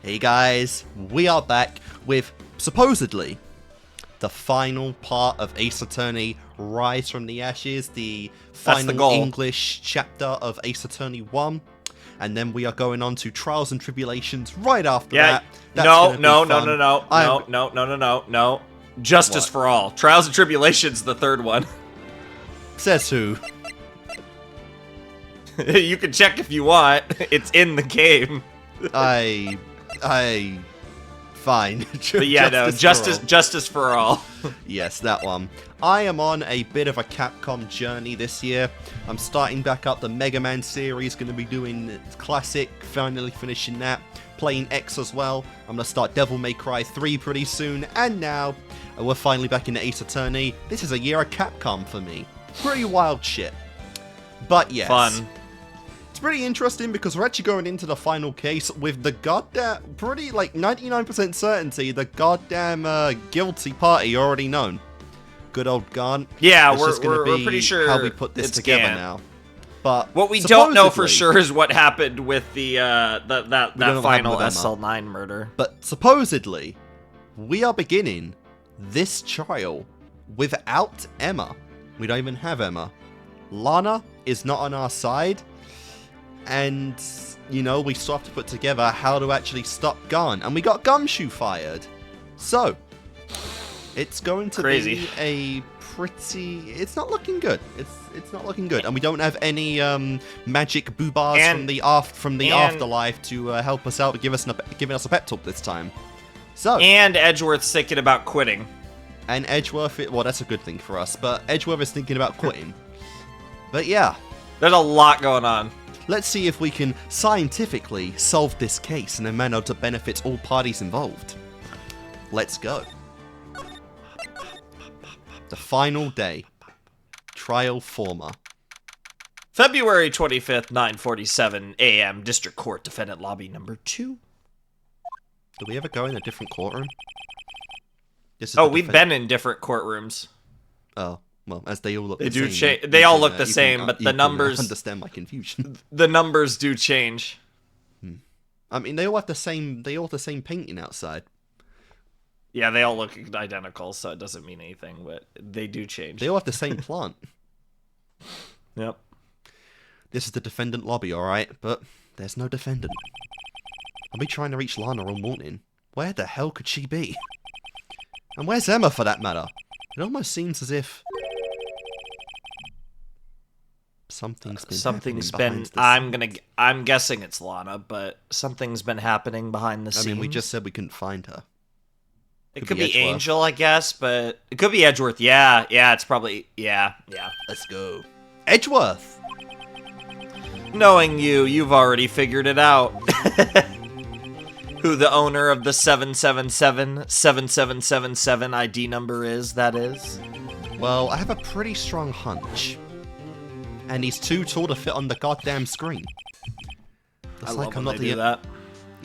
Hey guys, we are back with, supposedly, the final part of Ace Attorney Rise from the Ashes, the final English chapter of Ace Attorney 1. And then we are going on to Trials and Tribulations right after that. No. Justice for All. Trials and Tribulations, the third one. Says who? You can check if you want. It's in the game. Fine. But yeah, Justice for All. Yes, that one. I am on a bit of a Capcom journey this year. I'm starting back up the Mega Man series, going to be doing Classic, finally finishing that. Playing X as well. I'm going to start Devil May Cry 3 pretty soon. And now, we're finally back into Ace Attorney. This is a year of Capcom for me. Pretty wild shit. But yes. Fun. It's pretty interesting because we're actually going into the final case with the goddamn, pretty like 99% certainty, the goddamn guilty party already known. Good old Gant. Yeah, it's we're pretty sure how we put this together now. But what we don't know for sure is what happened with the that final SL9 murder. But supposedly, we are beginning this trial without Emma. We don't even have Emma. Lana is not on our side. And, you know, we still have to put together how to actually stop Gun. And we got Gumshoe fired. So, it's going to be a pretty... It's not looking good. It's not looking good. And we don't have any magic boobars from the afterlife to help us out, giving us a pep talk this time. So, and Edgeworth's thinking about quitting. And Edgeworth, well, that's a good thing for us. But Edgeworth is thinking about quitting. But yeah. There's a lot going on. Let's see if we can scientifically solve this case in a manner that benefits all parties involved. Let's go. The final day. Trial former. February 25th, 9:47 a.m. District Court, Defendant Lobby number 2. Do we ever go in a different courtroom? We've been in different courtrooms. Oh. Well, as they all look the same. Change. They all look the same, but the numbers... understand my confusion. The numbers do change. I mean, they all have the same painting outside. Yeah, they all look identical, so it doesn't mean anything, but they do change. They all have the same plant. Yep. This is the defendant lobby, alright, but there's no defendant. I'll be trying to reach Lana all morning. Where the hell could she be? And where's Emma, for that matter? It almost seems as if... Something's been I'm guessing it's Lana, but something's been happening behind the scenes. I mean, we just said we couldn't find her. It could be Angel, I guess, but it could be Edgeworth. Yeah, it's probably yeah. Let's go. Edgeworth. Knowing you've already figured it out. Who the owner of the 777 ID number is, that is. Well, I have a pretty strong hunch. And he's too tall to fit on the goddamn screen. I love when they do that.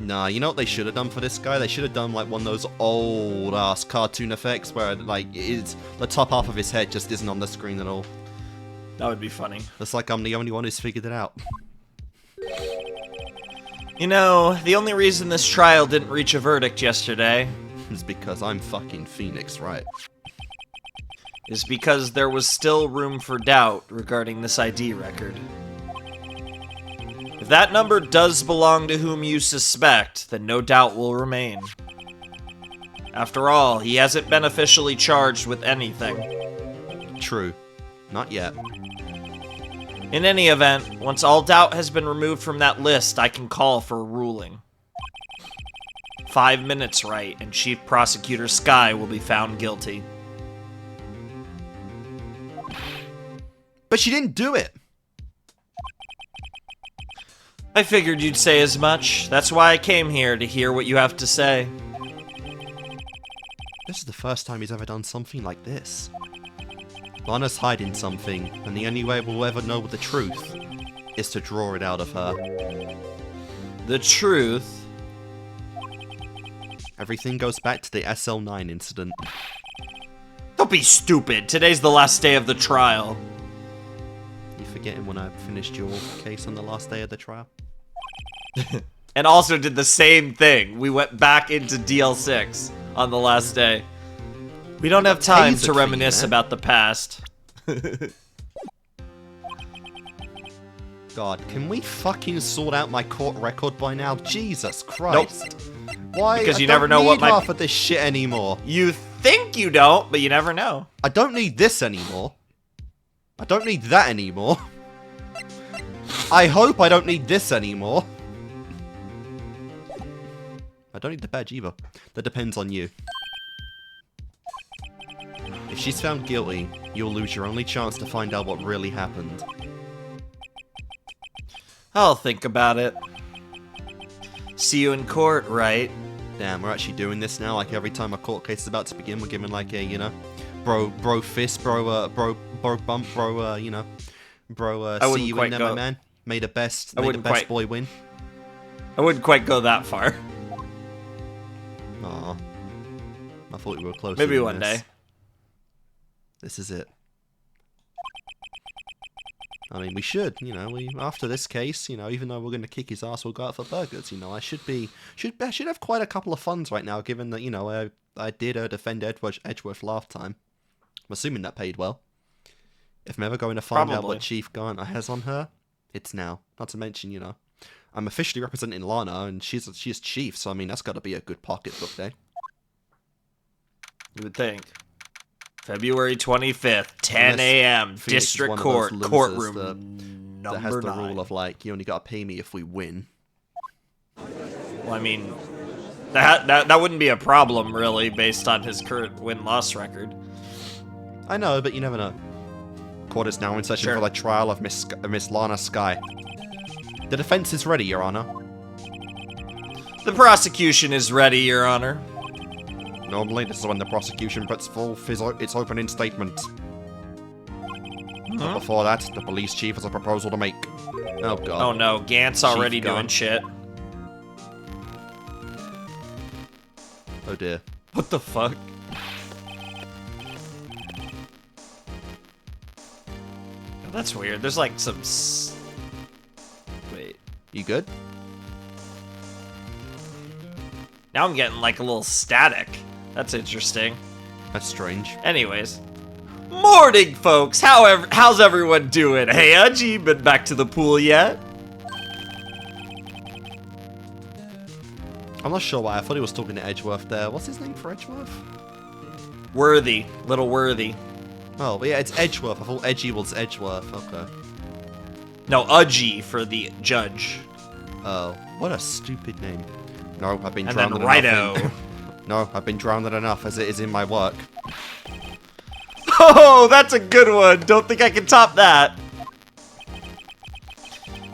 Nah, you know what they should have done for this guy? They should have done like one of those old-ass cartoon effects where like the top half of his head just isn't on the screen at all. That would be funny. Looks like I'm the only one who's figured it out. You know, the only reason this trial didn't reach a verdict yesterday... is because I'm fucking Phoenix, right? Is because there was still room for doubt regarding this ID record. If that number does belong to whom you suspect, then no doubt will remain. After all, he hasn't been officially charged with anything. True. Not yet. In any event, once all doubt has been removed from that list, I can call for a ruling. 5 minutes, Wright, and Chief Prosecutor Skye will be found guilty. But she didn't do it! I figured you'd say as much. That's why I came here, to hear what you have to say. This is the first time he's ever done something like this. Lana's hiding something, and the only way we'll ever know the truth is to draw it out of her. The truth? Everything goes back to the SL9 incident. Don't be stupid. Today's the last day of the trial. You forgetting when I finished your case on the last day of the trial? and also did the same thing. We went back into DL6 on the last day. We don't have time to reminisce about the past. God, can we fucking sort out my court record by now? Jesus Christ. Nope. Why? Because you never know what my... half of this shit anymore. You think you don't, but you never know. I don't need this anymore. I don't need that anymore. I hope I don't need this anymore. I don't need the badge either. That depends on you. If she's found guilty, you'll lose your only chance to find out what really happened. I'll think about it. See you in court, Wright? Damn, we're actually doing this now. Like every time a court case is about to begin, we're giving like a, you know, bro fist, bro bump, bro, you know, bro, see you in there, my man. May the best boy win. I wouldn't quite go that far. Aw. I thought we were close. Maybe one day. This is it. I mean, we should, you know, after this case, you know, even though we're going to kick his ass, we'll go out for burgers, you know. I should have quite a couple of funds right now, given that, you know, I did defend Edgeworth last time. I'm assuming that paid well. If I'm ever going to find out what Chief Garner has on her, it's now. Not to mention, you know, I'm officially representing Lana, and she's Chief, so I mean, that's got to be a good pocketbook day. You would think. February 25th, 10 a.m., District Court, courtroom that has the rule of, like, you only gotta pay me if we win. Well, I mean, that wouldn't be a problem, really, based on his current win-loss record. I know, but you never know. Court is now in session for the trial of Miss Lana Skye. The defense is ready, Your Honor. The prosecution is ready, Your Honor. Normally, this is when the prosecution puts forth its opening statement. But before that, the police chief has a proposal to make. Oh, God. Oh, no. Gant's already doing shit. Oh, dear. What the fuck? Oh, that's weird. There's, like, some... Wait. You good? Now I'm getting, like, a little static. That's interesting. That's strange. Anyways. Morning, folks! How's everyone doing? Hey, Udgy, been back to the pool yet? I'm not sure why. I thought he was talking to Edgeworth there. What's his name for Edgeworth? Worthy. Little Worthy. Oh, but yeah, it's Edgeworth. I thought Edgy was Edgeworth. Okay. No, Udgy for the judge. Oh, what a stupid name. No, I've been and drowned then Righto. No, I've been drowned enough as it is in my work. Oh, that's a good one. Don't think I can top that.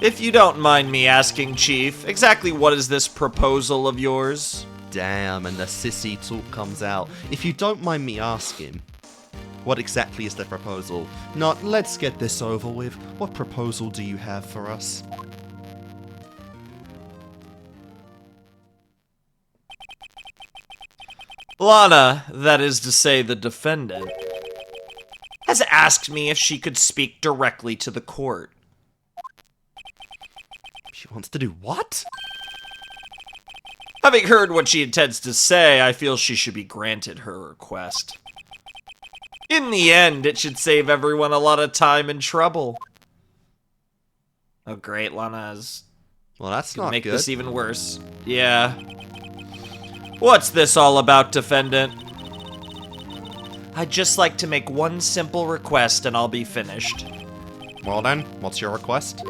If you don't mind me asking, Chief, exactly what is this proposal of yours? Damn, and the sissy talk comes out. If you don't mind me asking, what exactly is the proposal? Not, let's get this over with. What proposal do you have for us? Lana, that is to say the defendant, has asked me if she could speak directly to the court. She wants to do what? Having heard what she intends to say, I feel she should be granted her request. In the end, it should save everyone a lot of time and trouble. Oh great, Lana's... Well, that's not make good. This even worse. Yeah. What's this all about, defendant? I'd just like to make one simple request and I'll be finished. Well then, what's your request?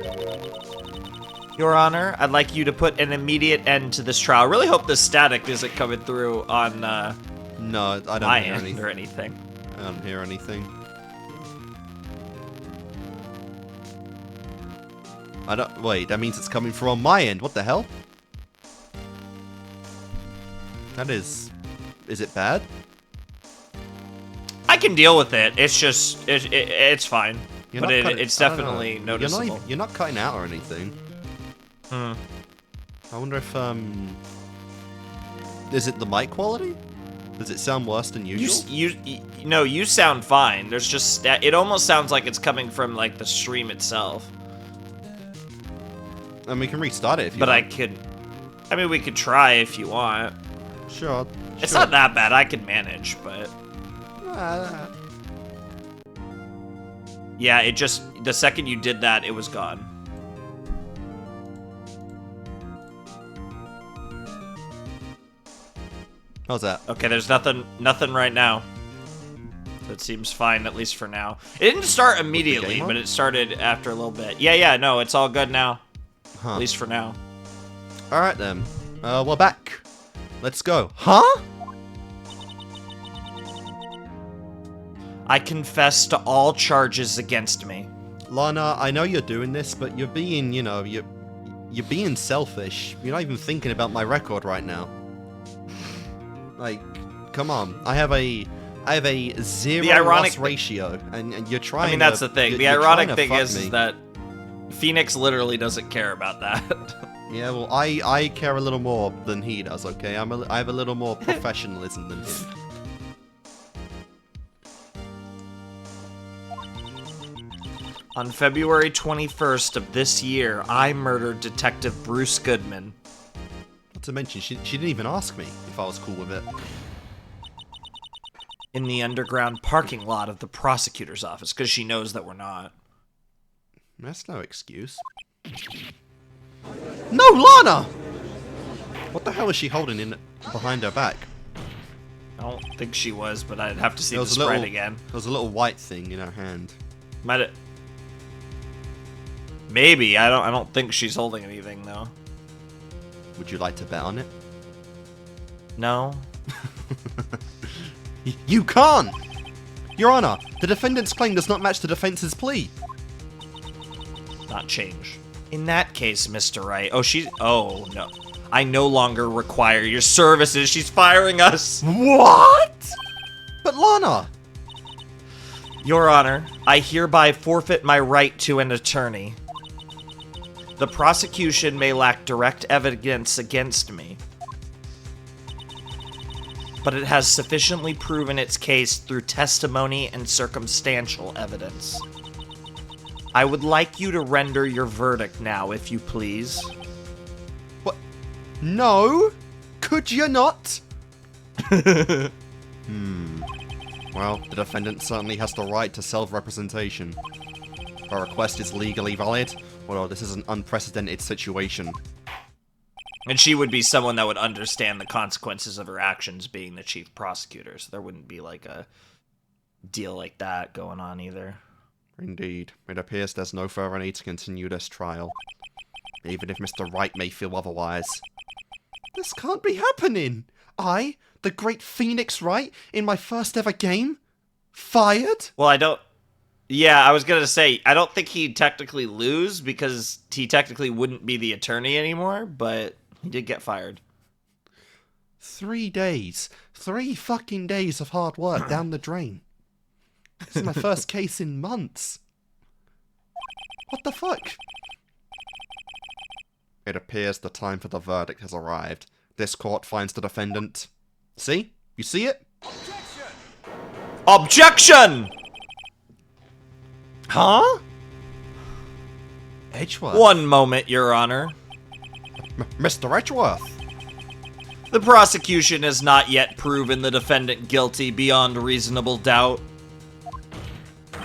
Your Honor, I'd like you to put an immediate end to this trial. I really hope the static isn't coming through on no, I don't my hear end anything. or anything. I don't hear anything. Wait, that means it's coming from on my end. What the hell? That is it bad? I can deal with it. It's just, it's fine. But it's definitely noticeable. You're not cutting out or anything. Hmm. I wonder if, is it the mic quality? Does it sound worse than usual? No, you sound fine. There's just, it almost sounds like it's coming from, like, the stream itself. And we can restart it if you want. want. I could... I mean, we could try if you want. Sure. It's not that bad. I can manage, but... Yeah, it just... The second you did that, it was gone. How's that? Okay, there's nothing right now. So it seems fine, at least for now. It didn't start immediately, but it started after a little bit. Yeah, no, it's all good now. Huh. At least for now. Alright then. We're back. Let's go. Huh? I confess to all charges against me. Lana, I know you're doing this, but you're being, you know, you're being selfish. You're not even thinking about my record right now. Like, come on. I have a 0 loss ratio, and you're trying. I mean, that's the thing. The ironic thing is that Phoenix literally doesn't care about that. Yeah, well, I care a little more than he does. Okay, I have a little more professionalism than him. On February 21st of this year, I murdered Detective Bruce Goodman. Not to mention, she didn't even ask me if I was cool with it. In the underground parking lot of the prosecutor's office, because she knows that we're not. That's no excuse. No, Lana! What the hell is she holding in behind her back? I don't think she was, but I'd have to see the spread again. There was a little white thing in her hand. Might it? Maybe. I don't think she's holding anything though. Would you like to bet on it? No. You can't! Your Honor, the defendant's claim does not match the defense's plea. Not change. In that case, Mr. Wright. Oh, no. I no longer require your services. She's firing us. What? But Lana! Your Honor, I hereby forfeit my right to an attorney. The prosecution may lack direct evidence against me, but it has sufficiently proven its case through testimony and circumstantial evidence. I would like you to render your verdict now, if you please. What? No? Could you not? Well, the defendant certainly has the right to self-representation. Her request is legally valid, although this is an unprecedented situation. And she would be someone that would understand the consequences of her actions being the chief prosecutor, so there wouldn't be like a deal like that going on either. Indeed. It appears there's no further need to continue this trial, even if Mr. Wright may feel otherwise. This can't be happening! I, the great Phoenix Wright, in my first ever game? Fired? Well, Yeah, I was gonna say, I don't think he'd technically lose, because he technically wouldn't be the attorney anymore, but he did get fired. 3 days. 3 fucking days of hard work down the drain. This is my first case in months. What the fuck? It appears the time for the verdict has arrived. This court finds the defendant. See? You see it? Objection! Huh? Edgeworth? One moment, Your Honor. Mr. Edgeworth? The prosecution has not yet proven the defendant guilty beyond reasonable doubt.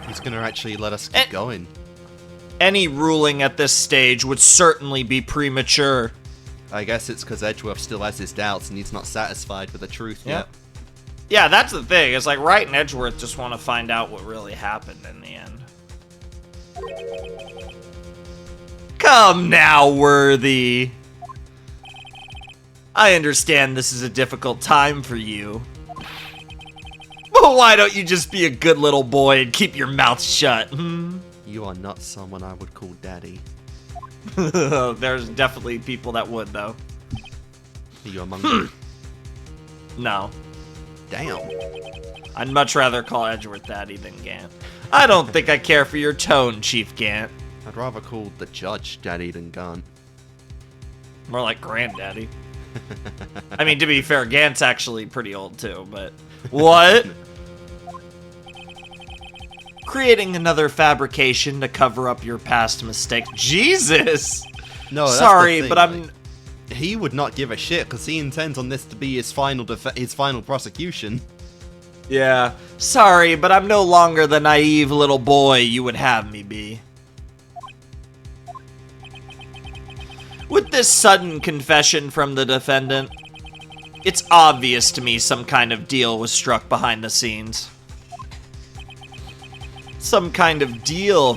He's gonna actually let us keep going. Any ruling at this stage would certainly be premature. I guess it's because Edgeworth still has his doubts and he's not satisfied with the truth yet. Yeah, that's the thing. It's like Wright and Edgeworth just want to find out what really happened in the end. Come now, Worthy. I understand this is a difficult time for you. But why don't you just be a good little boy and keep your mouth shut? You are not someone I would call daddy. There's definitely people that would, though. Are you among them? No. Damn. I'd much rather call Edgeworth daddy than Gant. I don't think I care for your tone, Chief Gant. I'd rather call the judge daddy than Gun. More like granddaddy. I mean, to be fair, Gant's actually pretty old too, but... What? Creating another fabrication to cover up your past mistakes. Jesus! No, that's sorry, the thing, but I'm... He would not give a shit because he intends on this to be his final prosecution. Yeah, sorry, but I'm no longer the naive little boy you would have me be. With this sudden confession from the defendant, it's obvious to me some kind of deal was struck behind the scenes. Some kind of deal,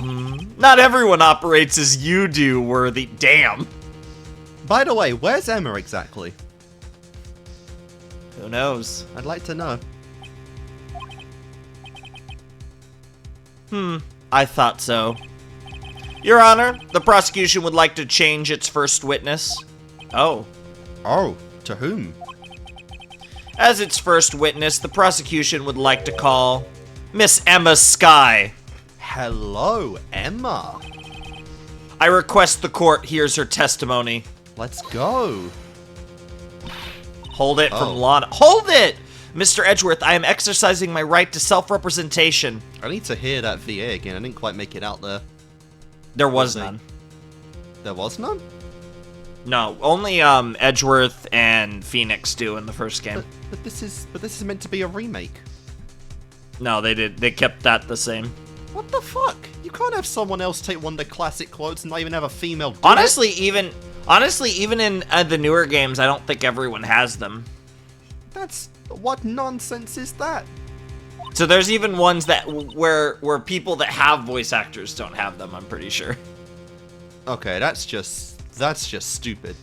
Not everyone operates as you do, Worthy. Damn. By the way, where's Emma exactly? Who knows? I'd like to know. I thought so. Your Honor, the prosecution would like to change its first witness. Oh. Oh, to whom? As its first witness, the prosecution would like to call Miss Emma Skye. Hello, Emma. I request the court hears her testimony. Let's go. Hold it from Lana. Hold it! Mr. Edgeworth, I am exercising my right to self-representation. I need to hear that VA again. I didn't quite make it out there. There was none. There was none? No, only Edgeworth and Phoenix do in the first game. But this is meant to be a remake. No, they did. They kept that the same. What the fuck? You can't have someone else take one of the classic quotes and not even have a female do Honestly, even in the newer games, I don't think everyone has them. What nonsense is that? So there's even ones that where people that have voice actors don't have them, I'm pretty sure. Okay, that's just stupid.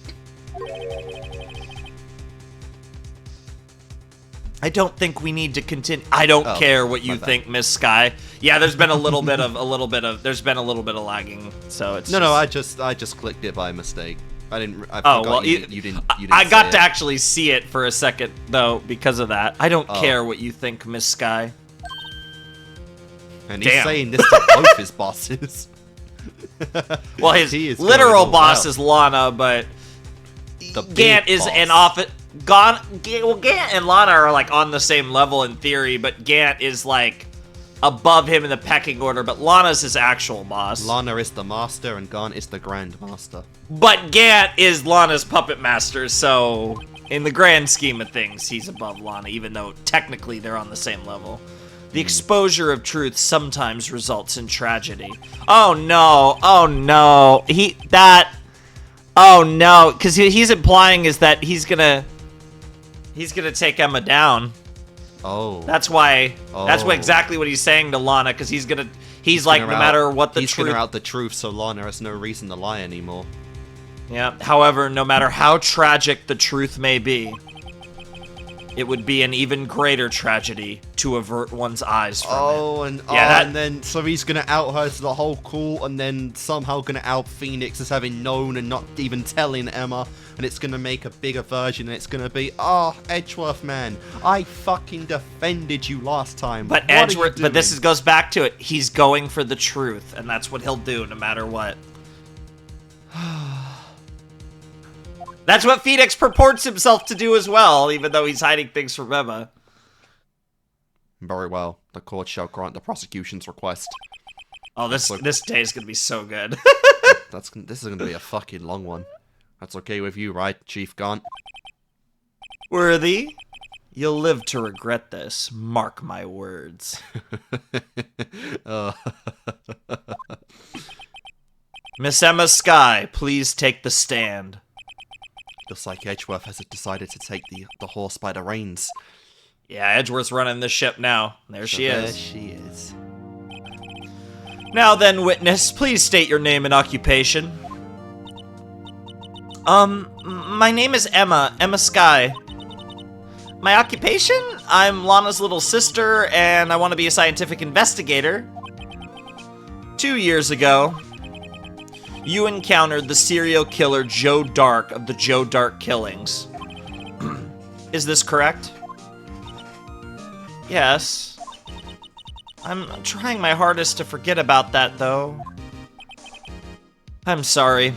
I don't think we need to continue. I don't care what you think, Miss Skye. Yeah, there's been a little bit of lagging, so it's No, I just clicked it by mistake. I forgot you didn't I got say to it. actually see it for a second though because of that. I don't care what you think, Miss Skye. And he's saying this to both his bosses. Well, his literal boss is Lana, but Gant is an office. Gant and Lana are like on the same level in theory, but Gant is like above him in the pecking order. But Lana's his actual boss. Lana is the master, and Gant is the grand master. But Gant is Lana's puppet master, so in the grand scheme of things, he's above Lana, even though technically they're on the same level. The exposure of truth sometimes results in tragedy. Oh no! Oh no! Oh no! Because he's implying is that he's gonna take Emma down. Oh. That's why. That's exactly what he's saying to Lana. Because he's like, no matter what the truth. He's gonna out the truth, so Lana has no reason to lie anymore. Yeah. However, no matter how tragic the truth may be, it would be an even greater tragedy to avert one's eyes from it. And then so he's gonna out her to the whole court, and then somehow gonna out Phoenix as having known and not even telling Emma, and it's gonna make a bigger version, and it's gonna be, Edgeworth, man, I fucking defended you last time. But Edgeworth, but this goes back to it. He's going for the truth, and that's what he'll do no matter what. That's what Phoenix purports himself to do as well, even though he's hiding things from Emma. Very well. The court shall grant the prosecution's request. Oh, this day is gonna be so good. This is gonna be a fucking long one. That's okay with you, right, Chief Gaunt? Worthy, you'll live to regret this. Mark my words. Miss Emma Skye, please take the stand. Looks like Edgeworth has decided to take the horse by the reins. Yeah, Edgeworth's running the ship now. There she is. There she is. Now then, witness, please state your name and occupation. My name is Emma Skye. My occupation? I'm Lana's little sister, and I want to be a scientific investigator. 2 years ago, you encountered the serial killer Joe Dark of the Joe Dark killings. Is this correct? Yes. I'm trying my hardest to forget about that, though. I'm sorry.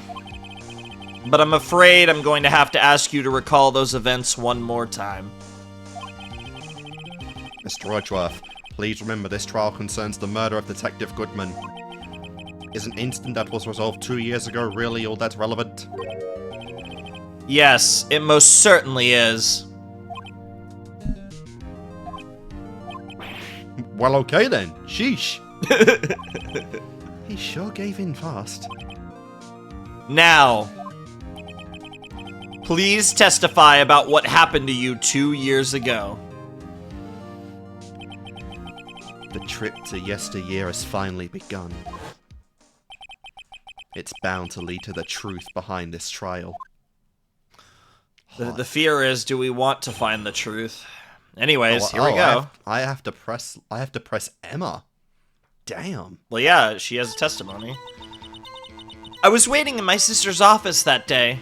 But I'm afraid I'm going to have to ask you to recall those events one more time. Mr. Edgeworth, please remember this trial concerns the murder of Detective Goodman. Is an incident that was resolved 2 years ago really all that relevant? Yes, it most certainly is. Well, okay then. Sheesh. He sure gave in fast. Now, please testify about what happened to you 2 years ago. The trip to yesteryear has finally begun. It's bound to lead to the truth behind this trial. The fear is, do we want to find the truth? Anyways, here we go. I have to press Emma. Damn. Well, yeah, she has a testimony. I was waiting in my sister's office that day.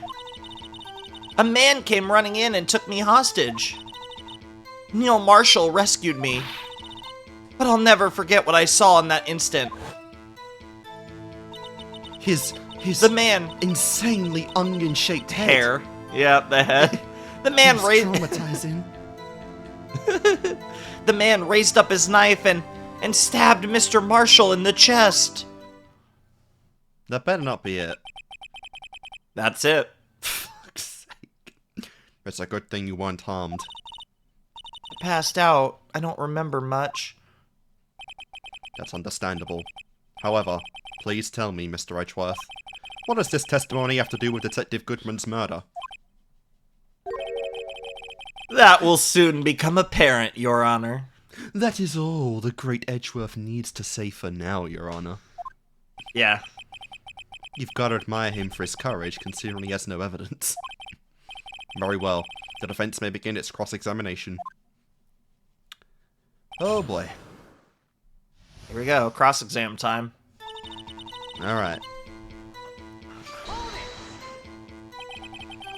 A man came running in and took me hostage. Neil Marshall rescued me. But I'll never forget what I saw in that instant. The man, insanely onion-shaped hair. Yeah, the head. The man raised traumatizing. The man raised up his knife and stabbed Mr. Marshall in the chest. That better not be it. That's it. Fuck's sake. It's a good thing you weren't harmed. I passed out. I don't remember much. That's understandable. However, please tell me, Mr. Edgeworth, what does this testimony have to do with Detective Goodman's murder? That will soon become apparent, Your Honor. That is all the great Edgeworth needs to say for now, Your Honor. Yeah. You've got to admire him for his courage, considering he has no evidence. Very well. The defense may begin its cross-examination. Oh boy. Here we go, cross-exam time. Alright.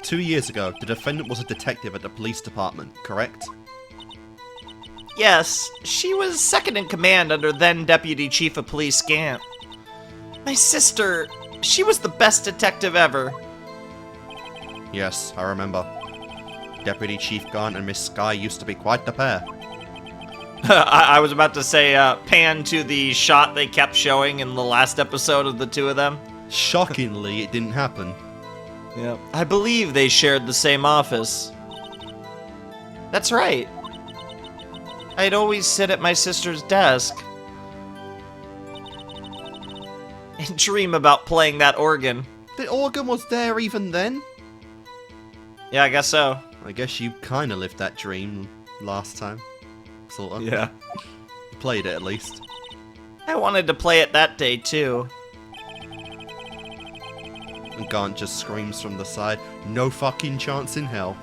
2 years ago, the defendant was a detective at the police department, correct? Yes, she was second in command under then Deputy Chief of Police Gant. My sister, she was the best detective ever. Yes, I remember. Deputy Chief Gant and Miss Skye used to be quite the pair. I was about to say, pan to the shot they kept showing in the last episode of the two of them. Shockingly, it didn't happen. Yep. I believe they shared the same office. That's right. I'd always sit at my sister's desk and dream about playing that organ. The organ was there even then? Yeah, I guess so. I guess you kinda lived that dream last time. Sorta. Yeah. Played it at least. I wanted to play it that day, too. And Gant just screams from the side, no fucking chance in hell.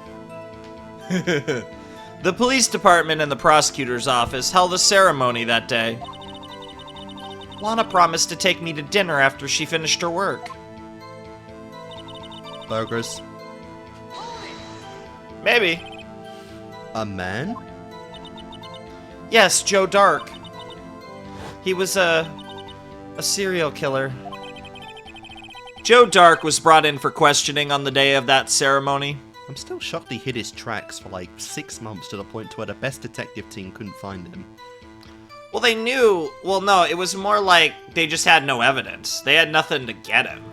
The police department and the prosecutor's office held a ceremony that day. Lana promised to take me to dinner after she finished her work. Burgers. Maybe. A man? Yes, Joe Dark. He was a serial killer. Joe Dark was brought in for questioning on the day of that ceremony. I'm still shocked he hid his tracks for like 6 months to the point to where the best detective team couldn't find him. Well, they knew. Well, no, it was more like they just had no evidence. They had nothing to get him.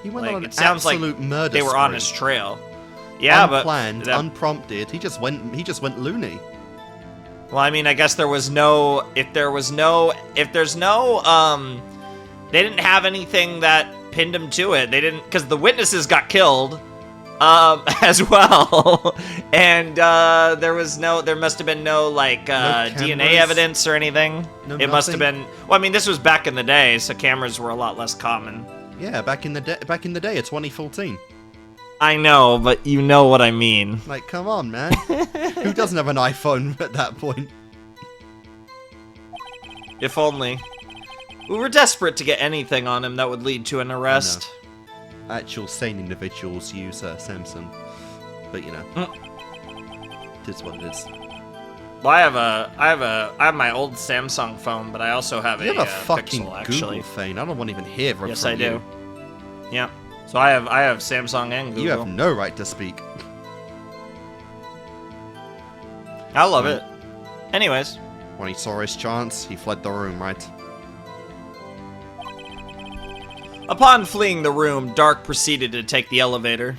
He went like, on an it sounds absolute like murder they were spree. on his trail. Yeah, unplanned, but unprompted. He just went loony. well, I mean, I guess there was no. If there's no. They didn't have anything that pinned him to it. They didn't, because the witnesses got killed. As well, and there must have been no like DNA evidence or anything. It must have been. Well, I mean, this was back in the day, so cameras were a lot less common. Yeah, back in the day of 2014. I know, but you know what I mean. Like, come on, man. Who doesn't have an iPhone at that point? If only. We were desperate to get anything on him that would lead to an arrest. Actual sane individuals use Samsung, but you know, it is what it is. Well, I have my old Samsung phone, but I also have You a have a fucking Pixel, actually. Google phone. I don't want to even hear from you. Yes, I do. Yeah. So I have Samsung and Google. You have no right to speak. I love it. Anyways. When he saw his chance, he fled the room, right? Upon fleeing the room, Dark proceeded to take the elevator.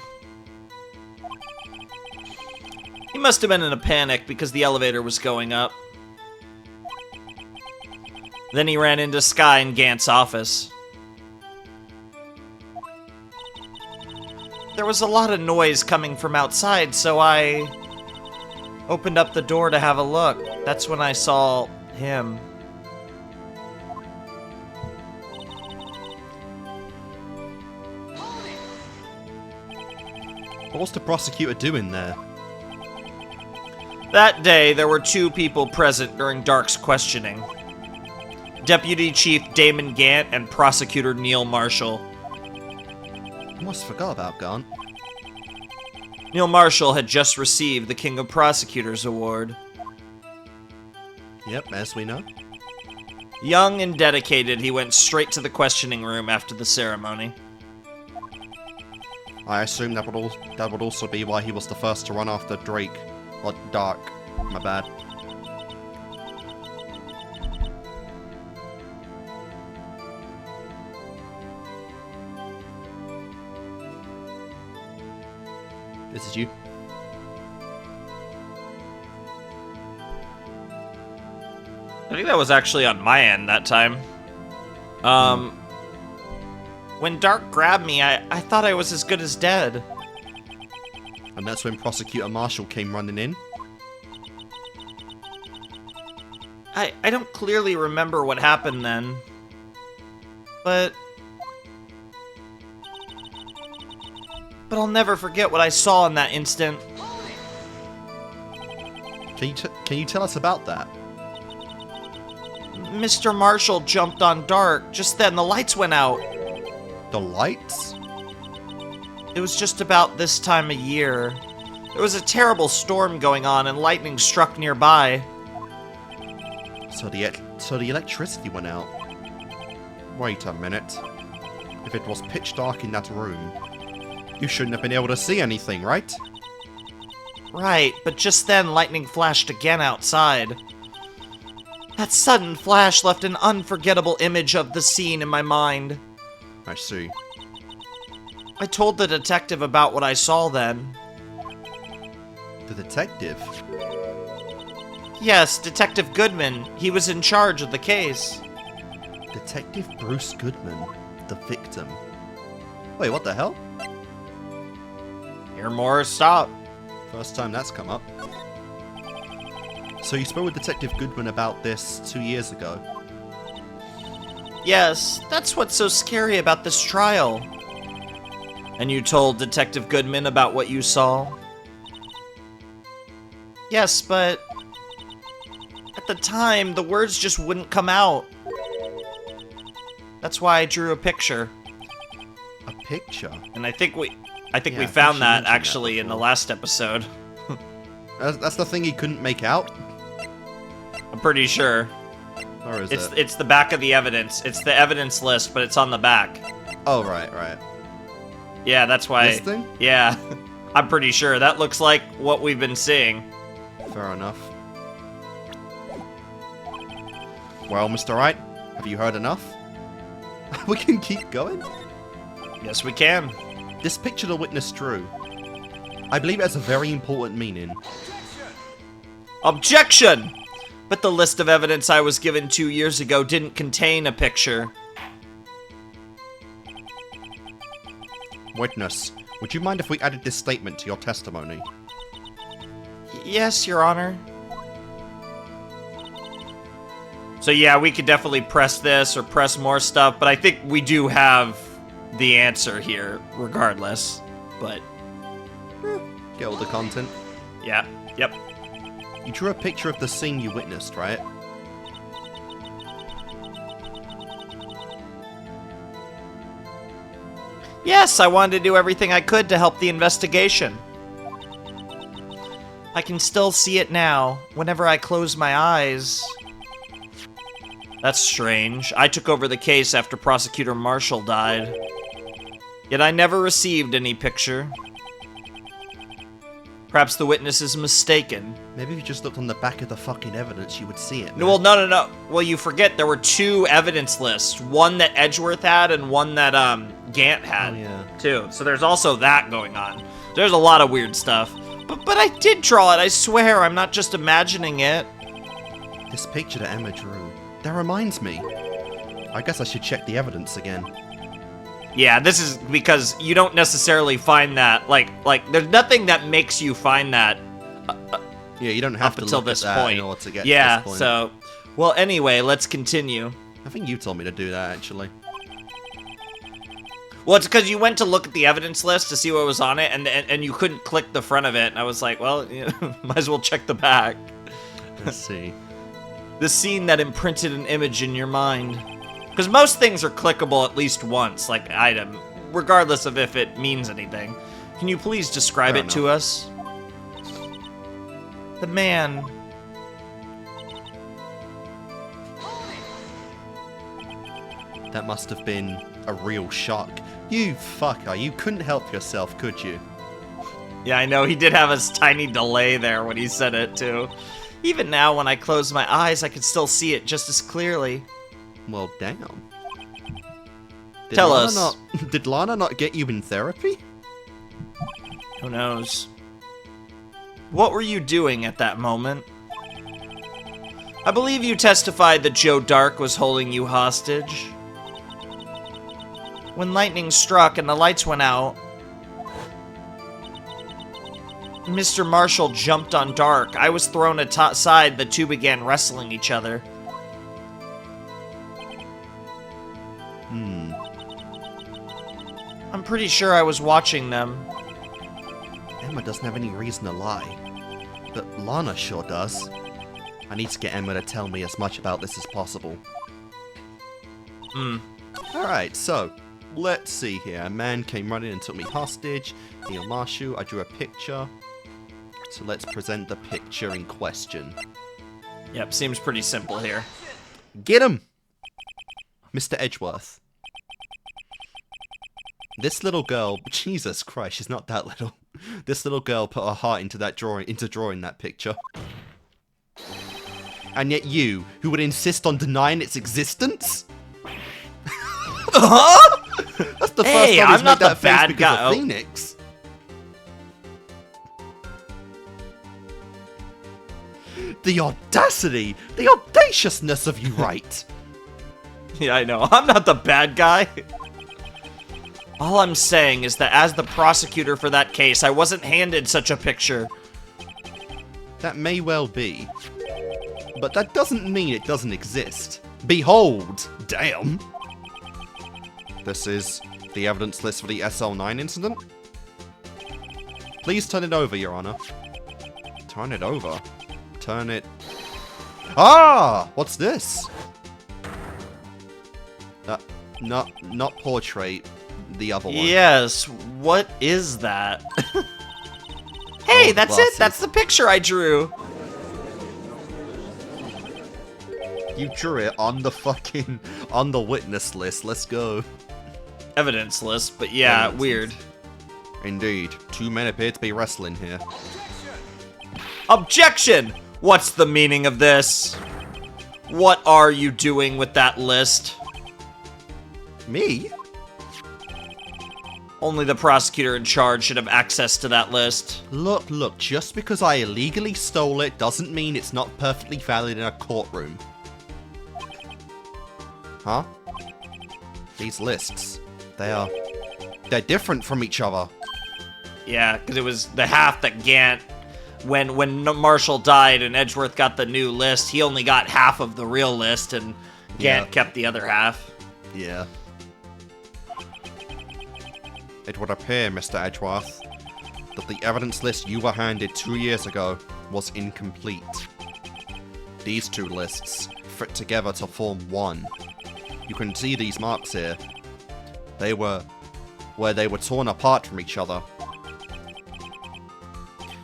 must have been in a panic because the elevator was going up. Then he ran into Skye in Gant's office. There was a lot of noise coming from outside, so I opened up the door to have a look. That's when I saw him. What's the prosecutor doing there? That day, there were 2 people present during Dark's questioning. Deputy Chief Damon Gant and Prosecutor Neil Marshall. Almost forgot about Gant. Neil Marshall had just received the King of Prosecutors Award. Yep, as we know. Young and dedicated, he went straight to the questioning room after the ceremony. I assume that would also be why he was the first to run after Drake. Or Dark. My bad. This is you. I think that was actually on my end that time. When Dark grabbed me, I thought I was as good as dead. And that's when Prosecutor Marshall came running in. I don't clearly remember what happened then. But I'll never forget what I saw in that instant. Can you tell us about that? Mr. Marshall jumped on Dark. Just then, the lights went out. The lights? It was just about this time of year. There was a terrible storm going on and lightning struck nearby. So the electricity went out. Wait a minute. If it was pitch dark in that room, you shouldn't have been able to see anything, right? Right, but just then lightning flashed again outside. That sudden flash left an unforgettable image of the scene in my mind. I see. I told the detective about what I saw then. The detective? Yes, Detective Goodman. He was in charge of the case. Detective Bruce Goodman, the victim. Wait, what the hell? Hear more, stop. First time that's come up. So you spoke with Detective Goodman about this 2 years ago? Yes, that's what's so scary about this trial. And you told Detective Goodman about what you saw? Yes, but at the time, the words just wouldn't come out. That's why I drew a picture. A picture? And I think we Yeah, found she that mentioned actually that in the before. last episode. That's the thing he couldn't make out? I'm pretty sure. Or is it? It's the back of the evidence. It's the evidence list, but it's on the back. Oh, right, right. Yeah, that's why. This thing? Yeah, I'm pretty sure. That looks like what we've been seeing. Fair enough. Well, Mr. Wright, have you heard enough? We can keep going? Yes, we can. This picture the witness drew, I believe it has a very important meaning. Objection! But the list of evidence I was given 2 years ago didn't contain a picture. Witness, would you mind if we added this statement to your testimony? Yes, Your Honor. So yeah, we could definitely press this or press more stuff, but I think we do have the answer here, regardless. But Get all the content. yeah, yep. You drew a picture of the scene you witnessed, right? Yes, I wanted to do everything I could to help the investigation. I can still see it now, whenever I close my eyes. That's strange. I took over the case after Prosecutor Marshall died. Yet I never received any picture. Perhaps the witness is mistaken. Maybe if you just looked on the back of the fucking evidence, you would see it. No, well, no. Well, you forget there were 2 evidence lists. One that Edgeworth had and one that Gant had, Oh, yeah. too. So there's also that going on. There's a lot of weird stuff. But I did draw it, I swear. I'm not just imagining it. This picture that Emma drew, that reminds me. I guess I should check the evidence again. Yeah, this is because you don't necessarily find that, like, there's nothing that makes you find that Yeah, you don't have up to until look this at that point. in order to get Yeah, to this point. so, well, anyway, let's continue. I think you told me to do that, actually. Well, it's because you went to look at the evidence list to see what was on it, and you couldn't click the front of it, and I was like, well, you know, might as well check the back. Let's see. The scene that imprinted an image in your mind. Because most things are clickable at least once, like item, regardless of if it means anything. Can you please describe Fair it to us? The man. That must have been a real shock. You fucker, you couldn't help yourself, could you? Yeah, I know, he did have a tiny delay there when he said it, too. Even now, when I close my eyes, I can still see it just as clearly. Well, damn. Tell us. Did Lana not get you in therapy? Who knows? What were you doing at that moment? I believe you testified that Joe Dark was holding you hostage. When lightning struck and the lights went out, Mr. Marshall jumped on Dark. I was thrown aside, the two began wrestling each other. I'm pretty sure I was watching them. Emma doesn't have any reason to lie. But Lana sure does. I need to get Emma to tell me as much about this as possible. Alright, so, let's see here. A man came running and took me hostage. Neil Marshall, I drew a picture. So let's present the picture in question. Yep, seems pretty simple here. Get him! Mr. Edgeworth. This little girl, Jesus Christ, she's not that little. This little girl put her heart into drawing that picture. And yet you, who would insist on denying its existence? Huh? That's the first Hey, time he's I'm not made the that face bad because guy. of Phoenix. The audacity! The audaciousness of you, Wright! Yeah, I know. I'm not the bad guy. All I'm saying is that as the prosecutor for that case, I wasn't handed such a picture. That may well be. But that doesn't mean it doesn't exist. Behold! Damn! This is the evidence list for the SL9 incident. Please turn it over, Your Honor. Turn it over? Turn it... Ah! What's this? Not portrait. The other one. Yes, what is that? Hey, Oh, that's glasses. it. That's the picture I drew. You drew it on the witness list. Let's go. Evidence list, but yeah, Evidence weird. list. Indeed. Two men appear to be wrestling here. Objection! What's the meaning of this? What are you doing with that list? Me? Only the prosecutor in charge should have access to that list. Look, just because I illegally stole it doesn't mean it's not perfectly valid in a courtroom. Huh? These lists, they're different from each other. Yeah, because it was the half that Gant, when Marshall died and Edgeworth got the new list, he only got half of the real list and Gant kept the other half. Yeah. It would appear, Mr. Edgeworth, that the evidence list you were handed 2 years ago was incomplete. These two lists fit together to form one. You can see these marks here. They were torn apart from each other.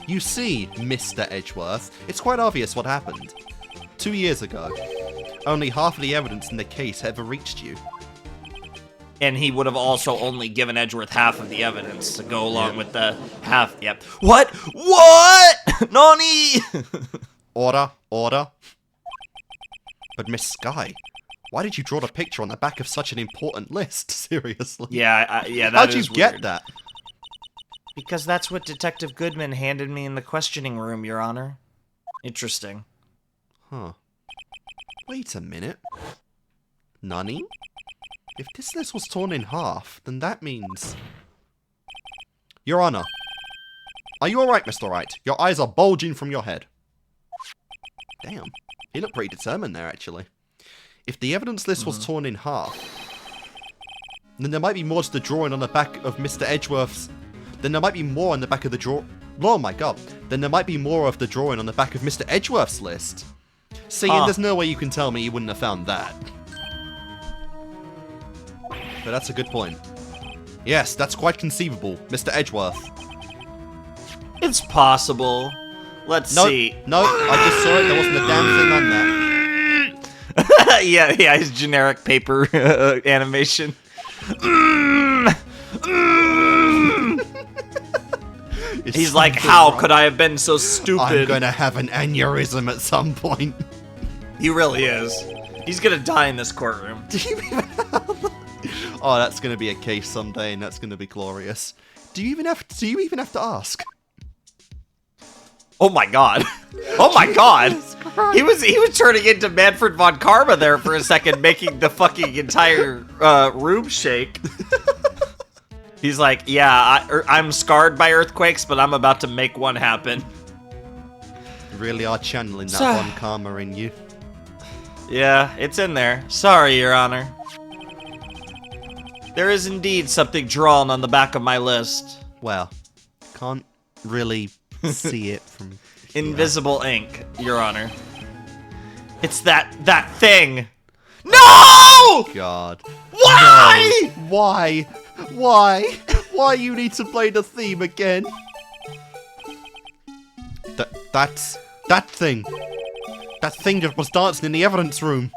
You see, Mr. Edgeworth, it's quite obvious what happened. 2 years ago, only half of the evidence in the case ever reached you. And he would have also only given Edgeworth half of the evidence to go along with the half. Yep. What? What? Nani? Order. But Miss Skye, why did you draw the picture on the back of such an important list? Seriously. Yeah, that How'd is you get weird. that? Because that's what Detective Goodman handed me in the questioning room, Your Honor. Interesting. Huh. Wait a minute. Nani? If this list was torn in half, then that means... Your Honor. Are you alright, Mr. Wright? Your eyes are bulging from your head. Damn. He looked pretty determined there, actually. If the evidence list was torn in half, then there might be more to the drawing on the back of Mr. Edgeworth's... Then there might be more on the back of the draw... Oh my god. Then there might be more of the drawing on the back of Mr. Edgeworth's list. See, and there's no way you can tell me you wouldn't have found that. But that's a good point. Yes, that's quite conceivable, Mr. Edgeworth. It's possible. Let's see. No, I just saw it. There wasn't a damn thing on that. yeah, his generic paper animation. He's like, how could I have been so stupid? I'm gonna have an aneurysm at some point. He really is. He's gonna die in this courtroom. Do you even have... Oh, that's gonna be a case someday, and that's gonna be glorious. Do you even have to ask? Oh my god. Oh my god. He was turning into Manfred von Karma there for a second, making the fucking entire room shake. He's like, yeah, I'm scarred by earthquakes, but I'm about to make one happen. You really are channeling that von Karma in you. Yeah, it's in there. Sorry, Your Honor. There is indeed something drawn on the back of my list. Well, can't really see it from here. Invisible ink, Your Honor. It's that thing. No! God. Why? No. Why? Why you need to play the theme again? That's that thing. That thing that was dancing in the evidence room.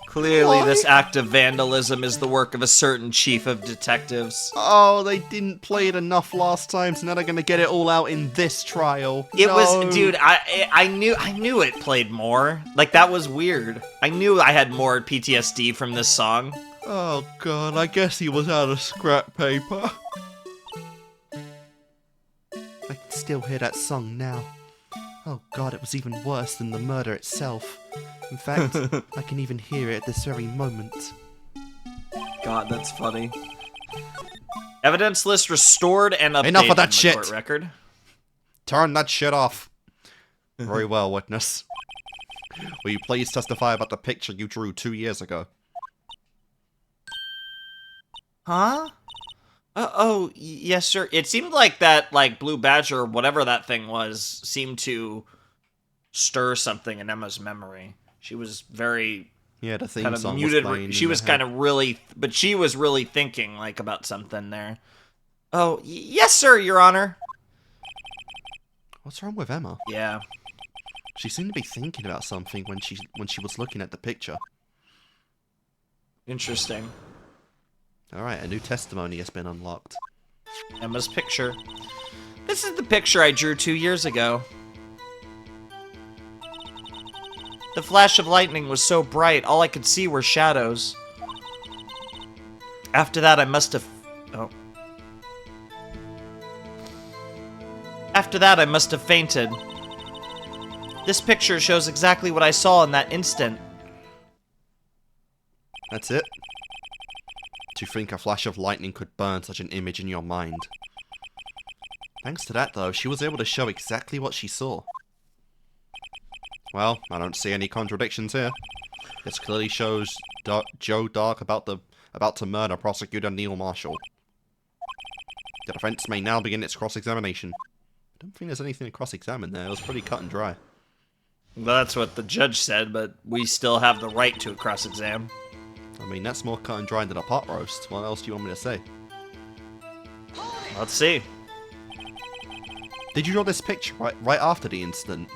Clearly, Why? this act of vandalism is the work of a certain chief of detectives. Oh, they didn't play it enough last time, so now they're gonna get it all out in this trial. It was, dude. I knew it played more. Like, that was weird. I knew I had more PTSD from this song. Oh god, I guess he was out of scrap paper. I can still hear that song now. Oh god, it was even worse than the murder itself. In fact, I can even hear it at this very moment. God, that's funny. Evidence list restored and updated. Enough of that in the shit. Court record. Turn that shit off. Very well, witness. Will you please testify about the picture you drew 2 years ago? Huh? Yes, sir. It seemed like that, Blue Badger, or whatever that thing was, seemed to stir something in Emma's memory. She was very... Yeah, the theme kind of song muted. was playing. She was kind of really... But she was really thinking, about something there. Oh, yes, sir, Your Honor. What's wrong with Emma? Yeah. She seemed to be thinking about something when she was looking at the picture. Interesting. Alright, a new testimony has been unlocked. Emma's picture. This is the picture I drew 2 years ago. The flash of lightning was so bright, all I could see were shadows. After that, I must have... Oh. After that, I must have fainted. This picture shows exactly what I saw in that instant. That's it? To think a flash of lightning could burn such an image in your mind. Thanks to that, though, she was able to show exactly what she saw. Well, I don't see any contradictions here. This clearly shows Joe Dark about to murder prosecutor Neil Marshall. The defense may now begin its cross-examination. I don't think there's anything to cross-examine there. It was pretty cut and dry. Well, that's what the judge said, but we still have the right to a cross-exam. I mean, that's more cut and dry than a pot roast. What else do you want me to say? Let's see. Did you draw this picture right after the incident?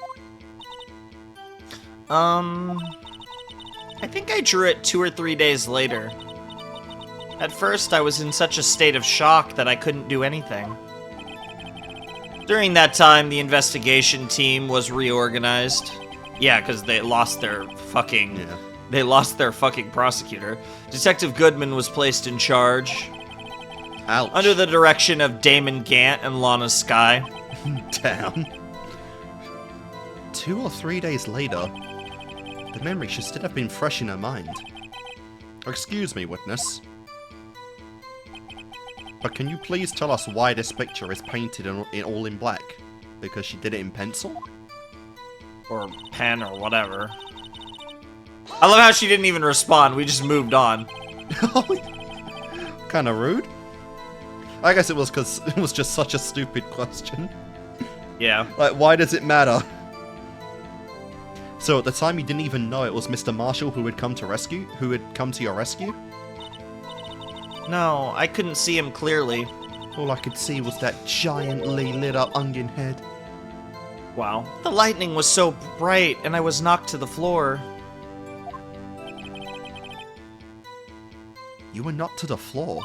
I think I drew it 2 or 3 days later. At first, I was in such a state of shock that I couldn't do anything. During that time, the investigation team was reorganized. Yeah, because they lost their fucking... Yeah. They lost their fucking prosecutor. Detective Goodman was placed in charge. Ouch. Under the direction of Damon Gant and Lana Skye. Damn. 2 or 3 days later, the memory should still have been fresh in her mind. Excuse me, witness. But can you please tell us why this picture is painted all in black? Because she did it in pencil? Or pen or whatever. I love how she didn't even respond, we just moved on. Kinda rude. I guess it was because it was just such a stupid question. Yeah. Like, why does it matter? So at the time you didn't even know it was Mr. Marshall who had come to your rescue? No, I couldn't see him clearly. All I could see was that giantly lit up onion head. Wow. The lightning was so bright, and I was knocked to the floor. You were knocked to the floor?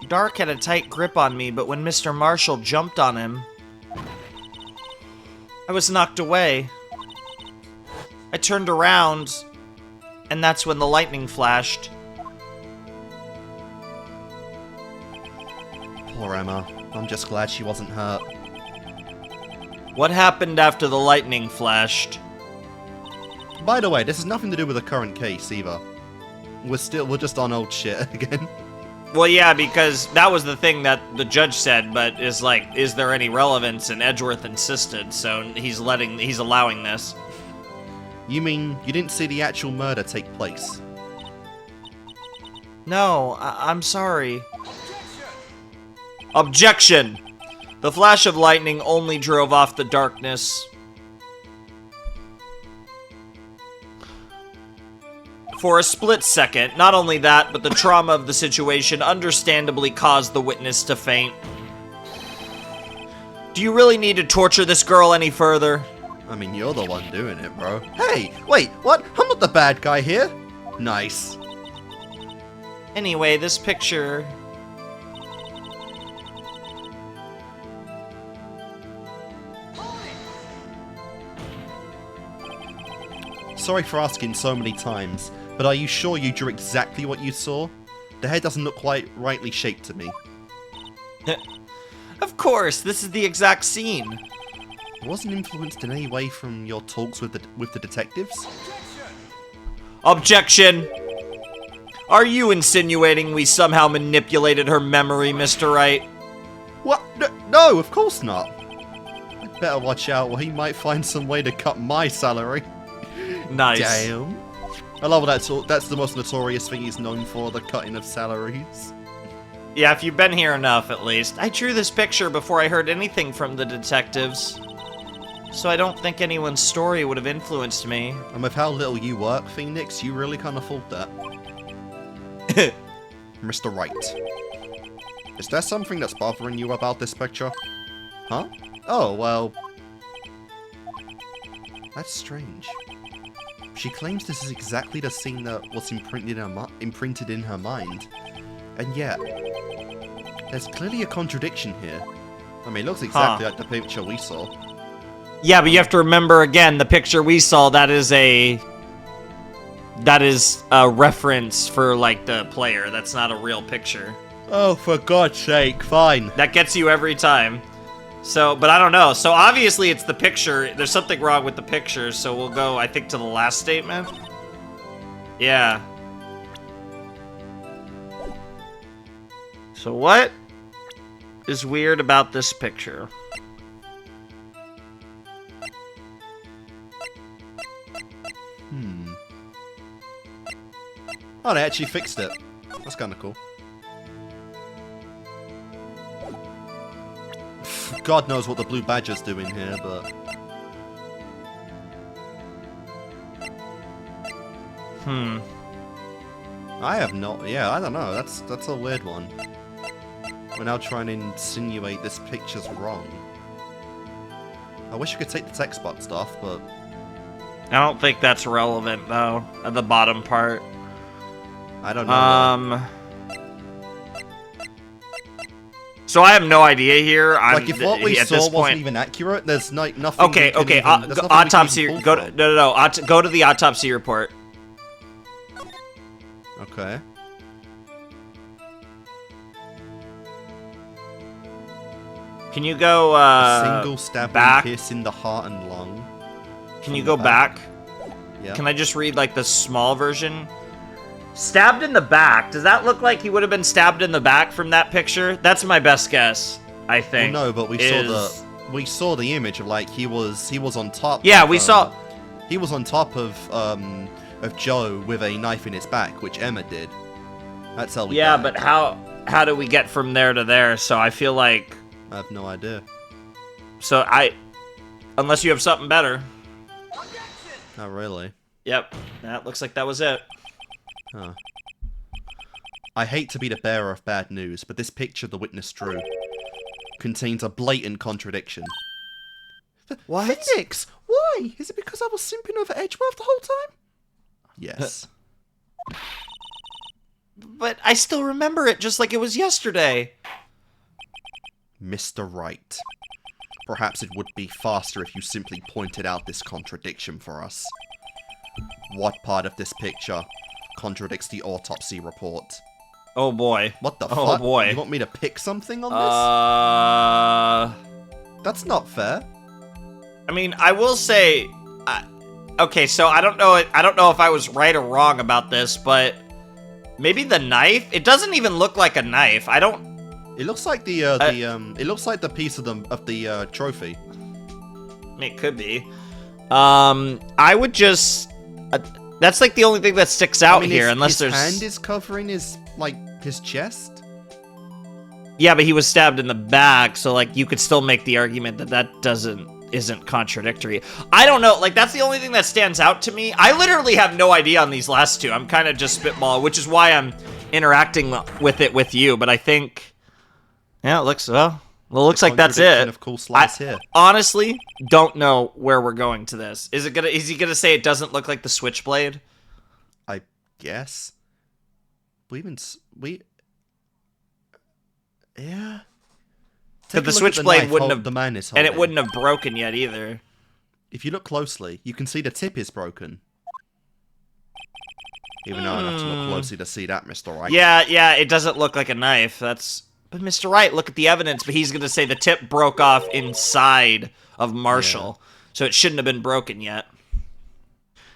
Dark had a tight grip on me, but when Mr. Marshall jumped on him, I was knocked away. I turned around, and that's when the lightning flashed. Poor Emma. I'm just glad she wasn't hurt. What happened after the lightning flashed? By the way, this has nothing to do with the current case either. We're just on old shit again. Well, yeah, because that was the thing that the judge said, but is like, is there any relevance? And Edgeworth insisted, so he's allowing this. You mean you didn't see the actual murder take place? No, I'm sorry. Objection! The flash of lightning only drove off the darkness. For a split second, not only that, but the trauma of the situation understandably caused the witness to faint. Do you really need to torture this girl any further? I mean, you're the one doing it, bro. Hey, wait, what? I'm not the bad guy here. Nice. Anyway, this picture... Sorry for asking so many times, but are you sure you drew exactly what you saw? The head doesn't look quite rightly shaped to me. Of course, this is the exact scene. It wasn't influenced in any way from your talks with the detectives? Objection! Are you insinuating we somehow manipulated her memory, Mr. Wright? What? No, of course not. I'd better watch out or he might find some way to cut my salary. Nice. Damn. I love that's the most notorious thing he's known for, the cutting of salaries. Yeah, if you've been here enough, at least. I drew this picture before I heard anything from the detectives. So I don't think anyone's story would have influenced me. And with how little you work, Phoenix, you really can't afford that. Mr. Wright. Is there something that's bothering you about this picture? Huh? Oh, well... That's strange. She claims this is exactly the scene that was imprinted in her mind. And yet, there's clearly a contradiction here. I mean, it looks exactly like the picture we saw. Yeah, but you have to remember again, the picture we saw, that is a reference for, like, the player. That's not a real picture. Oh, for God's sake, fine. That gets you every time. So, but I don't know. So obviously it's the picture. There's something wrong with the picture, so we'll go, I think, to the last statement. Yeah. So what is weird about this picture? Oh, they actually fixed it. That's kind of cool. God knows what the blue badger's doing here, but... I have no... Yeah, I don't know. That's a weird one. We're now trying to insinuate this picture's wrong. I wish I could take the text box off, but... I don't think that's relevant, though, at the bottom part. I don't know. So I have no idea here. Like, if what we saw wasn't even accurate, there's nothing... Okay, okay, autopsy... Go to the autopsy report. Okay. Can you go A single stab back? pierce in the heart and lung. Can you go back? Yeah. Can I just read like the small version? Stabbed in the back. Does that look like he would have been stabbed in the back from that picture? That's my best guess, I think. Well, no, but we saw the image of like he was on top. Yeah, of, we saw. He was on top of Joe with a knife in his back, which Emma did. That's how we. Yeah, died. but how do we get from there to there? So I feel like. I have no idea. So unless you have something better. Not really. Yep, that looks like that was it. Huh. I hate to be the bearer of bad news, but this picture the witness drew contains a blatant contradiction. What? Phoenix! Why? Is it because I was simping over Edgeworth the whole time? Yes. But I still remember it just like it was yesterday. Mr. Wright. Perhaps it would be faster if you simply pointed out this contradiction for us. What part of this picture contradicts the autopsy report? Oh boy. What the fuck? Oh boy. You want me to pick something on this? That's not fair. I mean, I will say, okay, so I don't know if I was right or wrong about this, but maybe the knife. It doesn't even look like a knife. I don't. It looks like it looks like the piece of the trophy. It could be. I would just. That's like the only thing that sticks out here, unless there's. His hand is covering his chest. Yeah, but he was stabbed in the back, so like you could still make the argument that isn't contradictory. I don't know, like that's the only thing that stands out to me. I literally have no idea on these last two. I'm kind of just spitballing, which is why I'm interacting with it with you. But I think, yeah, it looks looks like that's it. Of course, lies here. Honestly, don't know where we're going to this. Is he gonna say it doesn't look like the switchblade? I guess. Yeah. But the switchblade wouldn't have. The man is and it wouldn't have broken yet either. If you look closely, you can see the tip is broken. Even though I have to look closely to see that, Mr. Wright. Yeah, it doesn't look like a knife. But Mr. Wright, look at the evidence. But he's gonna say the tip broke off inside of Marshall, so it shouldn't have been broken yet.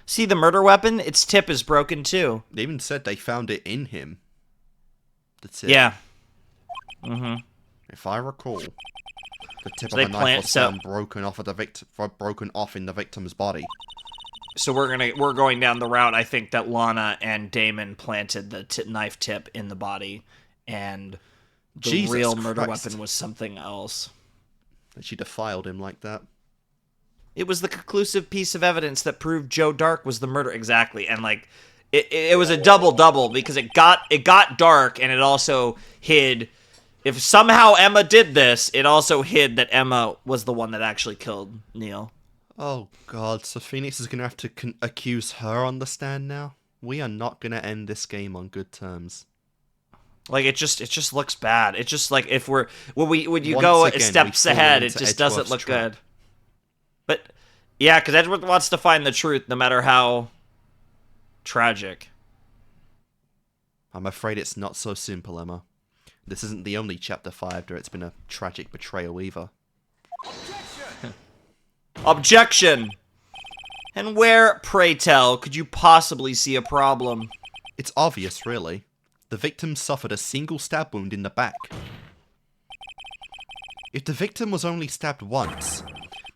See the murder weapon? Its tip is broken too. They even said they found it in him. The tip. Yeah. Mm-hmm. If I recall, the tip of the knife was found broken off in the victim's body. So we're going down the route. I think that Lana and Damon planted the knife tip in the body, and the real murder weapon was something else. And she defiled him like that. It was the conclusive piece of evidence that proved Joe Dark was the murderer. Exactly, and like it was a double because it got dark, and it also hid. If somehow Emma did this, it also hid that Emma was the one that actually killed Neil. Oh god, so Phoenix is going to have to accuse her on the stand now? We are not going to end this game on good terms. Like, it just looks bad. It's just like, when you go steps ahead, it just doesn't look good. But, yeah, because Edward wants to find the truth, no matter how tragic. I'm afraid it's not so simple, Emma. This isn't the only Chapter 5 where it's been a tragic betrayal either. Objection! And where, pray tell, could you possibly see a problem? It's obvious, really. The victim suffered a single stab wound in the back. If the victim was only stabbed once,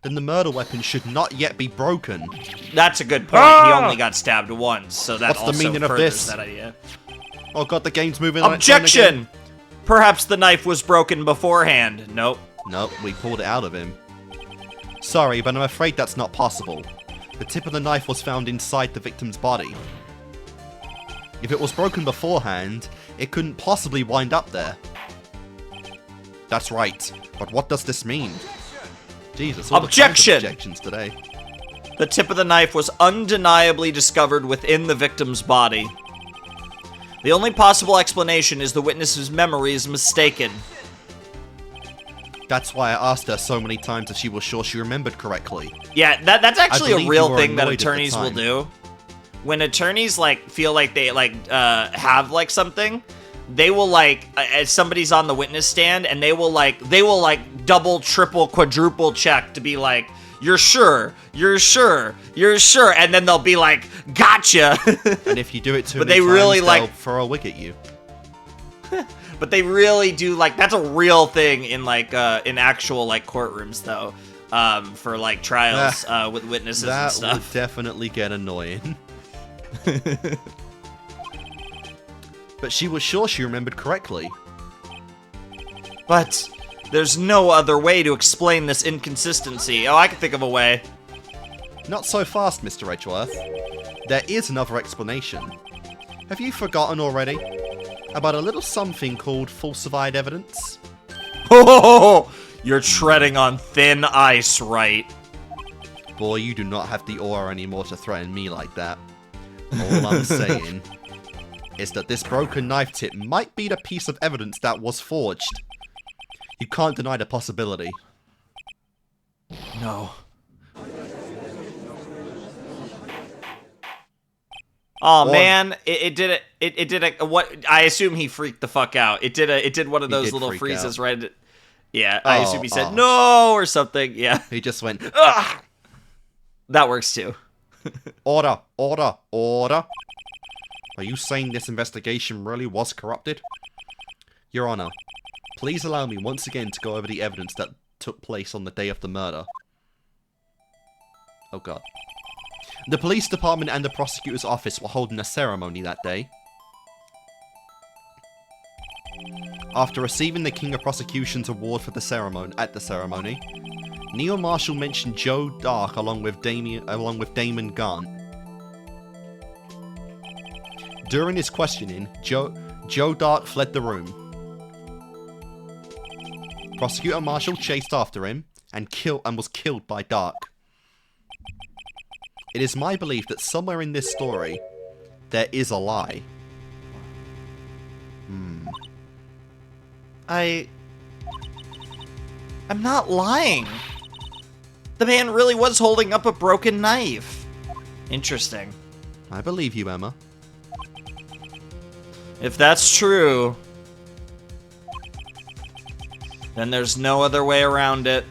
then the murder weapon should not yet be broken. That's a good point. He only got stabbed once, so that What's the meaning of this? That idea. Oh god, the game's moving. Objection! Perhaps the knife was broken beforehand. Nope. Nope, we pulled it out of him. Sorry, but I'm afraid that's not possible. The tip of the knife was found inside the victim's body. If it was broken beforehand, it couldn't possibly wind up there. That's right, but what does this mean? Jesus, all Objection! the objections today. The tip of the knife was undeniably discovered within the victim's body. The only possible explanation is the witness's memory is mistaken. That's why I asked her so many times if she was sure she remembered correctly. Yeah, that's actually a real thing that annoyed at the attorneys will time. do. When attorneys feel like they have something, they will like, as somebody's on the witness stand, and they will like double, triple, quadruple check to be like, you're sure, and then they'll be like, gotcha. And if you do it too but many they times, really they'll like throw a wig at you. But they really do like, that's a real thing in like in actual like courtrooms though, for like trials with witnesses and stuff. That would definitely get annoying. But she was sure she remembered correctly. But there's no other way to explain this inconsistency. Oh, I can think of a way. Not so fast, Mr. Edgeworth. There is another explanation. Have you forgotten already about a little something called falsified evidence? Oh, you're treading on thin ice, Wright. Boy, you do not have the aura anymore to threaten me like that. All I'm saying is that this broken knife tip might be the piece of evidence that was forged. You can't deny the possibility. No. Oh man, it did it. It did a what? I assume he freaked the fuck out. It did one of those little freezes, right? Yeah, I assume he said no or something. Yeah, he just went. Ugh! That works too. Order, order, order. Are you saying this investigation really was corrupted? Your Honor, please allow me once again to go over the evidence that took place on the day of the murder. Oh god. The police department and the prosecutor's office were holding a ceremony that day. After receiving the King of Prosecution's award for the ceremony, Neil Marshall mentioned Joe Dark along with Damon Gaunt. During his questioning, Joe Dark fled the room. Prosecutor Marshall chased after him and was killed by Dark. It is my belief that somewhere in this story, there is a lie. I'm not lying. The man really was holding up a broken knife. Interesting. I believe you, Emma. If that's true, then there's no other way around it.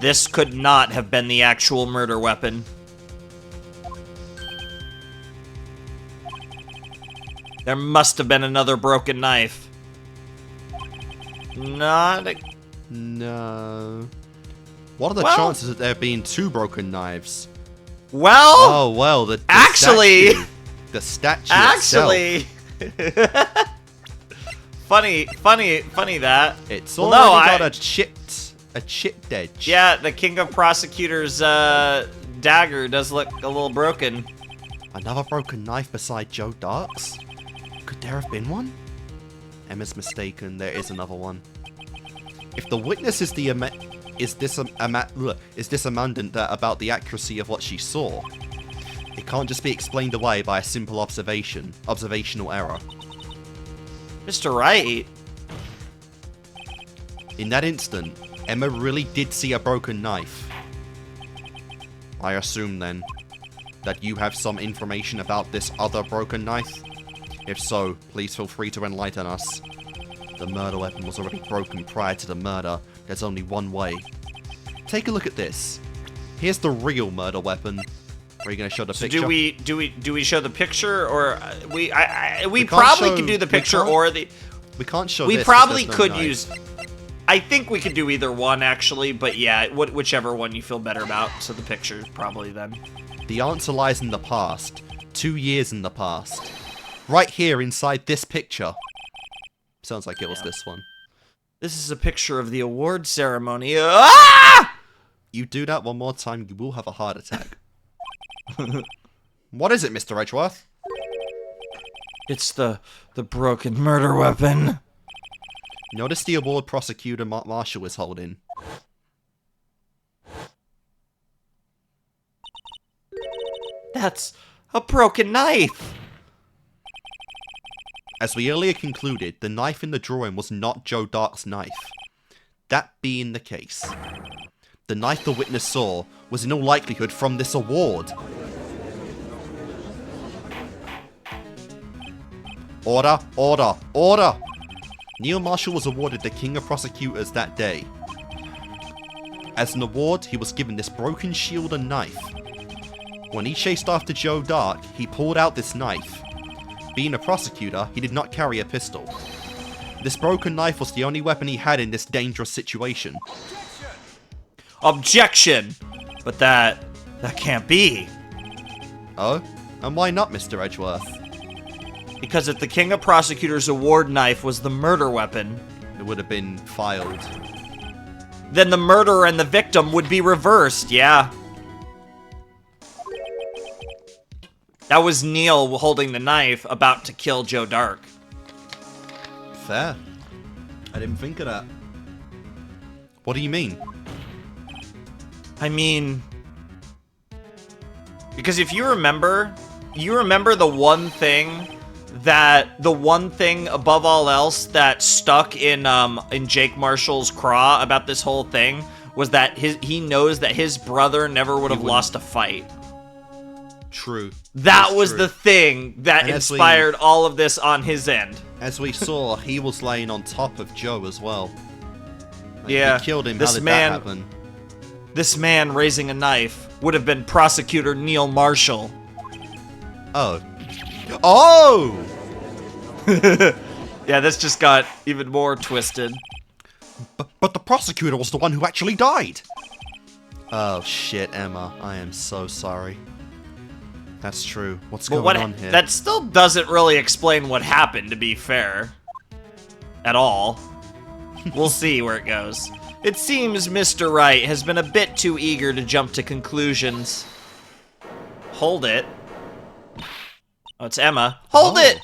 This could not have been the actual murder weapon. There must have been another broken knife. No. What are the chances of there being two broken knives? Well... Oh, well, the actually... statue, the statue actually... itself. funny that. It's already got a chipped edge. Yeah, the King of Prosecutors dagger does look a little broken. Another broken knife beside Joe Dark's? Could there have been one? Emma's mistaken, there is another one. If the witness is disamandant about the accuracy of what she saw, it can't just be explained away by a simple observational error. Mr. Wright? In that instant, Emma really did see a broken knife. I assume, then, that you have some information about this other broken knife? If so, please feel free to enlighten us. The murder weapon was already broken prior to the murder. There's only one way. Take a look at this. Here's the real murder weapon. Are you going to show the picture? Do we show the picture, or we probably could do the picture or the... We can't show we this. Probably could use... I think we could do either one, actually, but yeah, whichever one you feel better about. So the picture, probably, then. The answer lies in the past. 2 years in the past. Right here inside this picture. Sounds like it was this one. This is a picture of the award ceremony. Ah! You do that one more time, you will have a heart attack. What is it, Mr. Edgeworth? It's the broken murder weapon. Notice the award prosecutor Marshall is holding. That's a broken knife. As we earlier concluded, the knife in the drawing was not Joe Dark's knife. That being the case, the knife the witness saw was in all likelihood from this award. Order, order, order! Neil Marshall was awarded the King of Prosecutors that day. As an award, he was given this broken shield and knife. When he chased after Joe Dark, he pulled out this knife. Being a prosecutor, he did not carry a pistol. This broken knife was the only weapon he had in this dangerous situation. Objection! But that can't be. Oh? And why not, Mr. Edgeworth? Because if the King of Prosecutors award knife was the murder weapon, It would have been filed. then the murderer and the victim would be reversed, yeah. That was Neil holding the knife, about to kill Joe Dark. Fair. I didn't think of that. What do you mean? I mean... Because if you remember the one thing above all else that stuck in Jake Marshall's craw about this whole thing was that he knows that his brother never would have lost a fight. True. That was the thing that inspired all of this on his end. As we saw, he was laying on top of Joe as well. Like, Yeah. He killed him. This How did man- that happen? This man raising a knife would have been prosecutor Neil Marshall. Oh. Oh! Yeah, this just got even more twisted. But the prosecutor was the one who actually died. Oh shit, Emma. I am so sorry. That's true. What's going on here? That still doesn't really explain what happened, to be fair. At all. We'll see where it goes. It seems Mr. Wright has been a bit too eager to jump to conclusions. Hold it. Oh, it's Emma. Hold it!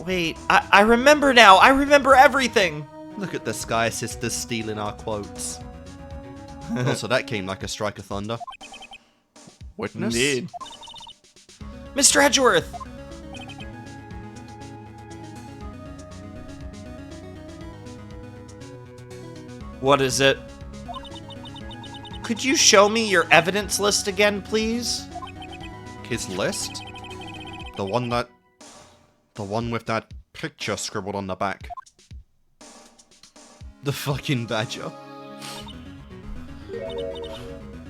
Wait, I remember now. I remember everything. Look at the Skye sisters stealing our quotes. Also, that came like a strike of thunder. Witness? Indeed. Mr. Edgeworth! What is it? Could you show me your evidence list again, please? His list? The one with that picture scribbled on the back. The fucking badger.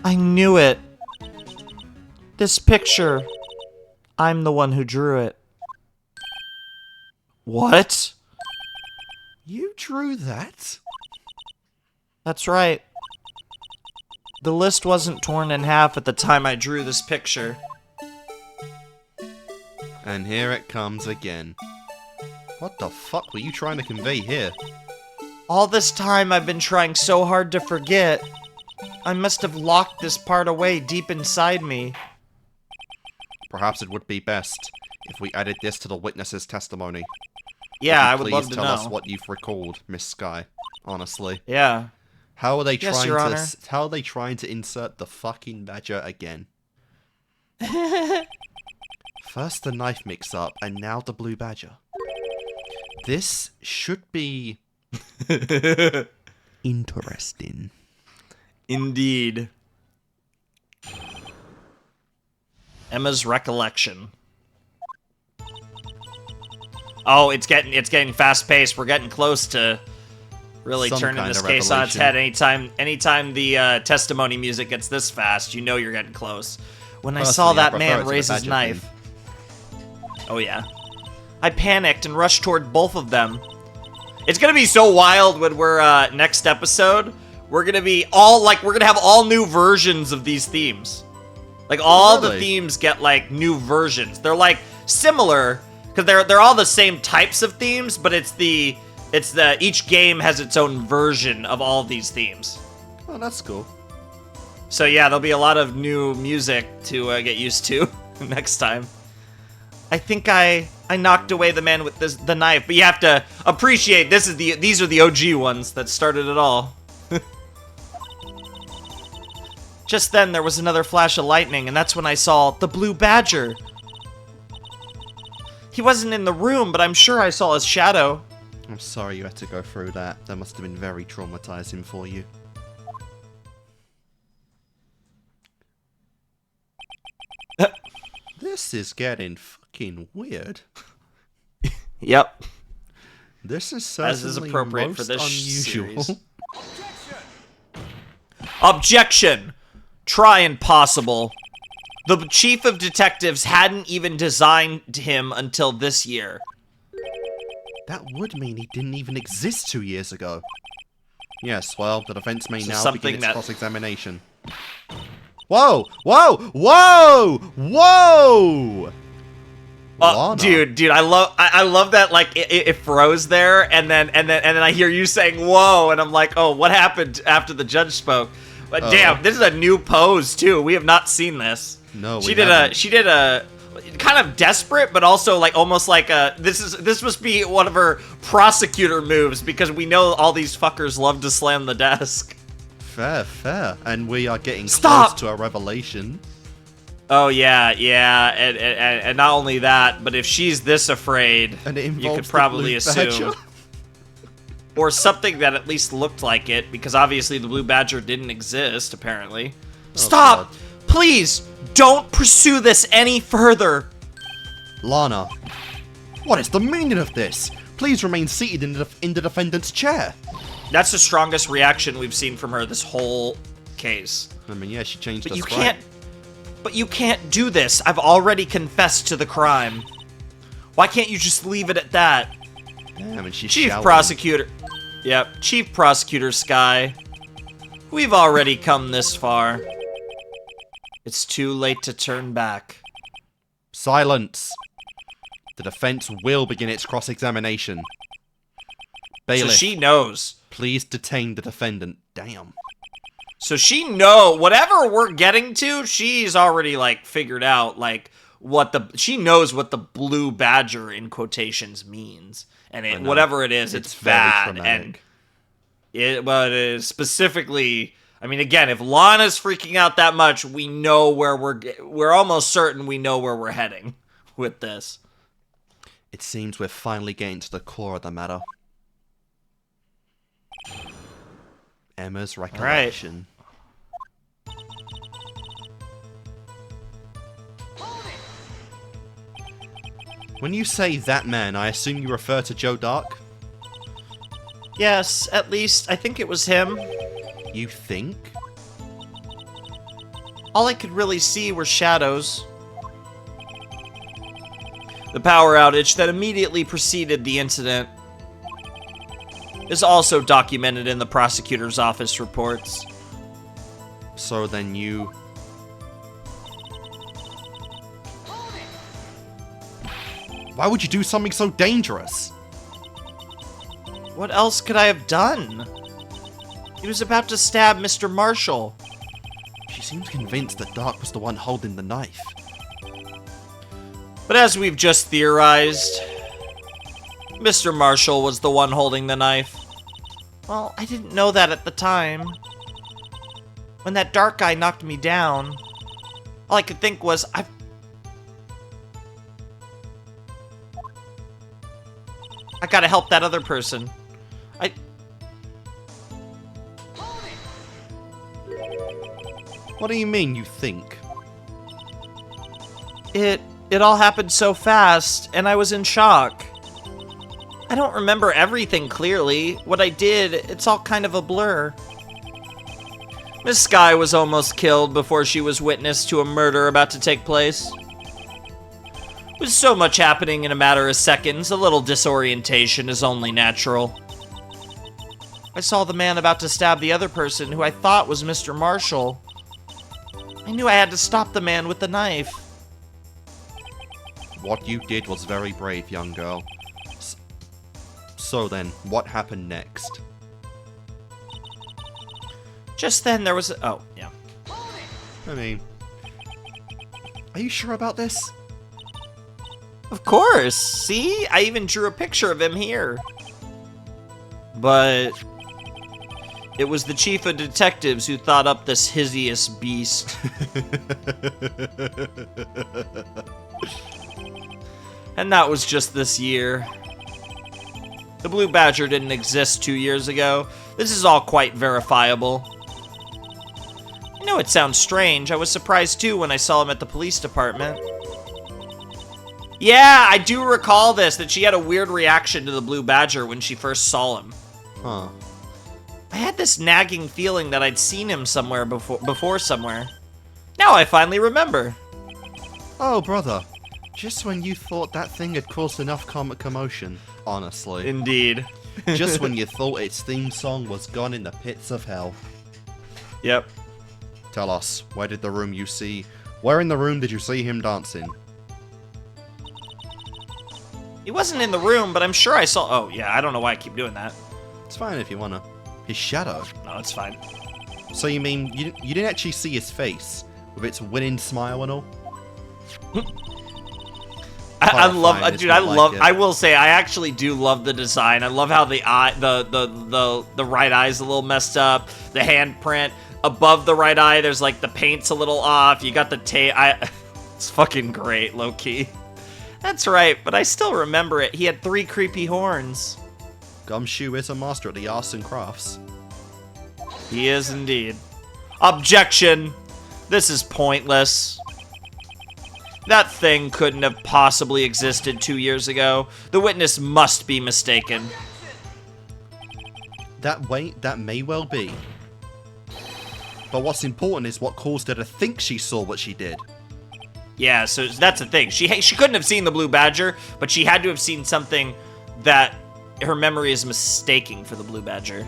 I knew it. This picture. I'm the one who drew it. What? You drew that? That's right. The list wasn't torn in half at the time I drew this picture. And here it comes again. What the fuck were you trying to convey here? All this time I've been trying so hard to forget. I must have locked this part away deep inside me. Perhaps it would be best if we added this to the witness's testimony. Yeah, I would love to Please tell know. us what you've recalled, Miss Skye. Honestly. Yeah. How are they Yes, Your Honor. How are they trying to insert the fucking badger again? First the knife mix-up, and now the blue badger. This should be interesting. Indeed. Emma's recollection. Oh, it's getting fast-paced. We're getting close to really Some turning kind this of case on its revelation. head. Anytime the testimony music gets this fast, you know you're getting close. When I Personally, saw I that prefer it man to the raise his badger knife. thing. Oh yeah. I panicked and rushed toward both of them. It's gonna be so wild when we're next episode. We're gonna have all new versions of these themes. Like all the Really? themes get like new versions. They're like similar because they're all the same types of themes, but each game has its own version of all of these themes. Oh, that's cool. So yeah, there'll be a lot of new music to get used to next time. I think I knocked away the man with the knife, but you have to appreciate these are the OG ones that started it all. Just then there was another flash of lightning, and that's when I saw the blue badger. He wasn't in the room, but I'm sure I saw his shadow. I'm sorry you had to go through that. That must have been very traumatizing for you. This is getting fucking weird. Yep. This is certainly As is appropriate most for this unusual. series. Objection! Try impossible. The chief of detectives hadn't even designed him until this year. That would mean he didn't even exist 2 years ago. Yes, well, the defense may So now something begin its that- cross-examination. Whoa! Whoa! Whoa! Whoa! Lana. Dude, I love that. Like it froze there, and then I hear you saying "whoa," and I'm like, oh, what happened after the judge spoke? But damn, this is a new pose too. We have not seen this. No, she did a kind of desperate, but also like almost like this must be one of her prosecutor moves, because we know all these fuckers love to slam the desk. Fair. And we are getting Stop! close to a revelation. Oh yeah, and not only that, but if she's this afraid, And it you involves could the probably blue assume. badger. Or something that at least looked like it, because obviously the blue badger didn't exist, apparently. Stop! God. Please, don't pursue this any further! Lana, what is the meaning of this? Please remain seated in the defendant's chair. That's the strongest reaction we've seen from her this whole case. I mean, yeah, she changed But her you sprite. can't... But you can't do this. I've already confessed to the crime. Why can't you just leave it at that? Damn, and she's Chief shouting. Prosecutor... Yep, Chief Prosecutor Skye. We've already come this far. It's too late to turn back. Silence. The defense will begin its cross-examination. Bailiff, So she knows. please detain the defendant. Damn. So she whatever we're getting to, she's already like figured out like she knows what the blue badger in quotations means, and whatever it is, it's very bad. traumatic. And but it is specifically, I mean, again, if Lana's freaking out that much, we know where we're almost certain we know where we're heading with this. It seems we're finally getting to the core of the matter. Emma's recollection. When you say that man, I assume you refer to Joe Dark? Yes, at least I think it was him. You think? All I could really see were shadows. The power outage that immediately preceded the incident is also documented in the prosecutor's office reports. So then you... Why would you do something so dangerous? What else could I have done? He was about to stab Mr. Marshall. She seems convinced that Dark was the one holding the knife. But as we've just theorized, Mr. Marshall was the one holding the knife. Well, I didn't know that at the time. When that dark guy knocked me down, all I could think was, I gotta help that other person. What do you mean, you think? It all happened so fast, and I was in shock. I don't remember everything clearly. What I did, it's all kind of a blur. Miss Skye was almost killed before she was witness to a murder about to take place. With so much happening in a matter of seconds, a little disorientation is only natural. I saw the man about to stab the other person, who I thought was Mr. Marshall. I knew I had to stop the man with the knife. What you did was very brave, young girl. So then, what happened next? Just then there was oh, yeah. I mean... Are you sure about this? Of course! See? I even drew a picture of him here. But... it was the chief of detectives who thought up this hideous beast. And that was just this year. The Blue Badger didn't exist 2 years ago. This is all quite verifiable. I know it sounds strange. I was surprised too when I saw him at the police department. Yeah, I do recall this, that she had a weird reaction to the blue badger when she first saw him. Huh. I had this nagging feeling that I'd seen him somewhere before somewhere. Now I finally remember. Oh, brother. Just when you thought that thing had caused enough commotion, honestly. Indeed. Just when you thought its theme song was gone in the pits of hell. Yep. Tell us, where in the room did you see him dancing? He wasn't in the room, but I'm sure I saw... Oh, yeah, I don't know why I keep doing that. It's fine if you wanna. His shadow. No, it's fine. So you mean, you didn't actually see his face, with its winning smile and all? I love, dude. I it. will say, I actually do love the design. I love how the eye, the right eye's a little messed up. The handprint above the right eye, there's like the paint's a little off. You got the it's fucking great, low key. That's right, but I still remember it. He had 3 creepy horns. Gumshoe is a master at the arts and crafts. He is indeed. Objection! This is pointless. That thing couldn't have possibly existed 2 years ago. The witness must be mistaken. That may well be. But what's important is what caused her to think she saw what she did. Yeah, so that's the thing. She couldn't have seen the blue badger, but she had to have seen something that her memory is mistaking for the blue badger.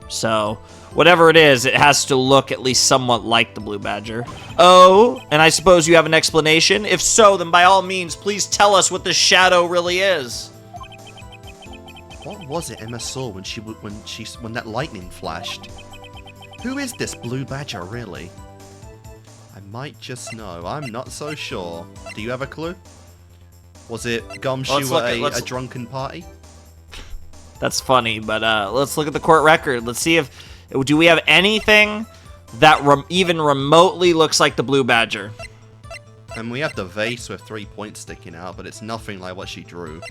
So, whatever it is, it has to look at least somewhat like the blue badger. Oh, and I suppose you have an explanation? If so, then by all means, please tell us what the shadow really is. What was it Emma saw when that lightning flashed? Who is this blue badger really? I might just know. I'm not so sure. Do you have a clue? Was it Gumshoe at a drunken party? That's funny, but let's look at the court record. Let's see do we have anything that even remotely looks like the blue badger? And we have the vase with 3 points sticking out, but it's nothing like what she drew.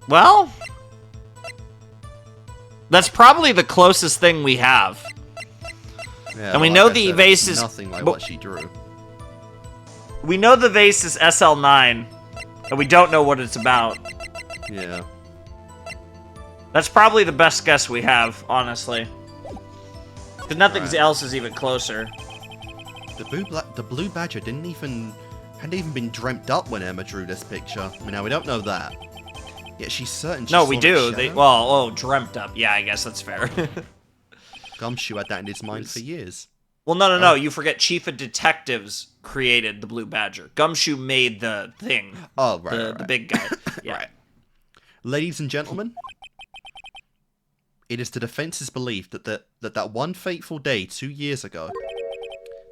Well, that's probably the closest thing we have. Yeah, and we know the vase is nothing like what she drew. We know the vase is SL9, and we don't know what it's about. Yeah. That's probably the best guess we have, honestly. Because nothing else is even closer. The blue badger hadn't even been dreamt up when Emma drew this picture. Now we don't know that. Yet she's certain she No, saw we do. Dreamt up. Yeah, I guess that's fair. Gumshoe had that in his mind for years. Well, no. You forget Chief of Detectives created the blue badger. Gumshoe made the thing. Oh, right. The big guy. Yeah. Right. Ladies and gentlemen, it is the defense's belief that one fateful day 2 years ago,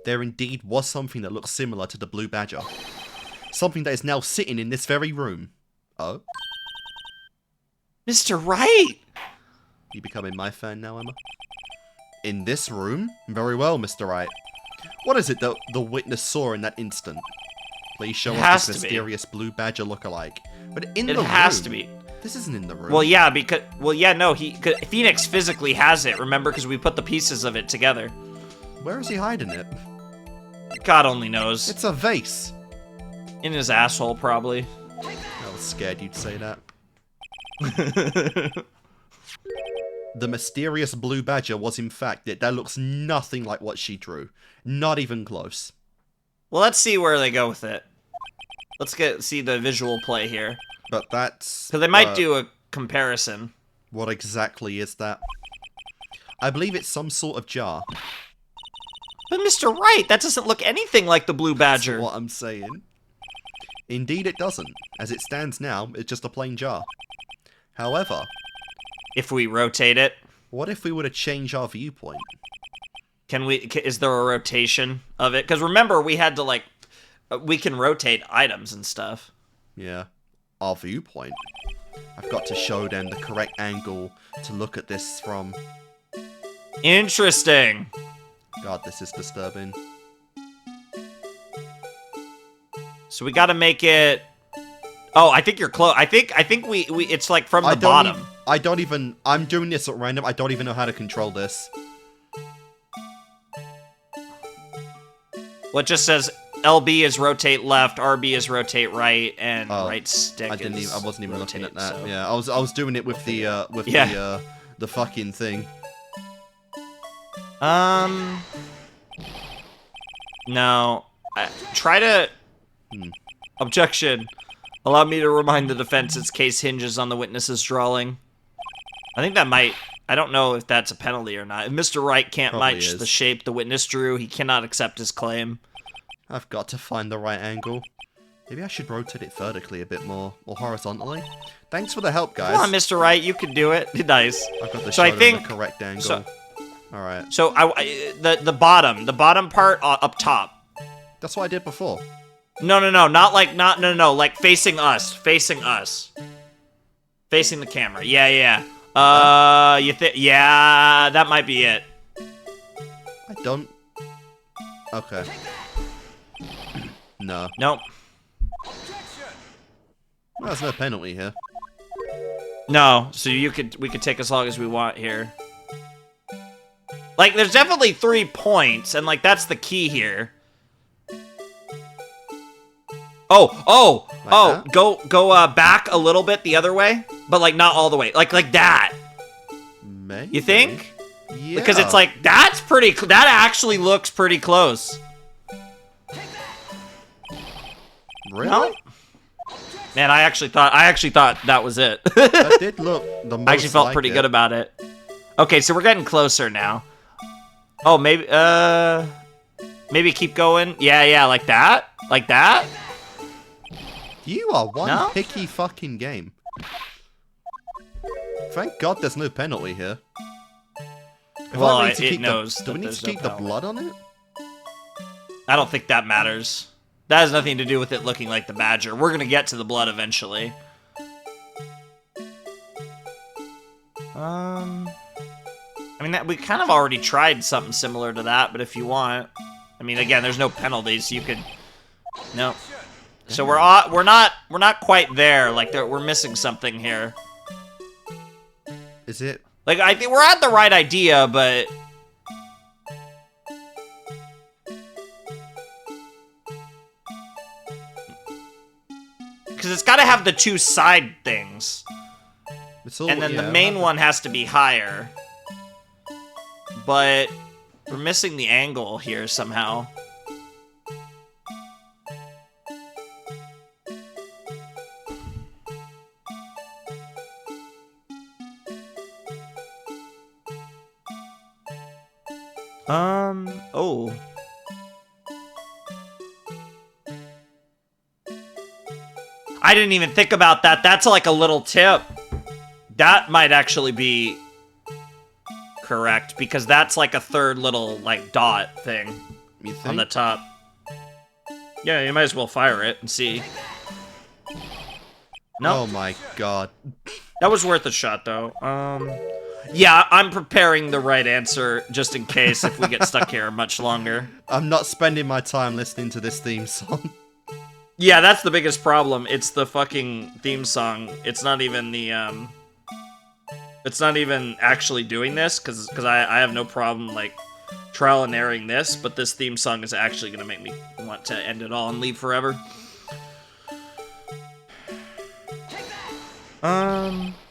there indeed was something that looked similar to the blue badger. Something that is now sitting in this very room. Oh? Mr. Wright! You becoming my fan now, Emma? In this room? Very well, Mr. Wright. What is it that the witness saw in that instant? Please show us this mysterious blue badger lookalike. But in the room... It has to be. This isn't in the room. Well, yeah, Phoenix physically has it, remember? Because we put the pieces of it together. Where is he hiding it? God only knows. It's a vase. In his asshole, probably. I was scared you'd say that. The mysterious blue badger was in fact it. That looks nothing like what she drew. Not even close. Well, let's see where they go with it. Let's see the visual play here. But that's... Because they might do a comparison. What exactly is that? I believe it's some sort of jar. But Mr. Wright, that doesn't look anything like the blue badger. That's what I'm saying. Indeed it doesn't. As it stands now, it's just a plain jar. However... If we rotate it? What if we were to change our viewpoint? Is there a rotation of it? Because remember, we had to, we can rotate items and stuff. Yeah. Our viewpoint. I've got to show them the correct angle to look at this from. Interesting. God, this is disturbing. So we gotta make it... Oh, I think you're close. I think we it's like from the bottom. I'm doing this at random. I don't even know how to control this. Well, it just says LB is rotate left, RB is rotate right, and right stick. I wasn't even looking at that. So. Yeah, I was doing it with the the fucking thing. No. Try to... Objection. Allow me to remind the defense its case hinges on the witness's drawing. I think that might... I don't know if that's a penalty or not. If Mr. Wright can't match the shape the witness drew, he cannot accept his claim. I've got to find the right angle. Maybe I should rotate it vertically a bit more, or horizontally. Thanks for the help, guys. Come on, Mr. Wright, you can do it. Nice. I've got the shoulder in the correct angle. So, all right. So the bottom part up top. That's what I did before. No, like facing us, facing the camera. Yeah. Yeah, that might be it. I don't. Okay. No. Nope. Well, there's no penalty here. No, so we could take as long as we want here. Like, there's definitely 3 points, and like that's the key here. Go back a little bit the other way, but like not all the way, like that. Maybe. You think? Yeah. Because it's like that actually looks pretty close. Really? No? Man, I actually thought that was it. That did look the most. I actually felt pretty good about it. Okay, so we're getting closer now. Oh, maybe keep going. Yeah, like that. Like that. You are one picky fucking game. Thank God there's no penalty here. Well, it knows. Do we need to keep the blood on it? I don't think that matters. That has nothing to do with it looking like the badger. We're gonna get to the blood eventually. I mean, we kind of already tried something similar to that, but if you want, I mean, again, there's no penalties, so you could. No. So we're not quite there. Like we're missing something here. Is it? Like I think we're at the right idea, but. Because it's got to have the 2 side things. And then the main one has to be higher. But we're missing the angle here somehow. Oh. I didn't even think about that. That's like a little tip. That might actually be correct, because that's like a third little, like, dot thing on the top. Yeah, you might as well fire it and see. No. Oh my God. That was worth a shot, though. Yeah, I'm preparing the right answer just in case if we get stuck here much longer. I'm not spending my time listening to this theme song. Yeah, that's the biggest problem. It's the fucking theme song. It's not even the, it's not even actually doing this, because I have no problem, like, trial and erroring this, but this theme song is actually going to make me want to end it all and leave forever.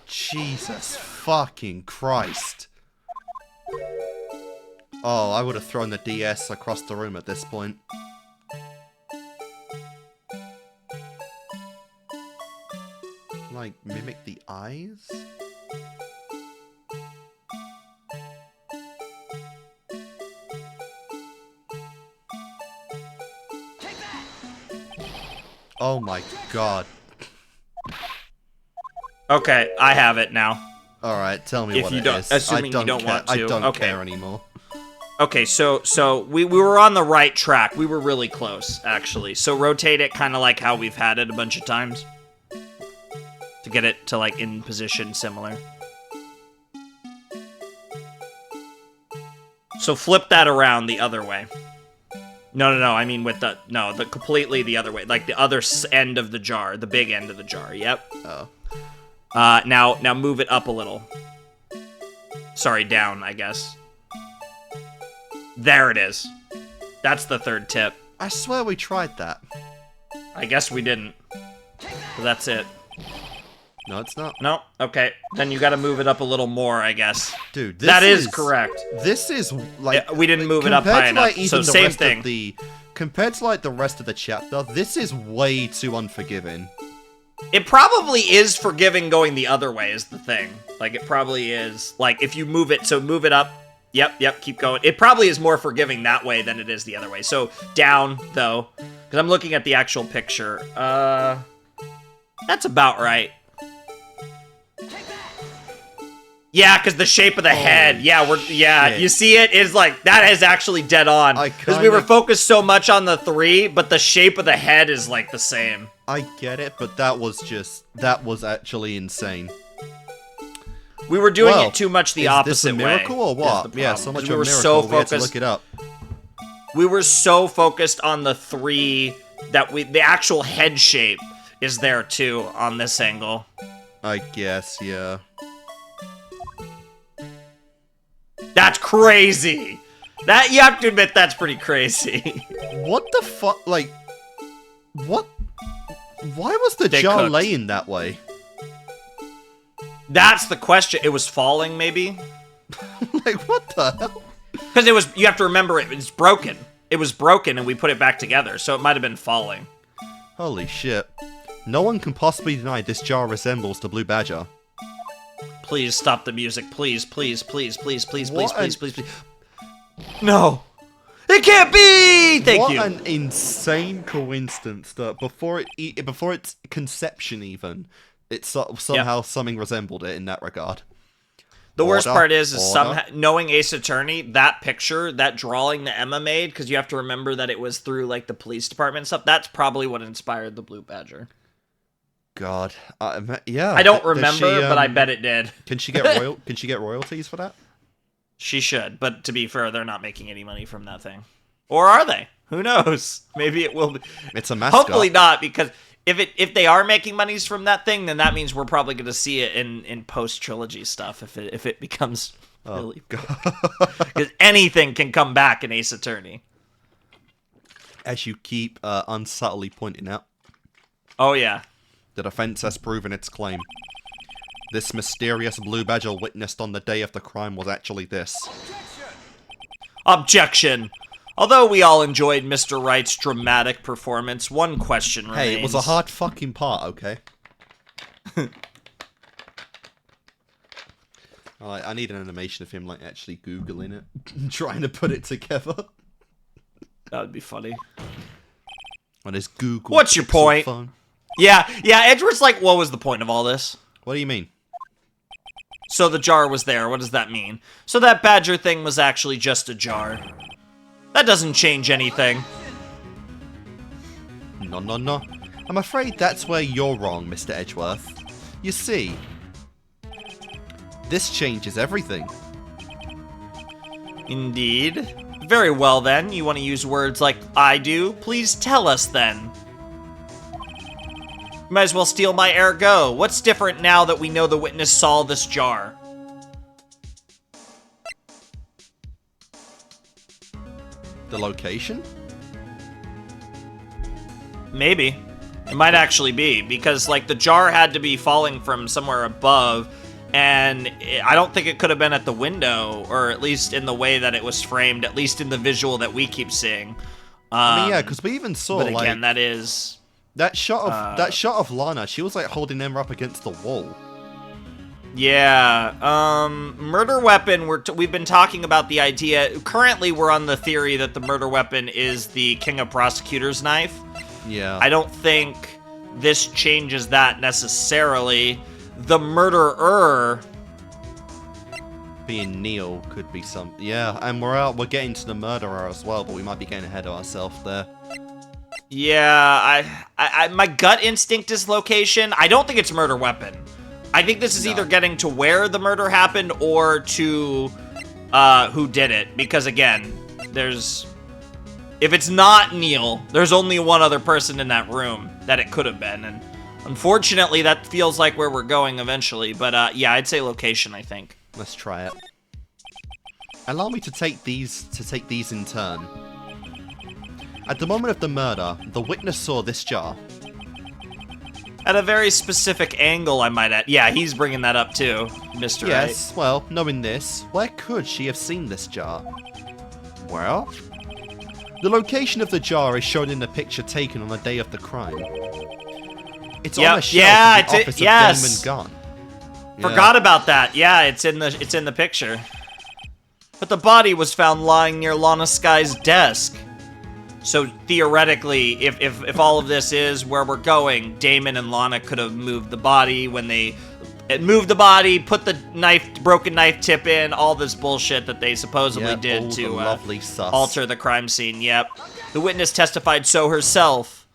Jesus fucking Christ. Oh, I would have thrown the DS across the room at this point. Like, mimic the eyes? Oh my God. Okay, I have it now. Alright, tell me what it is. Assuming you don't want to. I don't care anymore. Okay, so we were on the right track. We were really close, actually. So rotate it kind of like how we've had it a bunch of times. To get it to, like, in position similar. So flip that around the other way. No, I mean with the completely the other way. Like the other end of the jar, the big end of the jar, yep. Oh. Now move it up a little. Sorry, down, I guess. There it is. That's the third tip. I swear we tried that. I guess we didn't. So that's it. No, it's not. No? Okay. Then you gotta move it up a little more, I guess. Dude, that is correct. This is, like... Yeah, we didn't move it up high enough, so same thing. Compared to, like, the rest of the chapter, this is way too unforgiving. It probably is forgiving going the other way is the thing. Like, it probably is. Like, if you move it, so move it up. Yep, keep going. It probably is more forgiving that way than it is the other way. So, down, though. Because I'm looking at the actual picture. That's about right. Yeah, because the shape of the head. Yeah, shit. You see it is like, that is actually dead on. Because we were focused so much on the 3, but the shape of the head is like the same. I get it, but that was actually insane. We were doing it too much the opposite way. Is this a miracle or what? Yeah, so much of a miracle, so we had to look it up. We were so focused on the 3 that the actual head shape is there too on this angle. I guess, yeah. That's crazy! That, you have to admit, that's pretty crazy. What the fuck? Like, what? Why was the jar laying that way? That's the question. It was falling, maybe? Like, what the hell? Because it was, you have to remember, it was broken. It was broken and we put it back together, so it might have been falling. Holy shit. No one can possibly deny this jar resembles the Blue Badger. Please stop the music. Please, please, please, please, please, please, please, please, please. No! It can't be! Thank you. What an insane coincidence that before its conception even, it somehow something resembled it in that regard. The worst part is somehow knowing Ace Attorney, that picture, that drawing that Emma made, because you have to remember that it was through like the police department and stuff. That's probably what inspired the Blue Badger. God, yeah. I don't remember, but I bet it did. Can she get Can she get royalties for that? She should, but to be fair, they're not making any money from that thing, or are they? Who knows? Maybe it will be. It's a mascot. Hopefully not, because if they are making monies from that thing, then that means we're probably going to see it in post trilogy stuff. If it becomes really, because anything can come back in Ace Attorney, as you keep unsubtly pointing out. Oh yeah. The defense has proven its claim. This mysterious Blue Badger witnessed on the day of the crime was actually this. Objection! Although we all enjoyed Mr. Wright's dramatic performance, one question remains. Hey, it was a hard fucking part, okay? I need an animation of him, like, actually Googling it. Trying to put it together. That would be funny. On his Google. What's your point? Phone. Yeah, Edward's like, what was the point of all this? What do you mean? So the jar was there, what does that mean? So that badger thing was actually just a jar. That doesn't change anything. No. I'm afraid that's where you're wrong, Mr. Edgeworth. You see, this changes everything. Indeed. Very well then, you want to use words like I do? Please tell us then. Might as well steal my ergo. What's different now that we know the witness saw this jar? The location? Maybe. It might actually be, because, like, the jar had to be falling from somewhere above, and I don't think it could have been at the window, or at least in the way that it was framed, at least in the visual that we keep seeing. I mean, yeah, because we even saw, but again, that is... That shot of Lana, she was, like, holding Emma up against the wall. Yeah, murder weapon, we've been talking about the idea. Currently, we're on the theory that the murder weapon is the King of Prosecutors knife. Yeah. I don't think this changes that necessarily. The murderer... being Neil could be some... Yeah, and we're getting to the murderer as well, but we might be getting ahead of ourselves there. Yeah, my gut instinct is location. I don't think it's murder weapon. I think this is either getting to where the murder happened or to who did it. Because again, if it's not Neil, there's only one other person in that room that it could have been. And unfortunately, that feels like where we're going eventually. But yeah, I'd say location, I think. Let's try it. Allow me to take these in turn. At the moment of the murder, the witness saw this jar. At a very specific angle, I might add. Yeah, he's bringing that up too, Mr. Yes, well, knowing this, where could she have seen this jar? Well, the location of the jar is shown in the picture taken on the day of the crime. It's on a shelf in the office of Damon Gunn. Forgot about that. Yeah, it's in the picture. But the body was found lying near Lana Skye's desk. So theoretically, if all of this is where we're going, Damon and Lana could have moved the body when they moved the body, put the broken knife tip in, all this bullshit that they supposedly did to alter the crime scene. Yep. The witness testified so herself.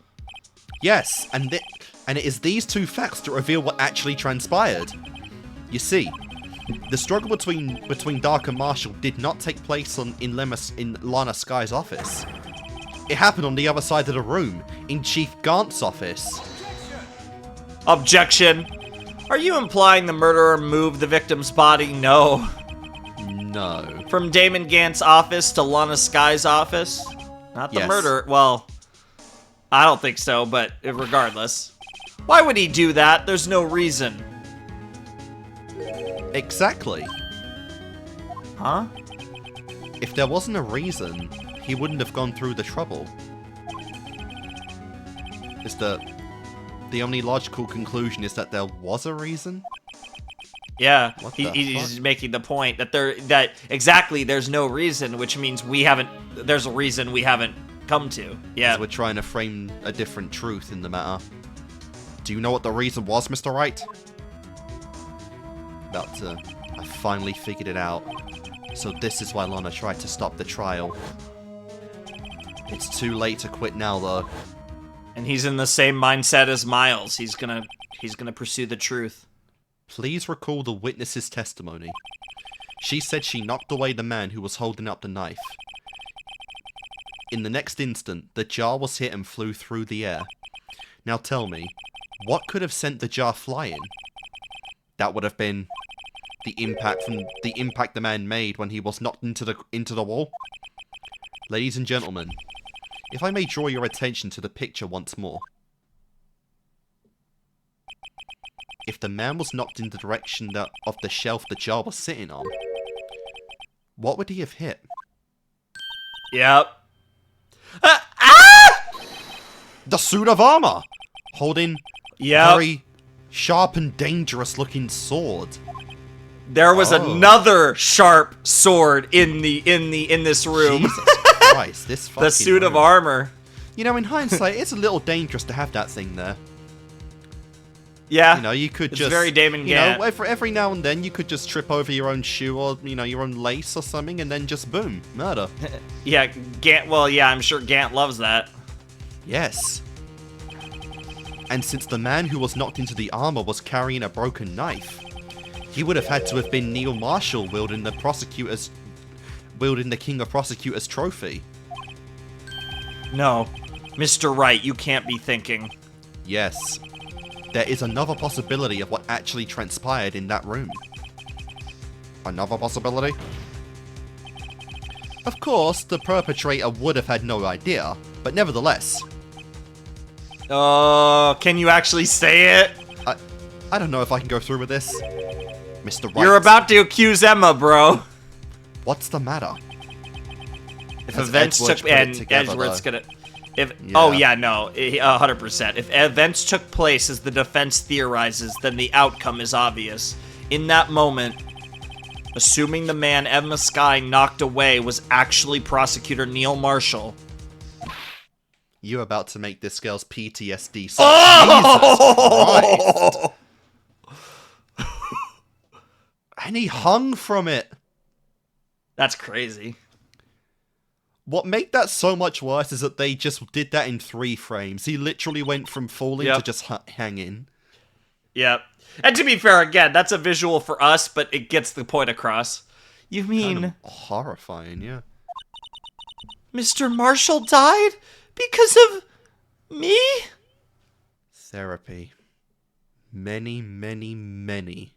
Yes, and it is these two facts that reveal what actually transpired. You see, the struggle between Dark and Marshall did not take place in Lana Skye's office. It happened on the other side of the room, in Chief Gaunt's office. Objection! Are you implying the murderer moved the victim's body? No. No. From Damon Gant's office to Lana Skye's office? Not the murderer. Well, I don't think so, but regardless. Why would he do that? There's no reason. Exactly. Huh? If there wasn't a reason, he wouldn't have gone through the trouble. The only logical conclusion is that there was a reason? Yeah, he's making the point that there's no reason, which means there's a reason we haven't come to. Yeah. We're trying to frame a different truth in the matter. Do you know what the reason was, Mr. Wright? I finally figured it out. So this is why Lana tried to stop the trial. It's too late to quit now, though. And he's in the same mindset as Miles. He's gonna pursue the truth. Please recall the witness's testimony. She said she knocked away the man who was holding up the knife. In the next instant, the jar was hit and flew through the air. Now tell me, what could have sent the jar flying? That would have been the impact the man made when he was knocked into the wall. Ladies and gentlemen, if I may draw your attention to the picture once more. If the man was knocked in the direction of the shelf the jar was sitting on, what would he have hit? Yep. The suit of armor! Holding a very sharp and dangerous looking sword. There was another sharp sword in this room. Jesus Christ, this fucking the suit of armor. You know, in hindsight, it's a little dangerous to have that thing there. Yeah. You know, you could it's just very Damon Gant. You know, every now and then you could just trip over your own shoe or, you know, your own lace or something and then just boom, murder. Yeah, Gant, well, yeah, I'm sure Gant loves that. Yes. And since the man who was knocked into the armor was carrying a broken knife, he would have had to have been Neil Marshall wielding the King of Prosecutors trophy. No, Mr. Wright, you can't be thinking. Yes. There is another possibility of what actually transpired in that room. Another possibility? Of course, the perpetrator would have had no idea, but nevertheless. Can you actually say it? I don't know if I can go through with this. Mr. Wright. You're about to accuse Emma, bro. What's the matter? If events took and Edward's gonna. Oh yeah, no, 100%. If events took place as the defense theorizes, then the outcome is obvious. In that moment, assuming the man Emma Skye knocked away was actually prosecutor Neil Marshall. You're about to make this girl's PTSD. So Jesus Christ. And he hung from it. That's crazy. What made that so much worse is that they just did that in 3 frames. He literally went from falling to just hanging. Yep. And to be fair, again, that's a visual for us, but it gets the point across. You mean... Kind of horrifying, yeah. Mr. Marshall died because of me? Therapy. Many, many, many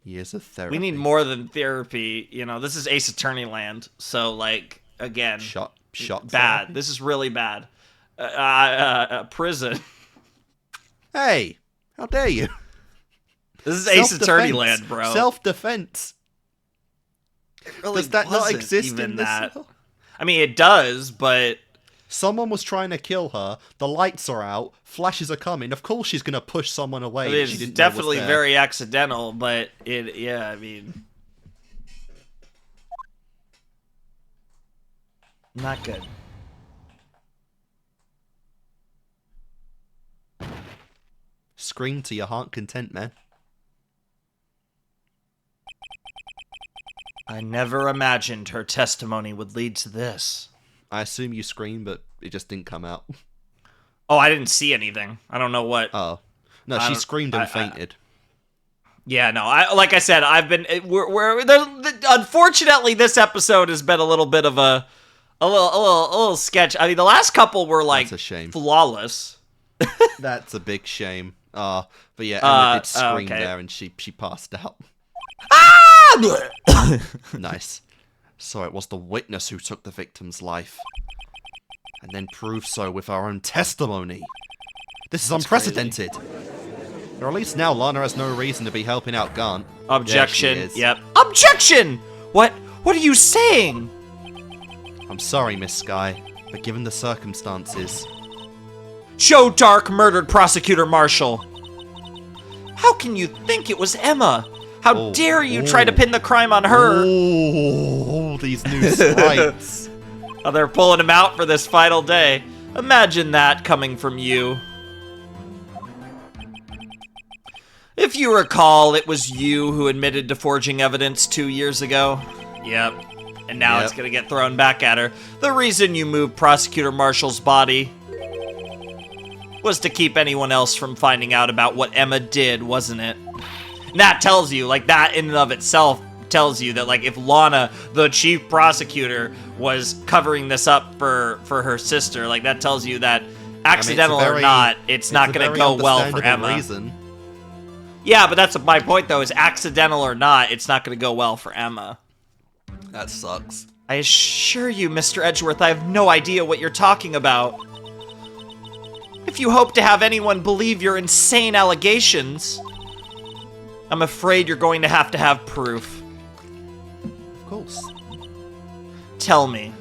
years of therapy. We need more than therapy. You know, this is Ace Attorney land, so, like... Again, shot bad. Therapy? This is really bad. Prison. Hey, how dare you? This is Ace Attorney land, bro. Self-defense. It really Does that not wasn't exist even in this? that. I mean, it does, but Someone was trying to kill her. The lights are out. Flashes are coming. Of course, she's gonna push someone away. I mean, that she it's didn't know was definitely there. very accidental. But yeah, I mean, not good. Scream to your heart content, man. I never imagined her testimony would lead to this. I assume you screamed, but it just didn't come out. Oh, I didn't see anything. I don't know what. Oh. No, she screamed and fainted. Yeah, no. Like I said, I've been. Unfortunately, this episode has been a little bit of a little sketch. I mean, the last couple were like That's a shame. flawless. That's a big shame. But yeah, Emma did scream okay. there, and she passed out. Nice. So it was the witness who took the victim's life, and then proved so with our own testimony. This is unprecedented. Or at least now Lana has no reason to be helping out Gant. Objection. There she is. Yep. Objection! What are you saying? I'm sorry, Miss Skye, but given the circumstances... Joe Dark murdered Prosecutor Marshall. How can you think it was Emma? How dare you try to pin the crime on her? Oh, these new sprites. Oh, they're pulling him out for this final day. Imagine that coming from you. If you recall, it was you who admitted to forging evidence 2 years ago. Yep. And now it's gonna get thrown back at her. The reason you moved Prosecutor Marshall's body was to keep anyone else from finding out about what Emma did, wasn't it? And that tells you, like, that in and of itself tells you that, like, if Lana, the chief prosecutor, was covering this up for her sister, like, that tells you that, accidental or not, it's not gonna go well for Emma. Reason. Yeah, but that's my point, though, is accidental or not, it's not gonna go well for Emma. That sucks. I assure you, Mr. Edgeworth, I have no idea what you're talking about. If you hope to have anyone believe your insane allegations, I'm afraid you're going to have proof. Of course. Tell me.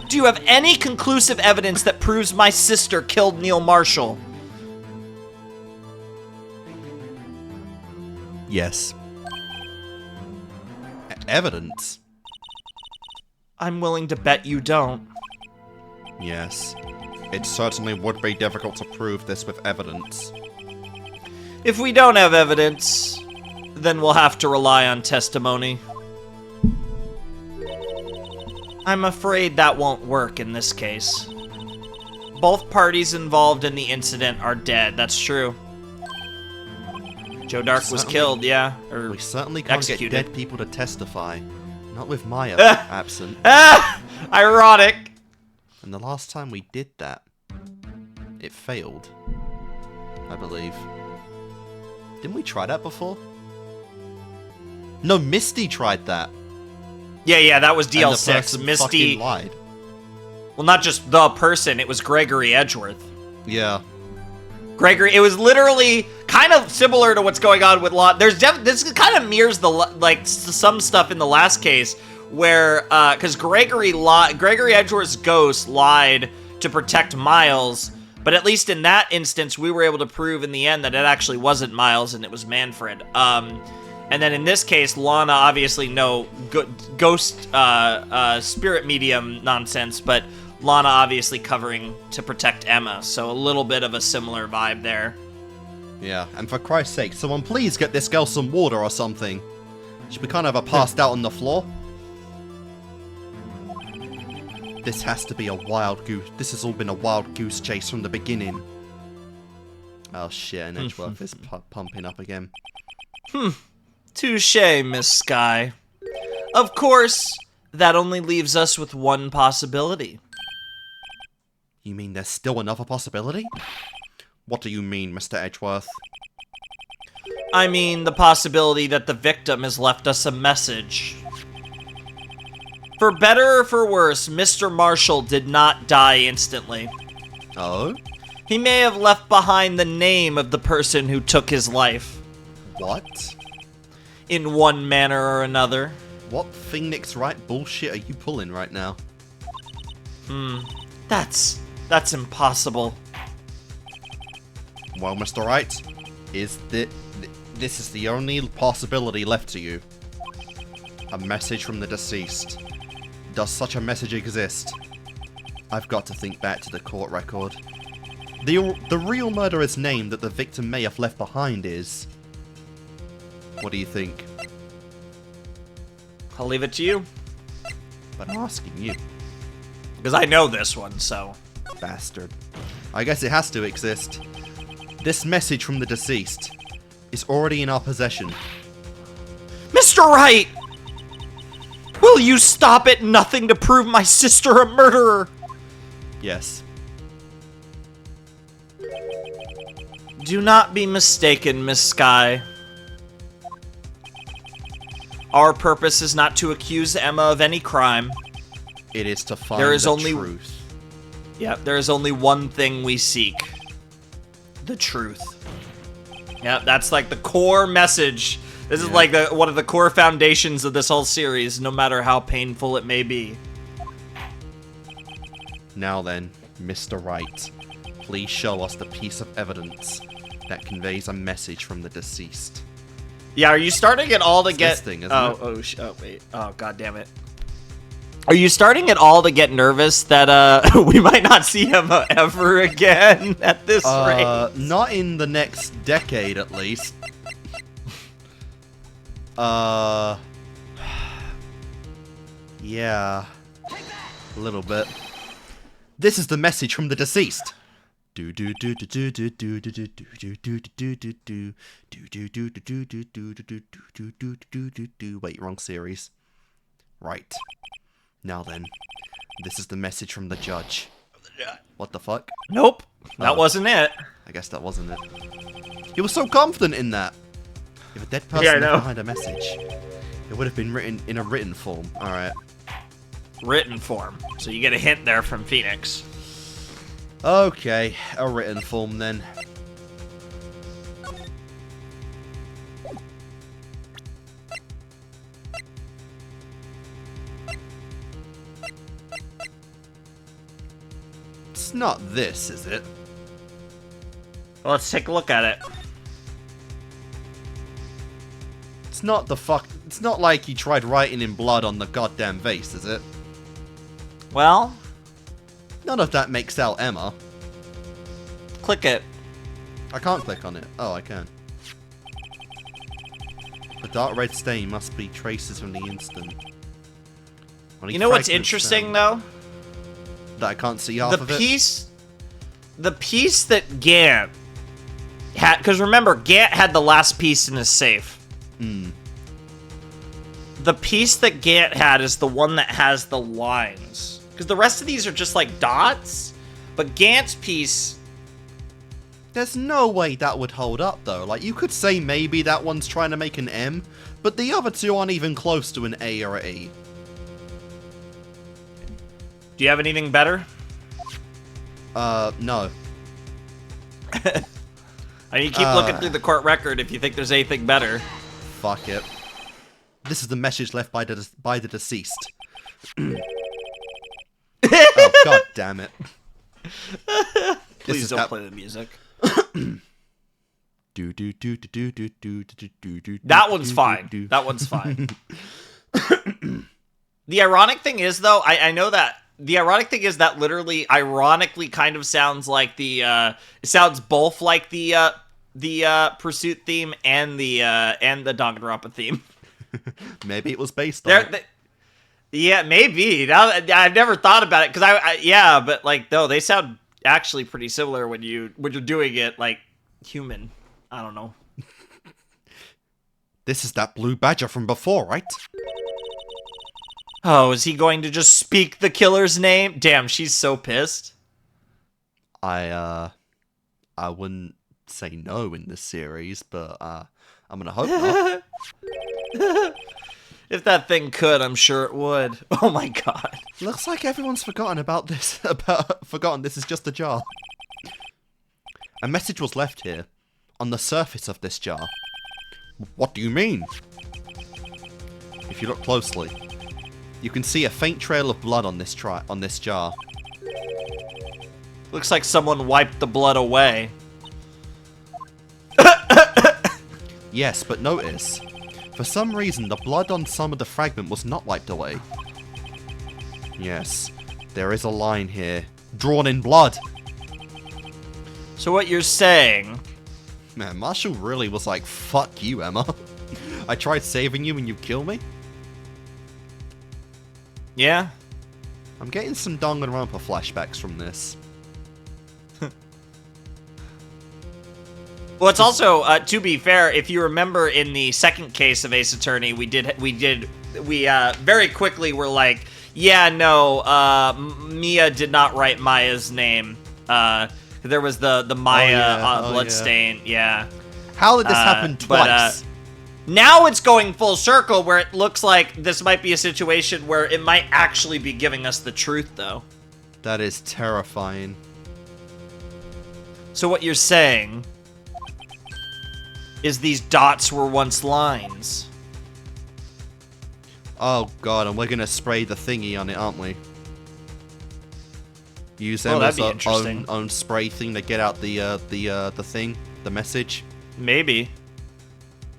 Do you have any conclusive evidence that proves my sister killed Neil Marshall? Yes. Evidence? I'm willing to bet you don't. Yes. It certainly would be difficult to prove this with evidence. If we don't have evidence, then we'll have to rely on testimony. I'm afraid that won't work in this case. Both parties involved in the incident are dead, that's true. Joe Dark was killed, yeah. Or we certainly can't executed. get dead people to testify. Not with Maya absent. Ironic. And the last time we did that, it failed. I believe. Didn't we try that before? No, Misty tried that. Yeah, that was And the DL6. person Misty fucking lied. Well, not just the person, it was Gregory Edgeworth. Yeah. Gregory, it was literally kind of similar to what's going on with this kind of mirrors some stuff in the last case where because Gregory Edgeworth's ghost lied to protect Miles, but at least in that instance we were able to prove in the end that it actually wasn't Miles and it was Manfred. And then in this case, Lana, obviously no ghost spirit medium nonsense, but Lana obviously covering to protect Emma, so a little bit of a similar vibe there. Yeah, and for Christ's sake, someone please get this girl some water or something. Should we kind of have passed out on the floor? This has to be a wild goose. This has all been a wild goose chase from the beginning. Oh shit, and Edgeworth is pumping up again. Touché, Miss Skye. Of course, that only leaves us with one possibility. You mean there's still another possibility? What do you mean, Mr. Edgeworth? I mean the possibility that the victim has left us a message. For better or for worse, Mr. Marshall did not die instantly. Oh? He may have left behind the name of the person who took his life. What? In one manner or another. What Phoenix Wright bullshit are you pulling right now? That's impossible. Well, Mr. Wright, this is the only possibility left to you. A message from the deceased. Does such a message exist? I've got to think back to the court record. The real murderer's name that the victim may have left behind is... What do you think? I'll leave it to you. But I'm asking you. Because I know this one, so... Bastard. I guess it has to exist. This message from the deceased is already in our possession. Mr. Wright! Will you stop at nothing to prove my sister a murderer? Yes. Do not be mistaken, Miss Skye. Our purpose is not to accuse Emma of any crime. It is to find There is the only- truth. Yeah, there is only one thing we seek. The truth. Yeah, that's like the core message. This is like one of the core foundations of this whole series, no matter how painful it may be. Now then, Mr. Wright, please show us the piece of evidence that conveys a message from the deceased. Yeah, are you starting at all to get... This thing, isn't it? Oh, wait. Oh, god damn it. Are you starting at all to get nervous that we might not see him ever again at this rate? Not in the next decade, at least. Yeah. A little bit. This is the message from the deceased. Wait, wrong series. Right. Now then, this is the message from the judge. What the fuck? Nope. That Oh. wasn't it. I guess that wasn't it. He was so confident in that. If a dead person Yeah, I left know. behind a message, it would have been written in a written form. Alright. Written form. So you get a hint there from Phoenix. Okay, a written form then. It's not this, is it? Well, let's take a look at it. It's not the fuck. It's not like he tried writing in blood on the goddamn vase, is it? Well, None of that makes out Emma. click it. I can't click on it. Oh, I can. The dark red stain must be traces from the instant. Only You know what's fragments interesting, found. though? That I can't see half The of it. piece that Gant had, because remember, Gant had the last piece in his safe. Hmm. The piece that Gant had is the one that has the lines. Because the rest of these are just like dots. But Gant's piece... There's no way that would hold up, though. Like, you could say maybe that one's trying to make an M, but the other two aren't even close to an A or an E. Do you have anything better? No. I mean, you keep looking through the court record if you think there's anything better. Fuck it. This is the message left by the deceased. Oh, god damn it. Please don't play the music. That one's fine. That one's fine. The ironic thing is, though, I know that the ironic thing is that literally, ironically, kind of sounds like the it sounds both like the Pursuit theme and the Danganronpa theme. Maybe it was based on it. Yeah, maybe. Now I've never thought about it because yeah, but like no, they sound actually pretty similar when you're doing it like human. I don't know. This is that blue badger from before, right? Oh, is he going to just speak the killer's name? Damn, she's so pissed. I wouldn't say no in this series, but I'm gonna hope not. If that thing could, I'm sure it would. Oh my god. Looks like everyone's forgotten about this. Forgotten this is just a jar. A message was left here, on the surface of this jar. What do you mean? If you look closely, you can see a faint trail of blood on this jar. Looks like someone wiped the blood away. Yes, but notice, for some reason the blood on some of the fragment was not wiped away. Yes, there is a line here, drawn in blood. So what you're saying... Man, Marshall really was like, fuck you, Emma. I tried saving you and you kill me? Yeah? I'm getting some Danganronpa flashbacks from this. Well, it's also, to be fair, if you remember in the second case of Ace Attorney, we very quickly were like, yeah, no, Mia did not write Maya's name. There was the Maya bloodstain, yeah. How did this happen twice? But, now it's going full circle where it looks like this might be a situation where it might actually be giving us the truth, though. That is terrifying. So what you're saying is these dots were once lines. Oh god, and we're gonna spray the thingy on it, aren't we? Use that'd Emma's be interesting. own spray thing to get out the thing, the message. Maybe.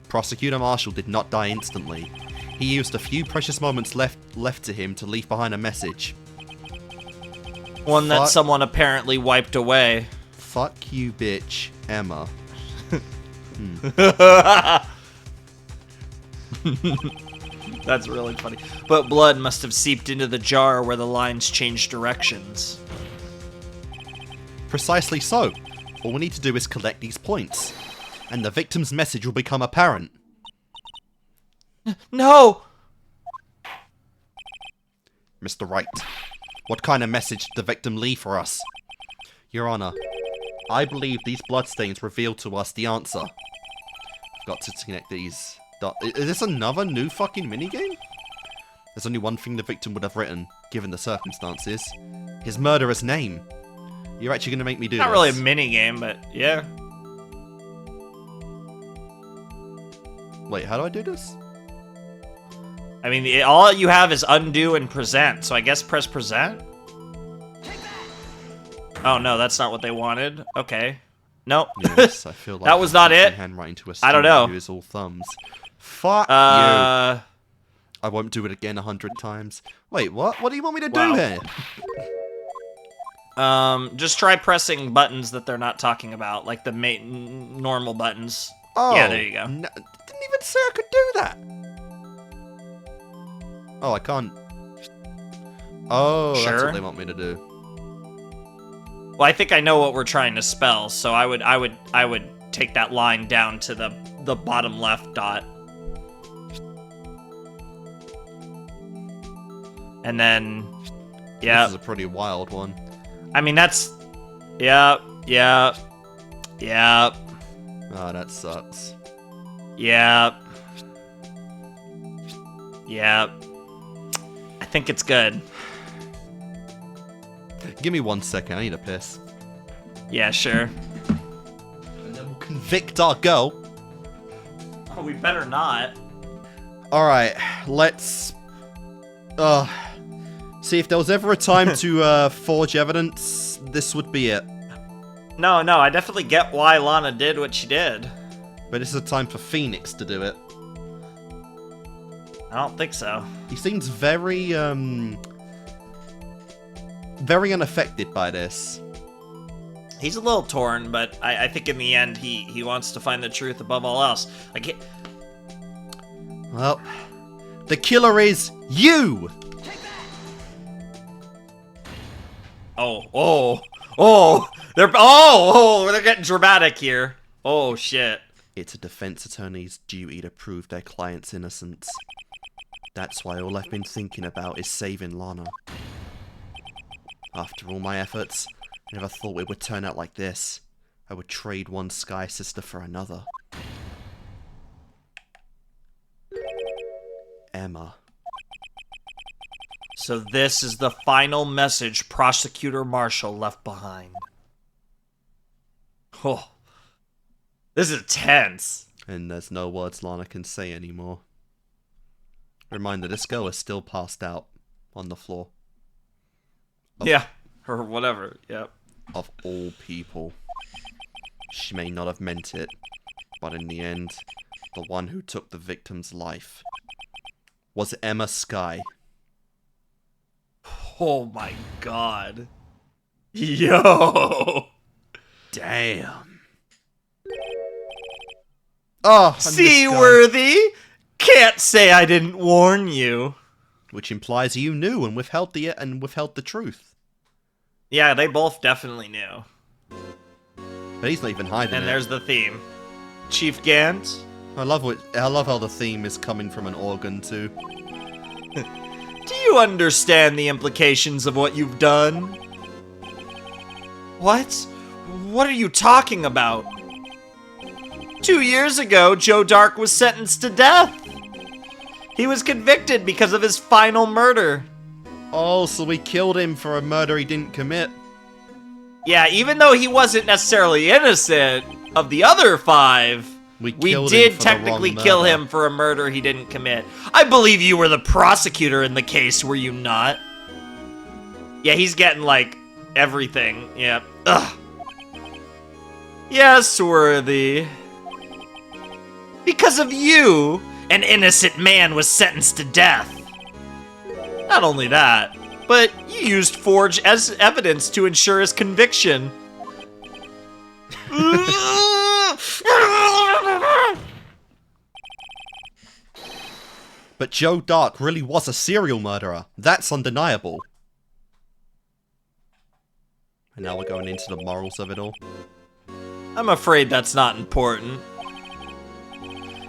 Prosecutor Marshall did not die instantly. He used a few precious moments left to him to leave behind a message. One that someone apparently wiped away. Fuck you, bitch, Emma. That's really funny. But blood must have seeped into the jar where the lines changed directions. Precisely so. All we need to do is collect these points, and the victim's message will become apparent. No! Mr. Wright, what kind of message did the victim leave for us? Your Honor, I believe these bloodstains reveal to us the answer. Got to connect these. Is this another new fucking minigame? There's only one thing the victim would have written, given the circumstances. His murderer's name. You're actually going to make me do this? Not really a minigame, but yeah. Wait, how do I do this? I mean, all you have is undo and present, so I guess press present? Oh no, that's not what they wanted. Okay. Nope. Yes, I feel like that was not it. Handwriting to a I don't know. Use all thumbs. Fuck you. I won't do it again 100 times. Wait, what? What do you want me to do here? Just try pressing buttons that they're not talking about, like the normal buttons. Oh, yeah, there you go. No, didn't even say I could do that. Oh, I can't. Oh, sure. That's what they want me to do. Well, I think I know what we're trying to spell, so I would take that line down to the bottom left dot. And then, yeah. This is a pretty wild one. I mean, that's, yeah. Oh, that sucks. Yeah. I think it's good. Give me 1 second, I need a piss. Yeah, sure. And then we'll convict our girl. Oh, we better not. Alright, let's... see, if there was ever a time to forge evidence, this would be it. No, I definitely get why Lana did what she did. But this is a time for Phoenix to do it. I don't think so. He seems very, very unaffected by this. He's a little torn, but I think in the end he wants to find the truth above all else. Well, the killer is you! They're getting dramatic here. Oh shit. It's a defense attorney's duty to prove their client's innocence. That's why all I've been thinking about is saving Lana. After all my efforts, I never thought it would turn out like this. I would trade one Skye sister for another. Emma. So this is the final message Prosecutor Marshall left behind. Oh, this is tense. And there's no words Lana can say anymore. Reminder, this girl is still passed out on the floor. Yeah, or whatever, yep. Of all people. She may not have meant it, but in the end, the one who took the victim's life was Emma Skye. Oh my god. Yo! Damn. Oh, Seaworthy! Can't say I didn't warn you. Which implies you knew and withheld the truth. Yeah, they both definitely knew. But he's not even hiding And it. there's the theme. Chief Gant? I love how the theme is coming from an organ too. Do you understand the implications of what you've done? What? What are you talking about? 2 years ago, Joe Dark was sentenced to death. He was convicted because of his final murder. Oh, so we killed him for a murder he didn't commit. Yeah, even though he wasn't necessarily innocent of the other 5, we did technically kill him for a murder he didn't commit. I believe you were the prosecutor in the case, were you not? Yeah, he's getting, like, everything. Yep. Ugh. Yes, Worthy. Because of you, an innocent man was sentenced to death. Not only that, but you used Forge as evidence to ensure his conviction. But Joe Dark really was a serial murderer. That's undeniable. And now we're going into the morals of it all. I'm afraid that's not important.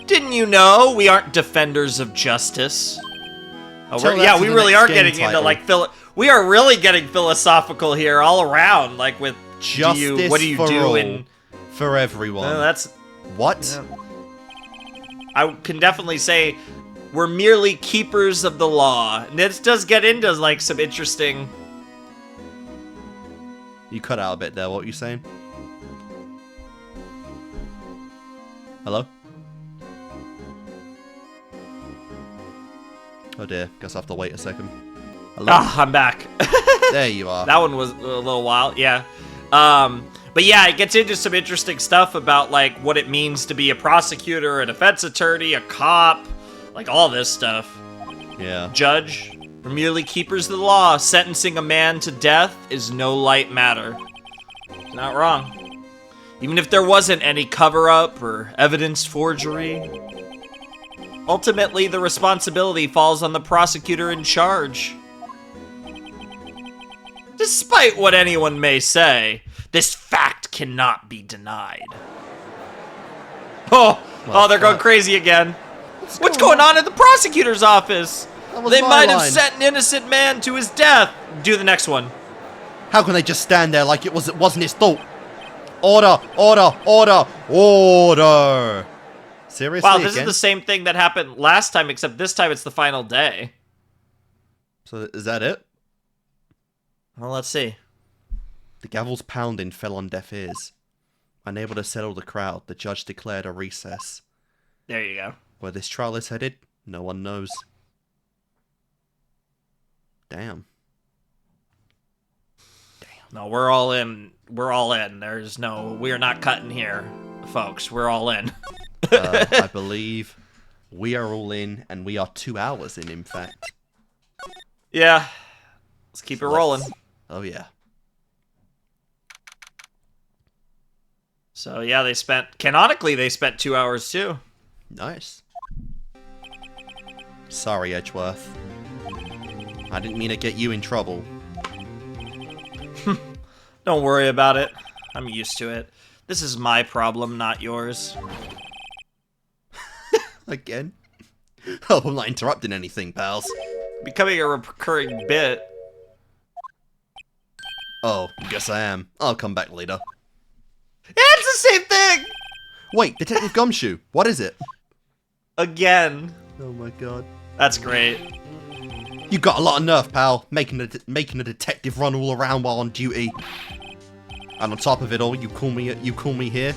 Didn't you know we aren't defenders of justice? Oh, we really are getting into, like, we are really getting philosophical here all around, like, with justice what do you do in... For everyone. That's... What? Yeah. I can definitely say we're merely keepers of the law. And this does get into, like, some interesting... You cut out a bit there, what were you saying? Hello? Oh dear, guess I have to wait a second. Hello? Ah, I'm back. There you are. That one was a little while, yeah. But yeah, it gets into some interesting stuff about, like, what it means to be a prosecutor, a defense attorney, a cop, like, all this stuff. Yeah. Judge, we're merely keepers of the law. Sentencing a man to death is no light matter. Not wrong. Even if there wasn't any cover-up or evidence forgery, ultimately the responsibility falls on the prosecutor in charge. Despite what anyone may say, this fact cannot be denied. Oh, they're going crazy again. What's going on at the prosecutor's office? They might have sent an innocent man to his death. Do the next one. How can they just stand there like it wasn't his fault? Order, order, order, order. Seriously, wow, this is the same thing that happened last time, except this time it's the final day. So is that it? Well, let's see. The gavel's pounding fell on deaf ears. Unable to settle the crowd, the judge declared a recess. There you go. Where this trial is headed, no one knows. Damn. No, we're all in. We're all in. We're not cutting here, folks. We're all in. I believe we are all in, and we are 2 hours in fact. Yeah. Let's keep it rolling. Oh, yeah. So, yeah, canonically, they spent 2 hours, too. Nice. Sorry, Edgeworth. I didn't mean to get you in trouble. Don't worry about it. I'm used to it. This is my problem, not yours. Again? Hope I'm not interrupting anything, pals. Becoming a recurring bit. Oh, guess I am. I'll come back later. Yeah, it's the same thing! Wait, Detective Gumshoe, what is it? Again. Oh my god. That's great. You got a lot of nerve, pal, making a detective run all around while on duty. And on top of it all, you call me here.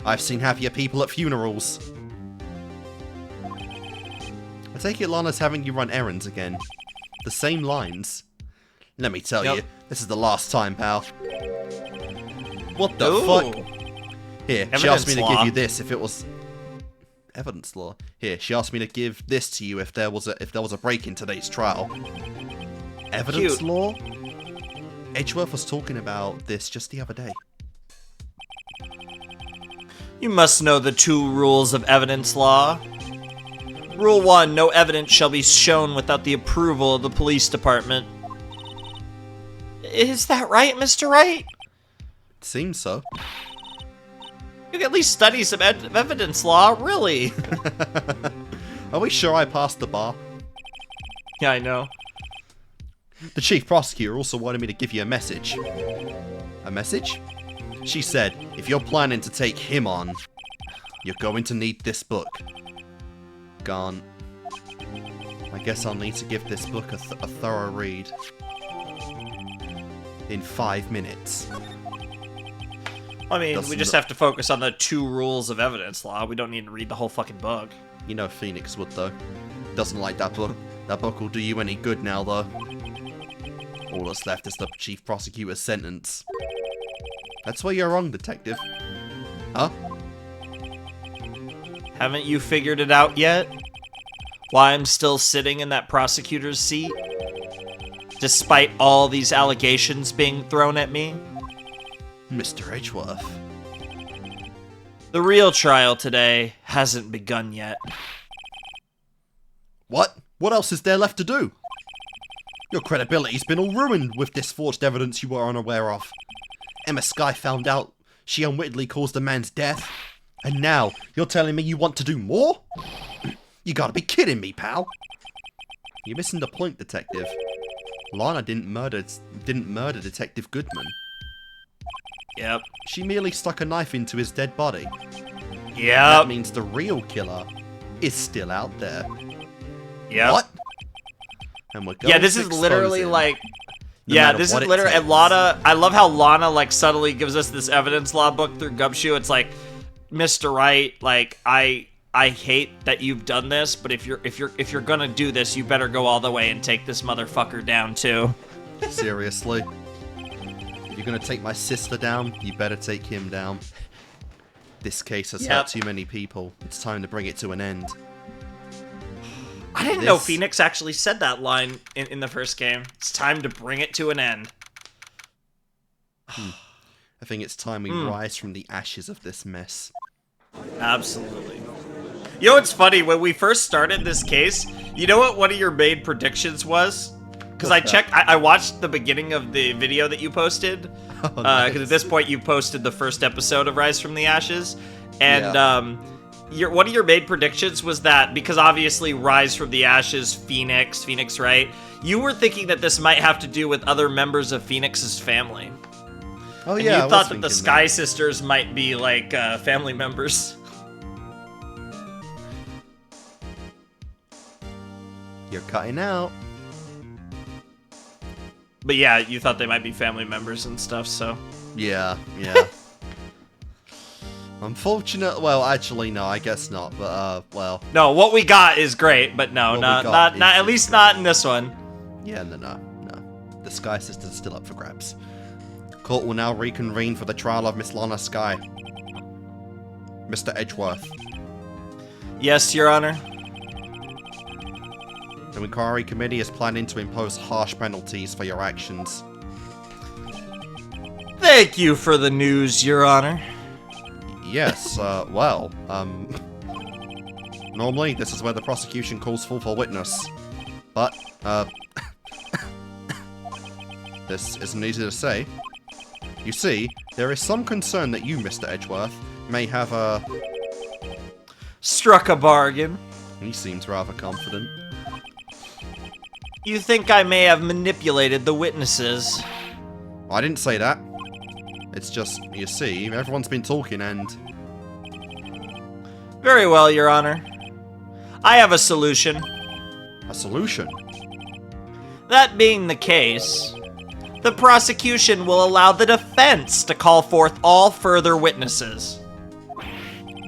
I've seen happier people at funerals. I take it Lana's having you run errands again. The same lines. Let me tell you, this is the last time, pal. What the fuck? Here, she asked me to give you this if it was evidence law. Here, she asked me to give this to you if there was a break in today's trial. Evidence law? Edgeworth was talking about this just the other day. You must know the 2 rules of evidence law. Rule 1, no evidence shall be shown without the approval of the police department. Is that right, Mr. Wright? It seems so. You can at least study some evidence law, really. Are we sure I passed the bar? Yeah, I know. The chief prosecutor also wanted me to give you a message. A message? She said, if you're planning to take him on, you're going to need this book. Gone. I guess I'll need to give this book a thorough read. In 5 minutes. I mean, we just have to focus on the 2 rules of evidence law. We don't need to read the whole fucking book. You know Phoenix would, though. Doesn't like that book. That book will do you any good now, though. All that's left is the chief prosecutor's sentence. That's where you're wrong, detective. Huh? Haven't you figured it out yet? Why I'm still sitting in that prosecutor's seat? Despite all these allegations being thrown at me? Mr. Edgeworth. The real trial today hasn't begun yet. What? What else is there left to do? Your credibility's been all ruined with this forged evidence you were unaware of. Emma Skye found out she unwittingly caused a man's death. And now, you're telling me you want to do more? You gotta be kidding me, pal. You're missing the point, detective. Lana didn't murder Detective Goodman. Yep. She merely stuck a knife into his dead body. Yep. That means the real killer is still out there. Yep. What? And we're going this to is literally him, like... no yeah, matter this is what it literally... takes. And Lana... I love how Lana, like, subtly gives us this evidence law book through Gumshoe. It's like, Mr. Wright, like, I hate that you've done this, but if you're gonna do this, you better go all the way and take this motherfucker down, too. Seriously? If you're gonna take my sister down, you better take him down. This case has hurt too many people. It's time to bring it to an end. I didn't know Phoenix actually said that line in the first game. It's time to bring it to an end. I think it's time we rise from the ashes of this mess. Absolutely. You know what's funny? When we first started this case, you know what one of your main predictions was? Because I watched the beginning of the video that you posted. Because at this point you posted the first episode of Rise from the Ashes. And one of your main predictions was that, because obviously Rise from the Ashes, Phoenix, right? You were thinking that this might have to do with other members of Phoenix's family. Oh and yeah, you thought that the Skye sisters might be like family members. You're cutting out. But yeah, you thought they might be family members and stuff, so... Yeah. Unfortunate. Well, actually, no, I guess not. But well. No, what we got is great, but no, not at least not in this one. Yeah, no. The Skye sisters are still up for grabs. Court will now reconvene for the trial of Miss Lana Skye. Mr. Edgeworth. Yes, Your Honor. The inquiry committee is planning to impose harsh penalties for your actions. Thank you for the news, Your Honor. Yes, normally this is where the prosecution calls for witness. But, this isn't easy to say. You see, there is some concern that you, Mr. Edgeworth, may have, struck a bargain. He seems rather confident. You think I may have manipulated the witnesses? I didn't say that. It's just, you see, everyone's been talking and... Very well, Your Honor. I have a solution. A solution? That being the case, the prosecution will allow the defense to call forth all further witnesses.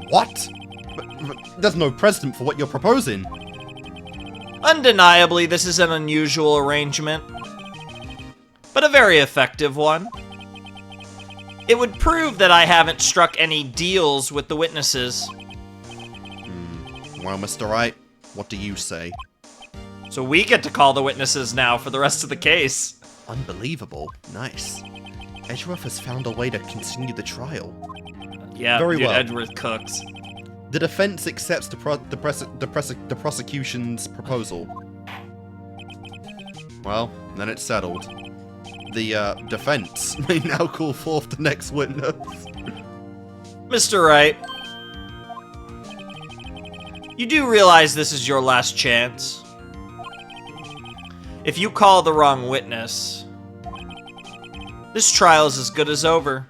What? But there's no precedent for what you're proposing. Undeniably, this is an unusual arrangement, but a very effective one. It would prove that I haven't struck any deals with the witnesses. Well, Mr. Wright, what do you say? So we get to call the witnesses now for the rest of the case. Unbelievable. Nice. Edgeworth has found a way to continue the trial. Yeah, Very dude, well. Edgeworth cooks. The defense accepts the prosecution's proposal. Well, then it's settled. The defense may now call forth the next witness. Mr. Wright, you do realize this is your last chance? If you call the wrong witness, this trial's as good as over.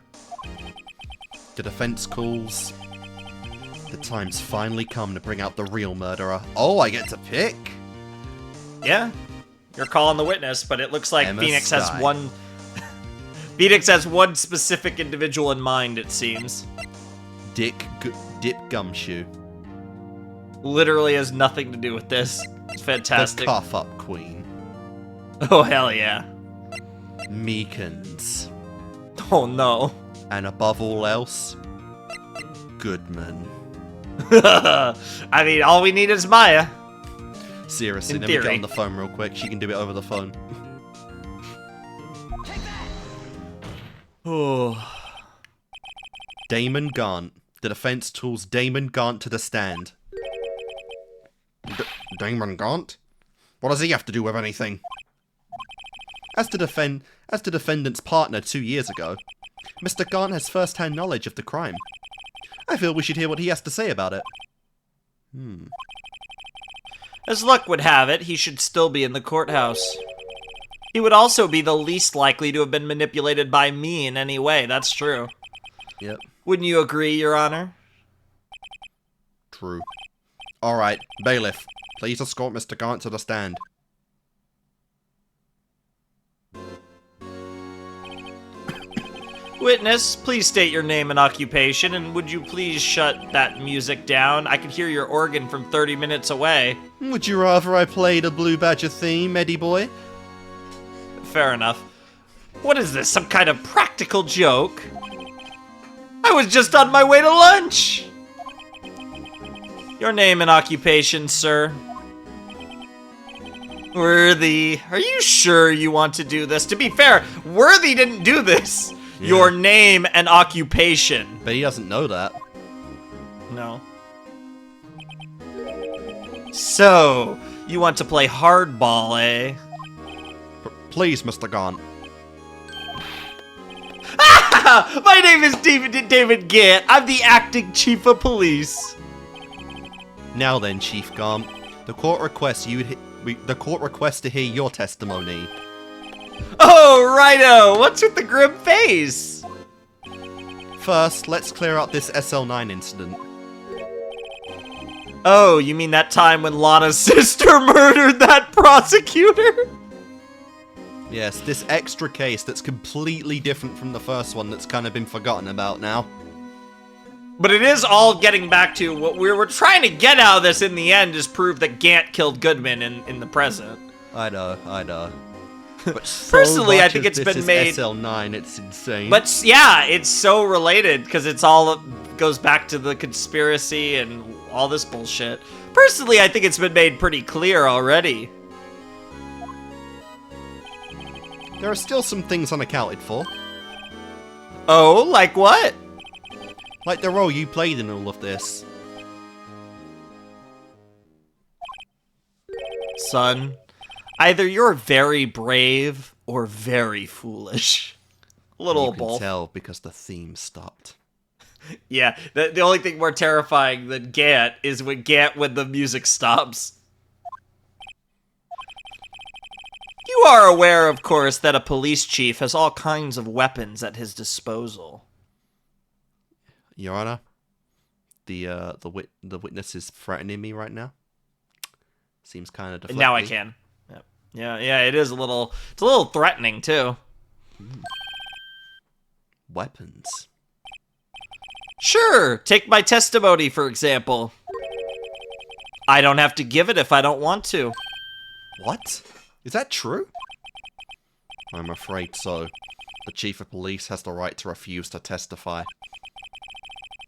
The defense calls. The time's finally come to bring out the real murderer. Oh, I get to pick? Yeah, you're calling the witness, but it looks like Emma Phoenix Skye. has one... Phoenix has one specific individual in mind, it seems. Dip Gumshoe. Literally has nothing to do with this. It's fantastic. The Cough Up Queen. Oh, hell yeah. Meekins. Oh, no. And above all else, Goodman. I mean, all we need is Maya. Seriously, In let me get theory. on the phone real quick. She can do it over the phone. Oh. Damon Gaunt. The defense calls Damon Gaunt to the stand. Damon Gaunt? What does he have to do with anything? As the defendant's partner 2 years ago, Mr. Gaunt has first-hand knowledge of the crime. I feel we should hear what he has to say about it. As luck would have it, he should still be in the courthouse. He would also be the least likely to have been manipulated by me in any way, that's true. Yep, Wouldn't you agree, Your Honor? true. Alright, bailiff, please escort Mr. Gaunt to the stand. Witness, please state your name and occupation, and would you please shut that music down? I can hear your organ from 30 minutes away. Would you rather I played a Blue Badger theme, Eddie boy? Fair enough. What is this, some kind of practical joke? I was just on my way to lunch! Your name and occupation, sir? Worthy, are you sure you want to do this? To be fair, Worthy didn't do this. Yeah. Your name and occupation. But he doesn't know that. No. So, you want to play hardball, eh? Please, Mr. Gaunt. My name is David Gant. I'm the acting chief of police. Now then, Chief Gaunt, the court requests to hear your testimony. Oh, righto. What's with the grim face? First, let's clear up this SL9 incident. Oh, you mean that time when Lana's sister murdered that prosecutor? Yes, this extra case that's completely different from the first one that's kind of been forgotten about now. But it is all getting back to what we were trying to get out of this in the end is prove that Gant killed Goodman in the present. I know. But so Personally, I much think of it's this been is made... SL9, it's insane. But yeah, it's so related because it's all goes back to the conspiracy and all this bullshit. Personally, I think it's been made pretty clear already. There are still some things unaccounted for. Oh, like what? Like the role you played in all of this. Son, either you're very brave or very foolish. A little You of can both. tell because the theme stopped. Yeah, the only thing more terrifying than Gant is when the music stops. You are aware, of course, that a police chief has all kinds of weapons at his disposal. Your Honor, the witness is threatening me right now. Seems kind of deflecting. Now I can. Yep. Yeah, it is a little... It's a little threatening, too. Weapons. Sure, take my testimony, for example. I don't have to give it if I don't want to. What? Is that true? I'm afraid so. The chief of police has the right to refuse to testify.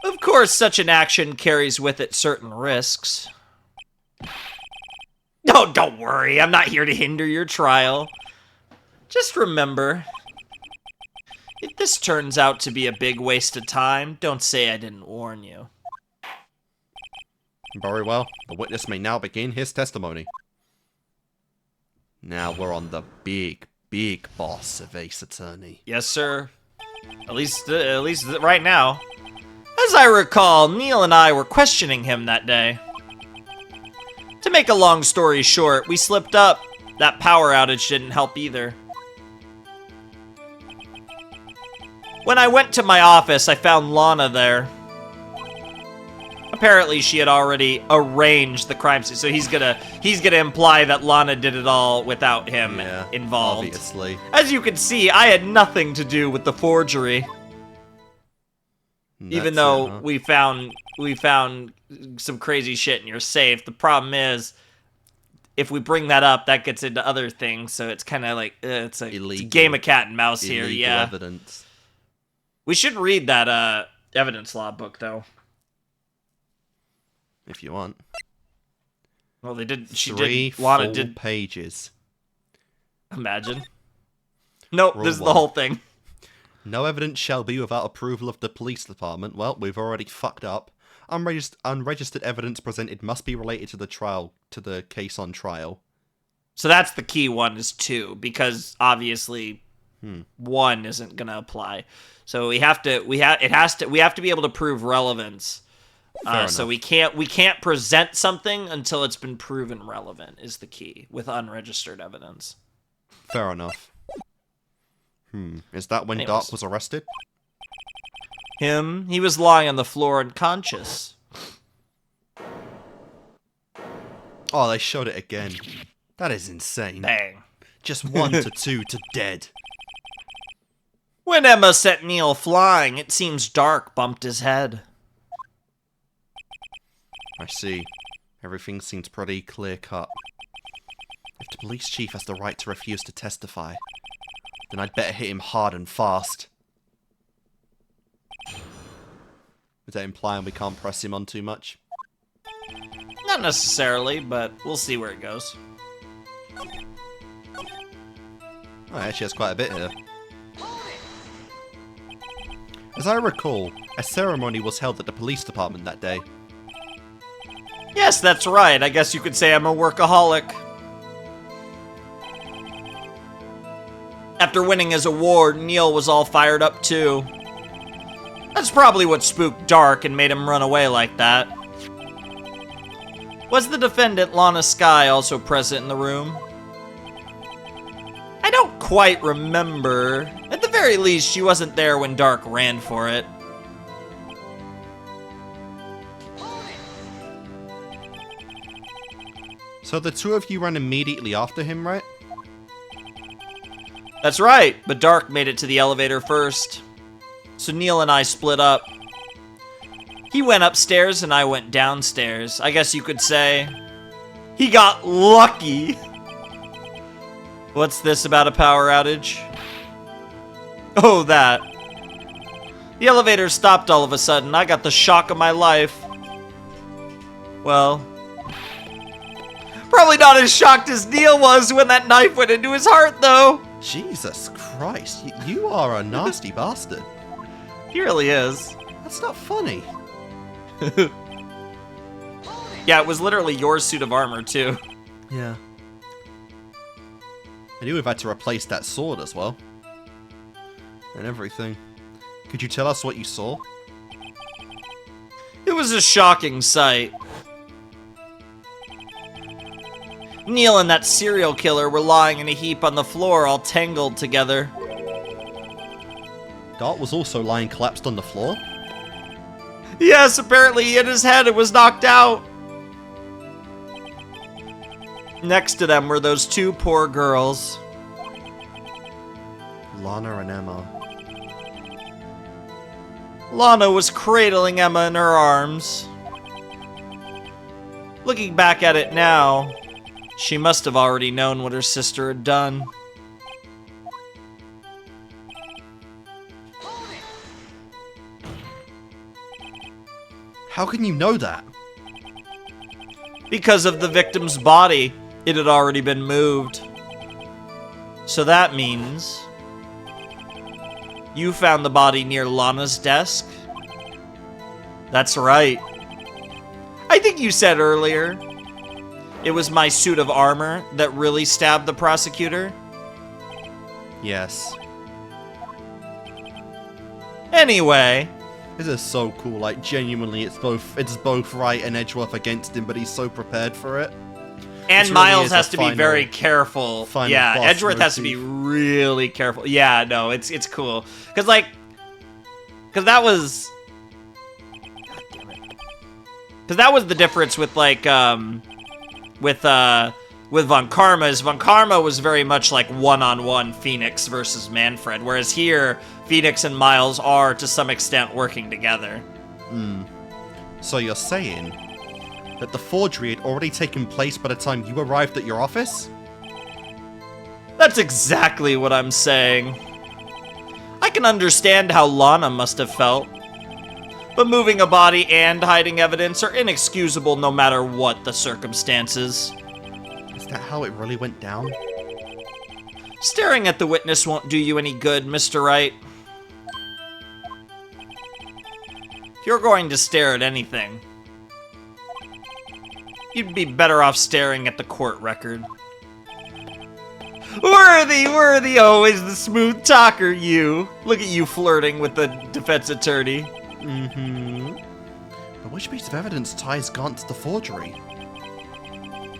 Of course, such an action carries with it certain risks. No, don't worry, I'm not here to hinder your trial. Just remember, if this turns out to be a big waste of time, don't say I didn't warn you. Very well. The witness may now begin his testimony. Now we're on the big boss of Ace Attorney. Yes, sir. At least right now. As I recall, Neil and I were questioning him that day. To make a long story short, we slipped up. That power outage didn't help either. When I went to my office, I found Lana there. Apparently, she had already arranged the crime scene, so he's gonna imply that Lana did it all without him involved. Obviously. As you can see, I had nothing to do with the forgery. Even though we found some crazy shit in your safe. The problem is, if we bring that up, that gets into other things. So it's kind of like it's a game of cat and mouse here. Yeah. Evidence. We should read that evidence law book though. If you want. Well, they did. Lana did pages. Imagine. Nope. Rule This is the 1. whole thing. No evidence shall be without approval of the police department. Well, we've already fucked up. Unregistered evidence presented must be related to the case on trial. So that's the key one is 2, because obviously 1 isn't gonna apply. So we have to be able to prove relevance. So we can't present something until it's been proven relevant is the key with unregistered evidence. Fair enough. Is that when Dark was arrested? He was lying on the floor unconscious. Oh, they showed it again. That is insane. Bang. Just 1 to 2 to dead. When Emma sent Neil flying, it seems Dark bumped his head. I see. Everything seems pretty clear-cut. If the police chief has the right to refuse to testify, then I'd better hit him hard and fast. Is that implying we can't press him on too much? Not necessarily, but we'll see where it goes. Oh, it actually has quite a bit here. As I recall, a ceremony was held at the police department that day. Yes, that's right. I guess you could say I'm a workaholic. After winning his award, Neil was all fired up too. That's probably what spooked Dark and made him run away like that. Was the defendant, Lana Skye, also present in the room? I don't quite remember. At the very least, she wasn't there when Dark ran for it. So the two of you ran immediately after him, right? That's right, but Dark made it to the elevator first. So Neil and I split up. He went upstairs and I went downstairs. I guess you could say he got lucky. What's this about a power outage? Oh, that. The elevator stopped all of a sudden. I got the shock of my life. Well, probably not as shocked as Neil was when that knife went into his heart, though. Jesus Christ, you are a nasty bastard. He really is. That's not funny. Yeah, it was literally your suit of armor, too. Yeah. I knew we've had to replace that sword as well. And everything. Could you tell us what you saw? It was a shocking sight. Neil and that serial killer were lying in a heap on the floor, all tangled together. Dart was also lying collapsed on the floor? Yes, apparently he hit his head and was knocked out. Next to them were those two poor girls. Lana and Emma. Lana was cradling Emma in her arms. Looking back at it now, she must have already known what her sister had done. How can you know that? Because of the victim's body, it had already been moved. So that means you found the body near Lana's desk? That's right. I think you said earlier it was my suit of armor that really stabbed the prosecutor. Yes. Anyway, This is so cool, like genuinely it's both Wright and Edgeworth against him, but he's so prepared for it. and really Miles is has a to be final- very careful. final Yeah, boss Edgeworth has to be motif. really careful. Yeah, no, it's cool. Cause that was the difference with with Von Karma. Is Von Karma was very much like one-on-one Phoenix versus Manfred, whereas here Phoenix and Miles are to some extent working together. So you're saying that the forgery had already taken place by the time you arrived at your office? That's exactly what I'm saying. I can understand how Lana must have felt. But moving a body and hiding evidence are inexcusable no matter what the circumstances. Is that how it really went down? Staring at the witness won't do you any good, Mr. Wright. If you're going to stare at anything, you'd be better off staring at the court record. Worthy, always the smooth talker, you. Look at you flirting with the defense attorney. But which piece of evidence ties Gaunt to the forgery?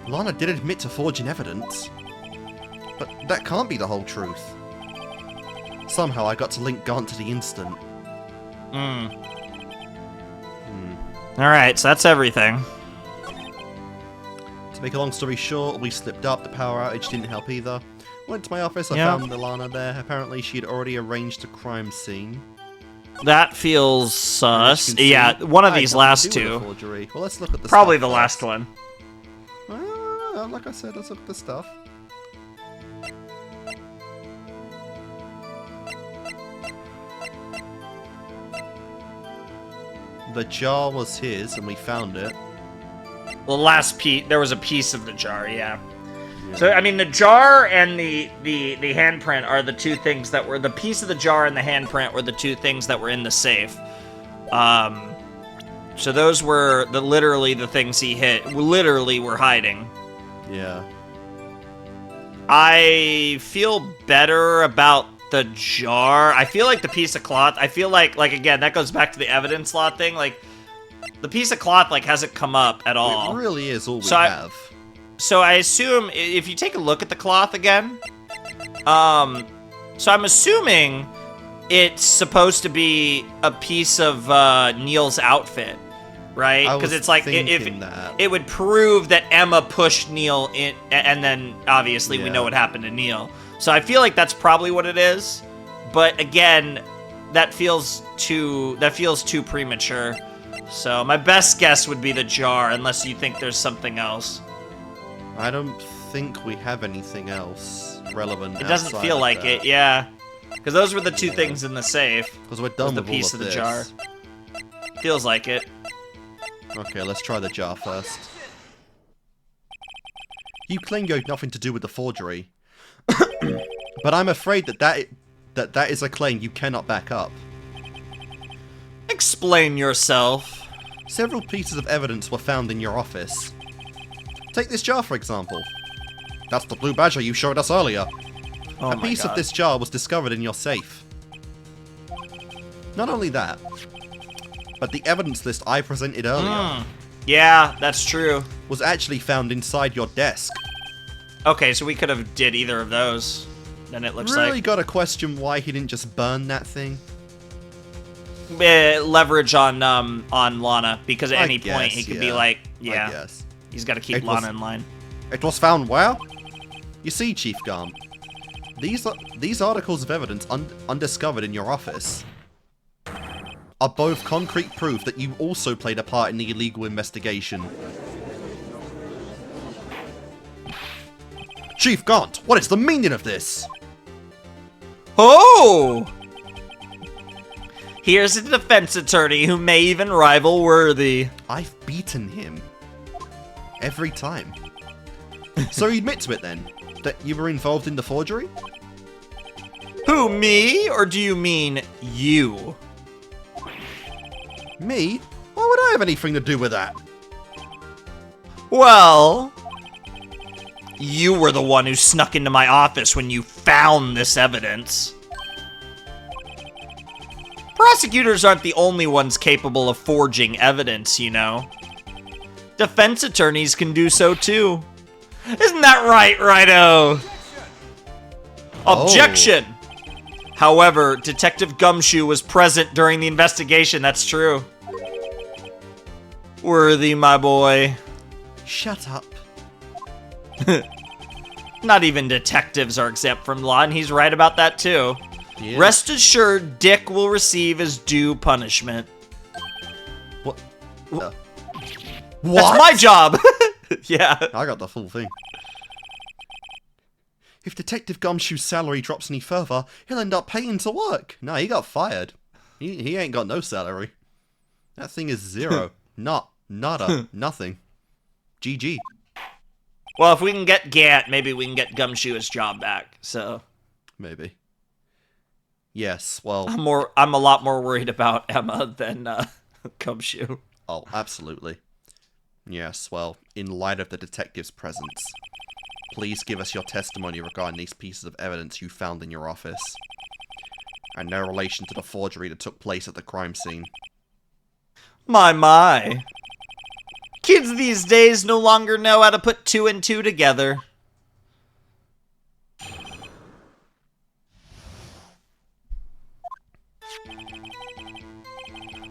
Lana did admit to forging evidence, but that can't be the whole truth. Somehow I got to link Gaunt to the incident. Alright, so that's everything. To make a long story short, we slipped up, the power outage didn't help either. Went to my office, I Yeah. found Lana there. Apparently she'd already arranged a crime scene. That feels As sus. you can see, Yeah, one of I had these nothing last to do with the two. forgery. Well, let's look at the Probably stuff the last first. one. Like I said, let's look at the stuff. The jar was his, and we found it. The last piece, there was a piece of the jar, yeah. So, I mean, the jar and the handprint are the two things that were... The piece of the jar and the handprint were the two things that were in the safe. So those were literally the things he hit. Literally were hiding. Yeah. I feel better about the jar. I feel like the piece of cloth... I feel like again, that goes back to the evidence law thing. Like, the piece of cloth, hasn't come up at all. It really is all we So have. So I assume, if you take a look at the cloth again, so I'm assuming it's supposed to be a piece of Neil's outfit, right? I Because was it's like, thinking that. it would prove that Emma pushed Neil in, and then obviously we Yeah. know what happened to Neil. So I feel like that's probably what it is, but again, that feels too premature. So my best guess would be the jar, unless you think there's something else. I don't think we have anything else relevant. It doesn't feel like it, yeah. Because those were the two things in the safe. Because we're done The with piece all of of the this. jar. Feels like it. Okay, let's try the jar first. You claim you had nothing to do with the forgery, but I'm afraid that is a claim you cannot back up. Explain yourself. Several pieces of evidence were found in your office. Take this jar, for example. That's the blue badger you showed us earlier. Oh A my piece of God. this jar was discovered in your safe. Not only that, but the evidence list I presented earlier Yeah, that's true. was actually found inside your desk. Okay, so we could have did either of those. Then it looks Really like gotta question why he didn't just burn that thing. leverage on Lana, because at I any point he guess, could be yeah. like, I yeah, guess. he's got to keep It was- Lana in line. It was found where? You see, Chief Garm, these articles of evidence undiscovered in your office are both concrete proof that you also played a part in the illegal investigation. Chief Gaunt, what is the meaning of this? Oh! Here's a defense attorney who may even rival Worthy. I've beaten him. Every time. So you admit to it then? That you were involved in the forgery? Who, me? Or do you mean you? Me? Why would I have anything to do with that? Well, you were the one who snuck into my office when you found this evidence. Prosecutors aren't the only ones capable of forging evidence, you know. Defense attorneys can do so too. Isn't that right, Righto? Objection! However, Detective Gumshoe was present during the investigation, that's true. Worthy, my boy. Shut up. Not even detectives are exempt from law, and he's right about that too. Yeah. Rest assured, Dick will receive his due punishment. What? What? That's my job! Yeah. I got the full thing. If Detective Gumshoe's salary drops any further, he'll end up paying to work. No, he got fired. He ain't got no salary. That thing is zero. Nada. Nothing. GG. Well, if we can get Gant, maybe we can get Gumshoe his job back, so... Maybe. Yes, well... I'm a lot more worried about Emma than Gumshoe. Oh, absolutely. Yes, well, in light of the detective's presence, please give us your testimony regarding these pieces of evidence you found in your office, and their relation to the forgery that took place at the crime scene. My. Kids these days no longer know how to put 2 and 2 together.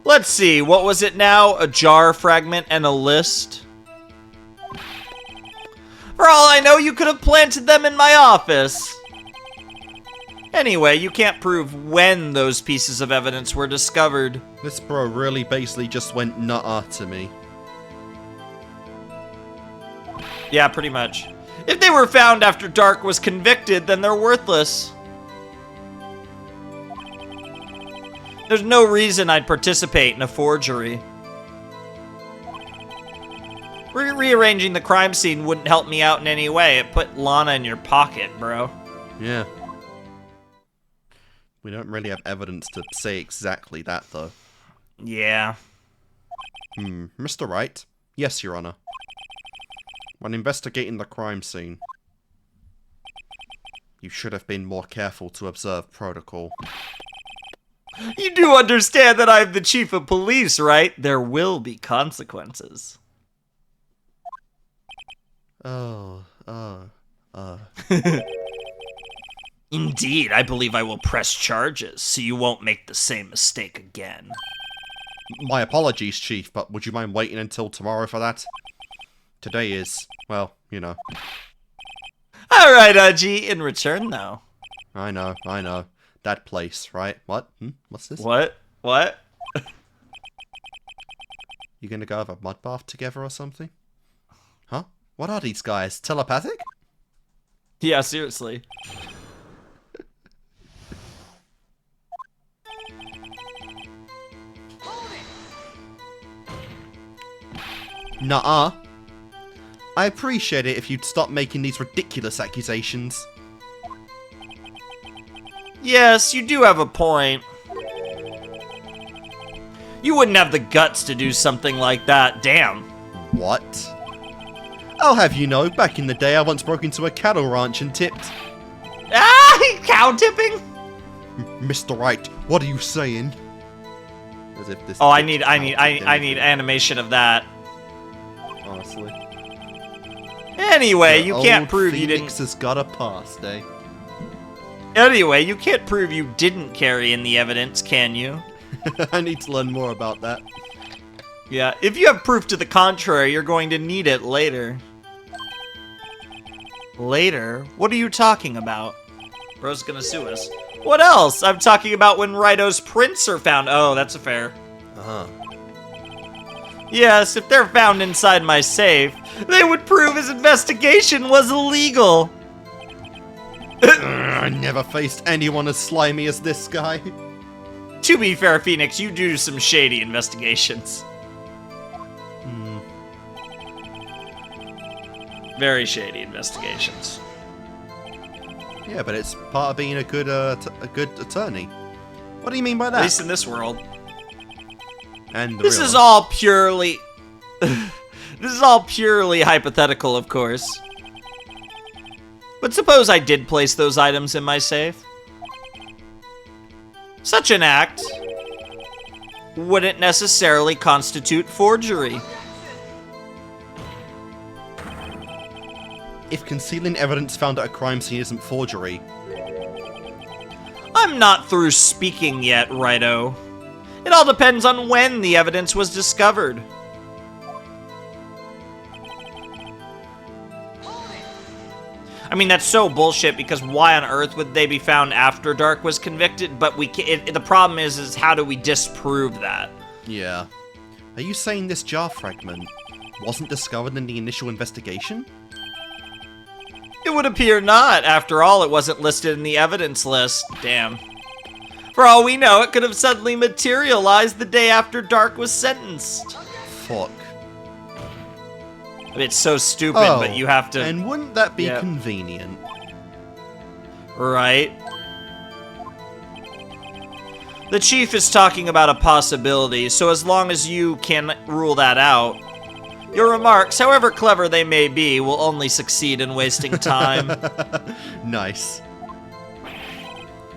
Let's see, what was it now? A jar fragment and a list? For all I know, you could have planted them in my office. Anyway, you can't prove when those pieces of evidence were discovered. This bro really basically just went nuh-uh to me. Yeah, pretty much. If they were found after Dark was convicted, then they're worthless. There's no reason I'd participate in a forgery. Rearranging the crime scene wouldn't help me out in any way. It put Lana in your pocket, bro. Yeah. We don't really have evidence to say exactly that, though. Yeah. Mr. Wright? Yes, Your Honor. When investigating the crime scene, you should have been more careful to observe protocol. You do understand that I'm the chief of police, right? There will be consequences. Indeed, I believe I will press charges, so you won't make the same mistake again. My apologies, Chief, but would you mind waiting until tomorrow for that? Today is, well, you know. Alright, Uji, in return, though. I know. That place, right? What? What's this? What? You gonna go have a mud bath together or something? Huh? What are these guys? Telepathic? Yeah, seriously. Nuh-uh. I appreciate it if you'd stop making these ridiculous accusations. Yes, you do have a point. You wouldn't have the guts to do something like that, damn. What? I'll have you know, back in the day I once broke into a cattle ranch and tipped. Ah, cow tipping? Mr. Wright, what are you saying? As if this. Oh, I need animation of that. Honestly. Anyway, you can't prove you didn't. Phoenix has got a past, eh? Anyway, you can't prove you didn't carry in the evidence, can you? I need to learn more about that. Yeah, if you have proof to the contrary, you're going to need it later. Later? What are you talking about? Bro's gonna sue us. What else? I'm talking about when Righto's prints are found. Oh, that's a fair. Uh-huh. Yes, if they're found inside my safe, they would prove his investigation was illegal. I never faced anyone as slimy as this guy. To be fair, Phoenix, you do some shady investigations. Very shady investigations. Yeah, but it's part of being a good attorney. What do you mean by that? At least in this world. And This is all purely... this is all purely hypothetical, of course. But suppose I did place those items in my safe. Such an act wouldn't necessarily constitute forgery. If concealing evidence found at a crime scene isn't forgery. I'm not through speaking yet, Righto. It all depends on when the evidence was discovered. I mean, that's so bullshit, because why on earth would they be found after Dark was convicted? But the problem is how do we disprove that? Yeah. Are you saying this jar fragment wasn't discovered in the initial investigation? It would appear not. After all, it wasn't listed in the evidence list. Damn. For all we know, it could have suddenly materialized the day after Dark was sentenced. Fuck. I mean, it's so stupid, but you have to... And wouldn't that be convenient? Right. The chief is talking about a possibility, so as long as you can rule that out, your remarks, however clever they may be, will only succeed in wasting time. Nice.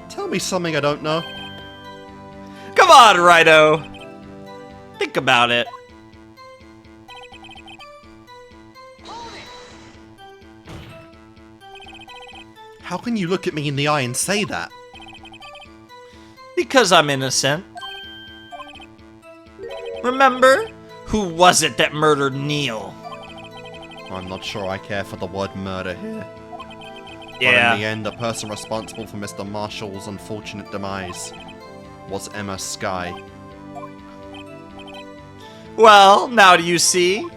Tell me something I don't know. Come on, Righto. Think about it. How can you look at me in the eye and say that? Because I'm innocent. Remember? Who was it that murdered Neil? I'm not sure I care for the word murder here. Yeah. But in the end, the person responsible for Mr. Marshall's unfortunate demise was Emma Skye. Well, now do you see?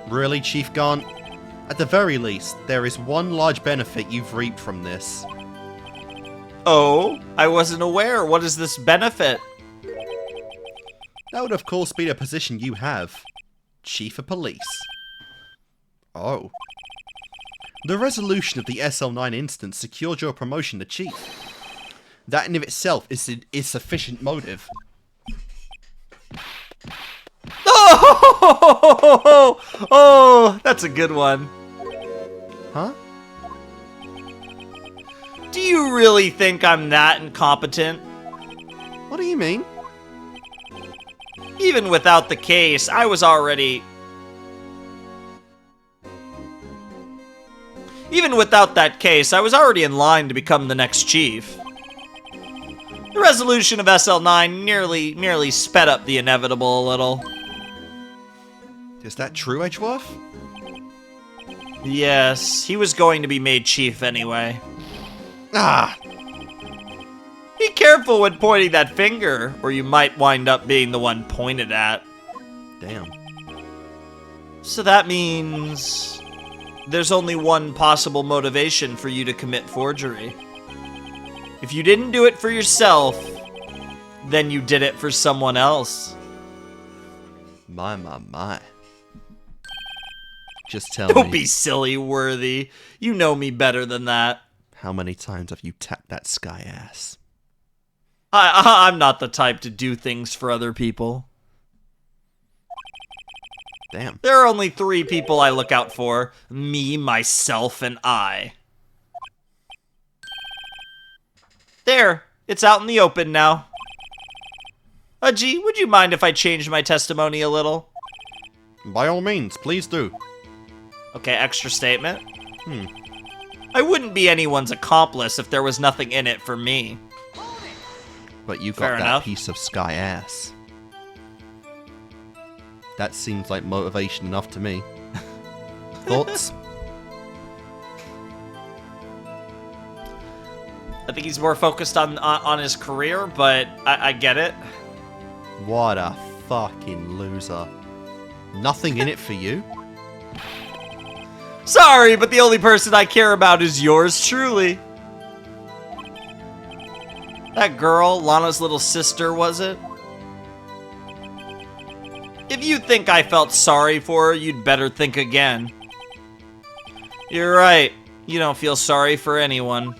Really, Chief Gaunt? At the very least, there is one large benefit you've reaped from this. Oh, I wasn't aware. What is this benefit? That would of course be the position you have. Chief of Police. Oh. The resolution of the SL9 instance secured your promotion to Chief. That in of itself is sufficient motive. Oh, that's a good one. Huh? Do you really think I'm that incompetent? What do you mean? Even without the case, I was already... Even without that case, I was already in line to become the next chief. The resolution of SL9 merely sped up the inevitable a little. Is that true, Edgeworth? Yes, he was going to be made chief anyway. Ah! Be careful when pointing that finger, or you might wind up being the one pointed at. Damn. So that means... there's only one possible motivation for you to commit forgery. If you didn't do it for yourself, then you did it for someone else. My. Just tell me. Don't be silly, Worthy. You know me better than that. How many times have you tapped that Skye ass? I'm not the type to do things for other people. Damn. There are only 3 people I look out for. Me, myself, and I. There. It's out in the open now. G, would you mind if I changed my testimony a little? By all means, please do. Okay, extra statement. I wouldn't be anyone's accomplice if there was nothing in it for me. But you Fair got that enough. piece of Skye ass. That seems like motivation enough to me. Thoughts? I think he's more focused on his career, but I get it. What a fucking loser. Nothing in it for you? Sorry, but the only person I care about is yours truly. That girl, Lana's little sister, was it? If you think I felt sorry for her, you'd better think again. You're right. You don't feel sorry for anyone.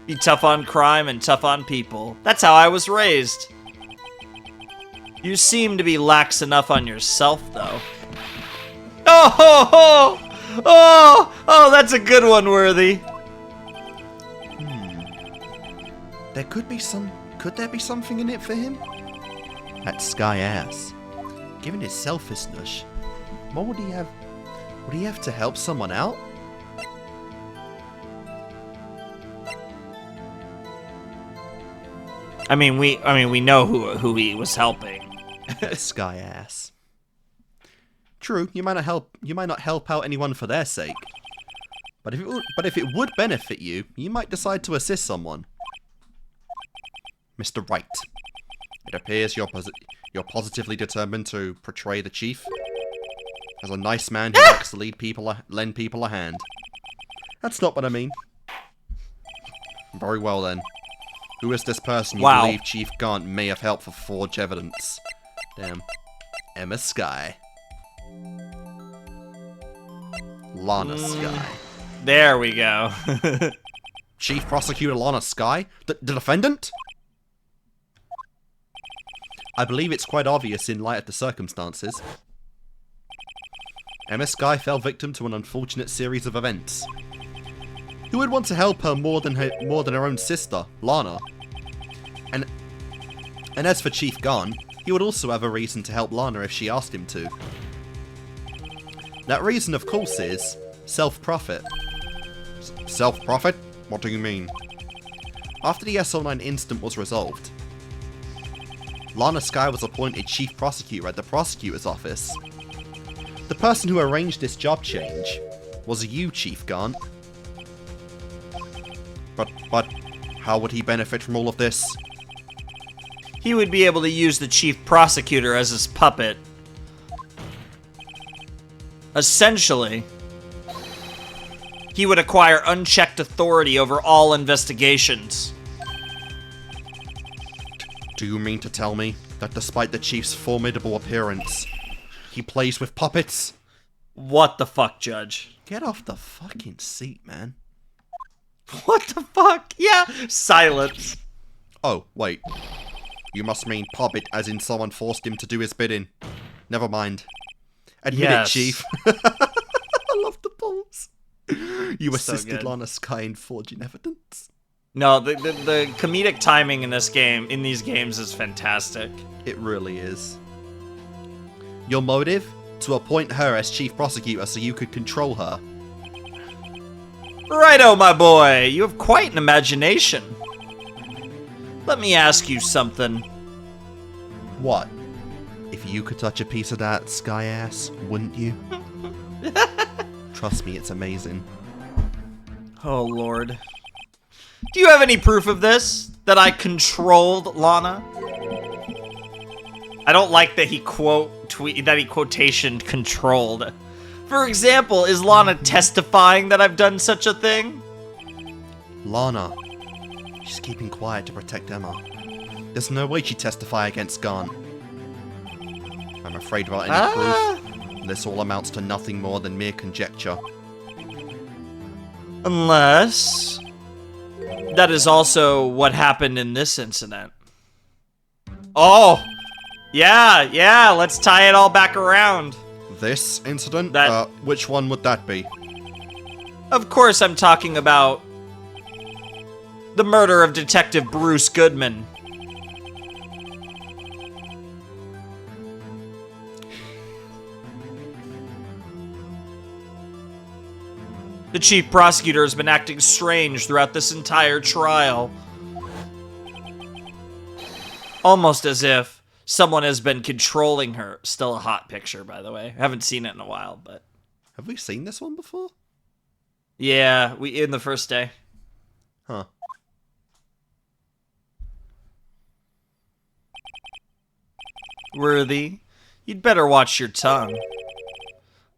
Be tough on crime and tough on people. That's how I was raised. You seem to be lax enough on yourself, though. Oh, that's a good one, Worthy. Could there be something in it for him? That Skye ass. Given his selfishness, what would he have? Would he have to help someone out? I mean, we know who he was helping. Skye ass. True, you might not help out anyone for their sake. But if it would benefit you, you might decide to assist someone. Mr. Wright, it appears you're positively determined to portray the chief as a nice man who likes to lend people a hand. That's not what I mean. Very well then. Who is this person you believe Chief Gaunt may have helped for forge evidence? Damn. Emma Skye. Lana Skye. There we go. Chief Prosecutor Lana Skye? The defendant? I believe it's quite obvious in light of the circumstances. Emma Skye fell victim to an unfortunate series of events. Who would want to help her more than her own sister, Lana? And as for Chief Gaunt, he would also have a reason to help Lana if she asked him to. That reason, of course, is self-profit. Self-profit? What do you mean? After the SO9 incident was resolved, Lana Skye was appointed Chief Prosecutor at the Prosecutor's Office. The person who arranged this job change was you, Chief Gaunt. But how would he benefit from all of this? He would be able to use the Chief Prosecutor as his puppet. Essentially, he would acquire unchecked authority over all investigations. Do you mean to tell me that despite the Chief's formidable appearance, he plays with puppets? What the fuck, Judge? Get off the fucking seat, man. What the fuck? Yeah, silence. Oh, wait. You must mean puppet as in someone forced him to do his bidding. Never mind. Admit it, Chief. I love the balls. You assisted Lana Skye in forging evidence. No, the comedic timing in these games is fantastic. It really is. Your motive? To appoint her as Chief Prosecutor so you could control her. Righto, my boy. You have quite an imagination. Let me ask you something. What? If you could touch a piece of that Skye ass, wouldn't you? Trust me, it's amazing. Oh, Lord. Do you have any proof of this? That I controlled Lana? I don't like that he quotationed controlled. For example, is Lana testifying that I've done such a thing? Lana. She's keeping quiet to protect Emma. There's no way she'd testify against Gaunt. I'm afraid without any proof, this all amounts to nothing more than mere conjecture. Unless that is also what happened in this incident. Oh! Yeah, let's tie it all back around. This incident? That... which one would that be? Of course I'm talking about the murder of Detective Bruce Goodman. The chief prosecutor has been acting strange throughout this entire trial. Almost as if someone has been controlling her. Still a hot picture, by the way. I haven't seen it in a while, but... Have we seen this one before? Yeah, in the first day. Huh. Worthy, you'd better watch your tongue.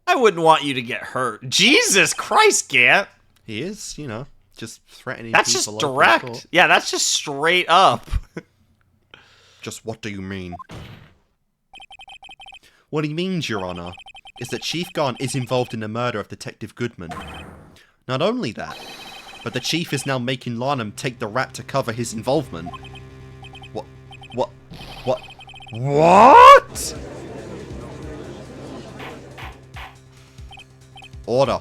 I wouldn't want you to get hurt. Jesus Christ, Gant! He is, you know, just threatening That's people. just direct. Yeah, that's just straight up. Just what do you mean? What he means, Your Honor, is that Chief Gaunt is involved in the murder of Detective Goodman. Not only that, but the Chief is now making Lanham take the rap to cover his involvement. What? Order.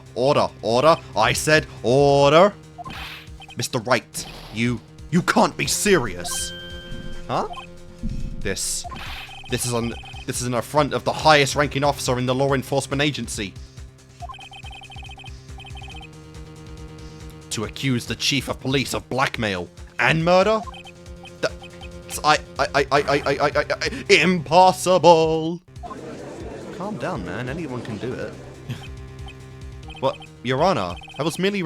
I said order. Mr. Wright, you can't be serious. Huh? This is an affront of the highest ranking officer in the law enforcement agency. To accuse the chief of police of blackmail and murder? Impossible! Calm down, man. Anyone can do it. What? Your Honor, I was merely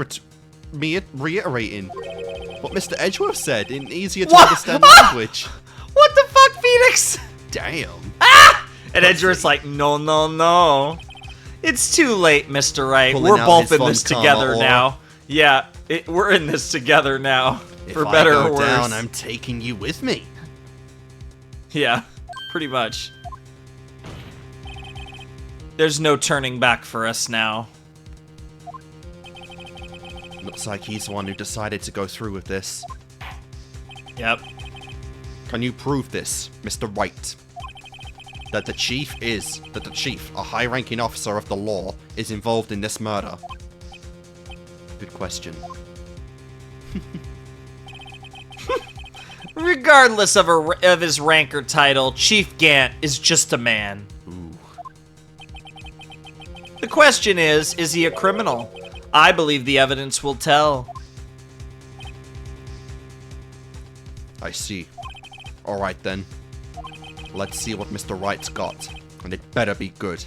reiterating what Mr. Edgeworth said in easier to understand language. What the fuck, Phoenix? Damn. Ah! And Edgeworth's like, no. It's too late, Mr. Wright. Pulling We're out both his in this Von together Karma now. Yeah, we're in this together now. For If better I go or worse. down, I'm taking you with me. Yeah, pretty much. There's no turning back for us now. Looks like he's the one who decided to go through with this. Yep. Can you prove this, Mr. Wright? That the chief, a high-ranking officer of the law, is involved in this murder? Good question. Regardless of his rank or title, Chief Gant is just a man. Ooh. The question is he a criminal? I believe the evidence will tell. I see. Alright then. Let's see what Mr. Wright's got. And it better be good.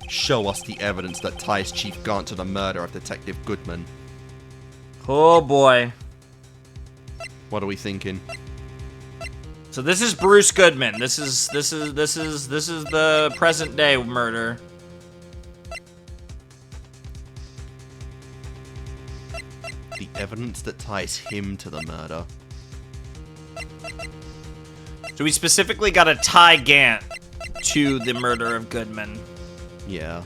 Show us the evidence that ties Chief Gaunt to the murder of Detective Goodman. Oh boy. What are we thinking? So this is Bruce Goodman. This is the present day murder. The evidence that ties him to the murder. So we specifically got to tie Gant to the murder of Goodman. Yeah.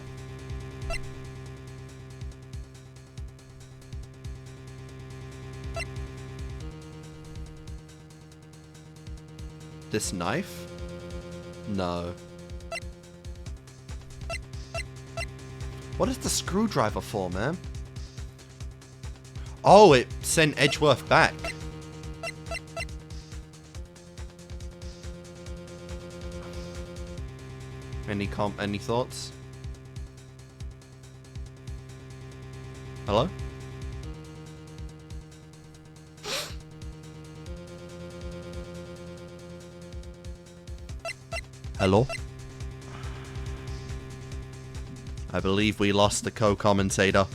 This knife? No. What is the screwdriver for, man? Oh, it sent Edgeworth back. Any thoughts? Hello? Hello? I believe we lost the co-commentator.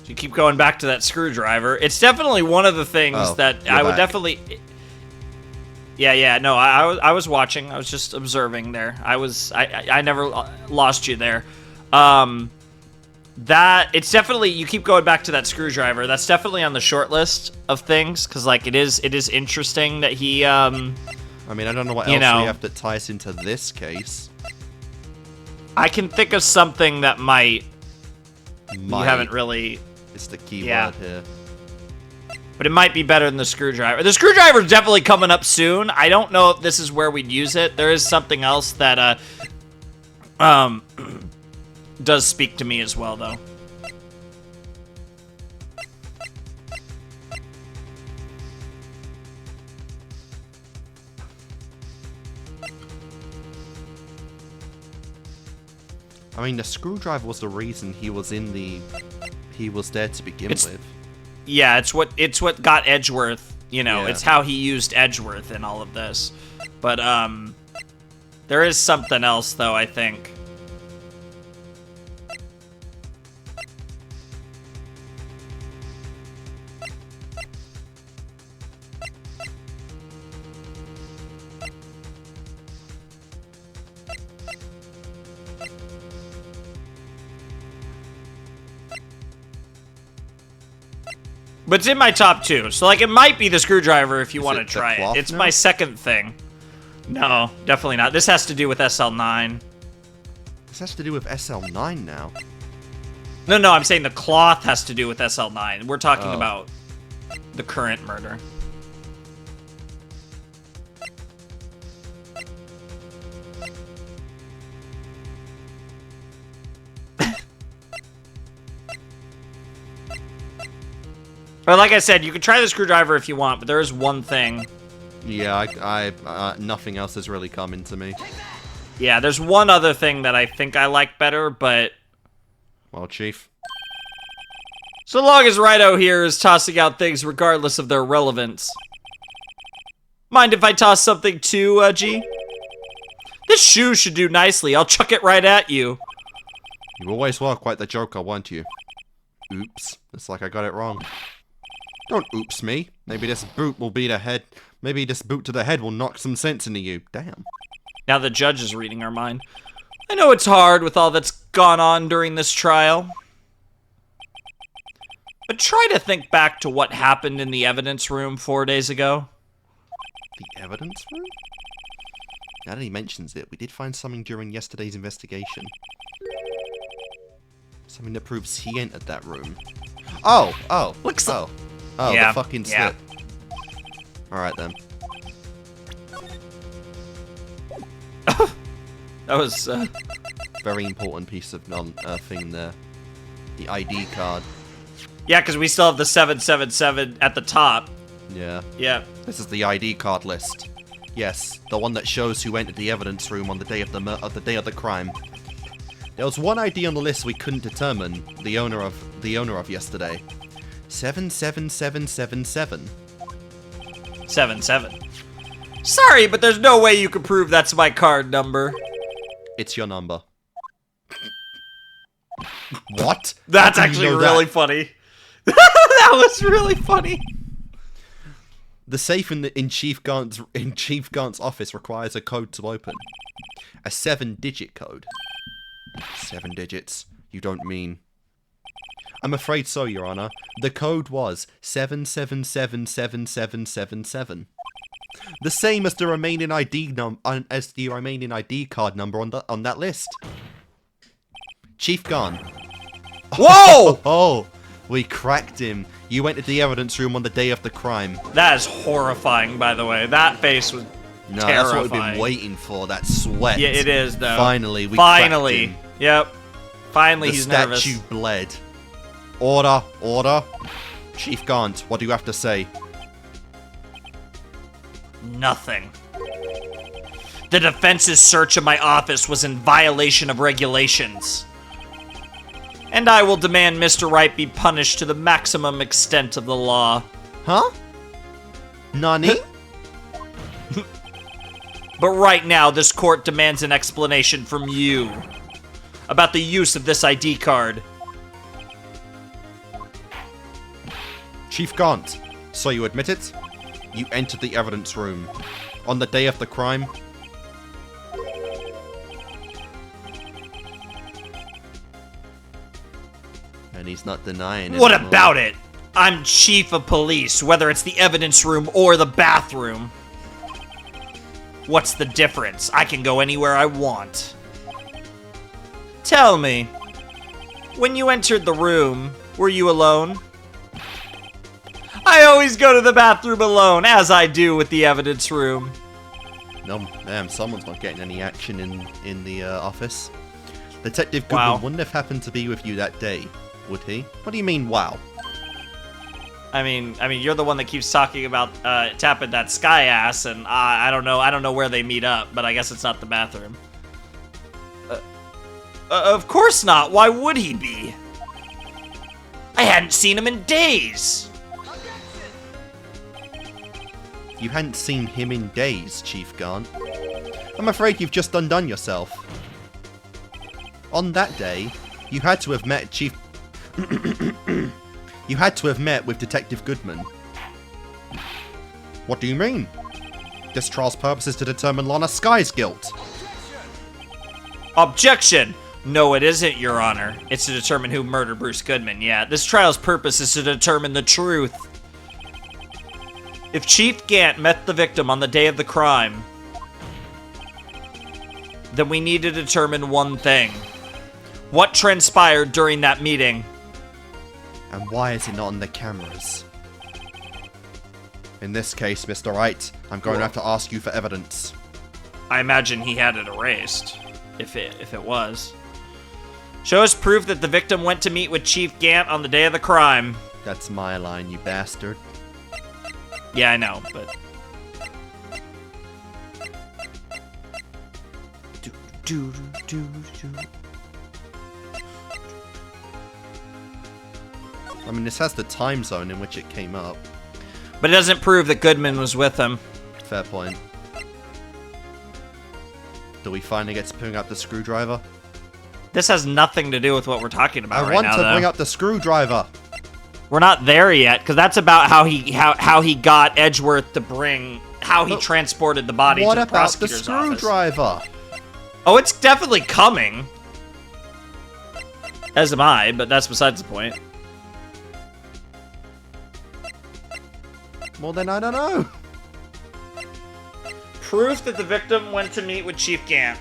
So you keep going back to that screwdriver. It's definitely one of the things that I would back. definitely... Yeah, no, I was watching. I was just observing there. I never lost you there. That, it's definitely, you keep going back to that screwdriver. That's definitely on the short list of things, because, like, it is interesting that he, I mean, I don't know what else we have that ties into this case. I can think of something that might. You haven't really... It's the key word here. But it might be better than the screwdriver. The screwdriver's definitely coming up soon. I don't know if this is where we'd use it. There is something else that does speak to me as well, though. I mean, the screwdriver was the reason he was there to begin with. Yeah, it's what got Edgeworth, You know, Yeah. it's how he used Edgeworth in all of this. But, there is something else, though, I think. But it's in my top 2, so like it might be the screwdriver if you want to try it. It's my second thing. No, definitely not. This has to do with SL9. This has to do with SL9 now. No, I'm saying the cloth has to do with SL9. We're talking about the current murder. But like I said, you can try the screwdriver if you want, but there is one thing. Yeah, nothing else has really come into me. Yeah, there's one other thing that I think I like better, but... Well, Chief. So long as Righto here is tossing out things regardless of their relevance. Mind if I toss something too, G? This shoe should do nicely. I'll chuck it right at you. You always were quite the joker, weren't you? Oops. It's like I got it wrong. Don't oops me. Maybe this boot will be the head. Maybe this boot to the head will knock some sense into you. Damn. Now the judge is reading our mind. I know it's hard with all that's gone on during this trial. But try to think back to what happened in the evidence room 4 days ago. The evidence room? Now that he mentions it, we did find something during yesterday's investigation. Something that proves he entered that room. Oh, Yeah, the fucking yeah. slip. Alright then. That was, Very important piece of thing there. The ID card. Yeah, because we still have the 777 at the top. Yeah. Yeah. This is the ID card list. Yes, the one that shows who entered the evidence room on the day of the crime. There was one ID on the list we couldn't determine the owner of yesterday. 77777. 77. Sorry, but there's no way you can prove that's my card number. It's your number. What? That's How do you actually know really that? funny. That was really funny. The safe in Chief Gaunt's office requires a code to open. A 7-digit code. 7 digits. You don't mean... I'm afraid so, Your Honor. The code was 7777777. The same as the remaining ID card number on that list. Chief Gaunt. Whoa! Oh, we cracked him. You entered the evidence room on the day of the crime. That is horrifying, by the way. That face was No, terrifying. that's what we've been waiting for. That sweat. Yeah, it is, though. Finally, we cracked him. Yep. Finally, The he's statue nervous. bled. Order, order. Chief Gaunt, what do you have to say? Nothing. The defense's search of my office was in violation of regulations. And I will demand Mr. Wright be punished to the maximum extent of the law. Huh? Nani? But right now, this court demands an explanation from you about the use of this ID card. Chief Gaunt, so you admit it? You entered the evidence room on the day of the crime? And he's not denying it. What about it? I'm chief of police, whether it's the evidence room or the bathroom. What's the difference? I can go anywhere I want. Tell me, when you entered the room, were you alone? I always go to the bathroom alone, as I do with the evidence room. No, damn, someone's not getting any action in the office. Detective Goodwin Wow. wouldn't have happened to be with you that day, would he? What do you mean, wow? I mean, you're the one that keeps talking about tapping that Skye ass, and I don't know where they meet up, but I guess it's not the bathroom. Of course not. Why would he be? I hadn't seen him in days. You hadn't seen him in days, Chief Gant. I'm afraid you've just undone yourself. On that day, you had to have met Chief... You had to have met with Detective Goodman. What do you mean? This trial's purpose is to determine Lana Skye's guilt. Objection! No, it isn't, Your Honor. It's to determine who murdered Bruce Goodman. Yeah, this trial's purpose is to determine the truth. If Chief Gant met the victim on the day of the crime, then we need to determine one thing. What transpired during that meeting? And why is it not on the cameras? In this case, Mr. Wright, I'm going to have to ask you for evidence. I imagine he had it erased, if it was. Show us proof that the victim went to meet with Chief Gant on the day of the crime. That's my line, you bastard. Yeah, I know, but... I mean, this has the time zone in which it came up. But it doesn't prove that Goodman was with him. Fair point. Do we finally get to bring up the screwdriver? This has nothing to do with what we're talking about right now, I want to bring up the screwdriver. We're not there yet, because that's about how he got Edgeworth to bring... How he transported the body to the prosecutor's office. What about the screwdriver? Oh, it's definitely coming. As am I, but that's besides the point. Well, then I don't know. Proof that the victim went to meet with Chief Gant.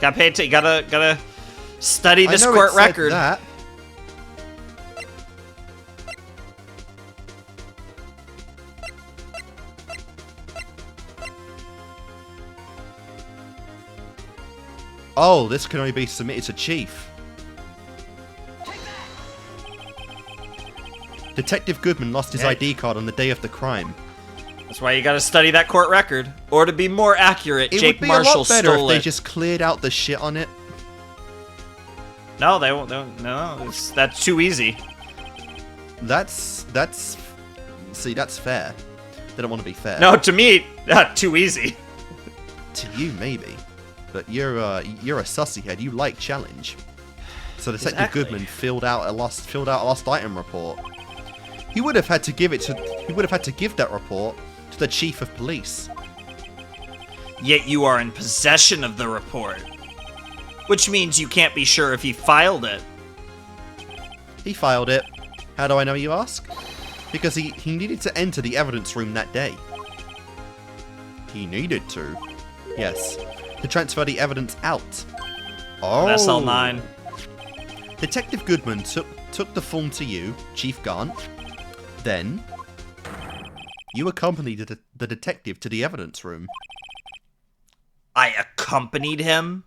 Gotta study this court record. That. Oh, this can only be submitted to Chief. Detective Goodman lost his ID card on the day of the crime. That's why you gotta study that court record. Or to be more accurate, Jake Marshall stole it. It would be a lot better if they just cleared out the shit on it. No, they won't. No, that's too easy. See, that's fair. They don't want to be fair. No, to me, too easy. To you, maybe. But you're a sussy head. You like challenge. So Detective Goodman filled out a lost item report. He would have had to give that report to the chief of police. Yet you are in possession of the report, which means you can't be sure if he filed it. He filed it. How do I know, you ask? Because he needed to enter the evidence room that day. He needed to. Yes. To transfer the evidence out. Oh. SL9. Detective Goodman took the form to you, Chief Gant. Then, you accompanied the detective to the evidence room. I accompanied him?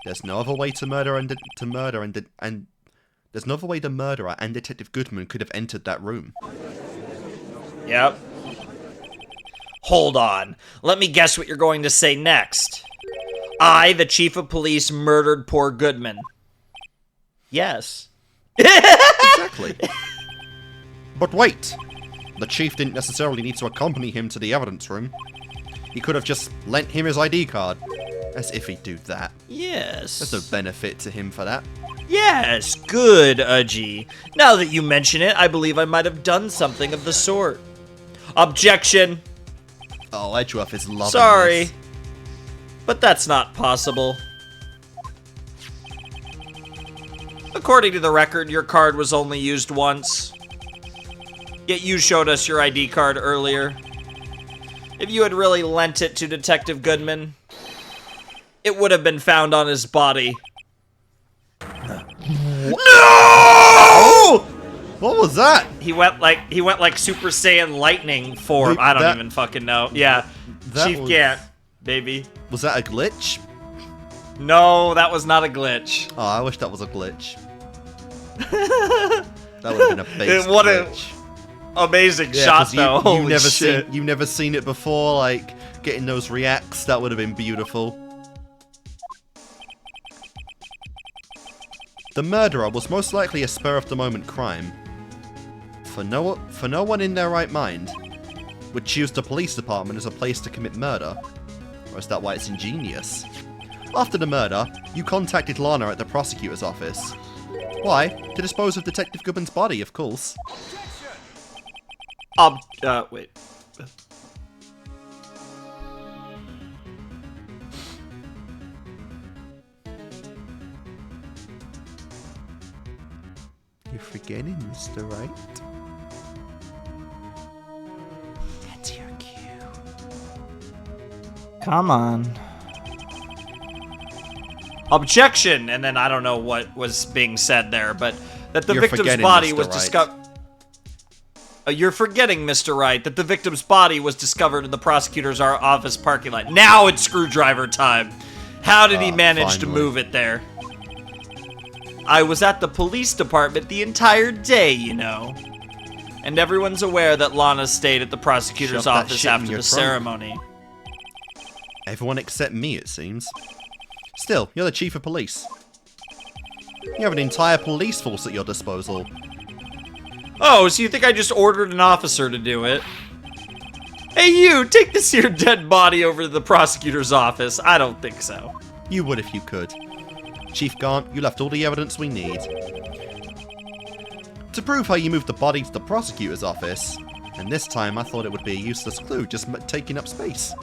There's no other way the murderer and Detective Goodman could have entered that room. Yep. Hold on. Let me guess what you're going to say next. I, the chief of police, murdered poor Goodman. Yes. Exactly. But wait. The chief didn't necessarily need to accompany him to the evidence room. He could have just lent him his ID card. As if he'd do that. Yes. There's no benefit to him for that. Yes, good, Udgy. Now that you mention it, I believe I might have done something of the sort. Objection. Oh, Edgeworth is loving Sorry, this. But that's not possible. According to the record, your card was only used once. Yet you showed us your ID card earlier. If you had really lent it to Detective Goodman, it would have been found on his body. No! What was that? He went like Super Saiyan lightning form. I don't even fucking know. Yeah. Chief Gant, baby. Was that a glitch? No, that was not a glitch. Oh, I wish that was a glitch. That would have been a base glitch. Amazing shot though. You've never seen it before, like getting those reacts. That would have been beautiful. The murderer was most likely a spur-of-the-moment crime. For no one in their right mind would choose the police department as a place to commit murder. Or is that why it's ingenious? After the murder, you contacted Lana at the prosecutor's office. Why? To dispose of Detective Goodman's body, of course. Wait. You're forgetting, Mr. Wright. That's your cue. Come on. Objection! And then I don't know what was being said there, but that the victim's body was discovered. You're forgetting, Mr. Wright, that the victim's body was discovered in the prosecutor's office parking lot. Now it's screwdriver time. How did he manage to move it there? I was at the police department the entire day, you know. And everyone's aware that Lana stayed at the prosecutor's office after the ceremony. Everyone except me, it seems. Still, you're the chief of police. You have an entire police force at your disposal. Oh, so you think I just ordered an officer to do it? Hey you, take this here dead body over to the prosecutor's office. I don't think so. You would if you could. Chief Gaunt, you left all the evidence we need. To prove how you moved the body to the prosecutor's office, and this time I thought it would be a useless clue, just taking up space.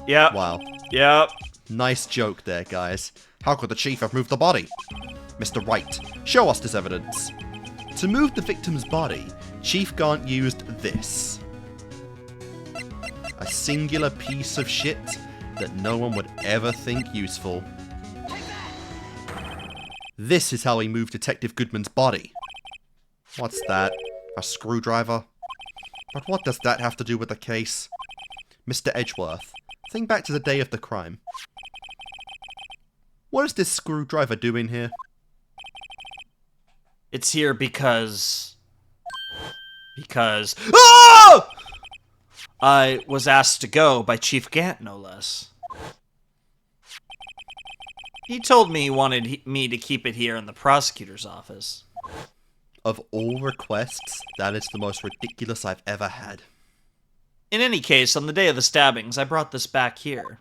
Yep. Wow. Yep. Nice joke there, guys. How could the chief have moved the body? Mr. Wright, show us this evidence. To move the victim's body, Chief Gaunt used this. A singular piece of shit that no one would ever think useful. This is how he moved Detective Goodman's body. What's that? A screwdriver? But what does that have to do with the case? Mr. Edgeworth, think back to the day of the crime. What is this screwdriver doing here? It's here because... Oh! I was asked to go by Chief Gant, no less. He told me he wanted me to keep it here in the prosecutor's office. Of all requests, that is the most ridiculous I've ever had. In any case, on the day of the stabbings, I brought this back here.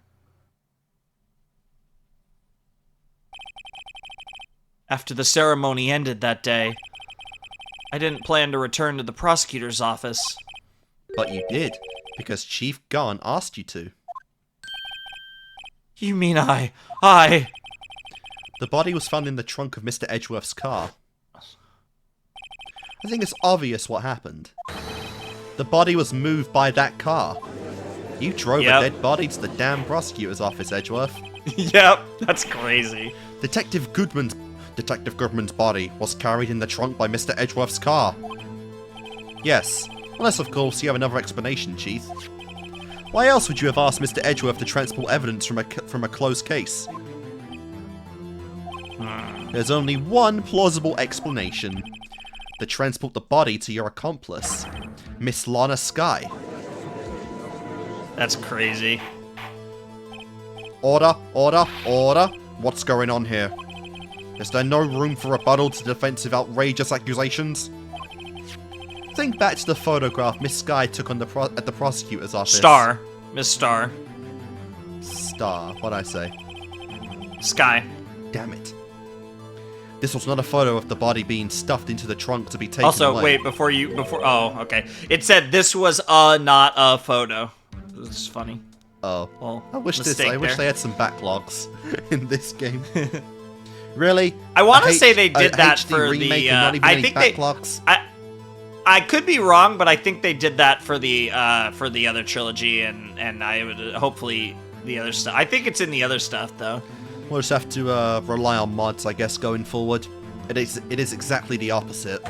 After the ceremony ended that day, I didn't plan to return to the prosecutor's office. But you did, because Chief Gaunt asked you to. You mean I... The body was found in the trunk of Mr. Edgeworth's car. I think it's obvious what happened. The body was moved by that car. You drove a dead body to the damn prosecutor's office, Edgeworth. Yep, that's crazy. Detective Goodman's body was carried in the trunk by Mr. Edgeworth's car. Yes, unless of course you have another explanation, Chief. Why else would you have asked Mr. Edgeworth to transport evidence from a closed case? There's only one plausible explanation. To transport the body to your accomplice, Miss Lana Skye. That's crazy. Order, order, order. What's going on here? Is there no room for rebuttal to defensive outrageous accusations? Think back to the photograph Miss Skye took on at the prosecutor's office. Star. Miss Star. Star, what'd I say? Skye. Damn it. This was not a photo of the body being stuffed into the trunk to be taken also, away. wait, oh, okay. It said this was not a photo. This is funny. Oh. Well, I wish they had some backlogs in this game. Really? Really? I want to say they did that for the, I think backlogs? I could be wrong, but I think they did that for the other trilogy, and I would hopefully the other stuff. I think it's in the other stuff though. We'll just have to rely on mods, I guess, going forward. It is exactly the opposite.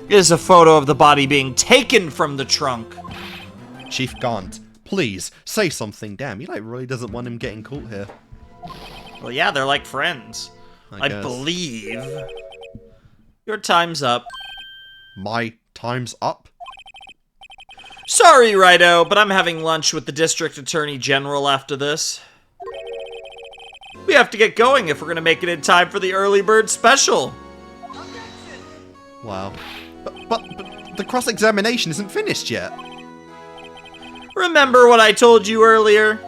It is a photo of the body being taken from the trunk. Chief Gaunt, please say something. Damn, he really doesn't want him getting caught here. Well, yeah, they're like friends. I guess. believe. Your time's up. My time's up? Sorry, Righto, but I'm having lunch with the District Attorney General after this. We have to get going if we're going to make it in time for the early bird special. Wow. But the cross-examination isn't finished yet. Remember what I told you earlier?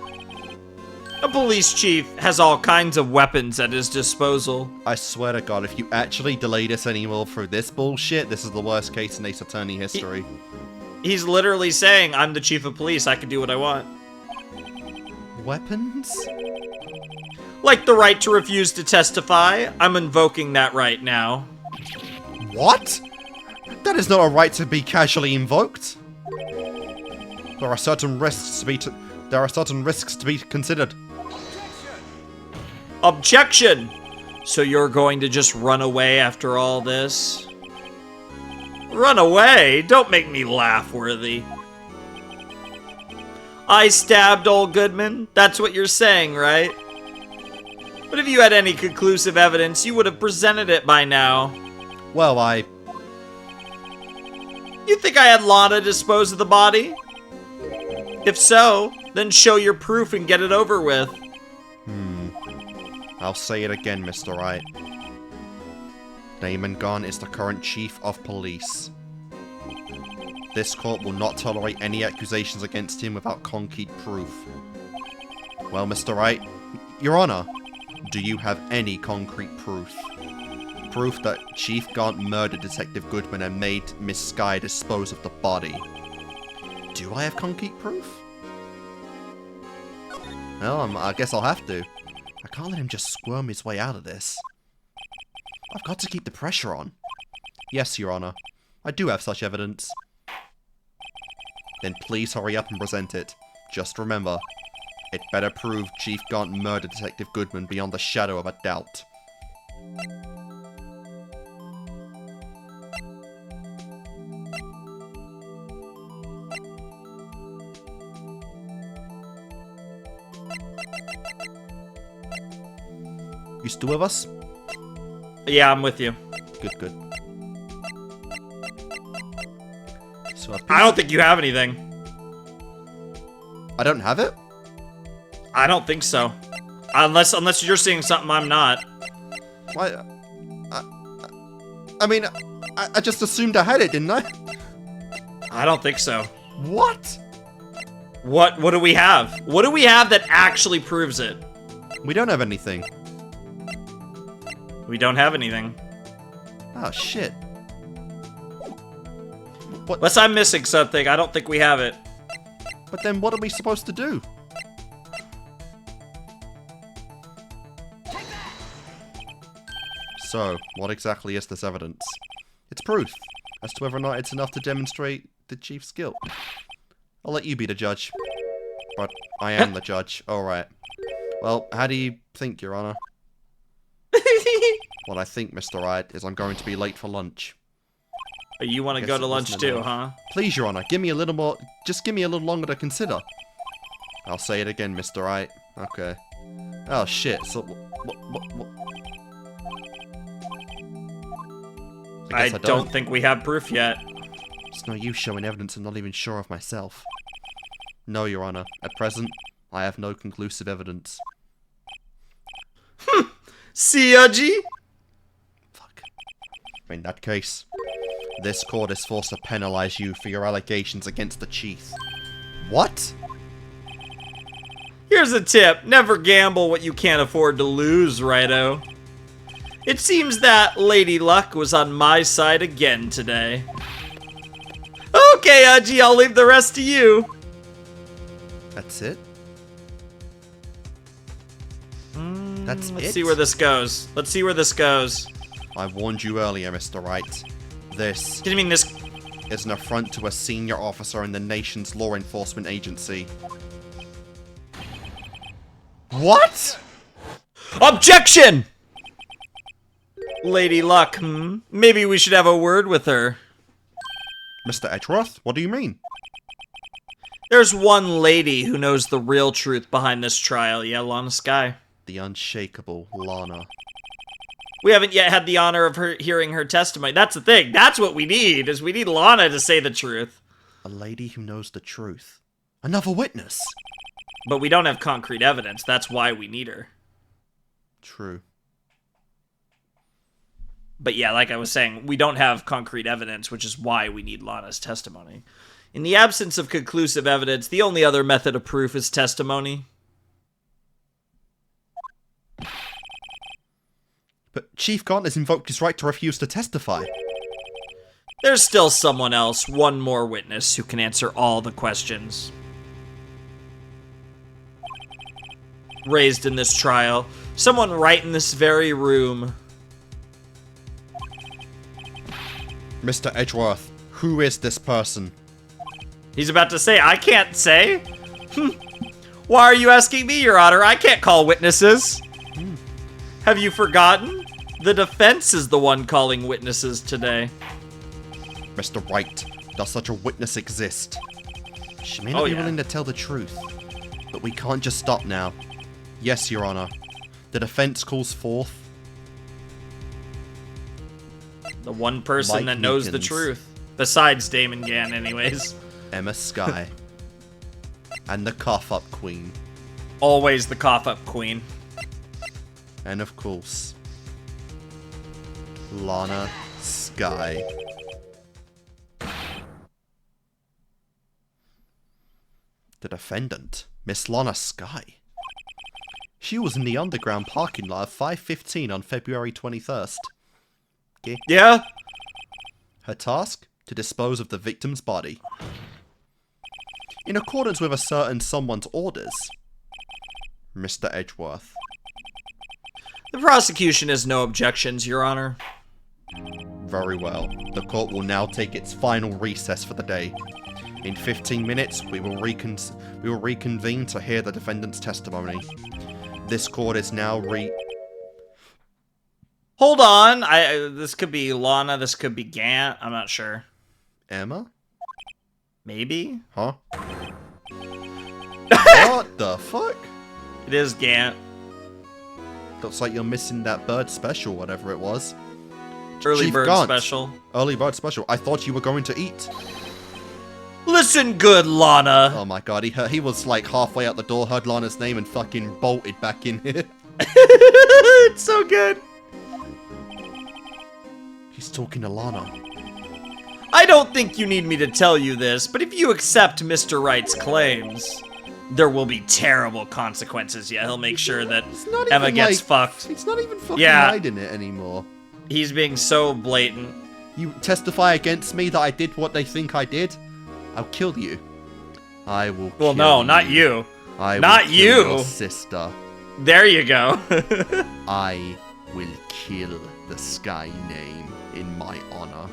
A police chief has all kinds of weapons at his disposal. I swear to God, if you actually delay this anymore through this bullshit, this is the worst case in Ace Attorney history. He's literally saying, I'm the chief of police, I can do what I want. Weapons? Like the right to refuse to testify, I'm invoking that right now. What? That is not a right to be casually invoked. There are certain risks to be considered. Objection! So you're going to just run away after all this? Run away? Don't make me laugh, Worthy. I stabbed old Goodman? That's what you're saying, right? But if you had any conclusive evidence, you would have presented it by now. Well, You think I had Lana dispose of the body? If so, then show your proof and get it over with. I'll say it again, Mr. Wright. Damon Gunn is the current chief of police. This court will not tolerate any accusations against him without concrete proof. Well, Mr. Wright, Your Honor, do you have any concrete proof? Proof that Chief Gunn murdered Detective Goodman and made Miss Skye dispose of the body. Do I have concrete proof? Well, I guess I'll have to. I can't let him just squirm his way out of this. I've got to keep the pressure on. Yes, Your Honor. I do have such evidence. Then please hurry up and present it. Just remember, it better prove Chief Gunn murdered Detective Goodman beyond the shadow of a doubt. You still with us? Yeah, I'm with you. Good, good. So I don't think you have anything. I don't have it? I don't think so. Unless you're seeing something I'm not. Why? I mean, I just assumed I had it, didn't I? I don't think so. What? What do we have? What do we have that actually proves it? We don't have anything. We don't have anything. Oh, shit. What? Unless I'm missing something, I don't think we have it. But then what are we supposed to do? So, what exactly is this evidence? It's proof as to whether or not it's enough to demonstrate the chief's guilt. I'll let you be the judge. But I am the judge. Alright. Well, how do you think, Your Honor? What I think, Mr. Wright, is I'm going to be late for lunch. You want to go to lunch too, huh? Please, Your Honor, give me a little more... Just give me a little longer to consider. I'll say it again, Mr. Wright. Okay. Oh, shit. So, what? I don't think we have proof yet. It's no use showing evidence I'm not even sure of myself. No, Your Honor. At present, I have no conclusive evidence. See ya, G? Fuck. In that case, this court is forced to penalize you for your allegations against the chief. What? Here's a tip. Never gamble what you can't afford to lose, righto. It seems that Lady Luck was on my side again today. Okay, Aji, I'll leave the rest to you. That's it? That's Let's it? see where this goes. Let's see where this goes. I warned you earlier, Mr. Wright. This Did you mean this? is an affront to a senior officer in the nation's law enforcement agency. What? Objection! Lady Luck, Maybe we should have a word with her. Mr. Edgeworth, what do you mean? There's one lady who knows the real truth behind this trial, yeah, Lana Skye. The unshakable Lana. We haven't yet had the honor of her hearing her testimony. That's the thing. That's what we need, is we need Lana to say the truth. A lady who knows the truth. Another witness. But we don't have concrete evidence. That's why we need her. True. But yeah, like I was saying, we don't have concrete evidence, which is why we need Lana's testimony. In the absence of conclusive evidence, the only other method of proof is testimony. But Chief Gaunt has invoked his right to refuse to testify. There's still someone else, one more witness, who can answer all the questions raised in this trial. Someone right in this very room. Mr. Edgeworth, who is this person? He's about to say, I can't say? Why are you asking me, Your Honor? I can't call witnesses. Have you forgotten? The defense is the one calling witnesses today. Mr. Wright, does such a witness exist? She may not be willing to tell the truth, but we can't just stop now. Yes, Your Honor. The defense calls forth the one person that knows the truth. Besides Damon Gann, anyways. Emma Skye. And the cough-up queen. Always the cough-up queen. And of course, Lana Skye. The defendant, Miss Lana Skye. She was in the underground parking lot of 5:15 on February 21st. Okay. Yeah? Her task? To dispose of the victim's body. In accordance with a certain someone's orders. Mr. Edgeworth. The prosecution has no objections, Your Honor. Very well. The court will now take its final recess for the day. In 15 minutes, we will reconvene to hear the defendant's testimony. This court is now Hold on. This could be Lana, this could be Gant. I'm not sure. Emma? Maybe? Huh? What the fuck? It is Gant. Looks like you're missing that bird special, whatever it was. Early Chief bird Gaunt. special. Early bird special. I thought you were going to eat. Listen good, Lana. Oh my god, he was like halfway out the door, heard Lana's name, and fucking bolted back in here. It's so good. He's talking to Lana. I don't think you need me to tell you this, but if you accept Mr. Wright's claims, there will be terrible consequences. Yeah, he'll make sure that Emma gets fucked. He's not even fucking hiding it anymore. He's being so blatant. You testify against me that I did what they think I did? I'll kill you. I will kill Well, no, not you. Not kill your sister. There you go. I will kill the Skye name in my honor.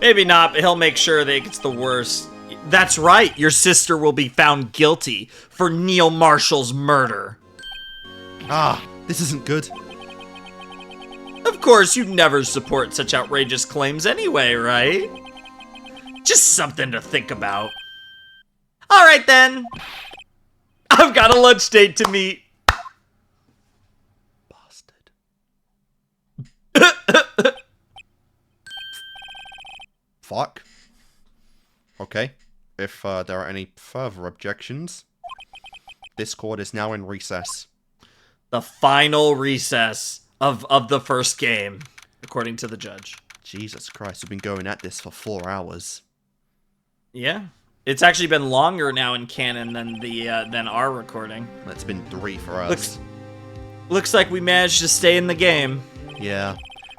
Maybe not, but he'll make sure that it gets the worst. That's right, your sister will be found guilty for Neil Marshall's murder. Ah, this isn't good. Of course, you'd never support such outrageous claims anyway, right? Just something to think about. Alright then. I've got a lunch date to meet. Bastard. Fuck. Okay. If there are any further objections, this court is now in recess. The final recess of the first game, according to the judge. Jesus Christ, we've been going at this for 4 hours. Yeah. It's actually been longer now in canon than our recording. It's been 3 for us. Looks like we managed to stay in the game. Yeah.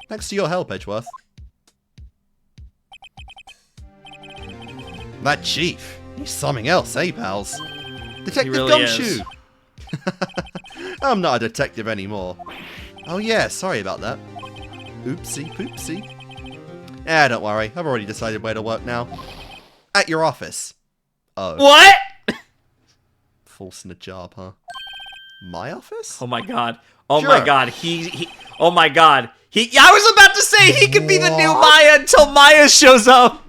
Thanks to your help, Edgeworth. That chief, he's something else, eh, pals? Detective really Gumshoe! I'm not a detective anymore. Oh yeah, sorry about that. Oopsie poopsie. Don't worry, I've already decided where to work now. At your office. Oh. What? Forcing a job, huh? My office? Oh my god. Oh Sure. my god. Oh my god. I was about to say he could be the new Maya until Maya shows up.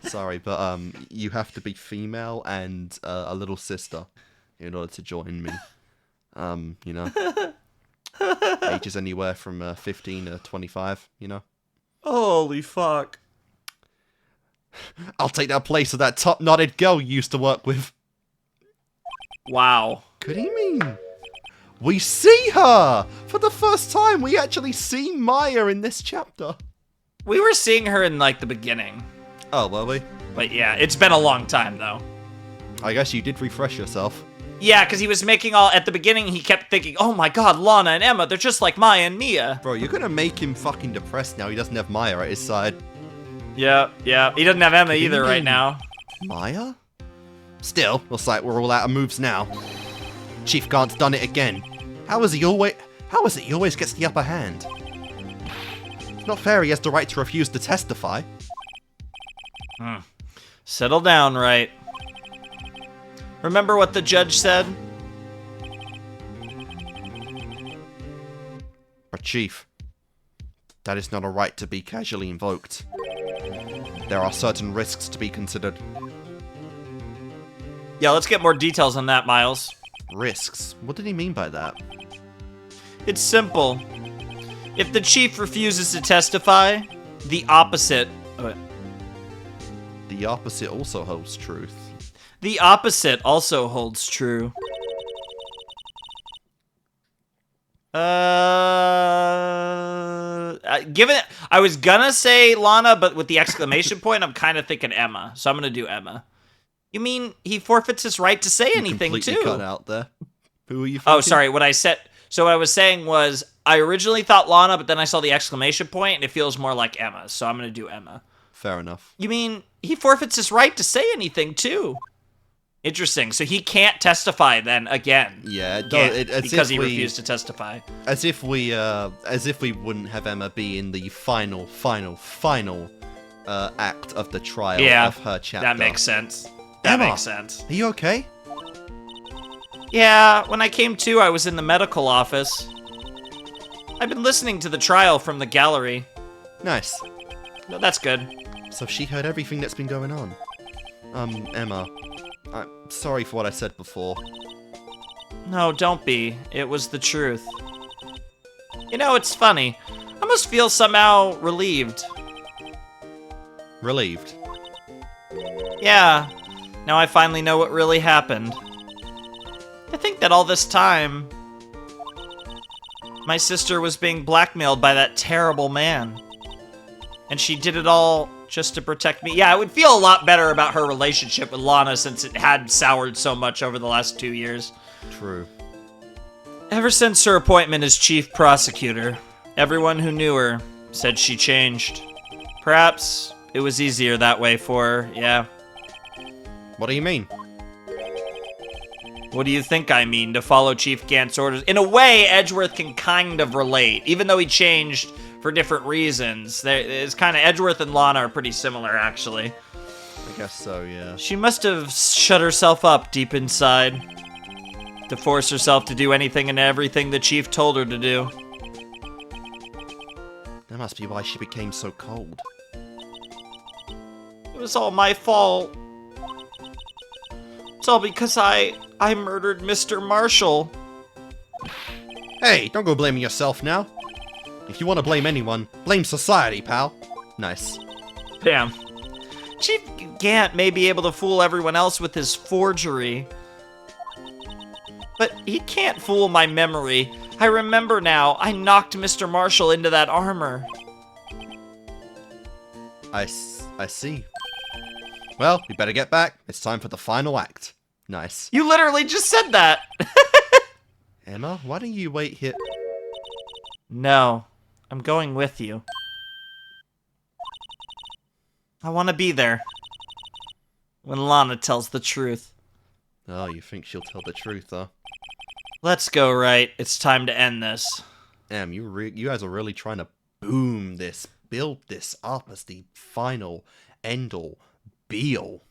Sorry, but you have to be female and a little sister in order to join me. You know. Ages anywhere from 15 to 25, you know. Holy fuck. I'll take that place of that top-knotted girl you used to work with. Wow. Could he mean? We see her! For the first time, we actually see Maya in this chapter. We were seeing her in, like, the beginning. Oh, were we? But yeah, it's been a long time, though. I guess you did refresh yourself. Yeah, because he was making at the beginning, he kept thinking, oh my god, Lana and Emma, they're just like Maya and Mia. Bro, you're gonna make him fucking depressed now he doesn't have Maya at his side. Yeah. He doesn't have Emma either right now. Maya? Still, looks like we're all out of moves now. Chief Gant's done it again. How is it he always gets the upper hand? It's not fair he has the right to refuse to testify. Settle down, Wright. Remember what the judge said? But Chief, that is not a right to be casually invoked. There are certain risks to be considered. Yeah, let's get more details on that, Miles. Risks? What did he mean by that? It's simple. If the chief refuses to testify, the opposite... The opposite also holds truth. The opposite also holds true. Given it, I was gonna say Lana, but with the exclamation point, I'm kind of thinking Emma. So I'm gonna do Emma. You mean he forfeits his right to say anything completely too? Cut out there. Who are you thinking? Oh, sorry. What I said. So what I was saying was I originally thought Lana, but then I saw the exclamation point, and it feels more like Emma. So I'm gonna do Emma. Fair enough. You mean he forfeits his right to say anything too? Interesting. So he can't testify then again. Yeah, because he refused to testify. As if we wouldn't have Emma be in the final act of the trial of her chapter. That makes sense. That Emma, makes sense. Are you okay? Yeah, when I came to, I was in the medical office. I've been listening to the trial from the gallery. Nice. No, that's good. So she heard everything that's been going on. Emma, I'm sorry for what I said before. No, don't be. It was the truth. You know, it's funny. I must feel somehow relieved. Relieved? Yeah. Now I finally know what really happened. I think that all this time, my sister was being blackmailed by that terrible man. And she did it all just to protect me. Yeah, I would feel a lot better about her relationship with Lana since it had soured so much over the last 2 years. True. Ever since her appointment as chief prosecutor, everyone who knew her said she changed. Perhaps it was easier that way for her, yeah. What do you mean? What do you think I mean, to follow Chief Gant's orders? In a way, Edgeworth can kind of relate, even though he changed for different reasons. It's kind of, Edgeworth and Lana are pretty similar, actually. I guess so, yeah. She must have shut herself up deep inside to force herself to do anything and everything the Chief told her to do. That must be why she became so cold. It was all my fault. It's all because I murdered Mr. Marshall. Hey, don't go blaming yourself now. If you want to blame anyone, blame society, pal. Nice. Damn. Chief Gant may be able to fool everyone else with his forgery, but he can't fool my memory. I remember now, I knocked Mr. Marshall into that armor. I see. Well, we better get back. It's time for the final act. Nice. You literally just said that! Emma, why don't you wait here? No, I'm going with you. I want to be there when Lana tells the truth. Oh, you think she'll tell the truth, huh? Let's go, Wright. It's time to end this. Em, you guys are really trying to build this up as the final end-all, be-all.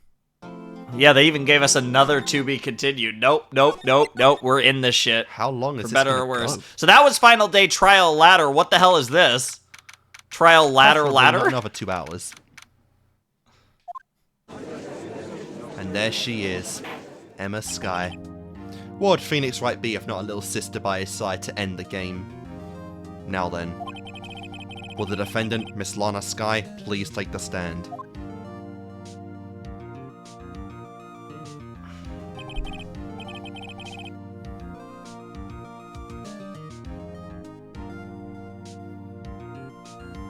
Yeah, they even gave us another to be continued. Nope. We're in this shit. How long is for this better gonna or worse? go? So that was Final Day Trial Ladder. What the hell is this? Trial Ladder Preferably Ladder? not another 2 hours. And there she is, Emma Skye. What would Phoenix Wright be if not a little sister by his side to end the game? Now then, will the defendant, Miss Lana Skye, please take the stand?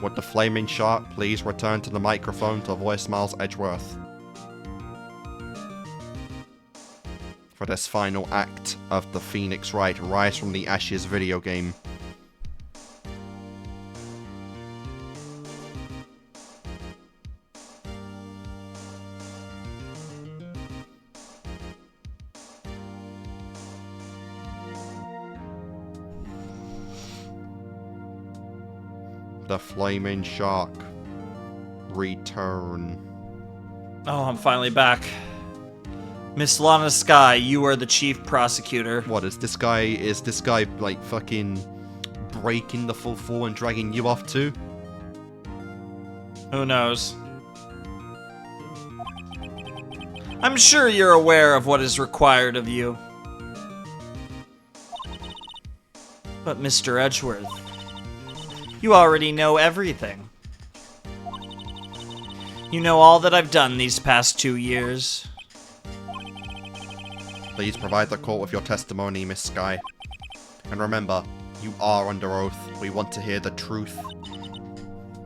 Would the Flaming Shark please return to the microphone to voice Miles Edgeworth for this final act of the Phoenix Wright Rise from the Ashes video game. The Flaming Shark. Return. Oh, I'm finally back. Miss Lana Skye, you are the chief prosecutor. What is this guy like fucking breaking the full 4 and dragging you off too? Who knows? I'm sure you're aware of what is required of you. But Mr. Edgeworth, you already know everything. You know all that I've done these past 2 years. Please provide the court with your testimony, Miss Skye. And remember, you are under oath. We want to hear the truth.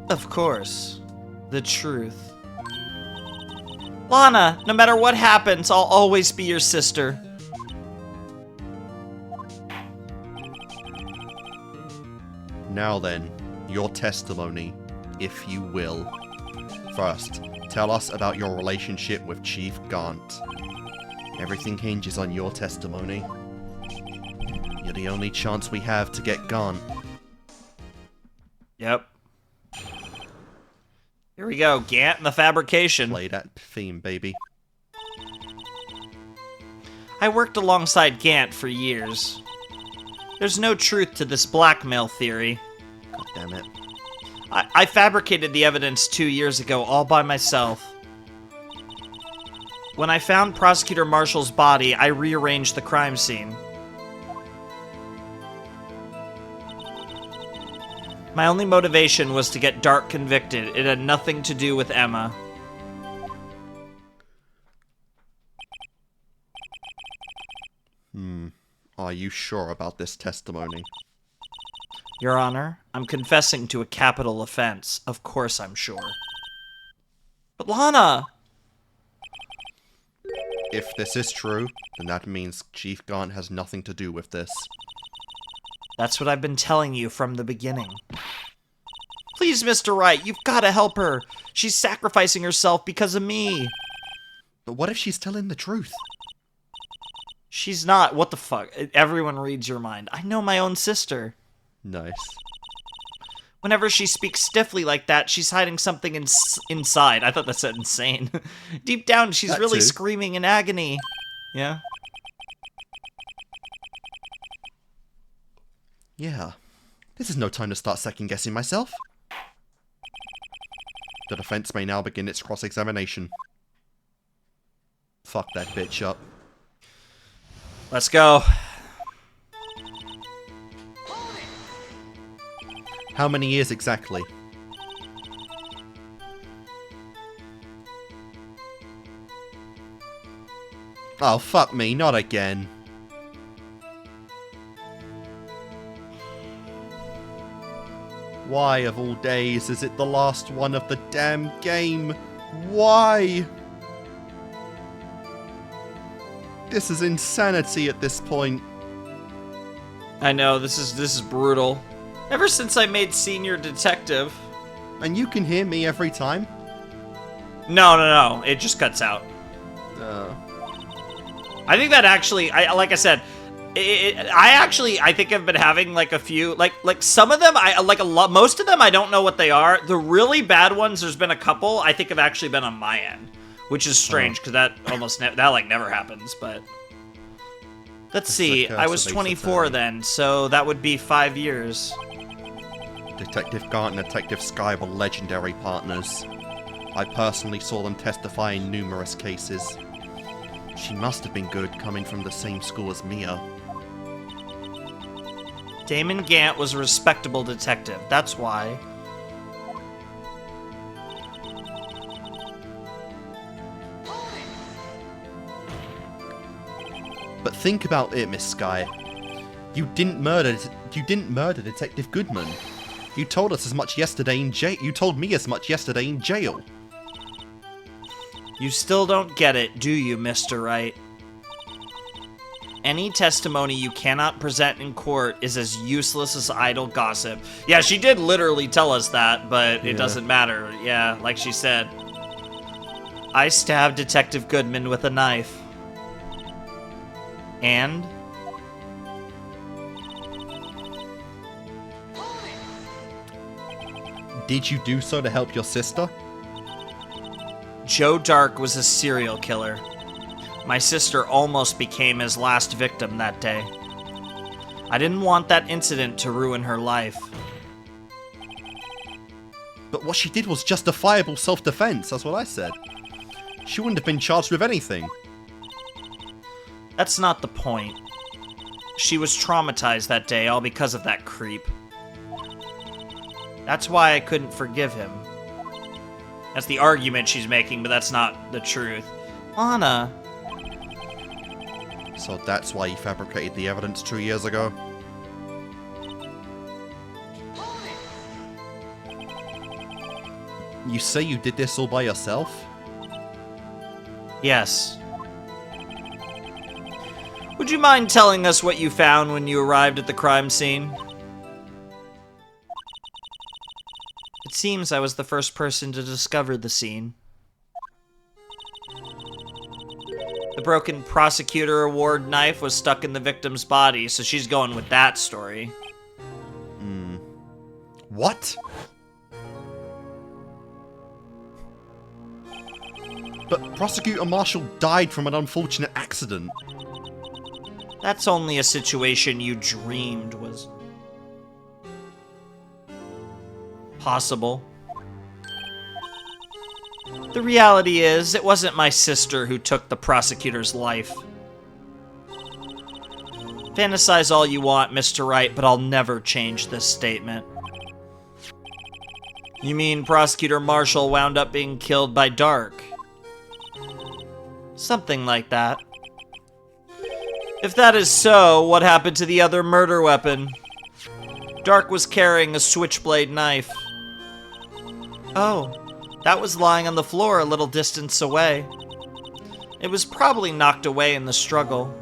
Of course. The truth. Lana, no matter what happens, I'll always be your sister. Now then, your testimony, if you will. First, tell us about your relationship with Chief Gaunt. Everything hinges on your testimony. You're the only chance we have to get Gaunt. Yep. Here we go, Gant and the fabrication. Play that theme, baby. I worked alongside Gant for years. There's no truth to this blackmail theory. God damn it. I fabricated the evidence 2 years ago all by myself. When I found Prosecutor Marshall's body, I rearranged the crime scene. My only motivation was to get Dark convicted. It had nothing to do with Emma. Are you sure about this testimony? Your Honor, I'm confessing to a capital offense. Of course I'm sure. But Lana! If this is true, then that means Chief Gaunt has nothing to do with this. That's what I've been telling you from the beginning. Please, Mr. Wright, you've got to help her. She's sacrificing herself because of me. But what if she's telling the truth? She's not. What the fuck? Everyone reads your mind. I know my own sister. Nice. Whenever she speaks stiffly like that, she's hiding something inside. I thought that said insane. Deep down, she's That really too. screaming in agony. Yeah? Yeah. This is no time to start second-guessing myself. The defense may now begin its cross-examination. Fuck that bitch up. Let's go. How many years exactly? Oh, fuck me, not again. Why, of all days, is it the last one of the damn game? Why? This is insanity at this point. I know, this is brutal. Ever since I made senior detective. And you can hear me every time? No, it just cuts out. I think that actually, like I said, I think I've been having like a few, like some of them, most of them I don't know what they are. The really bad ones, there's been a couple, I think have actually been on my end, which is strange because that almost never happens. But let's see, I was 24 then, so that would be 5 years. Detective Gaunt and Detective Skye were legendary partners. I personally saw them testify in numerous cases. She must have been good coming from the same school as Mia. Damon Gant was a respectable detective, that's why. But think about it, Miss Skye. You didn't murder Detective Goodman. You told us as much yesterday in jail. You told me as much yesterday in jail. You still don't get it, do you, Mr. Wright? Any testimony you cannot present in court is as useless as idle gossip. Yeah, she did literally tell us that, but it doesn't matter. Yeah, like she said. I stabbed Detective Goodman with a knife. And? Did you do so to help your sister? Joe Dark was a serial killer. My sister almost became his last victim that day. I didn't want that incident to ruin her life. But what she did was justifiable self-defense, that's what I said. She wouldn't have been charged with anything. That's not the point. She was traumatized that day, all because of that creep. That's why I couldn't forgive him. That's the argument she's making, but that's not the truth. Lana. So that's why you fabricated the evidence 2 years ago? You say you did this all by yourself? Yes. Would you mind telling us what you found when you arrived at the crime scene? It seems I was the first person to discover the scene. The broken prosecutor award knife was stuck in the victim's body, so she's going with that story. What? But Prosecutor Marshall died from an unfortunate accident. That's only a situation you dreamed was possible. The reality is, it wasn't my sister who took the prosecutor's life. Fantasize all you want, Mr. Wright, but I'll never change this statement. You mean Prosecutor Marshall wound up being killed by Dark? Something like that. If that is so, what happened to the other murder weapon? Dark was carrying a switchblade knife. Oh. That was lying on the floor a little distance away. It was probably knocked away in the struggle.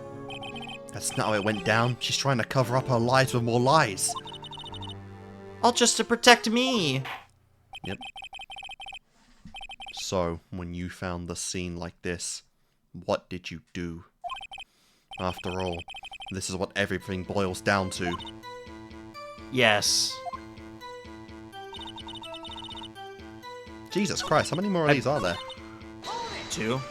That's not how it went down. She's trying to cover up her lies with more lies. All just to protect me. Yep. So, when you found the scene like this, what did you do? After all, this is what everything boils down to. Yes. Jesus Christ, how many more of these are there? 2.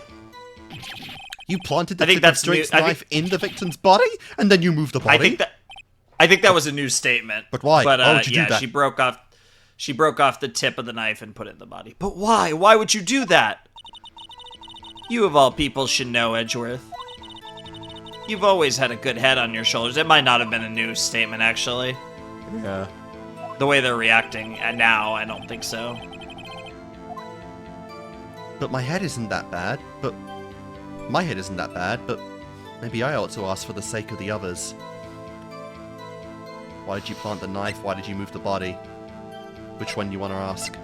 You planted the I think tip of that's Drake's new- I knife in the victim's body, and then you moved the body? I think that was a new statement. But why? But Why would you yeah, do that? she broke off the tip of the knife and put it in the body. But why? Why would you do that? You of all people should know, Edgeworth. You've always had a good head on your shoulders. It might not have been a new statement, actually. Yeah. The way they're reacting now, I don't think so. But my head isn't that bad, but maybe I ought to ask for the sake of the others. Why did you plant the knife? Why did you move the body? Which one do you want to ask?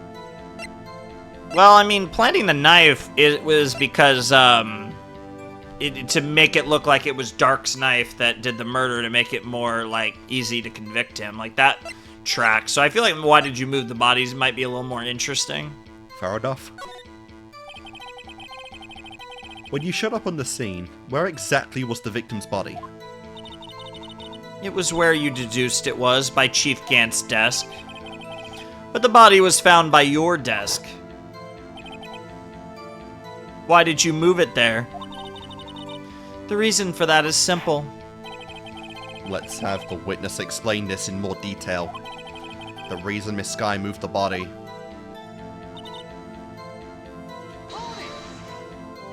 Well, I mean, planting the knife, it was because, to make it look like it was Dark's knife that did the murder, to make it more, like, easy to convict him. Like, that tracks. So I feel like why did you move the bodies might be a little more interesting. Fair enough. When you showed up on the scene, where exactly was the victim's body? It was where you deduced it was, by Chief Gant's desk. But the body was found by your desk. Why did you move it there? The reason for that is simple. Let's have the witness explain this in more detail. The reason Miss Skye moved the body.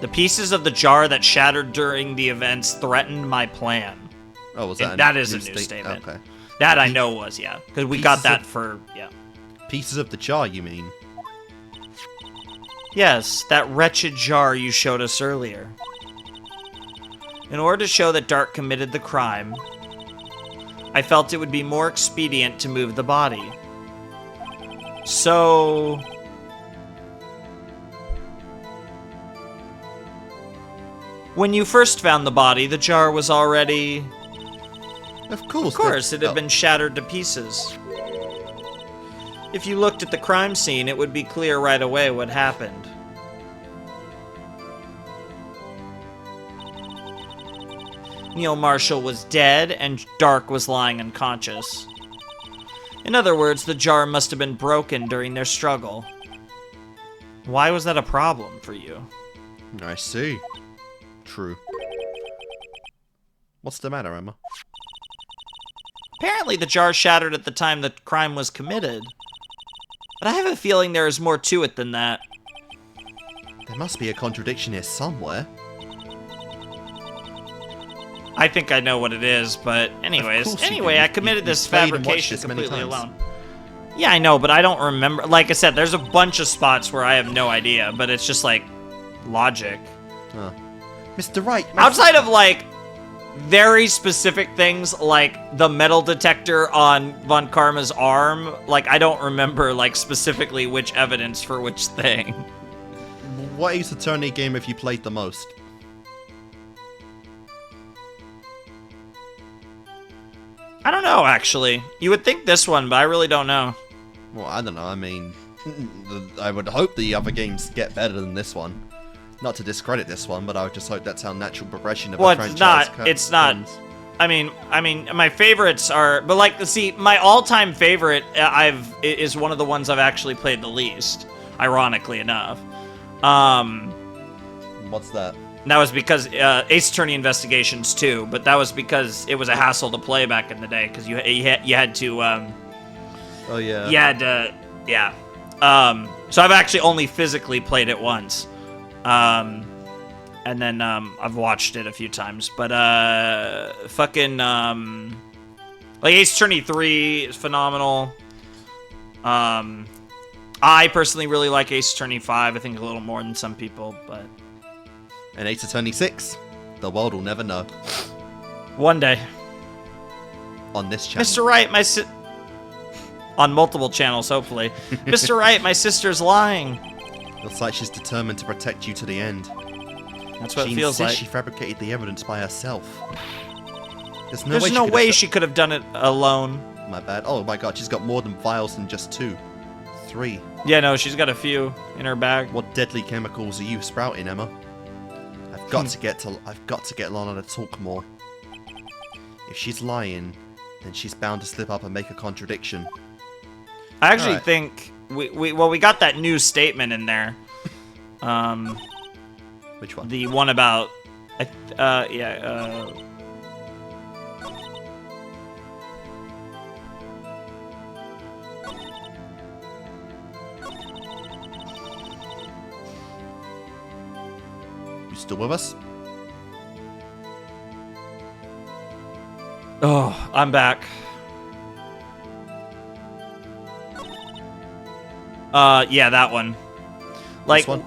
The pieces of the jar that shattered during the events threatened my plan. Oh, was that And that is a new statement. Okay. That I know was, yeah. Because we got that for, yeah. Pieces of the jar, you mean? Yes, that wretched jar you showed us earlier. In order to show that Dark committed the crime, I felt it would be more expedient to move the body. So... when you first found the body, the jar was already... Of course. Of course, it had been shattered to pieces. If you looked at the crime scene, it would be clear right away what happened. Neil Marshall was dead, and Dark was lying unconscious. In other words, the jar must have been broken during their struggle. Why was that a problem for you? I see. True. What's the matter, Emma? Apparently the jar shattered at the time the crime was committed. But I have a feeling there is more to it than that. There must be a contradiction here somewhere. I think I know what it is, but anyways. Anyway, I committed this fabrication completely alone. Yeah, I know, but I don't remember. Like I said, there's a bunch of spots where I have no idea, but it's just like logic. Mr. Wright. Outside of like very specific things like the metal detector on Von Karma's arm, like I don't remember like specifically which evidence for which thing. What Ace Attorney game have you played the most? I don't know, actually. You would think this one, but I really don't know. Well, I don't know. I mean, I would hope the other games get better than this one. Not to discredit this one, but I would just hope that's how natural progression of a franchise. It's not. I mean, my favorites are, but like, see, my all-time favorite is one of the ones I've actually played the least, ironically enough. What's that? That was because Ace Attorney Investigations 2, but that was because it was a hassle to play back in the day because you had to. Oh yeah. You had to, yeah. So I've actually only physically played it once, and then I've watched it a few times. But fucking like Ace Attorney 3 is phenomenal. I personally really like Ace Attorney 5. I think a little more than some people, but. And Ace Attorney 6, the world will never know. One day. On this channel. Mr. Wright, on multiple channels, hopefully. Mr. Wright, my sister's lying. Looks like she's determined to protect you to the end. That's what it feels like. She fabricated the evidence by herself. There's no way she could have done it alone. My bad. Oh my god, she's got more than vials than just 2. 3. Yeah, no, she's got a few in her bag. What deadly chemicals are you sprouting, Emma? I've got to get Lana to talk more. If she's lying, then she's bound to slip up and make a contradiction. I actually think we got that new statement in there. Which one? The one about You still with us? Oh, I'm back. Yeah, that one. Like, this one?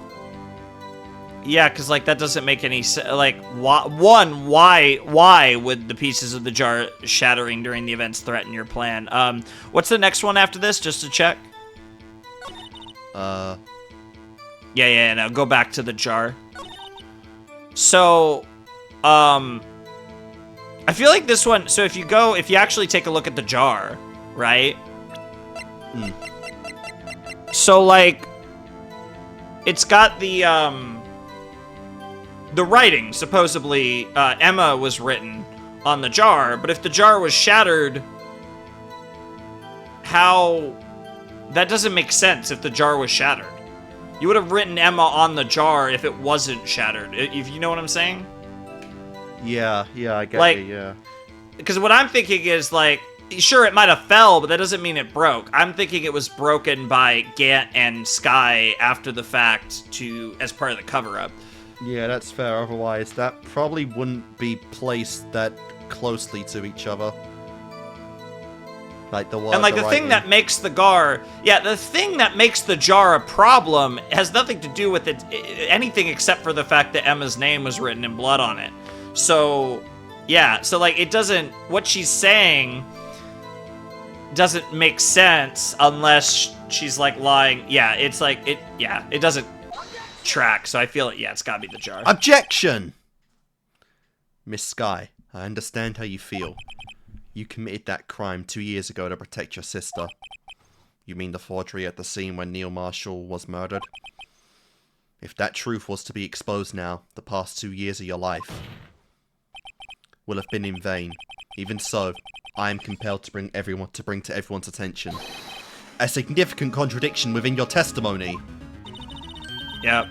Yeah, because like that doesn't make any sense. Like, why would the pieces of the jar shattering during the events threaten your plan? What's the next one after this? Just to check. Yeah. No, go back to the jar. So, I feel like this one. So if you actually take a look at the jar, right? So like, it's got the writing. Supposedly, Emma was written on the jar. But if the jar was shattered, how? That doesn't make sense. If the jar was shattered. You would have written Emma on the jar if it wasn't shattered. If you know what I'm saying? Yeah, I get you, yeah. Because what I'm thinking is, like, sure, it might have fell, but that doesn't mean it broke. I'm thinking it was broken by Gant and Skye after the fact as part of the cover-up. Yeah, that's fair. Otherwise, that probably wouldn't be placed that closely to each other. Like the one. And like the thing that makes the jar, the thing that makes the jar a problem has nothing to do with anything except for the fact that Emma's name was written in blood on it. So, yeah, so like it doesn't. What she's saying doesn't make sense unless she's like lying. Yeah, it's like it doesn't track. So I feel it's gotta be the jar. Objection! Miss Skye, I understand how you feel. You committed that crime 2 years ago to protect your sister. You mean the forgery at the scene when Neil Marshall was murdered? If that truth was to be exposed now, the past 2 years of your life will have been in vain. Even so, I am compelled to bring to everyone's attention a significant contradiction within your testimony. Yep.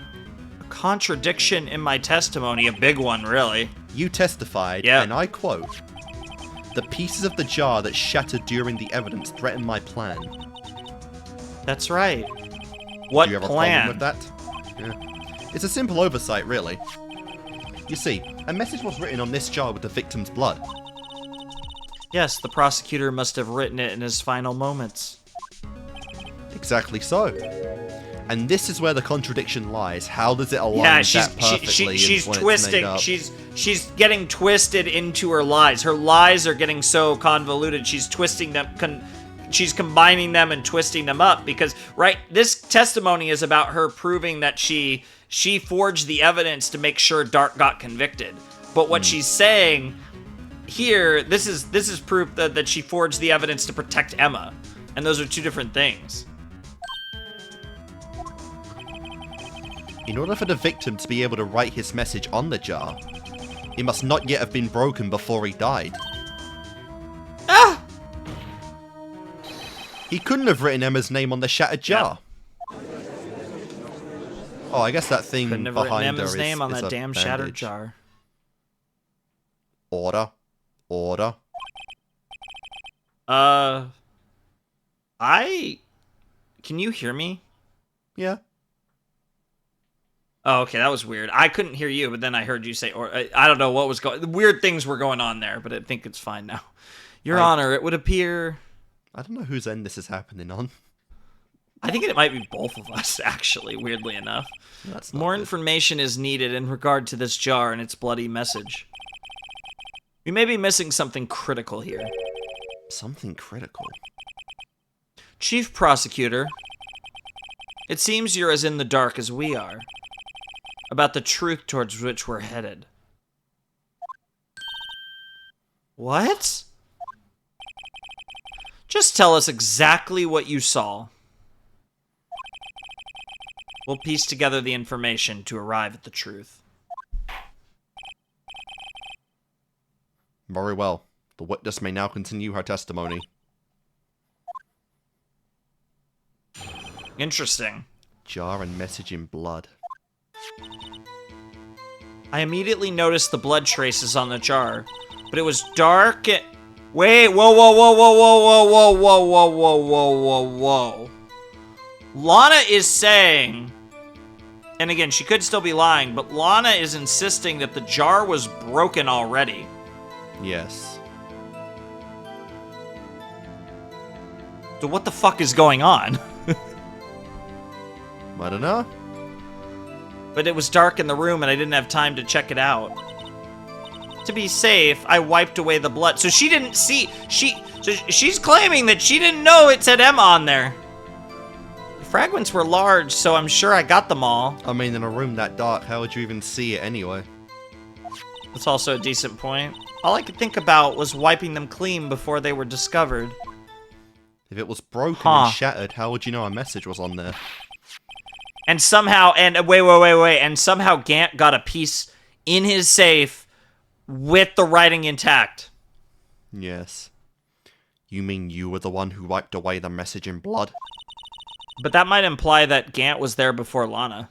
A contradiction in my testimony, a big one, really. You testified, and I quote, "The pieces of the jar that shattered during the evidence threatened my plan." That's right. What Do you have plan? a problem with that? Yeah. It's a simple oversight, really. You see, a message was written on this jar with the victim's blood. Yes, the prosecutor must have written it in his final moments. Exactly so. And this is where the contradiction lies. How does it align that perfectly? She's twisting. She's getting twisted into her lies. Her lies are getting so convoluted. She's twisting them. She's combining them and twisting them up because, right, this testimony is about her proving that she forged the evidence to make sure Dark got convicted. But what she's saying here, this is proof that she forged the evidence to protect Emma. And those are two different things. In order for the victim to be able to write his message on the jar, it must not yet have been broken before he died. Ah! He couldn't have written Emma's name on the shattered jar. Yep. Oh, I guess that thing couldn't have behind written her Emma's name on that damn bandage. shattered jar. Order. Can you hear me? Yeah. Oh, okay, that was weird. I couldn't hear you, but then I heard you say, or I don't know what was going. Weird things were going on there, but I think it's fine now. Your Honor, it would appear. I don't know whose end this is happening on. I think it might be both of us, actually. Weirdly enough, That's not more good. information is needed in regard to this jar and its bloody message. We may be missing something critical here. Something critical? Chief Prosecutor, it seems you're as in the dark as we are about the truth towards which we're headed. What? Just tell us exactly what you saw. We'll piece together the information to arrive at the truth. Very well. The witness may now continue her testimony. Interesting. Jar and message in blood. I immediately noticed the blood traces on the jar, but it was dark and... Wait, whoa, whoa, whoa, whoa, whoa, whoa, whoa, whoa, whoa, whoa, whoa, whoa. Lana is saying, and again, she could still be lying, but Lana is insisting that the jar was broken already. Yes. So what the fuck is going on? I don't know. But it was dark in the room and I didn't have time to check it out. To be safe, I wiped away the blood. So she didn't see... So she's claiming that she didn't know it said Emma on there. The fragments were large, so I'm sure I got them all. I mean, in a room that dark, how would you even see it anyway? That's also a decent point. All I could think about was wiping them clean before they were discovered. If it was broken and shattered, how would you know a message was on there? And somehow, and somehow Gant got a piece in his safe with the writing intact. Yes. You mean you were the one who wiped away the message in blood? But that might imply that Gant was there before Lana.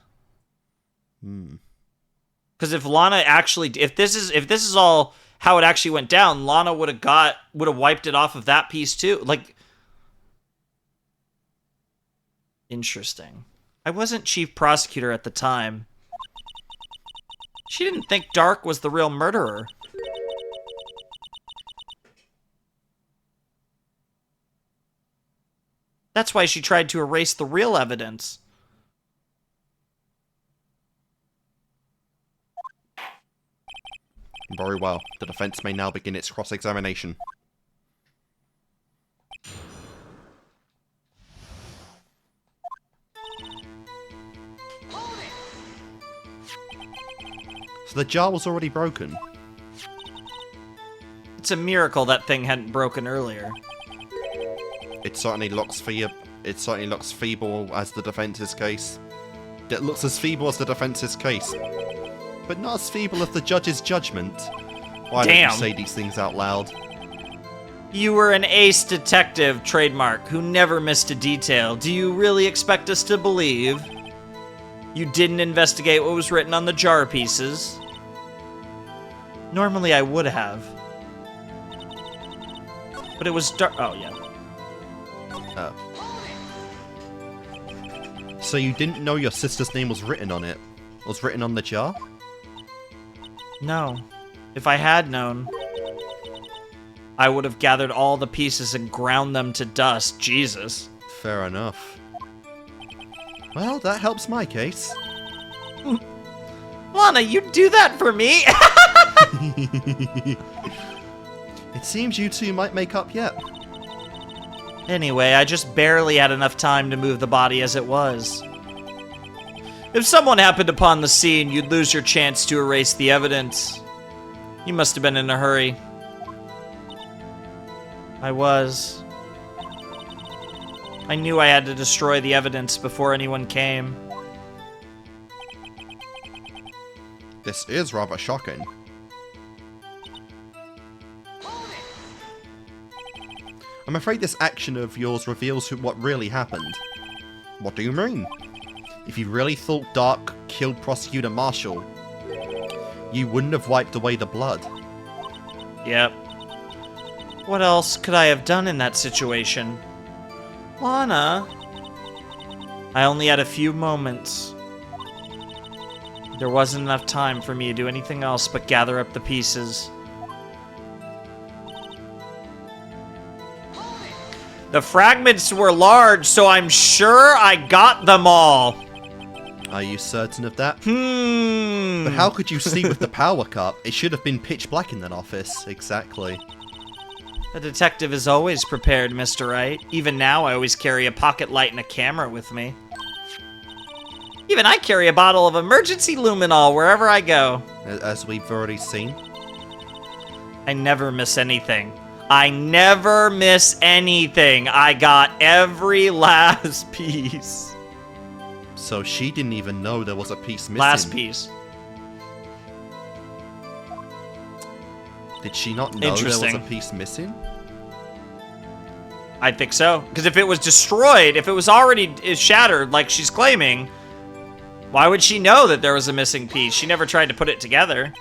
Because if Lana actually, if this is all how it actually went down, Lana would have wiped it off of that piece too. Like, interesting. I wasn't chief prosecutor at the time. She didn't think Dark was the real murderer. That's why she tried to erase the real evidence. Very well. The defense may now begin its cross-examination. So the jar was already broken. It's a miracle that thing hadn't broken earlier. It certainly looks feeble as the defense's case. It looks as feeble as the defense's case, but not as feeble as the judge's judgment. Why don't you say these things out loud? You were an ace detective, trademark, who never missed a detail. Do you really expect us to believe you didn't investigate what was written on the jar pieces? Normally I would have. But it was dark. Oh, yeah. Oh. So you didn't know your sister's name was written on it? Was written on the jar? No. If I had known, I would have gathered all the pieces and ground them to dust. Jesus. Fair enough. Well, that helps my case. Lana, you do that for me? It seems you two might make up yet. Anyway, I just barely had enough time to move the body as it was. If someone happened upon the scene, you'd lose your chance to erase the evidence. You must have been in a hurry. I was. I knew I had to destroy the evidence before anyone came. This is rather shocking. I'm afraid this action of yours reveals what really happened. What do you mean? If you really thought Dark killed Prosecutor Marshall, you wouldn't have wiped away the blood. Yep. What else could I have done in that situation? Lana? I only had a few moments. There wasn't enough time for me to do anything else but gather up the pieces. The fragments were large, so I'm sure I got them all. Are you certain of that? But how could you see with the power cut? It should have been pitch black in that office. Exactly. A detective is always prepared, Mr. Wright. Even now, I always carry a pocket light and a camera with me. Even I carry a bottle of emergency luminol wherever I go. As we've already seen. I never miss anything. I never miss anything. I got every last piece. So she didn't even know there was a piece missing. Last piece. Did she not know there was a piece missing? I think so. Because if it was destroyed, if it was already shattered like she's claiming, why would she know that there was a missing piece? She never tried to put it together.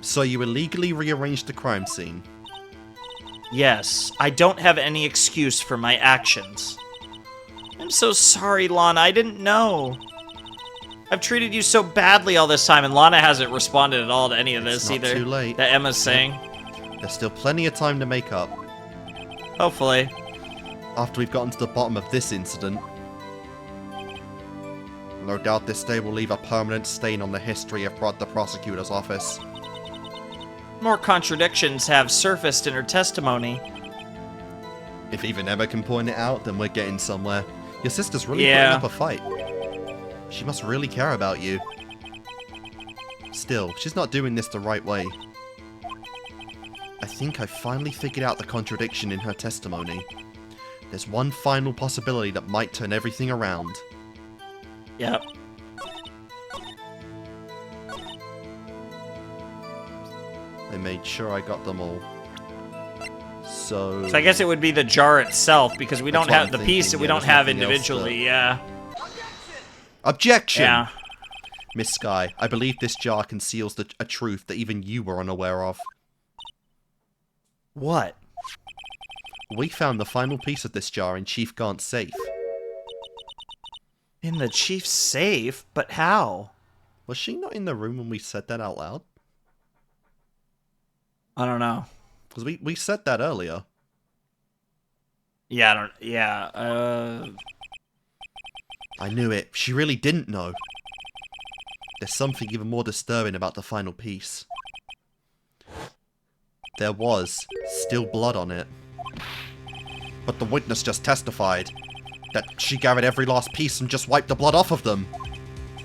So you illegally rearranged the crime scene? Yes. I don't have any excuse for my actions. I'm so sorry, Lana. I didn't know. I've treated you so badly all this time, and Lana hasn't responded at all to any of this either. Too late. That Emma's saying. There's still plenty of time to make up. Hopefully. After we've gotten to the bottom of this incident. No doubt this day will leave a permanent stain on the history of the prosecutor's office. More contradictions have surfaced in her testimony. If even Emma can point it out, then we're getting somewhere. Your sister's really putting up a fight. She must really care about you. Still, she's not doing this the right way. I think I finally figured out the contradiction in her testimony. There's one final possibility that might turn everything around. Yep. I made sure I got them all. So I guess it would be the jar itself, because we don't have the piece that we don't have individually, yeah. Objection! Yeah. Miss Skye, I believe this jar conceals a truth that even you were unaware of. What? We found the final piece of this jar in Chief Gaunt's safe. In the chief's safe? But how? Was she not in the room when we said that out loud? I don't know. Because we said that earlier. Yeah, yeah, I knew it. She really didn't know. There's something even more disturbing about the final piece. There was still blood on it. But the witness just testified that she gathered every last piece and just wiped the blood off of them.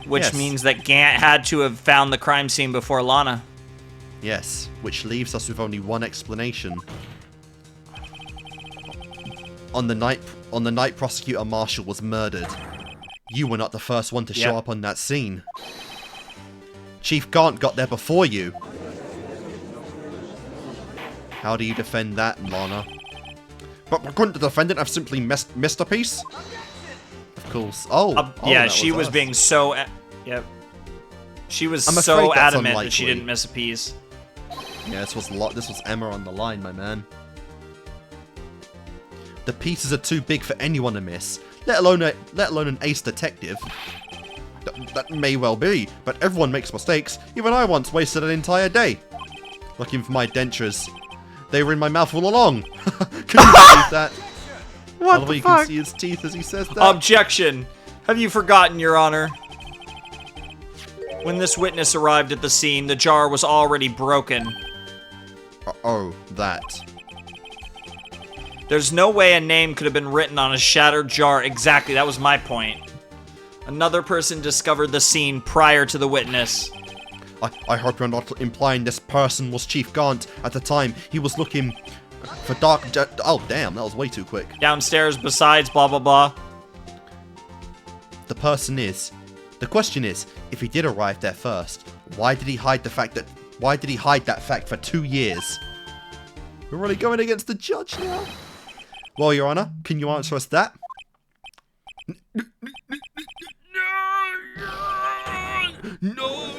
Which Yes. means that Gant had to have found the crime scene before Lana. Yes, which leaves us with only one explanation. On the night Prosecutor Marshall was murdered, you were not the first one to show up on that scene. Chief Gant got there before you. How do you defend that, Lana? But couldn't the defendant have simply missed a piece? Of course. Yeah, she was being so... Yep. She was I'm so afraid that's adamant that unlikely. she didn't miss a piece. Yeah, this was Emma on the line, my man. The pieces are too big for anyone to miss, let alone an ace detective. That may well be, but everyone makes mistakes. Even I once wasted an entire day looking for my dentures. They were in my mouth all along. Can you believe that? What the you fuck? can see his teeth as he says that. Objection! Have you forgotten, Your Honor? When this witness arrived at the scene, the jar was already broken. Oh, that. There's no way a name could have been written on a shattered jar. Exactly, that was my point. Another person discovered the scene prior to the witness. I hope you're not implying this person was Chief Gant. At the time, he was looking for dark... Oh, damn, that was way too quick. Downstairs, besides, blah, blah, blah. The person is... The question is, if he did arrive there first, why did he hide that fact for 2 years? We're really going against the judge now. Well, Your Honor, can you answer us that? No!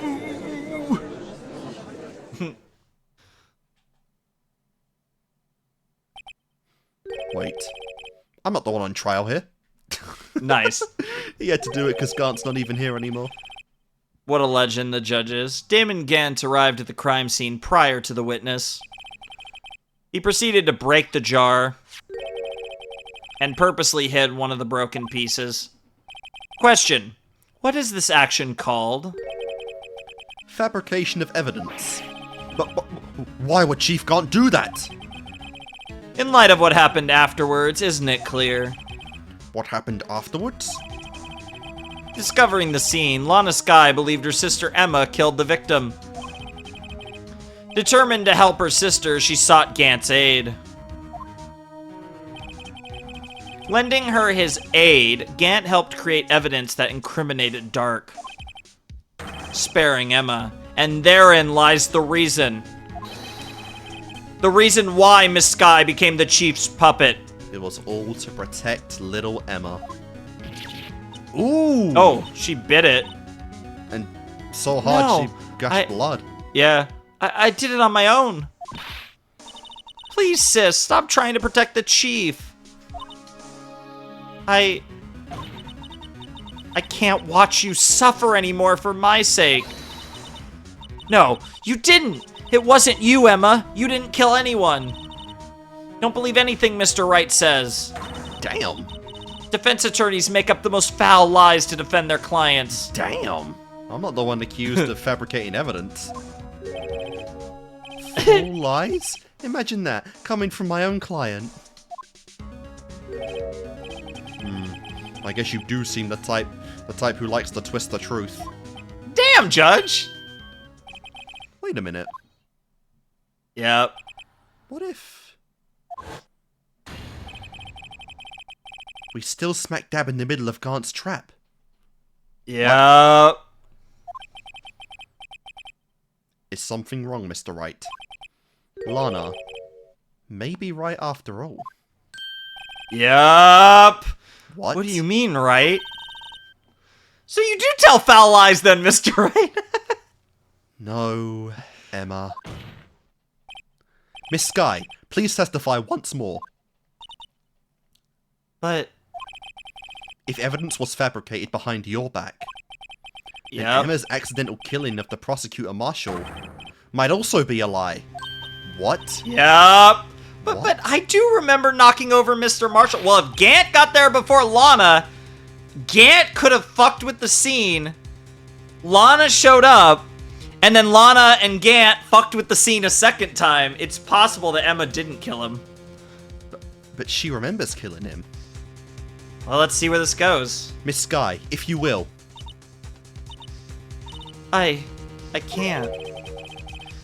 Wait. I'm not the one on trial here. Nice. He had to do it because Gant's not even here anymore. What a legend the judge is. Damon Gant arrived at the crime scene prior to the witness. He proceeded to break the jar and purposely hid one of the broken pieces. Question: what is this action called? Fabrication of evidence. But why would Chief Gant do that? In light of what happened afterwards, isn't it clear? What happened afterwards? Discovering the scene, Lana Skye believed her sister Emma killed the victim. Determined to help her sister, she sought Gant's aid. Lending her his aid, Gant helped create evidence that incriminated Dark, sparing Emma. And therein lies the reason. The reason why Miss Skye became the Chief's puppet. It was all to protect little Emma. Ooh! Oh, she bit it. And so hard No, she gushed blood. Yeah, I did it on my own. Please, sis, stop trying to protect the Chief. I can't watch you suffer anymore for my sake. No, you didn't. It wasn't you, Emma. You didn't kill anyone. Don't believe anything Mr. Wright says. Damn. Defense attorneys make up the most foul lies to defend their clients. Damn. I'm not the one accused of fabricating evidence. Full lies? Imagine that, coming from my own client. I guess you do seem the type who likes to twist the truth. Damn, Judge! Wait a minute. Yep. What if... we still smack dab in the middle of Gant's trap? Yep. Is something wrong, Mr. Wright? Lana may be right after all. Yep. What? What do you mean, right? So you do tell foul lies then, Mr. Wright? No, Emma. Miss Skye, please testify once more. But... If evidence was fabricated behind your back, then Yep. Emma's accidental killing of the prosecutor marshal might also be a lie. What? Yep. But What? I do remember knocking over Mr. Marshall. Well, if Gant got there before Lana, Gant could have fucked with the scene. Lana showed up, and then Lana and Gant fucked with the scene a second time. It's possible that Emma didn't kill him. But she remembers killing him. Well, let's see where this goes. Miss Skye, if you will. I can't.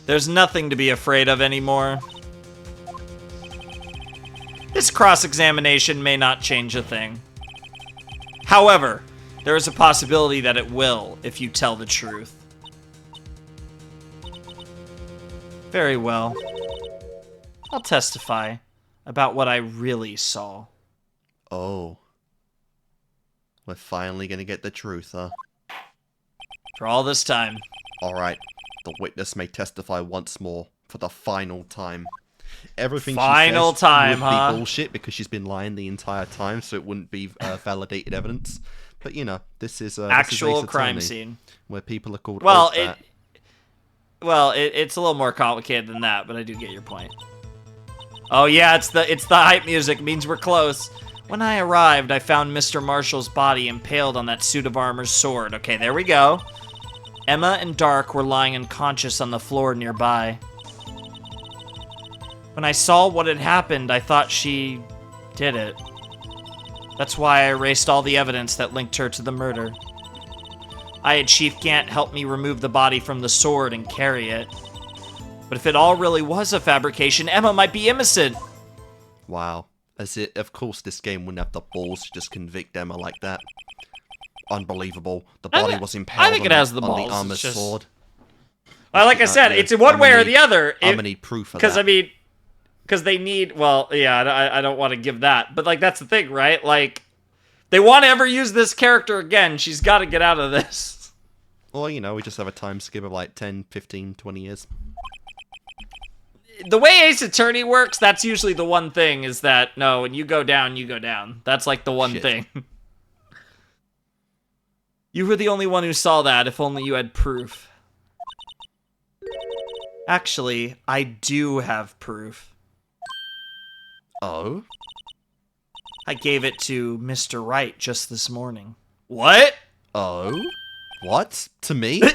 There's nothing to be afraid of anymore. This cross-examination may not change a thing. However, there is a possibility that it will if you tell the truth. Very well. I'll testify about what I really saw. Oh. We're finally gonna get the truth, huh? For all this time. Alright. The witness may testify once more for the final time. Everything Final she says time, would huh? be bullshit because she's been lying the entire time, so it wouldn't be validated evidence. But you know, this is Actual this is crime Attorney, scene. where people are called. Well, old it's a little more complicated than that, but I do get your point. Oh yeah, it's the hype music. It means we're close. When I arrived, I found Mr. Marshall's body impaled on that suit of armor's sword. Okay, there we go. Emma and Dark were lying unconscious on the floor nearby. When I saw what had happened, I thought she did it. That's why I erased all the evidence that linked her to the murder. I had Chief Gant help me remove the body from the sword and carry it. But if it all really was a fabrication, Emma might be innocent. Wow. Of course this game wouldn't have the balls to just convict Emma like that. Unbelievable. The body was impaled I think it has the on balls. the armor's It's just... sword. Well, like I said, Yeah, it's in one way or need- the other. I'm gonna need proof of that. Because, I mean, because they need, well, yeah, I don't want to give that. But, like, that's the thing, right? Like, they want to ever use this character again. She's got to get out of this. Or, you know, we just have a time skip of like 10, 15, 20 years. The way Ace Attorney works, that's usually the one thing, is that, no, when you go down, you go down. That's, like, the one Shit. thing. You were the only one who saw that, if only you had proof. Actually, I do have proof. Oh? I gave it to Mr. Wright just this morning. What? Oh? What? To me? I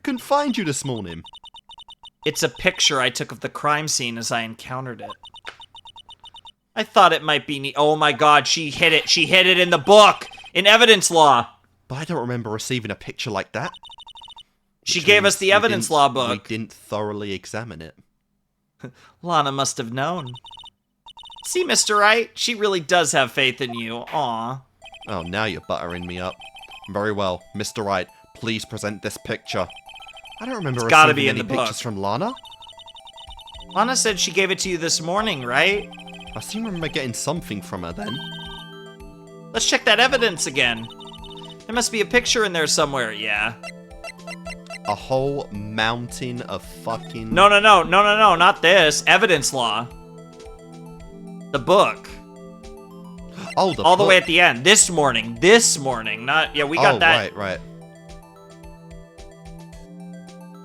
couldn't find you this morning. It's a picture I took of the crime scene as I encountered it. I thought it might be neat. Oh my god, she hid it. She hid it in the book! In evidence law! But I don't remember receiving a picture like that. She Which gave us means the we evidence didn't- law book. We didn't thoroughly examine it. Lana must have known. See, Mr. Wright? She really does have faith in you. Aw. Oh, now you're buttering me up. Very well, Mr. Wright, please present this picture. I don't remember gotta receiving be in any the book. pictures from Lana. Lana said she gave it to you this morning, right? I seem to remember getting something from her then. Let's check that evidence again. There must be a picture in there somewhere, yeah. A whole mountain of fucking... No, not this. Evidence law. The book. Oh, All the way book. at the end. This morning, not... Yeah, we got that. Right.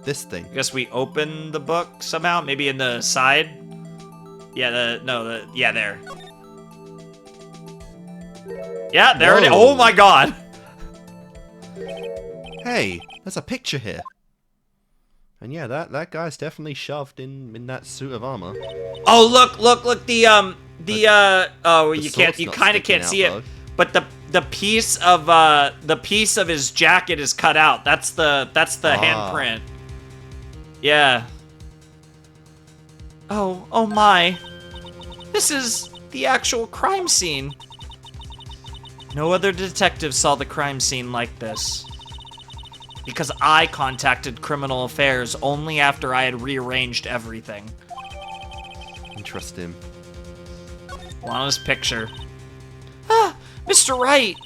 This thing. I guess we open the book somehow, maybe in the side. Yeah, yeah, there. Yeah, there it is. Whoa. Oh my god. Hey, there's a picture here. And yeah, that guy's definitely shoved in that suit of armor. Oh, look, oh, you sword's you not kind of sticking can't out, see it, though. but the piece of his jacket is cut out. That's the handprint. Yeah. Oh my. This is the actual crime scene. No other detective saw the crime scene like this. Because I contacted Criminal Affairs only after I had rearranged everything. Interesting. Lana's picture. Ah, Mr. Wright!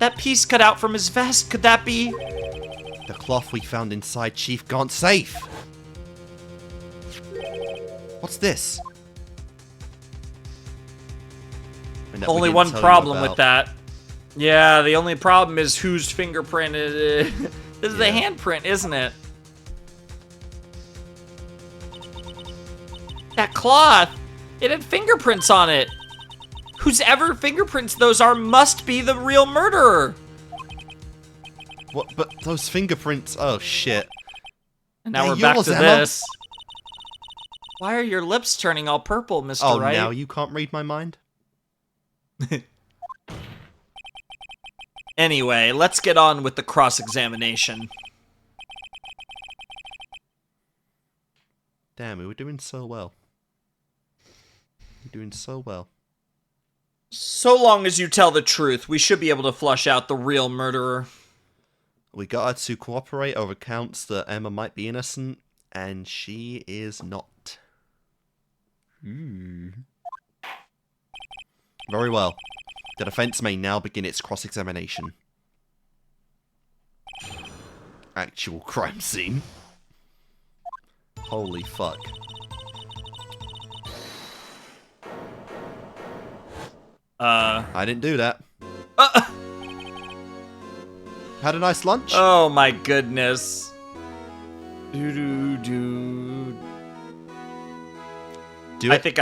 That piece cut out from his vest, could that be? The cloth we found inside Chief Gaunt's safe. What's this? And that we Only didn't one tell you problem about. with that. Yeah, the only problem is whose fingerprint it is. This is the handprint, isn't it? That cloth! It had fingerprints on it! Whosever fingerprints those are must be the real murderer! What? But those fingerprints. Oh shit. And now They're we're back yours, to Emma. this. Why are your lips turning all purple, Mr. Oh, Wright? now you can't read my mind? Anyway, let's get on with the cross-examination. Damn, we were doing so well. We're doing so well. So long as you tell the truth, we should be able to flush out the real murderer. We got her to cooperate over accounts that Emma might be innocent, and she is not. Very well. The defense may now begin its cross-examination. Actual crime scene. Holy fuck. I didn't do that. Had a nice lunch? Oh my goodness. Do. Do I it. think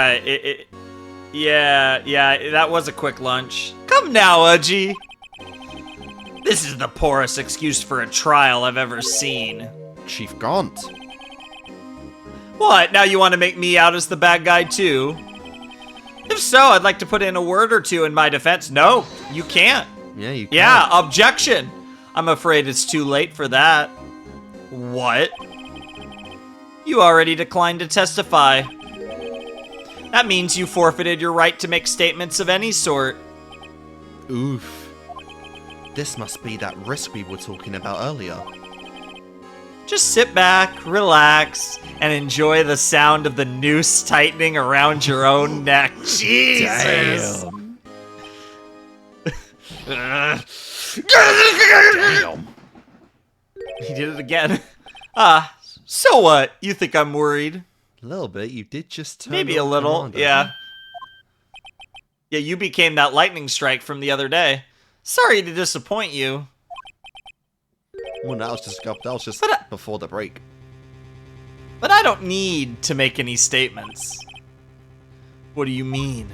yeah, that was a quick lunch. Come now, Udgy. This is the poorest excuse for a trial I've ever seen. Chief Gaunt. What, now you want to make me out as the bad guy too? If so, I'd like to put in a word or two in my defense. No, you can't. Yeah, you can. Yeah, objection. I'm afraid it's too late for that. What? You already declined to testify. That means you forfeited your right to make statements of any sort. Oof. This must be that risk we were talking about earlier. Just sit back, relax, and enjoy the sound of the noose tightening around your own neck. Jesus! Damn. He did it again. So what? You think I'm worried? A little bit. You did just turn Maybe a on little, Commander. yeah. Yeah, you became that lightning strike from the other day. Sorry to disappoint you. Well, that was just before the break. But I don't need to make any statements. What do you mean?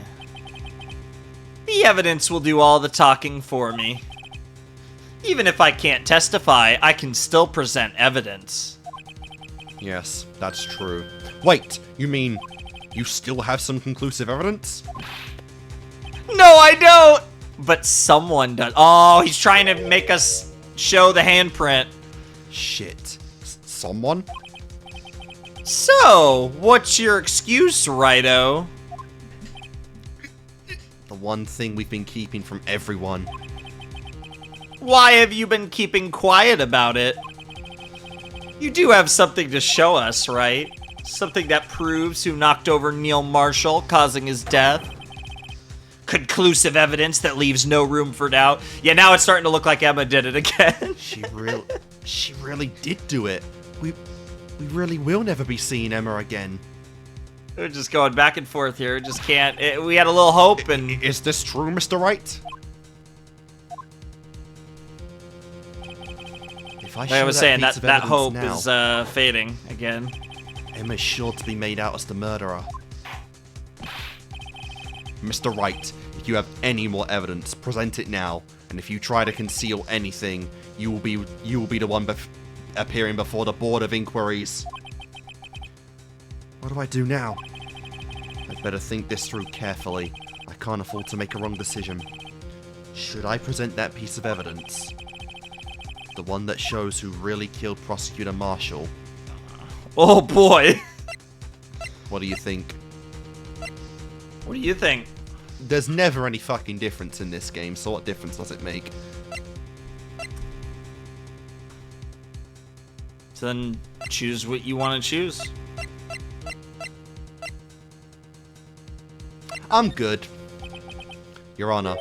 The evidence will do all the talking for me. Even if I can't testify, I can still present evidence. Yes, that's true. Wait, you mean you still have some conclusive evidence? No, I don't! But someone does. Oh, he's trying to make us show the handprint. Shit. Someone? So, what's your excuse, Righto? The one thing we've been keeping from everyone. Why have you been keeping quiet about it? You do have something to show us, right? Something that proves who knocked over Neil Marshall, causing his death? Conclusive evidence that leaves no room for doubt. Yeah, now it's starting to look like Emma did it again. She really did do it. We really will never be seeing Emma again. We're just going back and forth here. Just can't. We had a little hope, and Is this true, Mr. Wright? If like I was saying, piece that of that evidence hope now, is fading again. Emma's sure to be made out as the murderer. Mr. Wright, if you have any more evidence, present it now. And if you try to conceal anything, you will be the one appearing before the Board of Inquiries. What do I do now? I'd better think this through carefully. I can't afford to make a wrong decision. Should I present that piece of evidence? The one that shows who really killed Prosecutor Marshall? Oh boy. What do you think? What do you think? There's never any fucking difference in this game, so what difference does it make? So then choose what you want to choose. I'm good. Your Honor,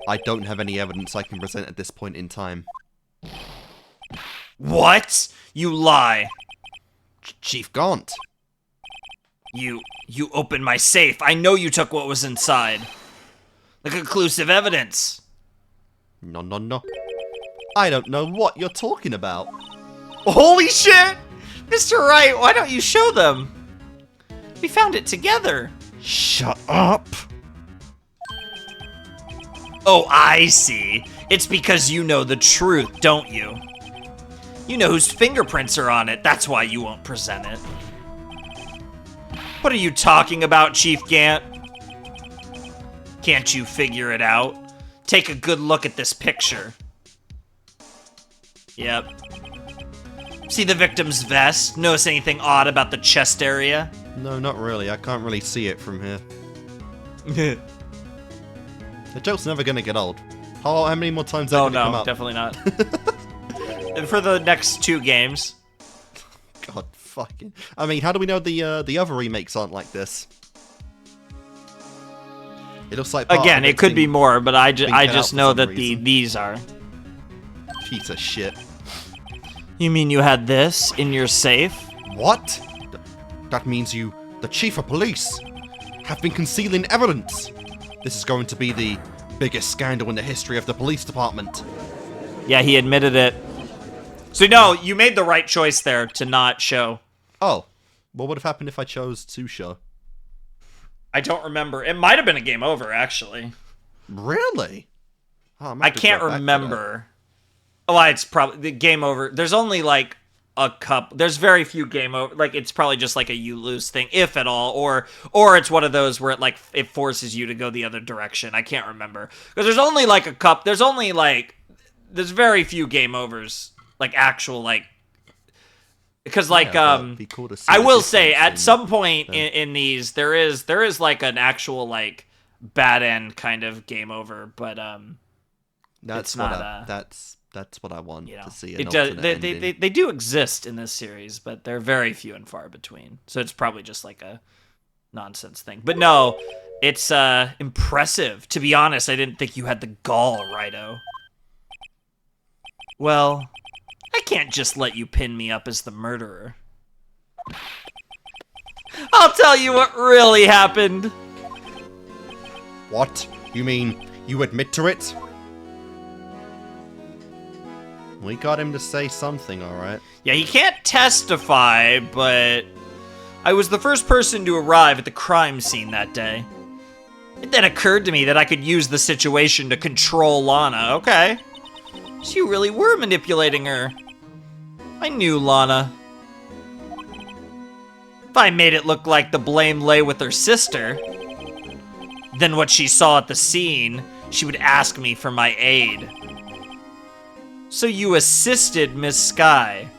I don't have any evidence I can present at this point in time. What? You lie. Chief Gaunt. You opened my safe. I know you took what was inside. The conclusive evidence. No. I don't know what you're talking about. Holy shit! Mr. Wright, why don't you show them? We found it together. Shut up! Oh, I see. It's because you know the truth, don't you? You know whose fingerprints are on it. That's why you won't present it. What are you talking about, Chief Gant? Can't you figure it out? Take a good look at this picture. Yep. See the victim's vest? Notice anything odd about the chest area? No, not really. I can't really see it from here. The joke's never gonna get old. How many more times are they gonna come up? Definitely not. And for the next 2 games. God, fucking. I mean, how do we know the other remakes aren't like this? It looks like again, it could be more, but I just know that these are. Piece of shit. You mean you had this in your safe? What? That means you, the chief of police, have been concealing evidence. This is going to be the biggest scandal in the history of the police department. Yeah, he admitted it. So no, you made the right choice there to not show. Oh, what would have happened if I chose to show? I don't remember. It might have been a game over, actually. Really? Oh, I can't remember. Oh, it's probably the game over. There's only like a couple. There's very few game over. Like it's probably just like a you lose thing, if at all, or it's one of those where it forces you to go the other direction. I can't remember because there's only like a couple. There's very few game overs, like actual like. Because like be cool to see I will say at some point in these there is like an actual like bad end kind of game over, but it's not that's what I want to see. It does. They do exist in this series, but they're very few and far between. So it's probably just like a nonsense thing. But no, it's impressive. To be honest, I didn't think you had the gall, Righto. Well, I can't just let you pin me up as the murderer. I'll tell you what really happened. What? You mean you admit to it? We got him to say something, alright. Yeah, he can't testify, but I was the first person to arrive at the crime scene that day. It then occurred to me that I could use the situation to control Lana. Okay. So you really were manipulating her. I knew Lana. If I made it look like the blame lay with her sister, then what she saw at the scene, she would ask me for my aid. So you assisted Miss Skye.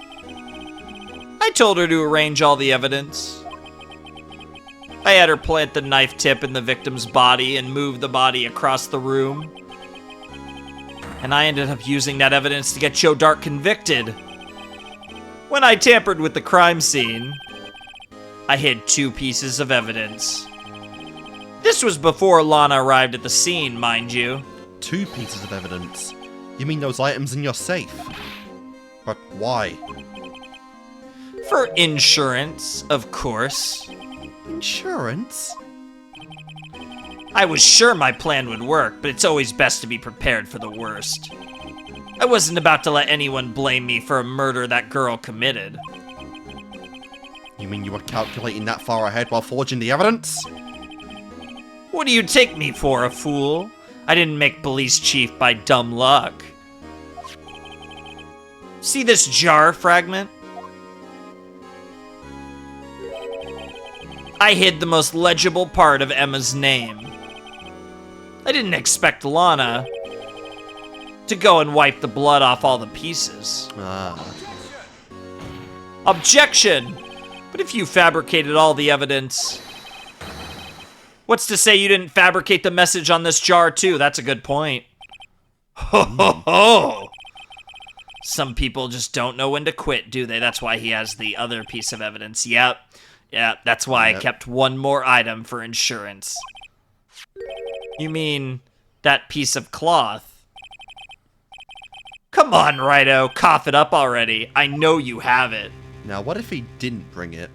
I told her to arrange all the evidence. I had her plant the knife tip in the victim's body and move the body across the room. And I ended up using that evidence to get Joe Dark convicted. When I tampered with the crime scene, I hid 2 pieces of evidence. This was before Lana arrived at the scene, mind you. 2 pieces of evidence? You mean those items in your safe? But why? For insurance, of course. Insurance? I was sure my plan would work, but it's always best to be prepared for the worst. I wasn't about to let anyone blame me for a murder that girl committed. You mean you were calculating that far ahead while forging the evidence? What do you take me for, a fool? I didn't make police chief by dumb luck. See this jar fragment? I hid the most legible part of Emma's name. I didn't expect Lana to go and wipe the blood off all the pieces. Objection! But if you fabricated all the evidence... What's to say you didn't fabricate the message on this jar too? That's a good point. Ho ho ho! Some people just don't know when to quit, do they? That's why he has the other piece of evidence. Yep. Yeah, that's why I kept 1 more item for insurance. You mean that piece of cloth? Come on, Righto, cough it up already. I know you have it. Now, what if he didn't bring it?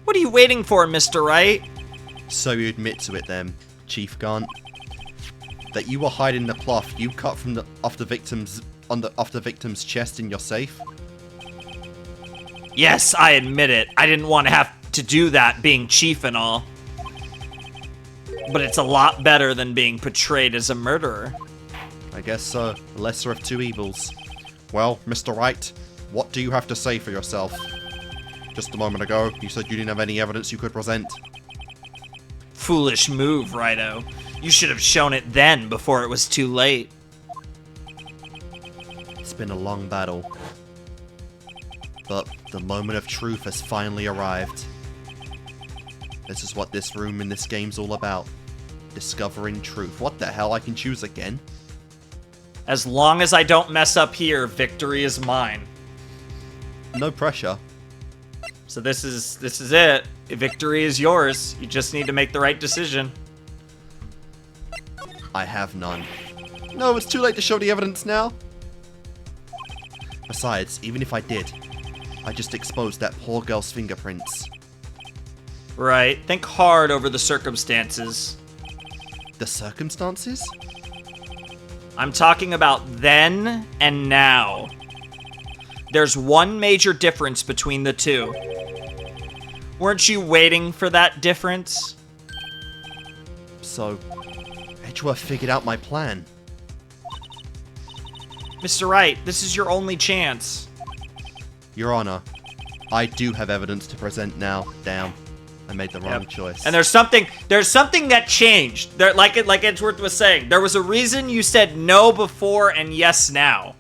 What are you waiting for, Mr. Wright? So you admit to it then, Chief Gant, that you were hiding the cloth you cut from off the victim's chest in your safe? Yes, I admit it. I didn't want to have to do that, being chief and all. But it's a lot better than being portrayed as a murderer. I guess so. Lesser of 2 evils. Well, Mr. Wright, what do you have to say for yourself? Just a moment ago, you said you didn't have any evidence you could present. Foolish move, Righto. You should have shown it then, before it was too late. been a long battle. But the moment of truth has finally arrived. This is what this room in this game's all about. Discovering truth. What the hell? I can choose again? As long as I don't mess up here, victory is mine. No pressure. So this is it. Victory is yours. You just need to make the right decision. I have none. No, it's too late to show the evidence now. Besides, even if I did, I just exposed that poor girl's fingerprints. Right. Think hard over the circumstances. The circumstances? I'm talking about then and now. There's one major difference between the two. Weren't you waiting for that difference? So, Edgeworth figured out my plan. Mr. Wright, this is your only chance. Your Honor, I do have evidence to present now. Damn, I made the wrong choice. And there's something that changed. There, like Edgeworth was saying, there was a reason you said no before and yes now.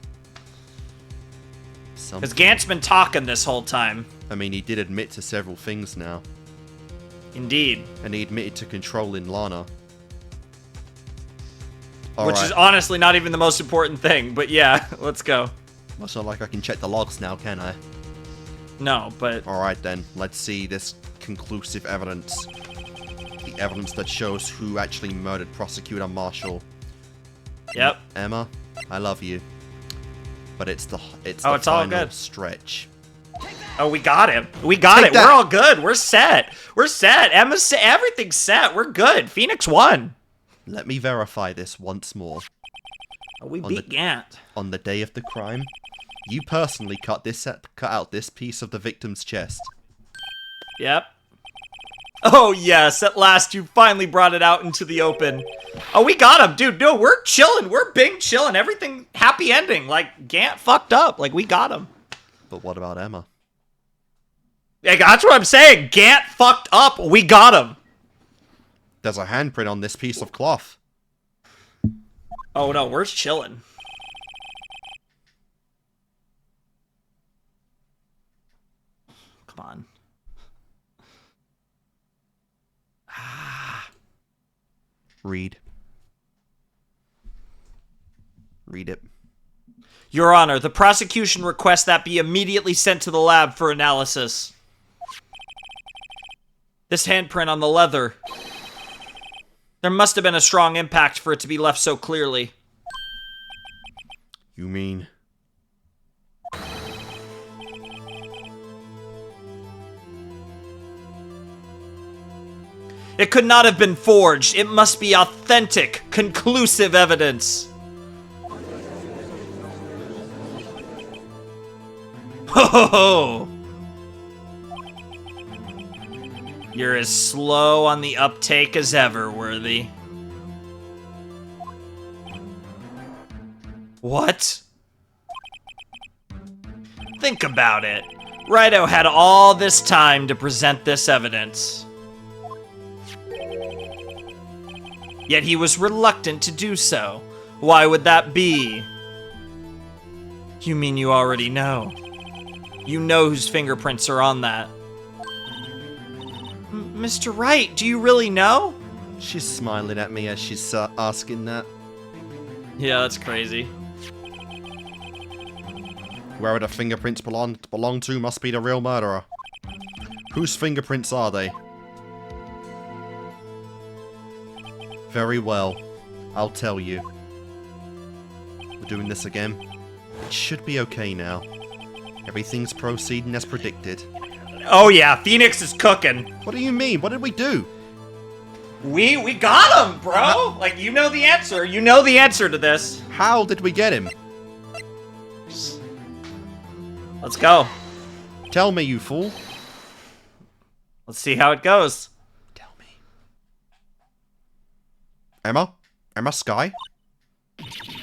Because Gant's been talking this whole time. I mean, he did admit to several things now. Indeed. And he admitted to controlling Lana. Which is honestly not even the most important thing, but yeah, let's go. Well, it's not like I can check the logs now, can I? No, but... Alright then, let's see this conclusive evidence. The evidence that shows who actually murdered Prosecutor Marshall. Yep. Emma, I love you. But it's the it's final all good. Stretch. Oh, we got him. We got it. We're all good. We're set. We're set. Emma's set. Everything's set. We're good. Phoenix won. Let me verify this once more. Oh, we beat Gant. On the day of the crime, you personally cut out this piece of the victim's chest. Yep. Oh, yes. At last, you finally brought it out into the open. Oh, we got him, dude. No, we're chilling. We're bing chilling. Everything happy ending. Like, Gant fucked up. Like, we got him. But what about Emma? Yeah, that's what I'm saying. Gant fucked up. We got him. There's a handprint on this piece of cloth. Oh, no. We're chilling. Come on. Read it. Your Honor, the prosecution requests that be immediately sent to the lab for analysis. This handprint on the leather. There must have been a strong impact for it to be left so clearly. You mean... It could not have been forged. It must be authentic, conclusive evidence. Ho ho ho! You're as slow on the uptake as ever, Worthy. What? Think about it. Righto had all this time to present this evidence. Yet he was reluctant to do so. Why would that be? You mean you already know? You know whose fingerprints are on that. Mr. Wright, do you really know? She's smiling at me as she's asking that. Yeah, that's crazy. Whoever the fingerprints belong to must be the real murderer. Whose fingerprints are they? Very well. I'll tell you. We're doing this again. It should be okay now. Everything's proceeding as predicted. Oh yeah, Phoenix is cooking. What do you mean? What did we do? We got him, bro! Like, you know the answer. You know the answer to this. How did we get him? Let's go. Tell me, you fool. Let's see how it goes. Tell me. Emma? Emma Skye?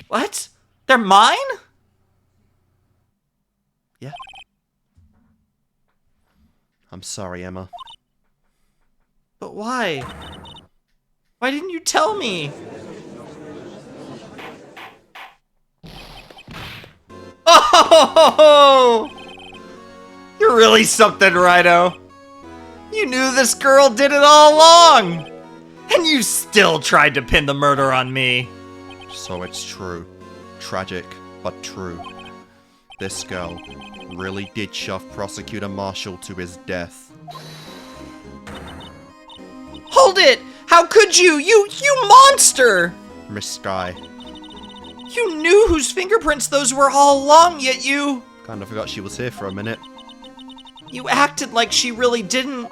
What? They're mine? Yeah. I'm sorry, Emma. But why? Why didn't you tell me? Oh, you're really something, Rhino. You knew this girl did it all along, and you still tried to pin the murder on me. So it's true. Tragic, but true. This girl really did shove Prosecutor Marshall to his death. Hold it! How could you? You monster! Miss Skye. You knew whose fingerprints those were all along, yet you... Kinda forgot she was here for a minute. You acted like she really didn't.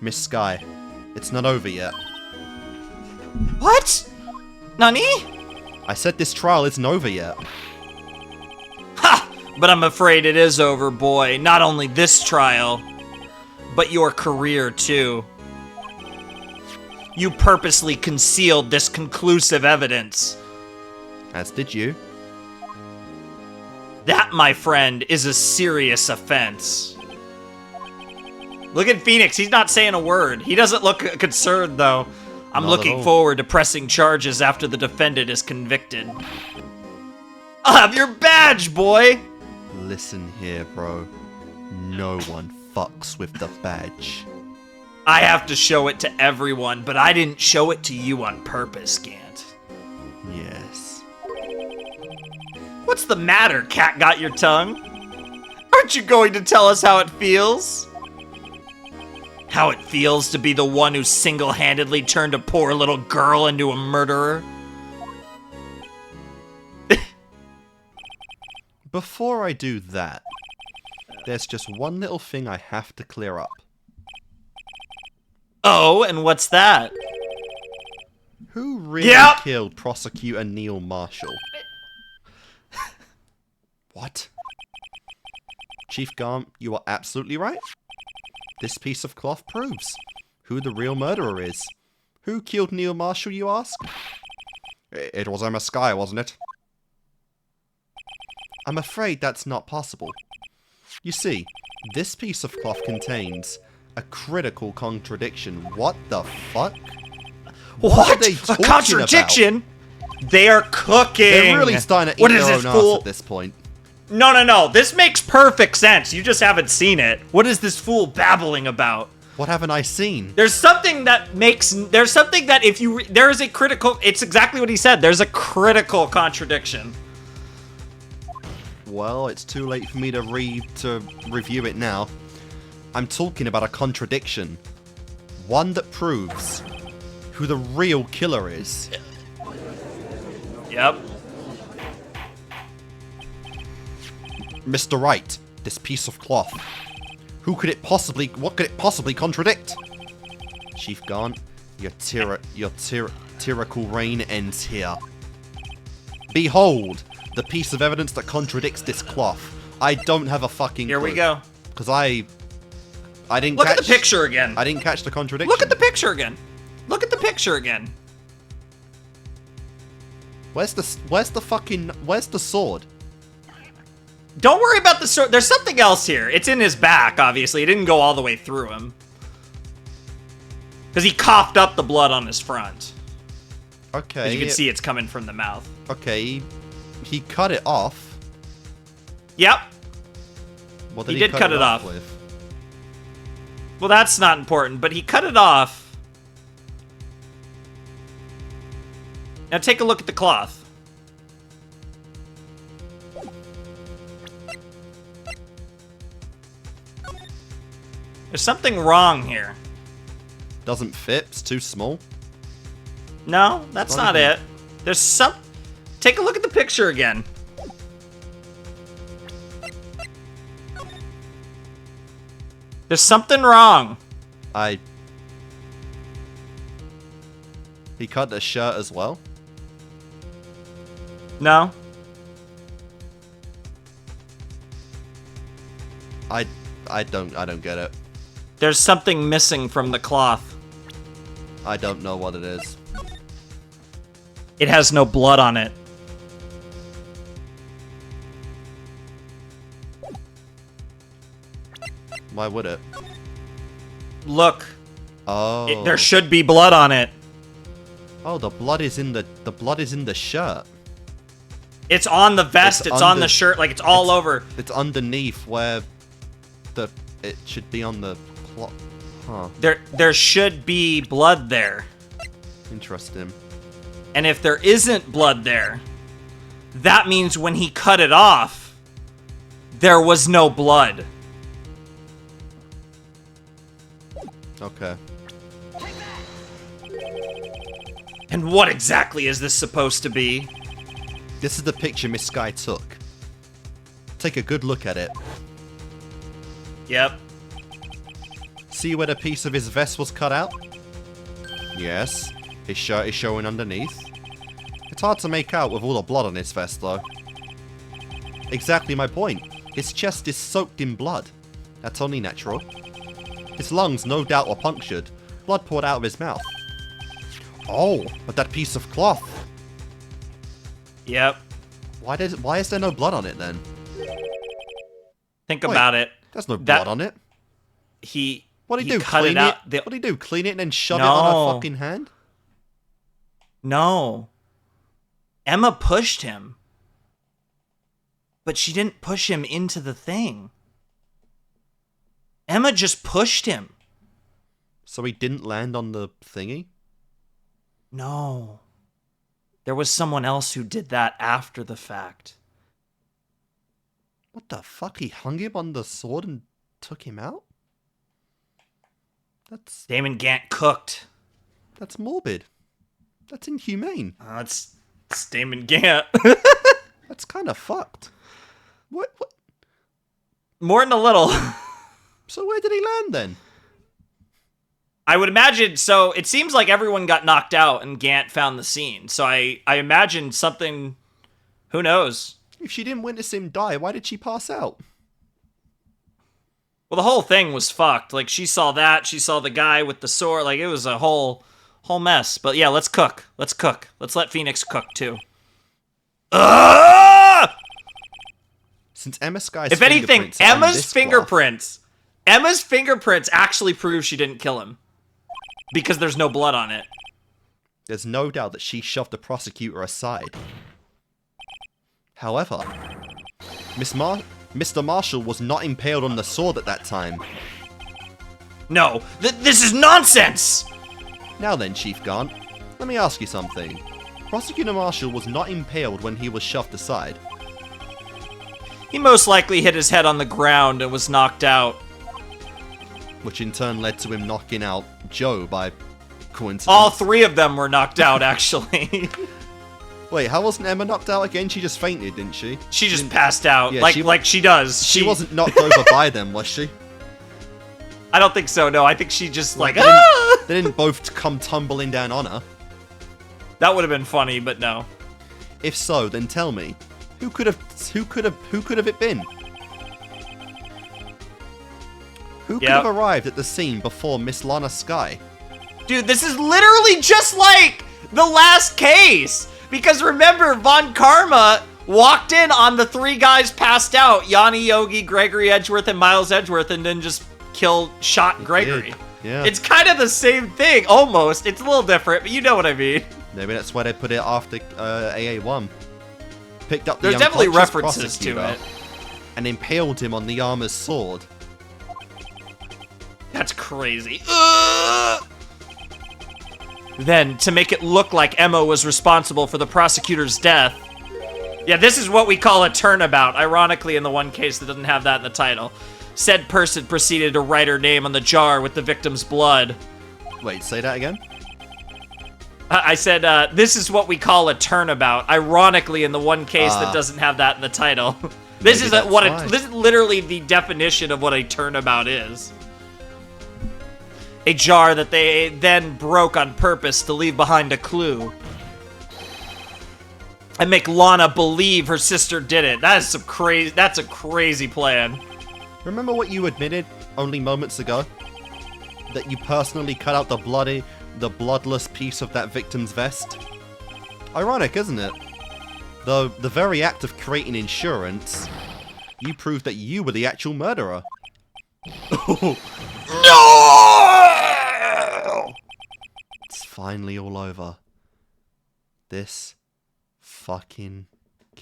Miss Skye, it's not over yet. What? Nani? I said this trial isn't over yet. Ha! But I'm afraid it is over, boy. Not only this trial, but your career, too. You purposely concealed this conclusive evidence. As did you. That, my friend, is a serious offense. Look at Phoenix. He's not saying a word. He doesn't look concerned, though. I'm Not looking forward to pressing charges after the defendant is convicted. I'll have your badge, boy! Listen here, bro. No one fucks with the badge. I have to show it to everyone, but I didn't show it to you on purpose, Gant. Yes. What's the matter, cat got your tongue? Aren't you going to tell us how it feels? How it feels to be the one who single-handedly turned a poor little girl into a murderer? Before I do that, there's just one little thing I have to clear up. Oh, and what's that? Who really killed Prosecutor Neil Marshall? What? Chief Garm, you are absolutely right. This piece of cloth proves who the real murderer is. Who killed Neil Marshall, you ask? It was Emma Skye, wasn't it? I'm afraid that's not possible. You see, this piece of cloth contains a critical contradiction. What the fuck? What? Are they A contradiction? about? They are cooking. They're really starting to eat their own ass at this point. No. This makes perfect sense. You just haven't seen it. What is this fool babbling about? What haven't I seen? There's something that if you, there is a critical, it's exactly what he said. There's a critical contradiction. Well, it's too late for me to review it now. I'm talking about a contradiction. One that proves who the real killer is. Yep. Mr. Wright, this piece of cloth. What could it possibly contradict? Chief Garn, your tyrannical reign ends here. Behold, the piece of evidence that contradicts this cloth. I don't have a fucking Here clue. we go. Because I didn't Look catch... at the picture again. I didn't catch the contradiction. Look at the picture again. Look at the picture again. Where's the sword? Don't worry about the sword. There's something else here. It's in his back, obviously. It didn't go all the way through him. Because he coughed up the blood on his front. Okay. As you can see, it's coming from the mouth. Okay. He cut it off. Yep. What He did cut it off. With? Well, that's not important, but he cut it off. Now take a look at the cloth. There's something wrong here. Doesn't fit. It's too small. No, that's not it. There's some... Take a look at the picture again. There's something wrong. He cut the shirt as well? No. I don't get it. There's something missing from the cloth. I don't know what it is. It has no blood on it. Why would it? Look. Oh. There should be blood on it. Oh, the blood is in the shirt. It's on the vest, it's on the shirt, like it's all over. It's underneath where it should be on the cloth. Huh. There should be blood there. Interesting. And if there isn't blood there, that means when he cut it off, there was no blood. Okay. And what exactly is this supposed to be? This is the picture Miss Skye took. Take a good look at it. Yep. See where the piece of his vest was cut out? Yes. His shirt is showing underneath. It's hard to make out with all the blood on his vest, though. Exactly my point. His chest is soaked in blood. That's only natural. His lungs no doubt were punctured. Blood poured out of his mouth. Oh, but that piece of cloth. Yep. Why is there no blood on it then? Think about it. There's no blood on it. What do you do? Cut Clean it out. it? What do you do? Clean it and then shove it on her fucking hand? No. Emma pushed him. But she didn't push him into the thing. Emma just pushed him. So he didn't land on the thingy? No. There was someone else who did that after the fact. What the fuck? He hung him on the sword and took him out? That's Damon Gant cooked. That's morbid. That's inhumane. It's Damon Gant. That's kind of fucked. What? More than a little. So where did he land then? I would imagine, so it seems like everyone got knocked out and Gant found the scene. So I imagine something, who knows? If she didn't witness him die, why did she pass out? Well, the whole thing was fucked. Like, she saw that, she saw the guy with the sword, like, it was a whole mess. But yeah, let's cook. Let's cook. Let's let Phoenix cook, too. Since Emma Skye's if anything, Emma's fingerprints actually prove she didn't kill him. Because there's no blood on it. There's no doubt that she shoved the prosecutor aside. However, Mr. Marshall was not impaled on the sword at that time. No, this is nonsense! Now then, Chief Gant, let me ask you something. Prosecutor Marshall was not impaled when he was shoved aside. He most likely hit his head on the ground and was knocked out. Which in turn led to him knocking out Joe by coincidence. All three of them were knocked out, actually. Wait, how wasn't Emma knocked out again? She just fainted, didn't she? She just passed out, yeah, like she does. She wasn't knocked over by them, was she? I don't think so, no. I think she just, like, they didn't both come tumbling down on her. That would have been funny, but no. If so, then tell me, who could have it been? Who could have arrived at the scene before Miss Lana Skye? Dude, this is literally just like the last case! Because remember, Von Karma walked in on the three guys passed out, Yanni Yogi, Gregory Edgeworth, and Miles Edgeworth, and then just shot Gregory. Yeah. It's kind of the same thing, almost. It's a little different, but you know what I mean. Maybe that's why they put it after AA1. Picked up the There's definitely unconscious references to it. And impaled him on the armor's sword. That's crazy. Then, to make it look like Emma was responsible for the prosecutor's death. Yeah, this is what we call a turnabout, ironically in the one case that doesn't have that in the title. Said person proceeded to write her name on the jar with the victim's blood. Wait, say that again? I said, this is what we call a turnabout, ironically in the one case that doesn't have that in the title. This is this is literally the definition of what a turnabout is. A jar that they then broke on purpose to leave behind a clue. And make Lana believe her sister did it. That's a crazy plan. Remember what you admitted only moments ago? That you personally cut out the bloodless piece of that victim's vest? Ironic, isn't it? Though the very act of creating insurance, you proved that you were the actual murderer. No! It's finally all over. This fucking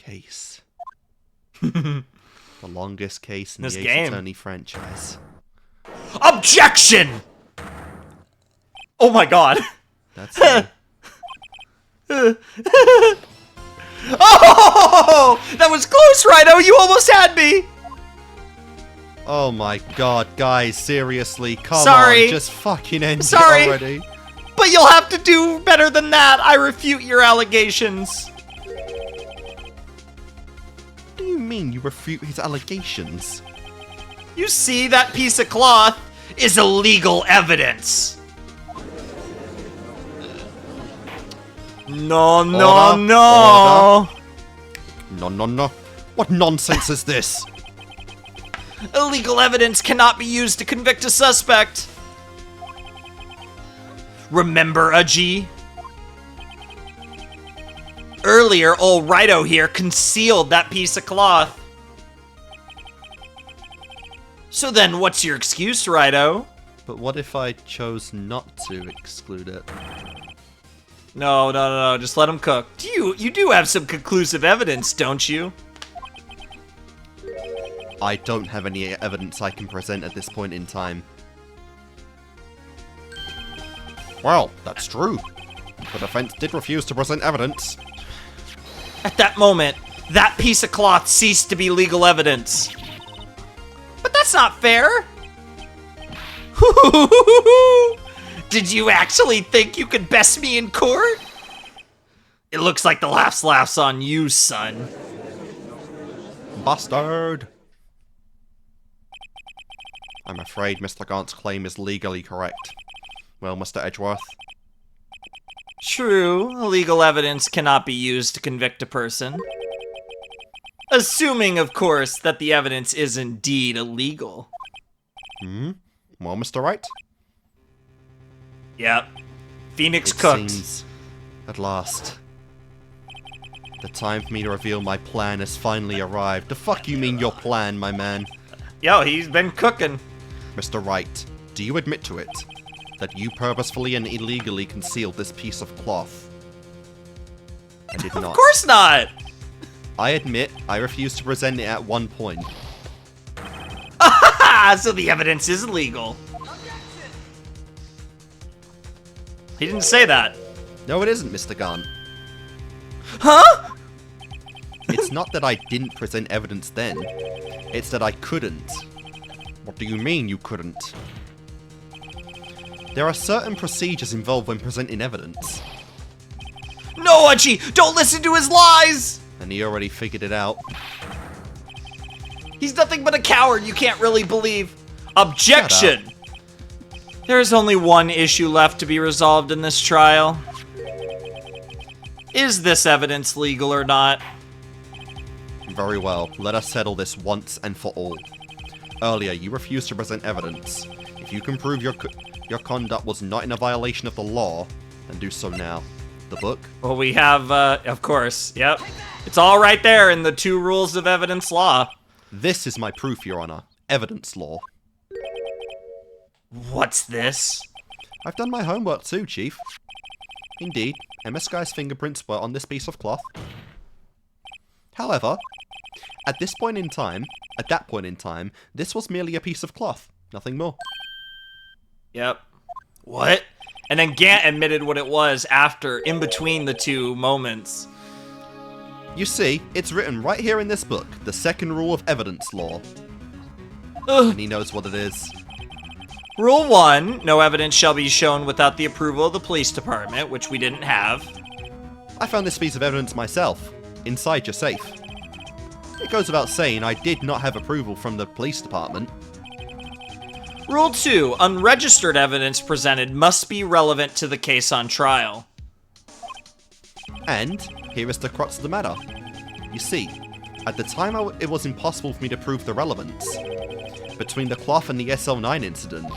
case. The longest case in This the Ace game. Attorney franchise. Objection! Oh my god. That's it. Oh! That was close, Rhino! You almost had me! Oh my god, guys, seriously, come Sorry. on, just fucking end Sorry. it already. But you'll have to do better than that. I refute your allegations. What do you mean you refute his allegations? You see, that piece of cloth is illegal evidence. No, no, Order, no. No. What nonsense is this? Illegal evidence cannot be used to convict a suspect. Remember, Aji? Earlier, old Righto here concealed that piece of cloth. So then, what's your excuse, Righto? But what if I chose not to exclude it? No, just let him cook. You do have some conclusive evidence, don't you? I don't have any evidence I can present at this point in time. Well, that's true. The defense did refuse to present evidence. At that moment, that piece of cloth ceased to be legal evidence. But that's not fair. Did you actually think you could best me in court? It looks like the laughs on you, son. Bastard! I'm afraid Mr. Gaunt's claim is legally correct. Well, Mr. Edgeworth? True, legal evidence cannot be used to convict a person. Assuming, of course, that the evidence is indeed illegal. Well, Mr. Wright? Yep. Phoenix It cooked. seems, at last, the time for me to reveal my plan has finally arrived. The fuck you mean your plan, my man? Yo, he's been cooking. Mr. Wright, do you admit to it? That you purposefully and illegally concealed this piece of cloth? I did not. Of course not! I admit I refused to present it at one point. Ah, so the evidence is illegal. He didn't say that. No, it isn't, Mr. Gaunt. Huh? It's not that I didn't present evidence then. It's that I couldn't. What do you mean you couldn't? There are certain procedures involved when presenting evidence. No, Archie! Don't listen to his lies! And he already figured it out. He's nothing but a coward you can't really believe. Objection! There's only one issue left to be resolved in this trial. Is this evidence legal or not? Very well, let us settle this once and for all. Earlier, you refused to present evidence. If you can prove your conduct was not in a violation of the law, then do so now. The book? Well, we have, of course, yep. It's all right there in the 2 rules of evidence law. This is my proof, Your Honor. Evidence law. What's this? I've done my homework too, Chief. Indeed, Emma Skye's fingerprints were on this piece of cloth. However, at that point in time, this was merely a piece of cloth. Nothing more. Yep. What? And then Gant admitted what it was after, in between the 2 moments. You see, it's written right here in this book, the 2nd rule of evidence law. Ugh. And he knows what it is. Rule 1, no evidence shall be shown without the approval of the police department, which we didn't have. I found this piece of evidence myself, inside your safe. It goes without saying I did not have approval from the police department. Rule 2, unregistered evidence presented must be relevant to the case on trial. And here is the crux of the matter. You see, at the time it was impossible for me to prove the relevance between the cloth and the SL9 incident.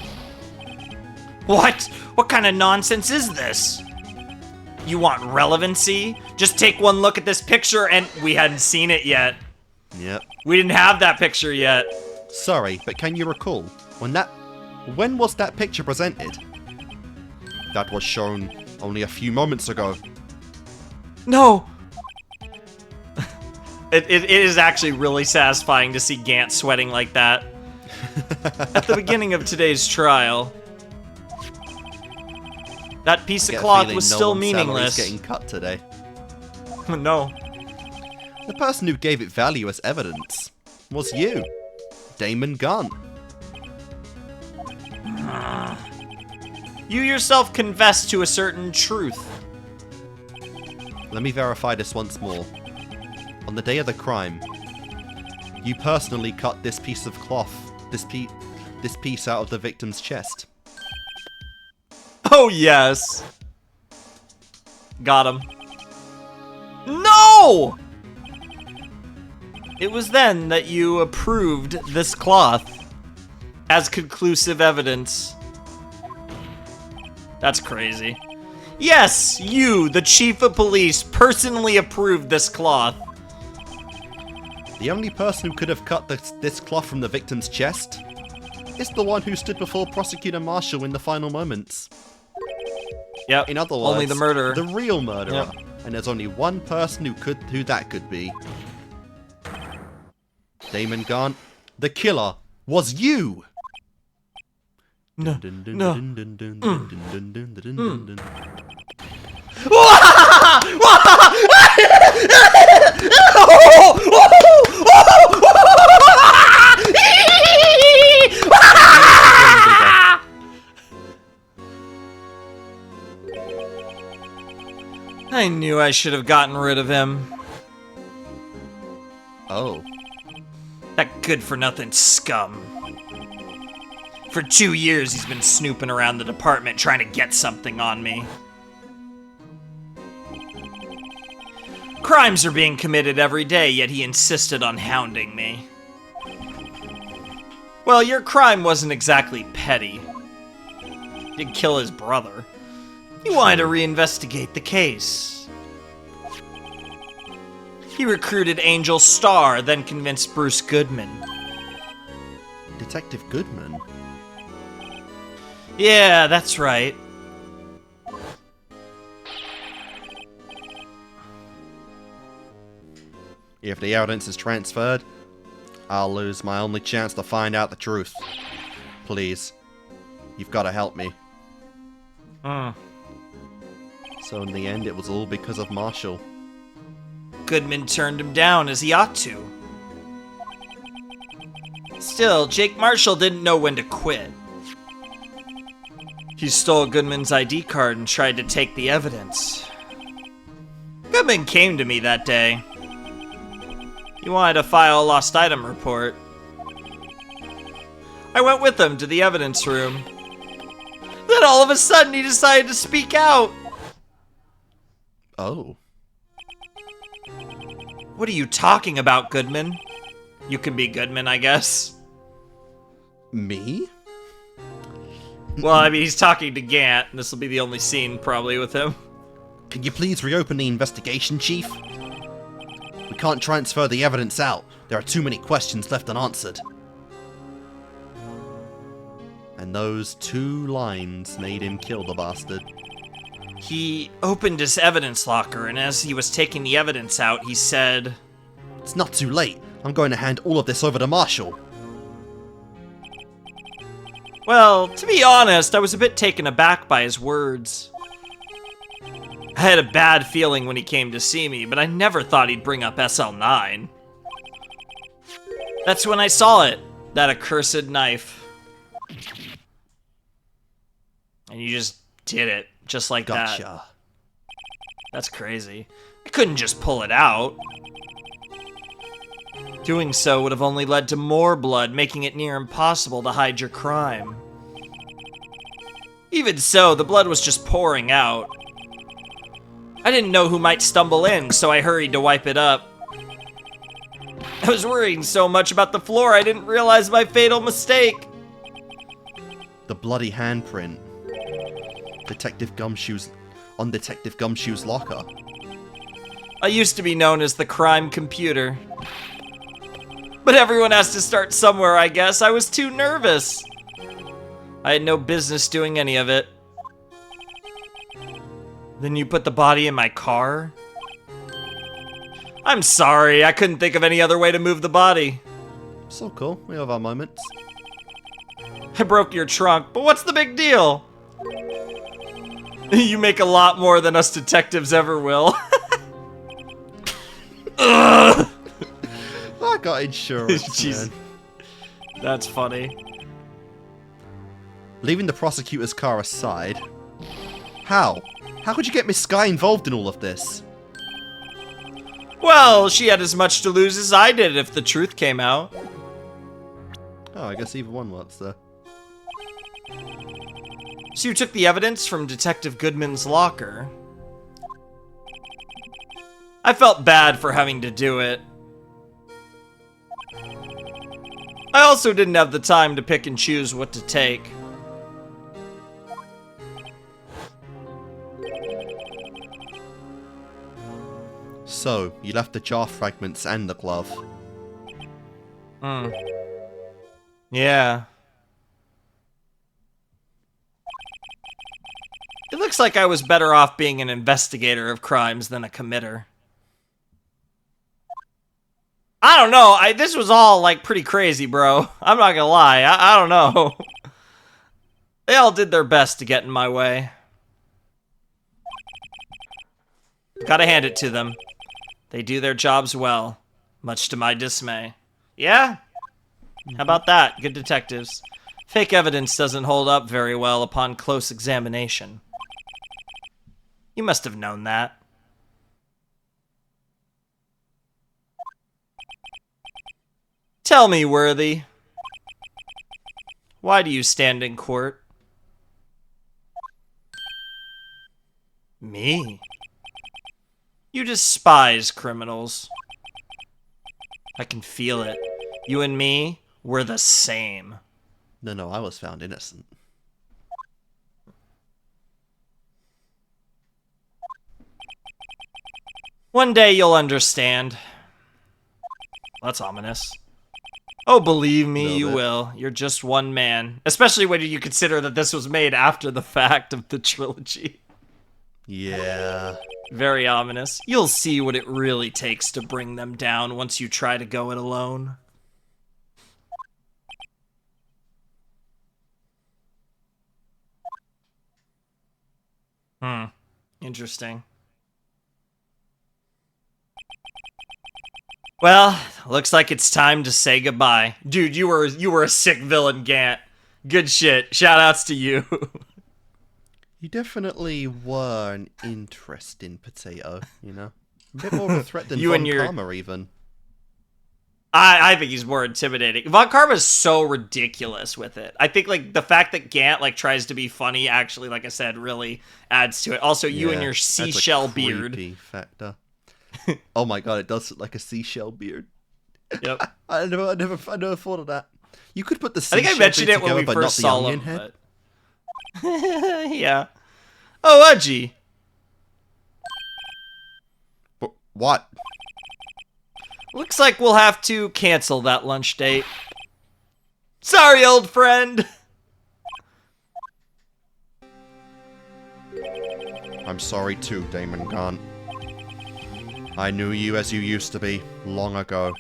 What? What kind of nonsense is this? You want relevancy? Just take one look at this picture and we hadn't seen it yet. Yep. We didn't have that picture yet. Sorry, but can you recall when was that picture presented? That was shown only a few moments ago. No. It is actually really satisfying to see Gant sweating like that. At the beginning of today's trial, that piece of cloth was still meaningless. Getting cut today. No. The person who gave it value as evidence was you, Damon Gunn. You yourself confessed to a certain truth. Let me verify this once more. On the day of the crime, you personally cut this piece of cloth, this piece out of the victim's chest. Oh, yes. Got him. No! It was then that you approved this cloth as conclusive evidence. That's crazy. Yes, you, the chief of police, personally approved this cloth. The only person who could have cut this cloth from the victim's chest is the one who stood before Prosecutor Marshall in the final moments. Yep. In other words, only the murderer. The real murderer. Yep. And there's only one person who that could be. Damon Gunn, the killer, was you! No. I knew I should have gotten rid of him. Oh. That good-for-nothing scum. For 2 years, he's been snooping around the department trying to get something on me. Crimes are being committed every day, yet he insisted on hounding me. Well, your crime wasn't exactly petty. You did kill his brother. He wanted to reinvestigate the case. He recruited Angel Starr, then convinced Bruce Goodman. Detective Goodman? Yeah, that's right. If the evidence is transferred, I'll lose my only chance to find out the truth. Please, you've got to help me. So in the end, it was all because of Marshall. Goodman turned him down, as he ought to. Still, Jake Marshall didn't know when to quit. He stole Goodman's ID card and tried to take the evidence. Goodman came to me that day. He wanted to file a lost item report. I went with him to the evidence room. Then all of a sudden he decided to speak out. Oh. What are you talking about, Goodman? You can be Goodman, I guess. Me? Well, I mean, he's talking to Gant, and this will be the only scene, probably, with him. Can you please reopen the investigation, Chief? We can't transfer the evidence out. There are too many questions left unanswered. And those 2 lines made him kill the bastard. He opened his evidence locker, and as he was taking the evidence out, he said, It's not too late. I'm going to hand all of this over to Marshall. Well, to be honest, I was a bit taken aback by his words. I had a bad feeling when he came to see me, but I never thought he'd bring up SL9. That's when I saw it, that accursed knife. And you just did it, just like that. Gotcha. That's crazy. I couldn't just pull it out. Doing so would have only led to more blood, making it near impossible to hide your crime. Even so, the blood was just pouring out. I didn't know who might stumble in, so I hurried to wipe it up. I was worrying so much about the floor, I didn't realize my fatal mistake. The bloody handprint. Detective Gumshoe's locker. I used to be known as the crime computer. But everyone has to start somewhere, I guess. I was too nervous. I had no business doing any of it. Then you put the body in my car? I'm sorry, I couldn't think of any other way to move the body. So cool. We have our moments. I broke your trunk, but what's the big deal? You make a lot more than us detectives ever will. Ugh. I got insurance. Jeez. Man. That's funny. Leaving the prosecutor's car aside. How? How could you get Miss Skye involved in all of this? Well, she had as much to lose as I did if the truth came out. Oh, I guess either one works there. So you took the evidence from Detective Goodman's locker. I felt bad for having to do it. I also didn't have the time to pick and choose what to take. So, you left the jar fragments and the glove. Yeah. It looks like I was better off being an investigator of crimes than a committer. I don't know. This was all, like, pretty crazy, bro. I'm not gonna lie. I don't know. They all did their best to get in my way. Gotta hand it to them. They do their jobs well, much to my dismay. Yeah? How about that? Good detectives. Fake evidence doesn't hold up very well upon close examination. You must have known that. Tell me, Worthy. Why do you stand in court? Me? You despise criminals. I can feel it. You and me, we're the same. No, I was found innocent. One day you'll understand. That's ominous. Oh, believe me, you will. You're just one man. Especially when you consider that this was made after the fact of the trilogy. Yeah. Very ominous. You'll see what it really takes to bring them down once you try to go it alone. Interesting. Well, looks like it's time to say goodbye. Dude, you were a sick villain, Gant. Good shit. Shoutouts to you. You definitely were an interesting potato, you know? A bit more of a threat than Von Karma, even. I think he's more intimidating. Von Karma's so ridiculous with it. I think, like, the fact that Gant, like, tries to be funny actually, like I said, really adds to it. Also, you and your seashell beard. Factor. Oh my god, it does look like a seashell beard. Yep. I never thought of that. You could put the seashell I think I mentioned it when we first saw him. But... yeah. Oh, Udgy. What? Looks like we'll have to cancel that lunch date. Sorry, old friend. I'm sorry too, Damon Gaunt. I knew you as you used to be, long ago.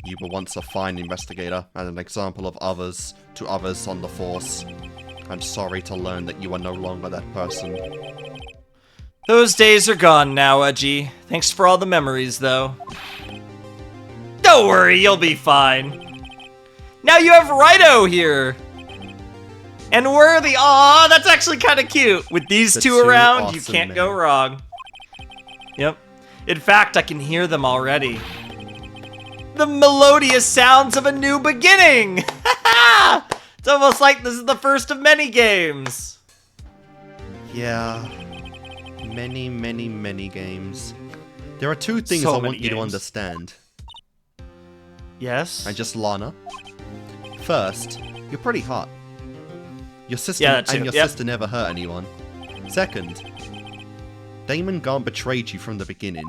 You were once a fine investigator and an example of others to others on the force. I'm sorry to learn that you are no longer that person. Those days are gone now, Udgy. Thanks for all the memories, though. Don't worry, you'll be fine. Now you have Wright here! And Worthy. Aw, that's actually kind of cute. With these two around, awesome, you can't go wrong. Yep. In fact, I can hear them already. The melodious sounds of a new beginning! It's almost like this is the first of many games. Yeah. Many games. There are two things I want you to understand. Yes? And just Lana. First, you're pretty hot. Your sister your sister never hurt anyone. Second, Damon Gaunt betrayed you from the beginning.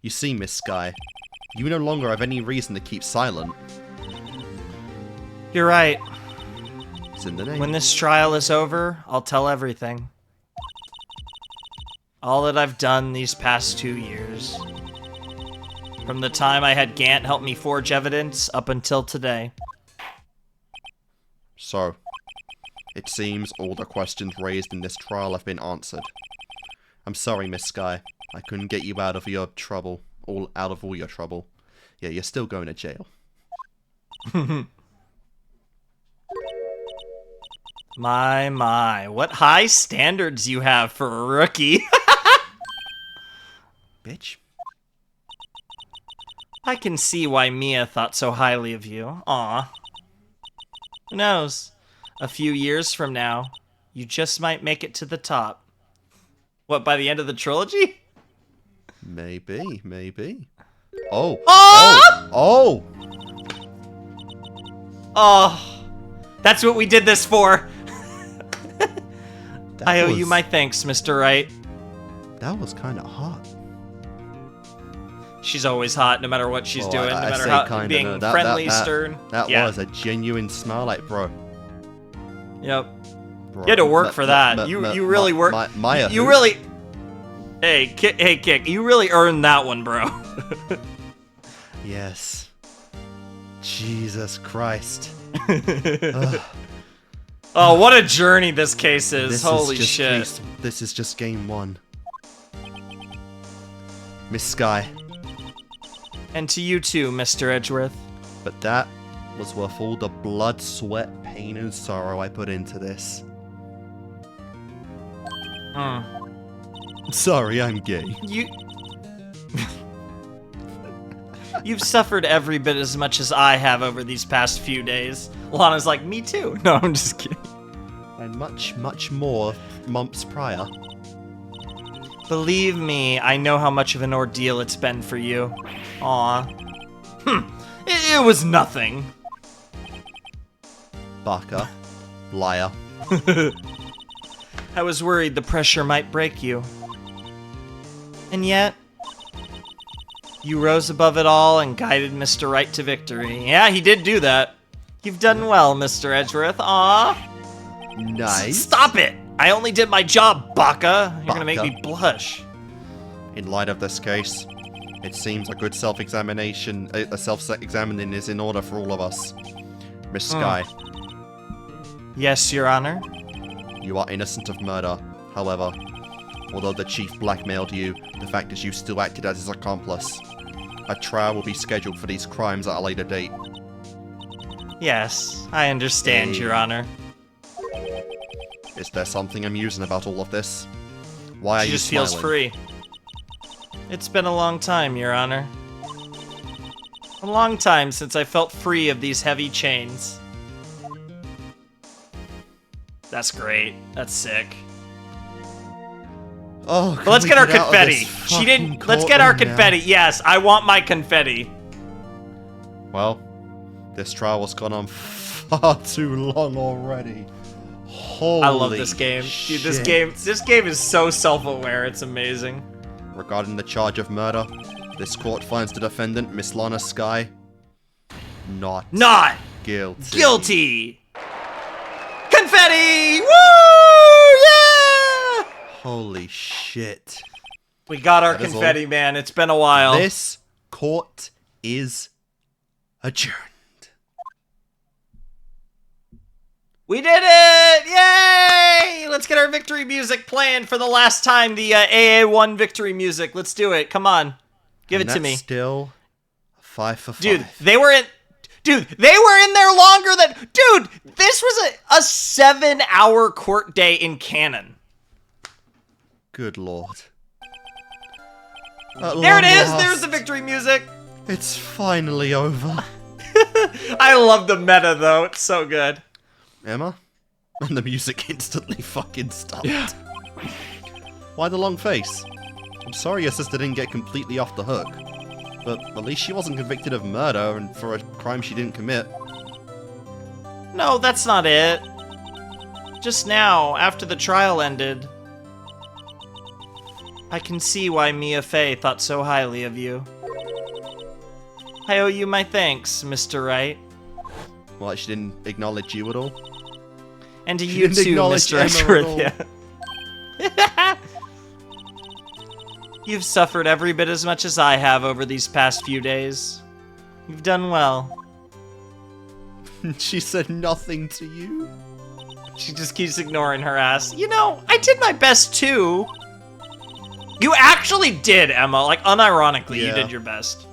You see, Miss Skye, you no longer have any reason to keep silent. You're right. It's in the name. When this trial is over, I'll tell everything. All that I've done these past 2 years. From the time I had Gant help me forge evidence up until today. So, it seems all the questions raised in this trial have been answered. I'm sorry, Miss Skye. I couldn't get you out of your trouble. Out of all your trouble. Yeah, you're still going to jail. My. What high standards you have for a rookie. Bitch. I can see why Mia thought so highly of you. Aw. Who knows? A few years from now, you just might make it to the top. What, by the end of the trilogy? Maybe. Oh! Oh! Oh! Oh! That's what we did this for! I owe you my thanks, Mr. Wright. That was kind of hot. She's always hot, no matter what she's doing, no matter how being that, friendly, that, stern. That was a genuine smile, like, bro. Yep. Bro. You had to work for that. You really worked. Maya, you really. Hey, Kick. You really earned that one, bro. Yes. Jesus Christ. Oh, what a journey this case is. Holy shit. This is just game 1. Miss Skye. And to you too, Mr. Edgeworth. But that was worth all the blood, sweat, pain, and sorrow I put into this. Sorry, I'm gay. You've suffered every bit as much as I have over these past few days. Lana's like, me too. No, I'm just kidding. And much more months prior. Believe me, I know how much of an ordeal it's been for you. Aw. It was nothing. Baka. Liar. I was worried the pressure might break you. And yet, you rose above it all and guided Mr. Wright to victory. Yeah, he did do that. You've done well, Mr. Edgeworth. Aw. Nice. Stop it! I only did my job, Baka. You're gonna make me blush. In light of this case, it seems a good self-examination, self-examining is in order for all of us. Miss Skye. Yes, Your Honor. You are innocent of murder. However, although the chief blackmailed you, the fact is you still acted as his accomplice. A trial will be scheduled for these crimes at a later date. Yes, I understand, Your Honor. Is there something amusing about all of this? Why are you just smiling? Feels free. It's been a long time, Your Honor. A long time since I felt free of these heavy chains. That's great. That's sick. Oh, but let's get our confetti. She didn't. Let's get our confetti. Yes, I want my confetti. Well, this trial has gone on far too long already. Holy I love this game. Dude, this game is so self-aware. It's amazing. Regarding the charge of murder, this court finds the defendant, Miss Lana Skye, not guilty. Guilty. Confetti! Woo! Yeah! Holy shit. We got our confetti, man. It's been a while. This court is adjourned. We did it! Yay! Let's get our victory music playing for the last time. The AA1 victory music. Let's do it. Come on. Give it to me. Still 5 for 5. Dude, they were in there longer than... Dude, this was a 7-hour court day in canon. Good lord. There it is! There's the victory music! It's finally over. I love the meta, though. It's so good. Emma? And the music instantly fucking stopped. Yeah. Why the long face? I'm sorry your sister didn't get completely off the hook. But at least she wasn't convicted of murder and for a crime she didn't commit. No, that's not it. Just now, after the trial ended, I can see why Mia Fey thought so highly of you. I owe you my thanks, Mr. Wright. What, she didn't acknowledge you at all? And to you too, Mr. Edgeworth. Yeah. You've suffered every bit as much as I have over these past few days. You've done well. She said nothing to you? She just keeps ignoring her ass. You know, I did my best too. You actually did, Emma. Like, unironically, you did your best.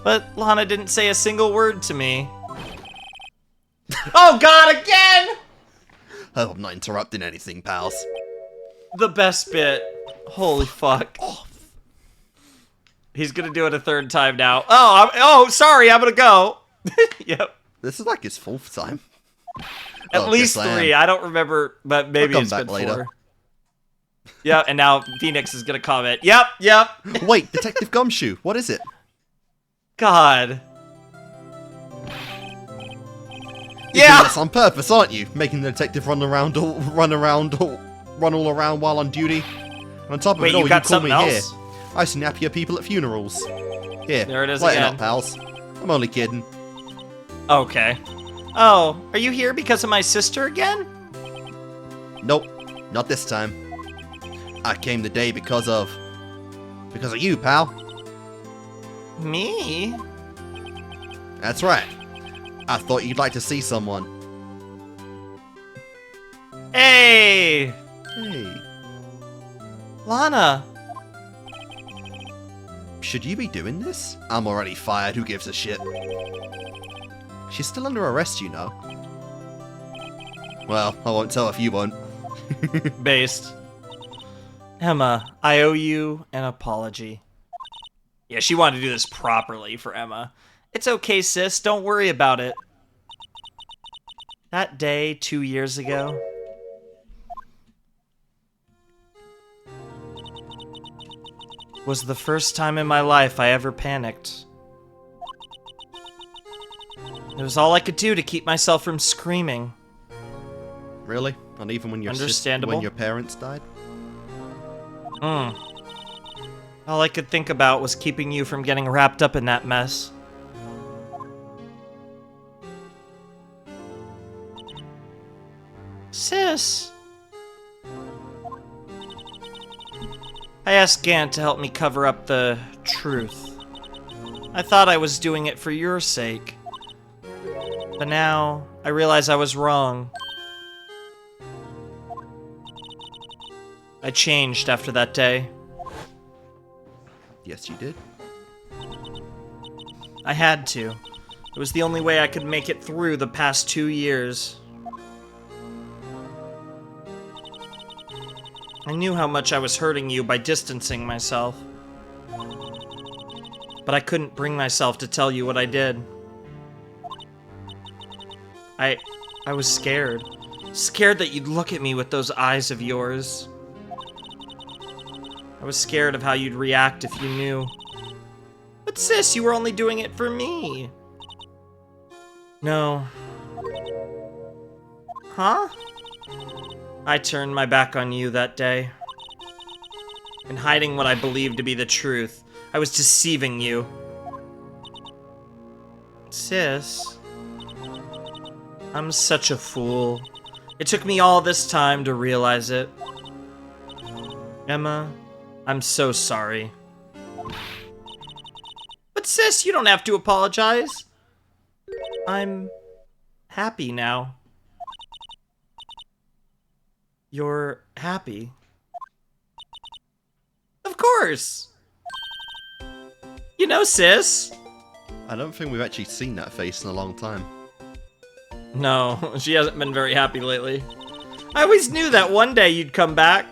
But Lana didn't say a single word to me. Oh god, again! Oh, I'm not interrupting anything, pals. The best bit. Holy fuck. He's gonna do it a third time now. Oh, sorry, I'm gonna go. Yep. This is like his 4th time. At least 3. I don't remember, but maybe it's been 4. Later. Yeah, and now Phoenix is gonna comment. Yep. Wait, Detective Gumshoe, what is it? God. You're doing this on purpose, aren't you? Making the detective run all around while on duty. And on top of it all, you call me here. I snap your people at funerals. Here, there it is lighten again. up, pals. I'm only kidding. Okay. Oh, are you here because of my sister again? Nope, not this time. I came today because of you, pal. Me? That's right. I thought you'd like to see someone. Hey! Hey. Lana. Should you be doing this? I'm already fired, who gives a shit? She's still under arrest, you know. Well, I won't tell if you won't. Based. Emma, I owe you an apology. Yeah, she wanted to do this properly for Emma. It's okay, sis. Don't worry about it. That day 2 years ago... was the first time in my life I ever panicked. It was all I could do to keep myself from screaming. Really? Not even when your parents died? All I could think about was keeping you from getting wrapped up in that mess. Sis! I asked Gant to help me cover up the truth. I thought I was doing it for your sake. But now, I realize I was wrong. I changed after that day. Yes, you did. I had to. It was the only way I could make it through the past 2 years. I knew how much I was hurting you by distancing myself. But I couldn't bring myself to tell you what I did. I was scared. Scared that you'd look at me with those eyes of yours. I was scared of how you'd react if you knew. But sis, you were only doing it for me. No. Huh? I turned my back on you that day. In hiding what I believed to be the truth, I was deceiving you. Sis, I'm such a fool. It took me all this time to realize it. Emma, I'm so sorry. But sis, you don't have to apologize. I'm happy now. You're happy. Of course! You know, sis. I don't think we've actually seen that face in a long time. No, she hasn't been very happy lately. I always knew that one day you'd come back.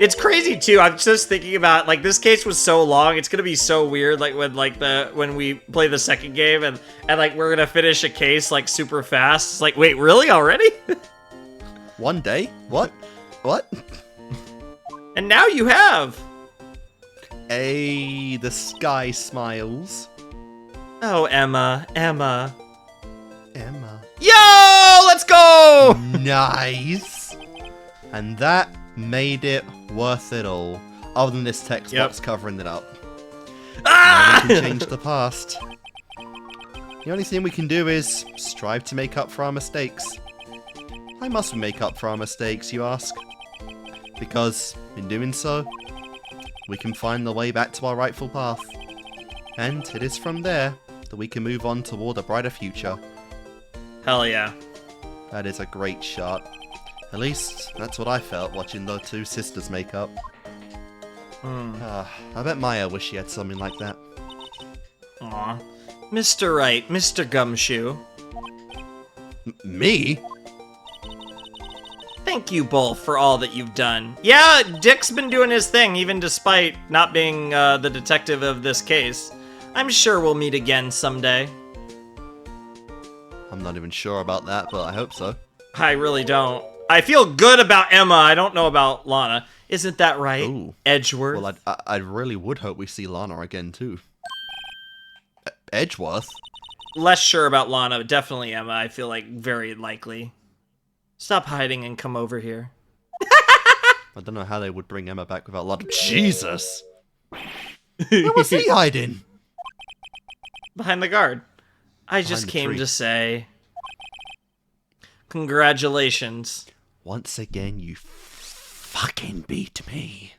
It's crazy too. I'm just thinking about, like, this case was so long. It's gonna be so weird, like when we play the second game and like we're gonna finish a case like super fast. It's like, wait, really already? One day? What? What? And now you have. Hey, the Skye smiles. Oh, Emma. Emma. Yo, let's go! Nice. And that made it worth it all. Other than this text box covering it up. Ah! We can change the past. The only thing we can do is strive to make up for our mistakes. Why must we make up for our mistakes, you ask? Because, in doing so, we can find the way back to our rightful path. And it is from there that we can move on toward a brighter future. Hell yeah. That is a great shot. At least, that's what I felt watching the two sisters make up. I bet Maya wish she had something like that. Aw. Mr. Wright, Mr. Gumshoe. Me? Thank you both for all that you've done. Yeah, Dick's been doing his thing, even despite not being the detective of this case. I'm sure we'll meet again someday. I'm not even sure about that, but I hope so. I really don't. I feel good about Emma. I don't know about Lana. Isn't that right, Ooh. Edgeworth? Well, I really would hope we see Lana again, too. Edgeworth? Less sure about Lana, but definitely Emma. I feel like very likely. Stop hiding and come over here. I don't know how they would bring Emma back without Lana. Jesus! Where was he hiding? Behind the guard. I just came tree. to say... Congratulations. Once again, you fucking beat me.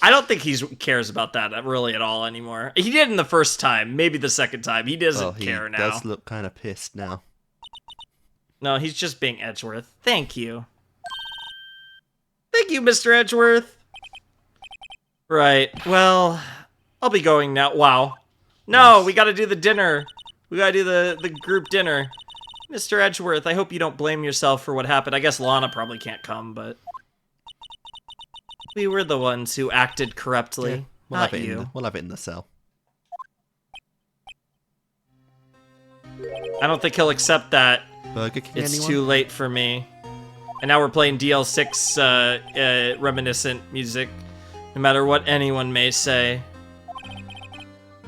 I don't think he cares about that really at all anymore. He did in the first time, maybe the second time. He doesn't care now. He does look kind of pissed now. No, he's just being Edgeworth. Thank you. Thank you, Mr. Edgeworth. Right, well, I'll be going now. Wow. No, Yes. we gotta do the dinner. We gotta do the group dinner. Mr. Edgeworth, I hope you don't blame yourself for what happened. I guess Lana probably can't come, but... We were the ones who acted corruptly, Yeah, not you. We'll have it in the cell. I don't think he'll accept that. Burger King, It's anyone? too late for me. And now we're playing DL6 reminiscent music, no matter what anyone may say.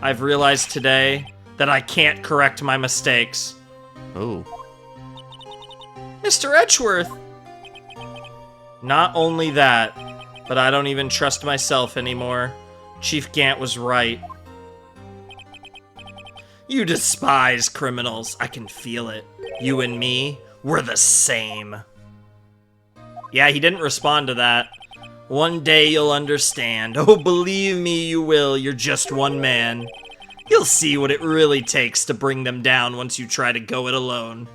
I've realized today that I can't correct my mistakes. Oh. Mr. Edgeworth! Not only that, but I don't even trust myself anymore. Chief Gant was right. You despise criminals. I can feel it. You and me, we're the same. Yeah, he didn't respond to that. One day you'll understand. Oh, believe me, you will. You're just one man. You'll see what it really takes to bring them down once you try to go it alone.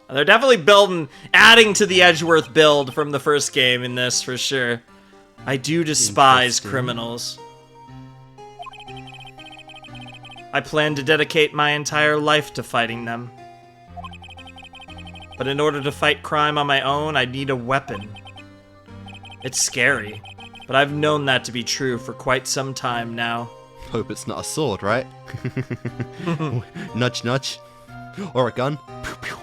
They're definitely adding to the Edgeworth build from the first game in this, for sure. I do despise criminals. I plan to dedicate my entire life to fighting them. But in order to fight crime on my own, I need a weapon. It's scary, but I've known that to be true for quite some time now. Hope it's not a sword, right? Nudge, nudge. Or a gun. Pew, pew.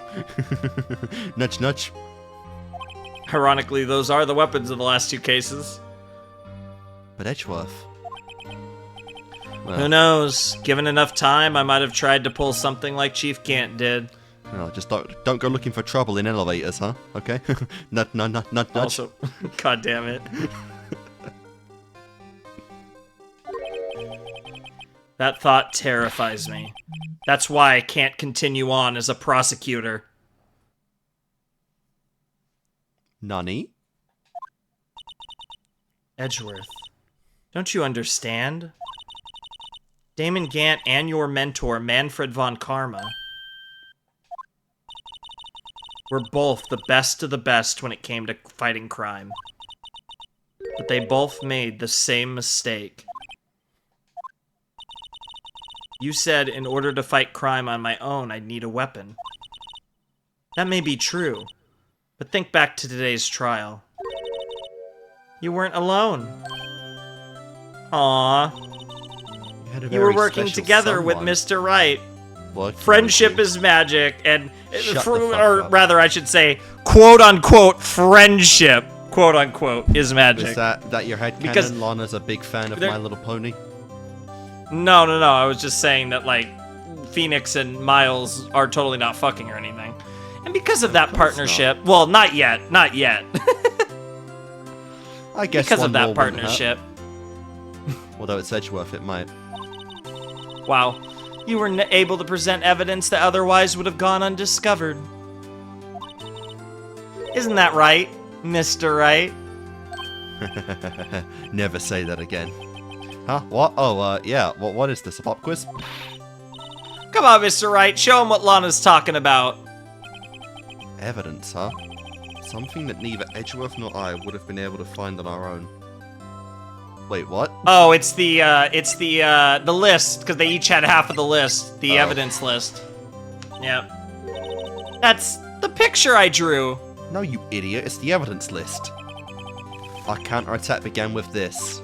Nudge, nudge. Ironically, those are the weapons in the last two cases. But Edgeworth. Who knows? Given enough time, I might have tried to pull something like Chief Gant did. No, just don't go looking for trouble in elevators, huh? Okay? Nudge, nudge, nudge, nudge. Also, god damn it. That thought terrifies me. That's why I can't continue on as a prosecutor. Nani? Edgeworth, don't you understand? Damon Gant and your mentor, Manfred von Karma, were both the best of the best when it came to fighting crime. But they both made the same mistake. You said in order to fight crime on my own, I'd need a weapon. That may be true, but think back to today's trial. You weren't alone. Aww. You were working together with Mr. Wright. Friendship is magic, and or rather, I should say, quote unquote friendship, quote unquote, is magic. Is that your headcanon? Because Lana's a big fan of My Little Pony. No. I was just saying that like Phoenix and Miles are totally not fucking or anything, and because of that partnership, well, not yet. I guess because one of that more wouldn't partnership. hurt. Although it's Edgeworth, it might. Wow. You were able to present evidence that otherwise would have gone undiscovered. Isn't that right, Mr. Wright? Never say that again. Huh? What? Oh, yeah. What is this? A pop quiz? Come on, Mr. Wright, show him what Lana's talking about. Evidence, huh? Something that neither Edgeworth nor I would have been able to find on our own. Wait, what? Oh, it's the list, because they each had half of the list, the evidence list. Yep. That's the picture I drew. No, you idiot. It's the evidence list. Our counterattack began with this.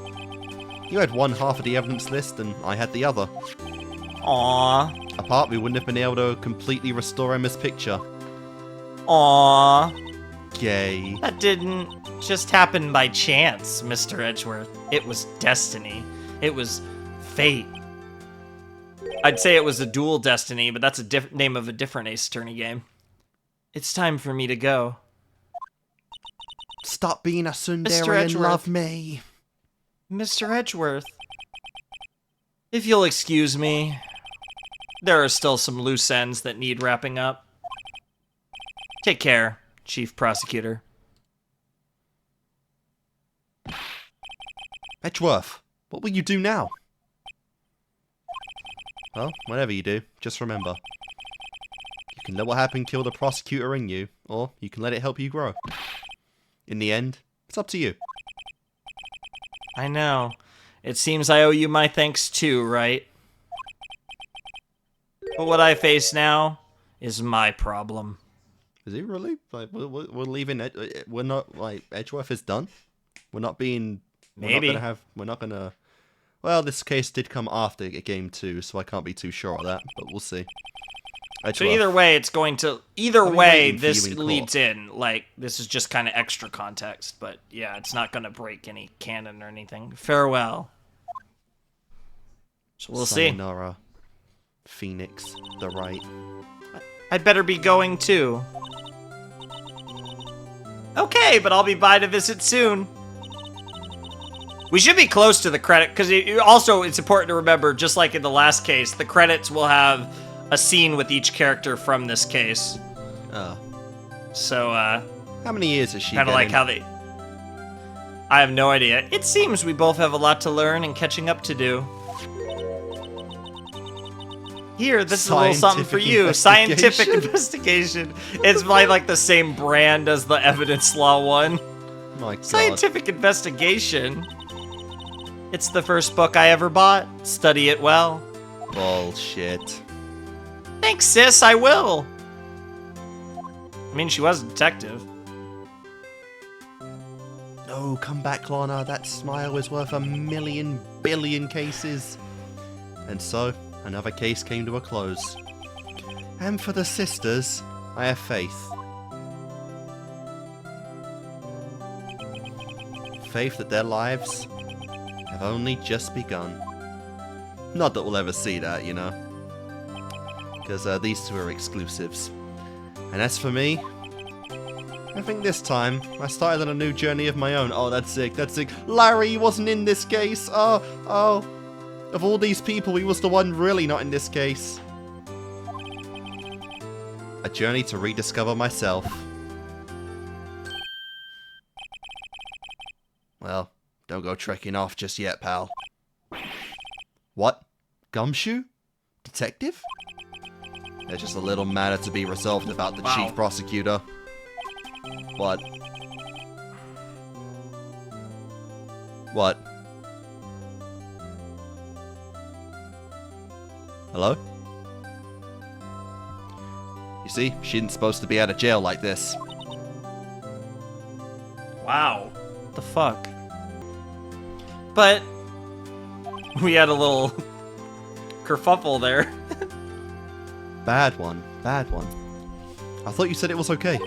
You had one half of the evidence list, and I had the other. Aww. Apart, we wouldn't have been able to completely restore Emma's picture. Aww. Gay. That didn't just happen by chance, Mr. Edgeworth. It was destiny. It was fate. I'd say it was a dual destiny, but that's a name of a different Ace Attorney game. It's time for me to go. Stop being a tsundere and love me. Mr. Edgeworth. If you'll excuse me, there are still some loose ends that need wrapping up. Take care, Chief Prosecutor. Edgeworth, what will you do now? Well, whatever you do, just remember. You can let what happened kill the prosecutor in you, or you can let it help you grow. In the end, it's up to you. I know. It seems I owe you my thanks too, right? But what I face now is my problem. Is it really? Like, we're leaving. We're not like Edgeworth is done. We're not being. Maybe. We're not gonna. Well, this case did come after game 2, so I can't be too sure of that. But we'll see. So either way, it's going to. Either way, this leads in. Like, this is just kind of extra context. But yeah, it's not going to break any canon or anything. Farewell. So we'll see. Sayonara, Phoenix, the Wright. I'd better be going too. Okay, but I'll be by to visit soon. We should be close to the credit, because it's important to remember, just like in the last case, the credits will have a scene with each character from this case. Oh. So, how many years is she kind of like how they... I have no idea. It seems we both have a lot to learn and catching up to do. Here, this is a little something for you. Scientific investigation. It's like the same brand as the evidence law one. My God. Scientific investigation. It's the first book I ever bought. Study it well. Bullshit. Thanks, sis, I will. I mean, she was a detective. No, come back, Lana. That smile is worth 1,000,000 billion cases. And so, another case came to a close. And for the sisters, I have faith. Faith that their lives have only just begun. Not that we'll ever see that, you know. Because these two are exclusives. And as for me, I think this time I started on a new journey of my own. Oh, that's sick, that's sick. Larry wasn't in this case. Oh. Of all these people, he was the one really not in this case. A journey to rediscover myself. Well, don't go trekking off just yet, pal. What? Gumshoe? Detective? There's just a little matter to be resolved about the chief prosecutor. What? What? Hello? You see, she isn't supposed to be out of jail like this. Wow. What the fuck? But we had a little kerfuffle there. Bad one. Bad one. I thought you said it was okay.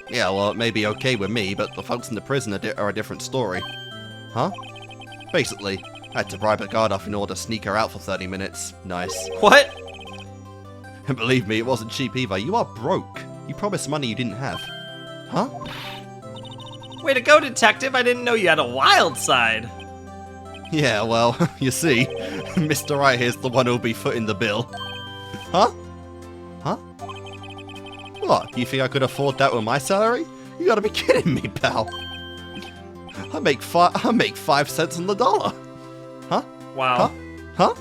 Yeah, well, it may be okay with me, but the folks in the prison are a different story. Huh? Basically, I had to bribe a guard off in order to sneak her out for 30 minutes. Nice. What? And believe me, it wasn't cheap either. You are broke. You promised money you didn't have. Huh? Way to go, detective. I didn't know you had a wild side. Yeah, well, you see, Mr. Wright here's the one who'll be footing the bill. Huh? Huh? What? You think I could afford that with my salary? You gotta be kidding me, pal. I make 5 cents on the dollar. Huh? Wow. Huh?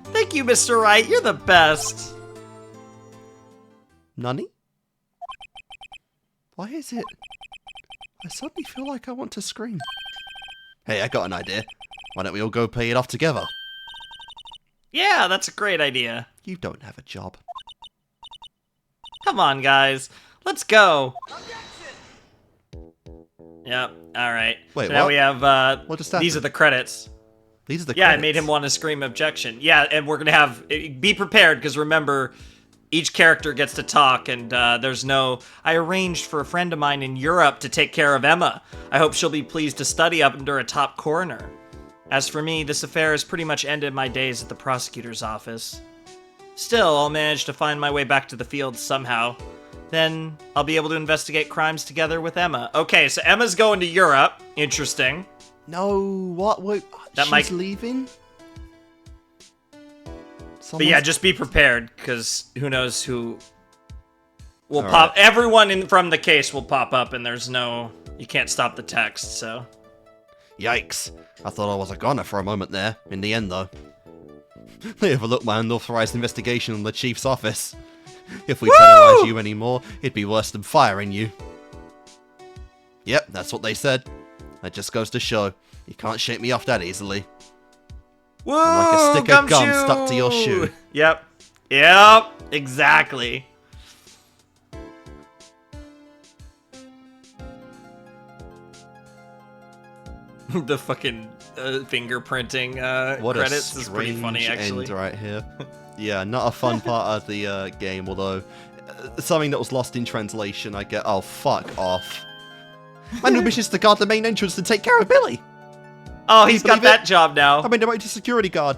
Thank you, Mr. Wright. You're the best. Nani? Why is it? I suddenly feel like I want to scream. Hey, I got an idea. Why don't we all go pay it off together? Yeah, that's a great idea. You don't have a job. Come on, guys. Let's go. Yep. All right. Wait, so now what? we have. What just happened? These are the credits. These are the Yeah, credits. I made him want to scream objection. Yeah, and we're gonna have be prepared because remember, each character gets to talk, and there's no. I arranged for a friend of mine in Europe to take care of Emma. I hope she'll be pleased to study up under a top coroner. As for me, this affair has pretty much ended my days at the prosecutor's office. Still, I'll manage to find my way back to the field somehow. Then I'll be able to investigate crimes together with Emma. Okay, so Emma's going to Europe. Interesting. No, what? Wait, That she's might- leaving? But yeah, just be prepared, because who knows who will pop. Right. Everyone from the case will pop up, and there's no. You can't stop the text, so. Yikes. I thought I was a goner for a moment there. In the end, though. They overlooked my unauthorized investigation on the chief's office. If we penalize you anymore, it'd be worse than firing you. Yep, that's what they said. That just goes to show, you can't shake me off that easily. Woo! I'm like a stick of gum Gumshoe! stuck to your shoe. Yep. Yep. Exactly. The fucking fingerprinting What credits a is pretty funny, strange actually. end right here. Yeah, not a fun part of the game, although something that was lost in translation. I get. Oh, fuck off. My new mission is to guard the main entrance and take care of Billy. Oh, he's got believe it? that job now. I'm demoted to security guard.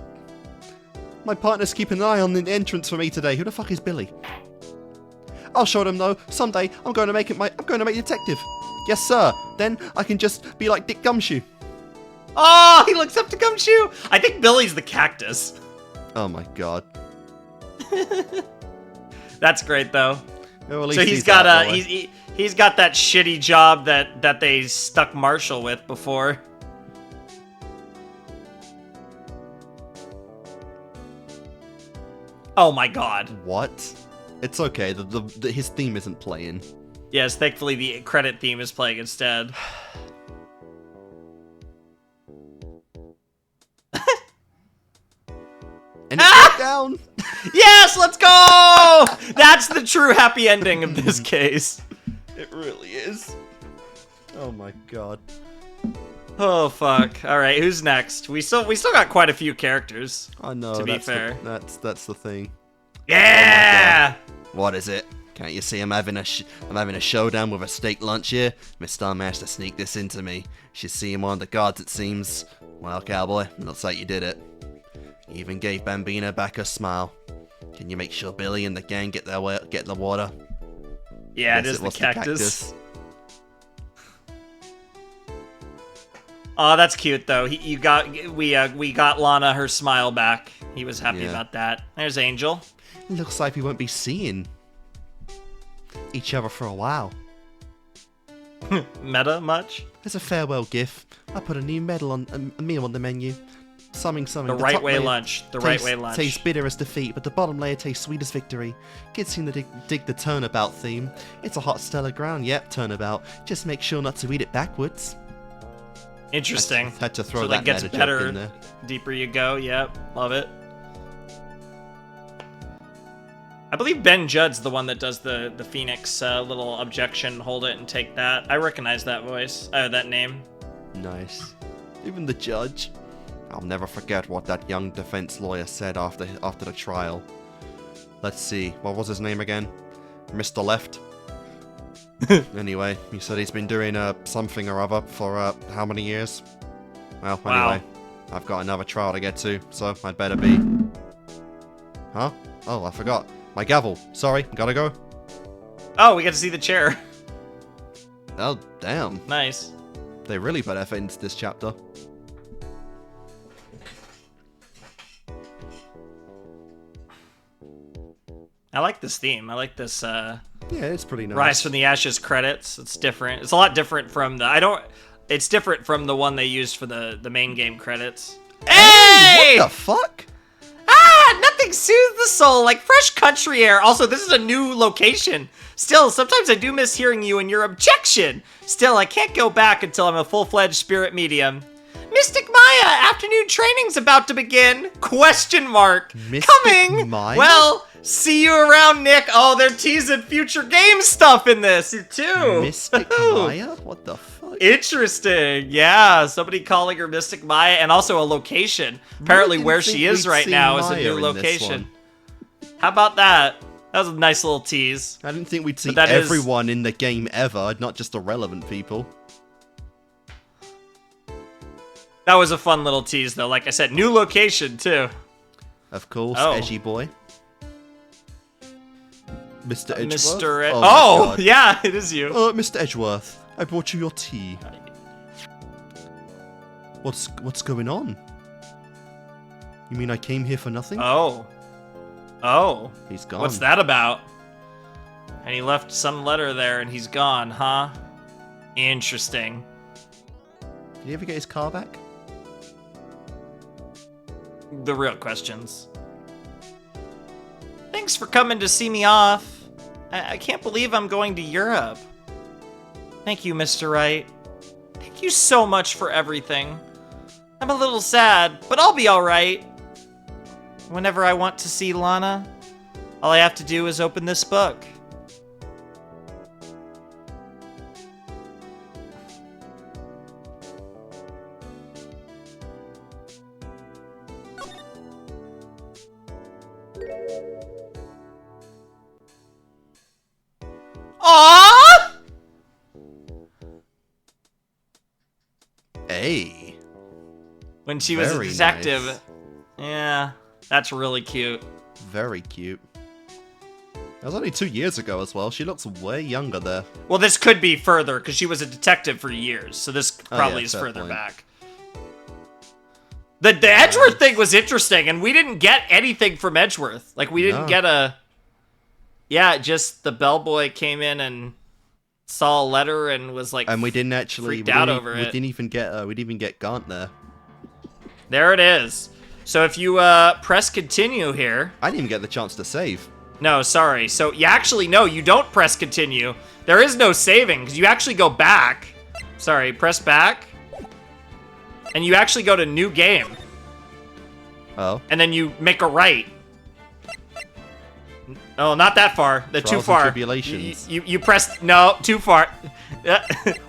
My partner's keeping an eye on the entrance for me today. Who the fuck is Billy? I'll show them though. Someday I'm going to make detective. Yes, sir. Then I can just be like Dick Gumshoe. Oh, he looks up to Gumshoe. I think Billy's the cactus. Oh my god. That's great though. Well, at least So he's got out a of the way. he's got that shitty job that they stuck Marshall with before. Oh my god. What? It's okay. His theme isn't playing. Yes, thankfully the credit theme is playing instead. And it's down. Yes, let's go! That's the true happy ending of this case. It really is. Oh my god. Oh fuck. All right, who's next? We still got quite a few characters. I know. To be that's fair. that's the thing. Yeah. What is it? Can't you see I'm having a showdown with a steak lunch here? Miss Star managed to sneak this into me. Should see him on the guards, it seems. Well, cowboy, looks like you did it. You even gave Bambina back a smile. Can you make sure Billy and the gang get the water? Yeah, it Guess is the was cactus. Oh, that's cute though. We got Lana her smile back. He was happy Yeah. about that. There's Angel. Looks like we won't be seeing each other for a while. Meta much? As a farewell gift, I put a new meal on the menu. Something. The right top way layer lunch. The right way lunch. Tastes bitter as defeat, but the bottom layer tastes sweet as victory. Kids seem to dig the turnabout theme. It's a hot stellar ground, yep, turnabout. Just make sure not to eat it backwards. Interesting. Had to throw So that gets meta joke better in there. deeper you go. Yep, love it. I believe Ben Judd's the one that does the Phoenix little objection, hold it and take that. I recognize that voice, that name. Nice. Even the judge. I'll never forget what that young defense lawyer said after the trial. Let's see, what was his name again? Mr. Left? Anyway, he said he's been doing something or other for how many years? Well, Wow. anyway, I've got another trial to get to, so I'd better be... Huh? Oh, I forgot. My gavel. Sorry, gotta go. Oh, we get to see the chair. Oh, damn. Nice. They really put effort into this chapter. I like this theme. I like this Yeah, it's pretty nice. Rise from the Ashes credits. It's different. It's a lot different from the... It's different from the one they used for the main game credits. Hey! What the fuck? Ah, nothing soothes the soul like fresh country air. Also, this is a new location. Still, sometimes I do miss hearing you and your objection. Still, I can't go back until I'm a full-fledged spirit medium. Mystic Maya, afternoon training's about to begin. Question mark. Mystic Coming. Maya? Well, see you around, Nick. Oh, they're teasing future game stuff in this, too. Mystic Maya? What the fuck? Interesting. Yeah, somebody calling her Mystic Maya, and also a location. Apparently where she is right now is a new location. How about that? That was a nice little tease. I didn't think we'd see everyone in the game ever, not just the relevant people. That was a fun little tease, though. Like I said, new location, too. Of course, Edgy Boy. Mr. Edgeworth? Oh, yeah, it is you. Mr. Edgeworth, I brought you your tea. What's going on? You mean I came here for nothing? Oh. He's gone. What's that about? And he left some letter there and he's gone, huh? Interesting. Did he ever get his car back? The real questions. Thanks for coming to see me off. I can't believe I'm going to Europe. Thank you, Mr. Wright. Thank you so much for everything. I'm a little sad, but I'll be alright. Whenever I want to see Lana, all I have to do is open this book. Aww! Hey. When she was a Very detective. nice. Yeah, that's really cute. Very cute. That was only 2 years ago as well. She looks way younger there. Well, this could be further, because she was a detective for years, so this probably is further back. The Edgeworth thing was interesting, and we didn't get anything from Edgeworth. Like, we didn't get a... Yeah, just the bellboy came in and saw a letter and was like, and we didn't actually freaked out over it. We didn't even get Gaunt there. There it is. So if you press continue here, I didn't even get the chance to save. No, sorry. So you actually no, you don't press continue. There is no saving because you actually go back. Sorry, press back, and you actually go to new game. Oh. And then you make a right. Oh, not that far. They're too far. Tribulations. You pressed... No, too far.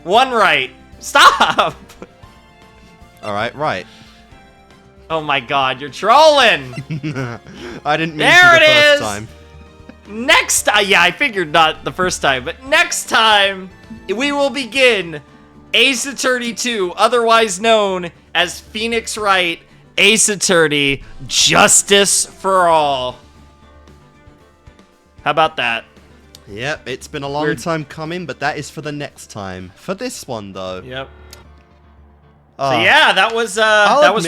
One right. Stop! Alright, right. Oh my god, you're trolling! I didn't mean there to the first time. Next time... Yeah, I figured not the first time, but next time, we will begin Ace Attorney 2, otherwise known as Phoenix Wright, Ace Attorney, Justice for All. How about that? Yep, it's been a long time coming, but that is for the next time. For this one, though. Yep. So yeah, that was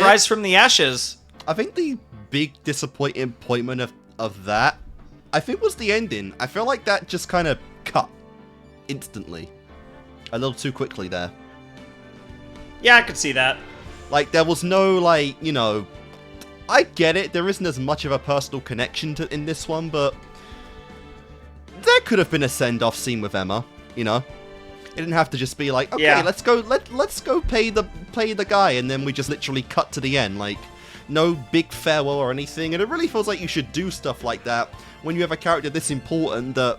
Rise from the Ashes. I think the big disappointment of that, I think, was the ending. I feel like that just kind of cut instantly. A little too quickly there. Yeah, I could see that. Like, there was no, like, you know... I get it, there isn't as much of a personal connection in this one, but... there could have been a send-off scene with Emma, you know? It didn't have to just be like, okay, let's go pay the guy, and then we just literally cut to the end. Like, no big farewell or anything, and it really feels like you should do stuff like that when you have a character this important that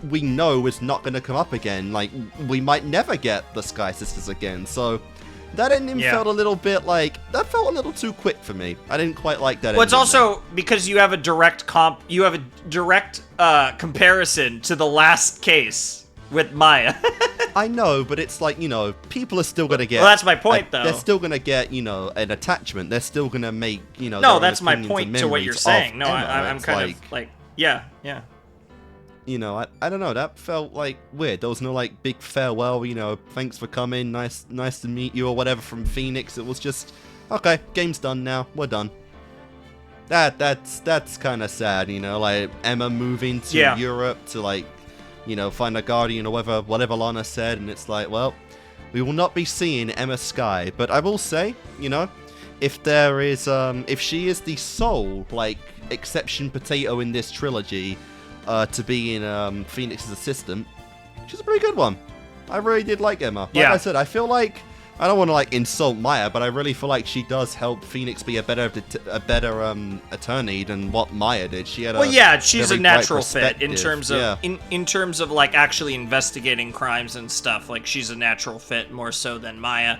we know is not going to come up again. Like, we might never get the Skye sisters again, so... that ending felt a little bit like... that felt a little too quick for me. I didn't quite like that ending. Well, it's also because you have a direct comparison to the last case with Maya. I know, but it's like, you know, people are still going to get... well, that's my point, though. They're still going to get, you know, an attachment. They're still going to make, you know... no, that's my point to what you're saying. No, Emma. I'm kind of like... yeah. You know, I don't know, that felt, like, weird. There was no, like, big farewell, you know, thanks for coming, nice to meet you, or whatever from Phoenix. It was just, okay, game's done now, we're done. That's kind of sad, you know, like, Emma moving to Europe to, like, you know, find a guardian or whatever Lana said, and it's like, well, we will not be seeing Emma Skye. But I will say, you know, if there is, if she is the sole, like, exception potato in this trilogy to be in Phoenix's assistant, she's a pretty good one. I really did like Emma. Like I said, I feel like, I don't want to like insult Maya, but I really feel like she does help Phoenix be a better attorney than what Maya did. She had she's a natural fit in terms of in terms of like actually investigating crimes and stuff. Like she's a natural fit more so than Maya.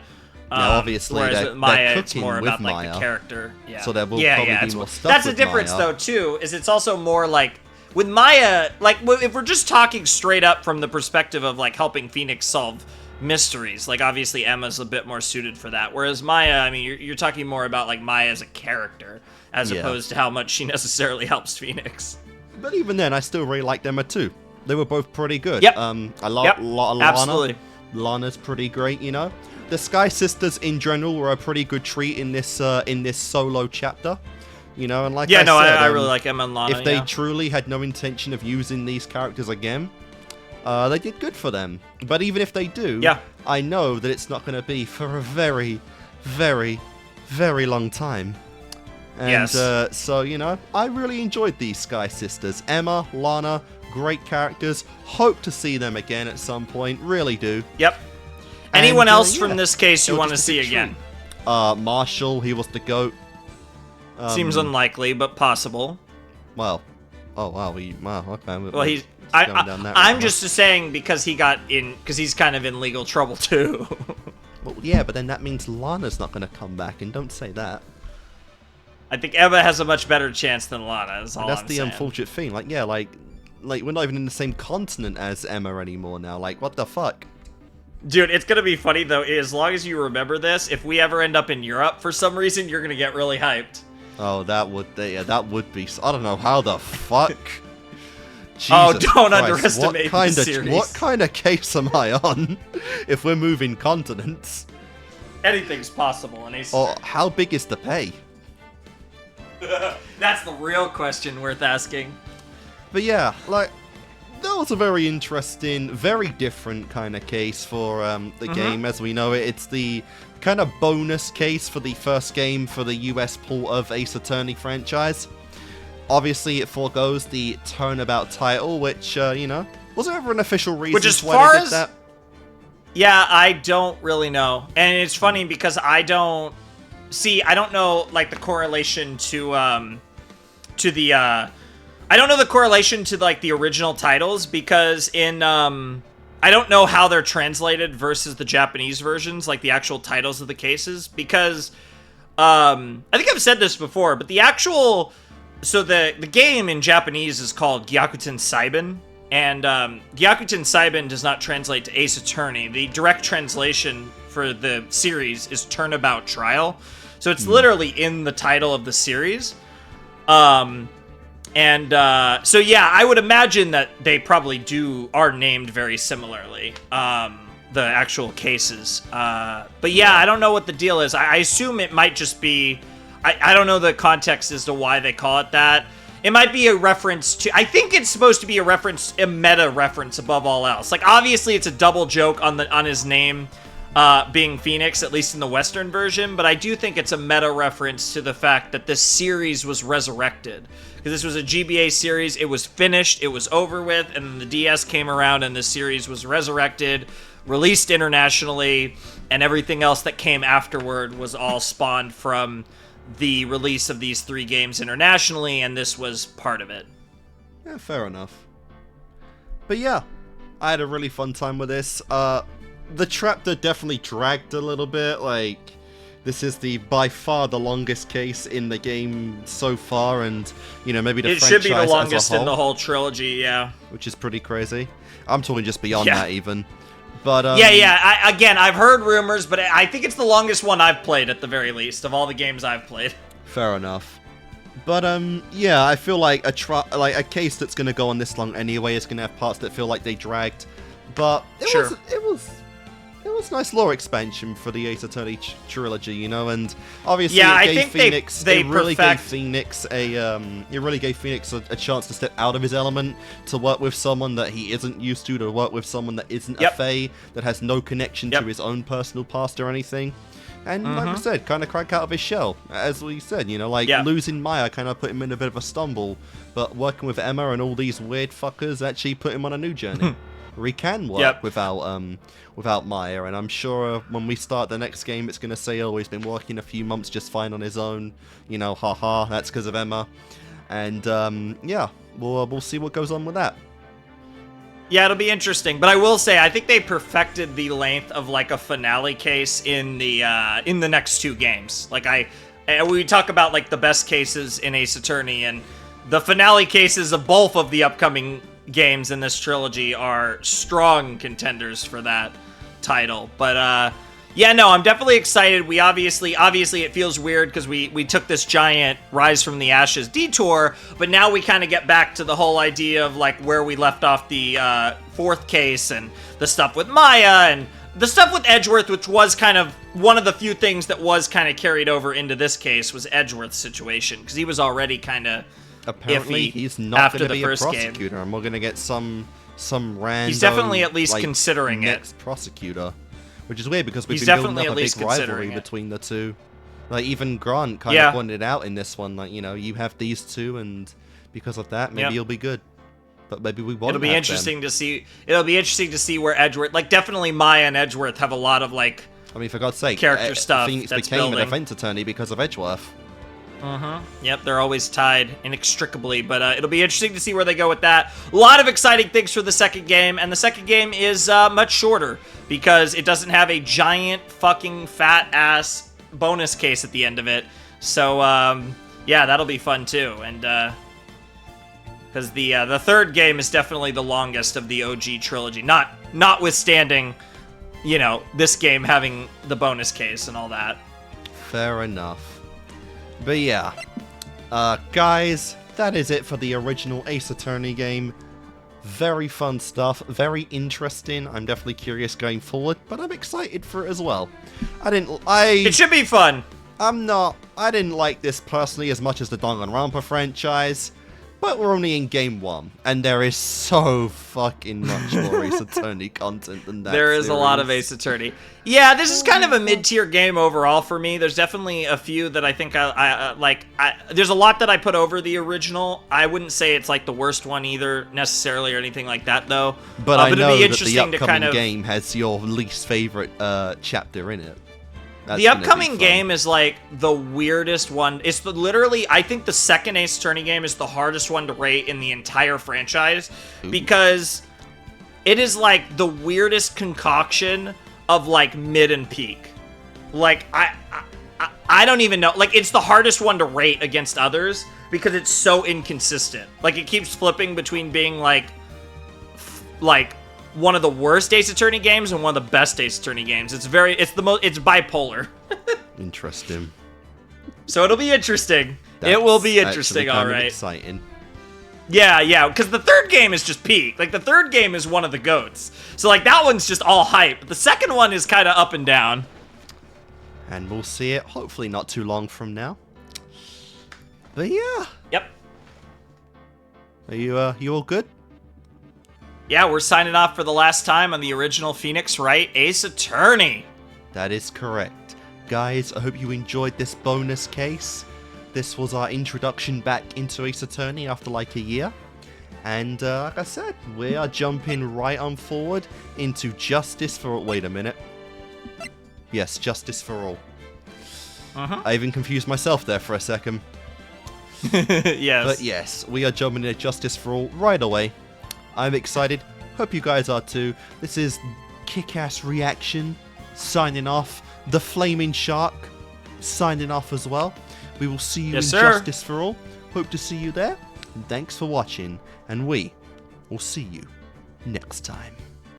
Now, obviously, whereas they're with Maya, cooking it's more with about Maya, like the character. Yeah. So there will probably be more stuff. That's the with difference, Maya. though, too. Is it's also more like with Maya, like if we're just talking straight up from the perspective of like helping Phoenix solve mysteries, like obviously Emma's a bit more suited for that. Whereas Maya, I mean, you're talking more about like Maya as a character as opposed to how much she necessarily helps Phoenix. But even then, I still really liked Emma too. They were both pretty good. Yep. I love Lana. Absolutely. Lana's pretty great, you know. The Skye sisters in general were a pretty good treat in this solo chapter, you know. And like I said, I really like Emma and Lana. If they truly had no intention of using these characters again, they did good for them. But even if they do, I know that it's not going to be for a very, very, very long time. And so, you know, I really enjoyed these Skye sisters. Emma, Lana, great characters. Hope to see them again at some point. Really do. Yep. Anyone else from this case you want to see again? Marshall, he was the GOAT. Seems unlikely, but possible. Well, okay. Well, I'm just saying because he got in, because he's kind of in legal trouble too. Well, yeah, but then that means Lana's not going to come back, and don't say that. I think Emma has a much better chance than Lana. That's the unfortunate thing. Like, yeah, like we're not even in the same continent as Emma anymore now. Like, what the fuck? Dude, it's gonna be funny though, as long as you remember this, if we ever end up in Europe for some reason, you're gonna get really hyped. Oh, that would be, I don't know how the fuck. Jesus don't underestimate the series. What kind of case am I on if we're moving continents? Anything's possible in Ace. Or how big is the pay? That's the real question worth asking. But yeah, like, that was a very interesting, very different kind of case for the game as we know it. It's the kind of bonus case for the first game for the US port of Ace Attorney franchise. Obviously, it forgoes the Turnabout title, which, you know, was there ever an official reason why they did that? Yeah, I don't really know. And it's funny because I don't know, like, the correlation to the, I don't know the correlation to, like, the original titles because in, I don't know how they're translated versus the Japanese versions, like the actual titles of the cases, because, I think I've said this before, but the actual, so the game in Japanese is called Gyakuten Saiban, and, Gyakuten Saiban does not translate to Ace Attorney. The direct translation for the series is Turnabout Trial, so it's literally in the title of the series, so yeah, I would imagine that they probably are named very similarly, the actual cases. But yeah, I don't know what the deal is. I assume it might just be, I don't know the context as to why they call it that. It might be a reference to, I think it's supposed to be a meta reference above all else. Like, obviously it's a double joke on his name, being Phoenix, at least in the Western version, but I do think it's a meta reference to the fact that this series was resurrected. Because this was a GBA series, it was finished, it was over with, and then the DS came around and the series was resurrected, released internationally, and everything else that came afterward was all spawned from the release of these 3 games internationally, and this was part of it. Yeah, fair enough. But yeah, I had a really fun time with this. The chapter definitely dragged a little bit, like, this is by far the longest case in the game so far, and, you know, maybe the franchise should be the longest in the whole trilogy, yeah. Which is pretty crazy. I'm talking just beyond that, even. But, again, I've heard rumors, but I think it's the longest one I've played, at the very least, of all the games I've played. Fair enough. But, yeah, I feel like a case that's gonna go on this long anyway is gonna have parts that feel like they dragged. But it was it's a nice lore expansion for the Ace Attorney trilogy, you know, and obviously Yeah, it I gave think Phoenix, they it really perfect- gave Phoenix a chance to step out of his element, to work with someone that he isn't used to work with someone that isn't a Fae, that has no connection to his own personal past or anything. And like we said, kind of crack out of his shell. As we said, you know, like losing Maya kind of put him in a bit of a stumble, but working with Emma and all these weird fuckers actually put him on a new journey. Where he can work without Maya, and I'm sure when we start the next game, it's gonna say, oh, he's been working a few months just fine on his own. You know, haha, that's because of Emma. And yeah, we'll see what goes on with that. Yeah, it'll be interesting, but I will say I think they perfected the length of like a finale case in the next 2 games. Like we talk about like the best cases in Ace Attorney, and the finale cases of both of the upcoming games in this trilogy are strong contenders for that title. But yeah, no, I'm definitely excited. We obviously it feels weird because we took this giant Rise from the Ashes detour, but now we kind of get back to the whole idea of like where we left off the 4th case, and the stuff with Maya and the stuff with Edgeworth, which was kind of one of the few things that was kind of carried over into this case, was Edgeworth's situation, because he was already kind of apparently iffy he's not after going to the be a first prosecutor, game. and we're going to get some random. He's definitely at least like, considering next prosecutor, which is weird because we've He's been building definitely up at a big least rivalry considering it. between the two. Like even Grant kind of pointed out in this one, like, you know, you have these two, and because of that, maybe you'll be good. But maybe we won't. It'll be interesting to see. It'll be interesting to see where Edgeworth, like definitely Maya and Edgeworth have a lot of like. I mean, for God's sake, character stuff Phoenix that's became building. a defense attorney because of Edgeworth. Yep, they're always tied inextricably, but it'll be interesting to see where they go with that. A lot of exciting things for the second game, and the second game is much shorter because it doesn't have a giant fucking fat ass bonus case at the end of it. So yeah, that'll be fun too, and because the third game is definitely the longest of the OG trilogy, notwithstanding, you know, this game having the bonus case and all that. Fair enough. But yeah, guys, that is it for the original Ace Attorney game. Very fun stuff, very interesting. I'm definitely curious going forward, but I'm excited for it as well. It should be fun. I didn't like this personally as much as the Danganronpa franchise, but we're only in game 1, and there is so fucking much more Ace Attorney content than that. There is a lot of Ace Attorney. Yeah, this is kind of a mid-tier game overall for me. There's definitely a few that I think I like. There's a lot that I put over the original. I wouldn't say it's like the worst one either, necessarily, or anything like that, though. But I know it'd be that interesting the to kind upcoming of game has your least favorite chapter in it. The upcoming game is like the weirdest one. It's literally, I think the second Ace Attorney game is the hardest one to rate in the entire franchise because it is like the weirdest concoction of like mid and peak. Like I don't even know. Like it's the hardest one to rate against others because it's so inconsistent. Like it keeps flipping between being like one of the worst Ace Attorney games and one of the best Ace Attorney games. It's bipolar. Interesting. So it'll be interesting. It will be interesting, all right. Exciting. Yeah, because the third game is just peak. Like the third game is one of the goats. So like that one's just all hype. The second one is kind of up and down. And we'll see it hopefully not too long from now. But yeah. Yep. Are you all good? Yeah, we're signing off for the last time on the original Phoenix Wright Ace Attorney. That is correct. Guys, I hope you enjoyed this bonus case. This was our introduction back into Ace Attorney after like a year. And like I said, we are jumping right on forward into Justice for All. Wait a minute. Yes, Justice for All. I even confused myself there for a second. Yes. But yes, we are jumping into Justice for All right away. I'm excited. Hope you guys are too. This is Kickassreaction signing off. TheFlamingShark signing off as well. We will see you in Justice for All. Hope to see you there. And thanks for watching. And we will see you next time.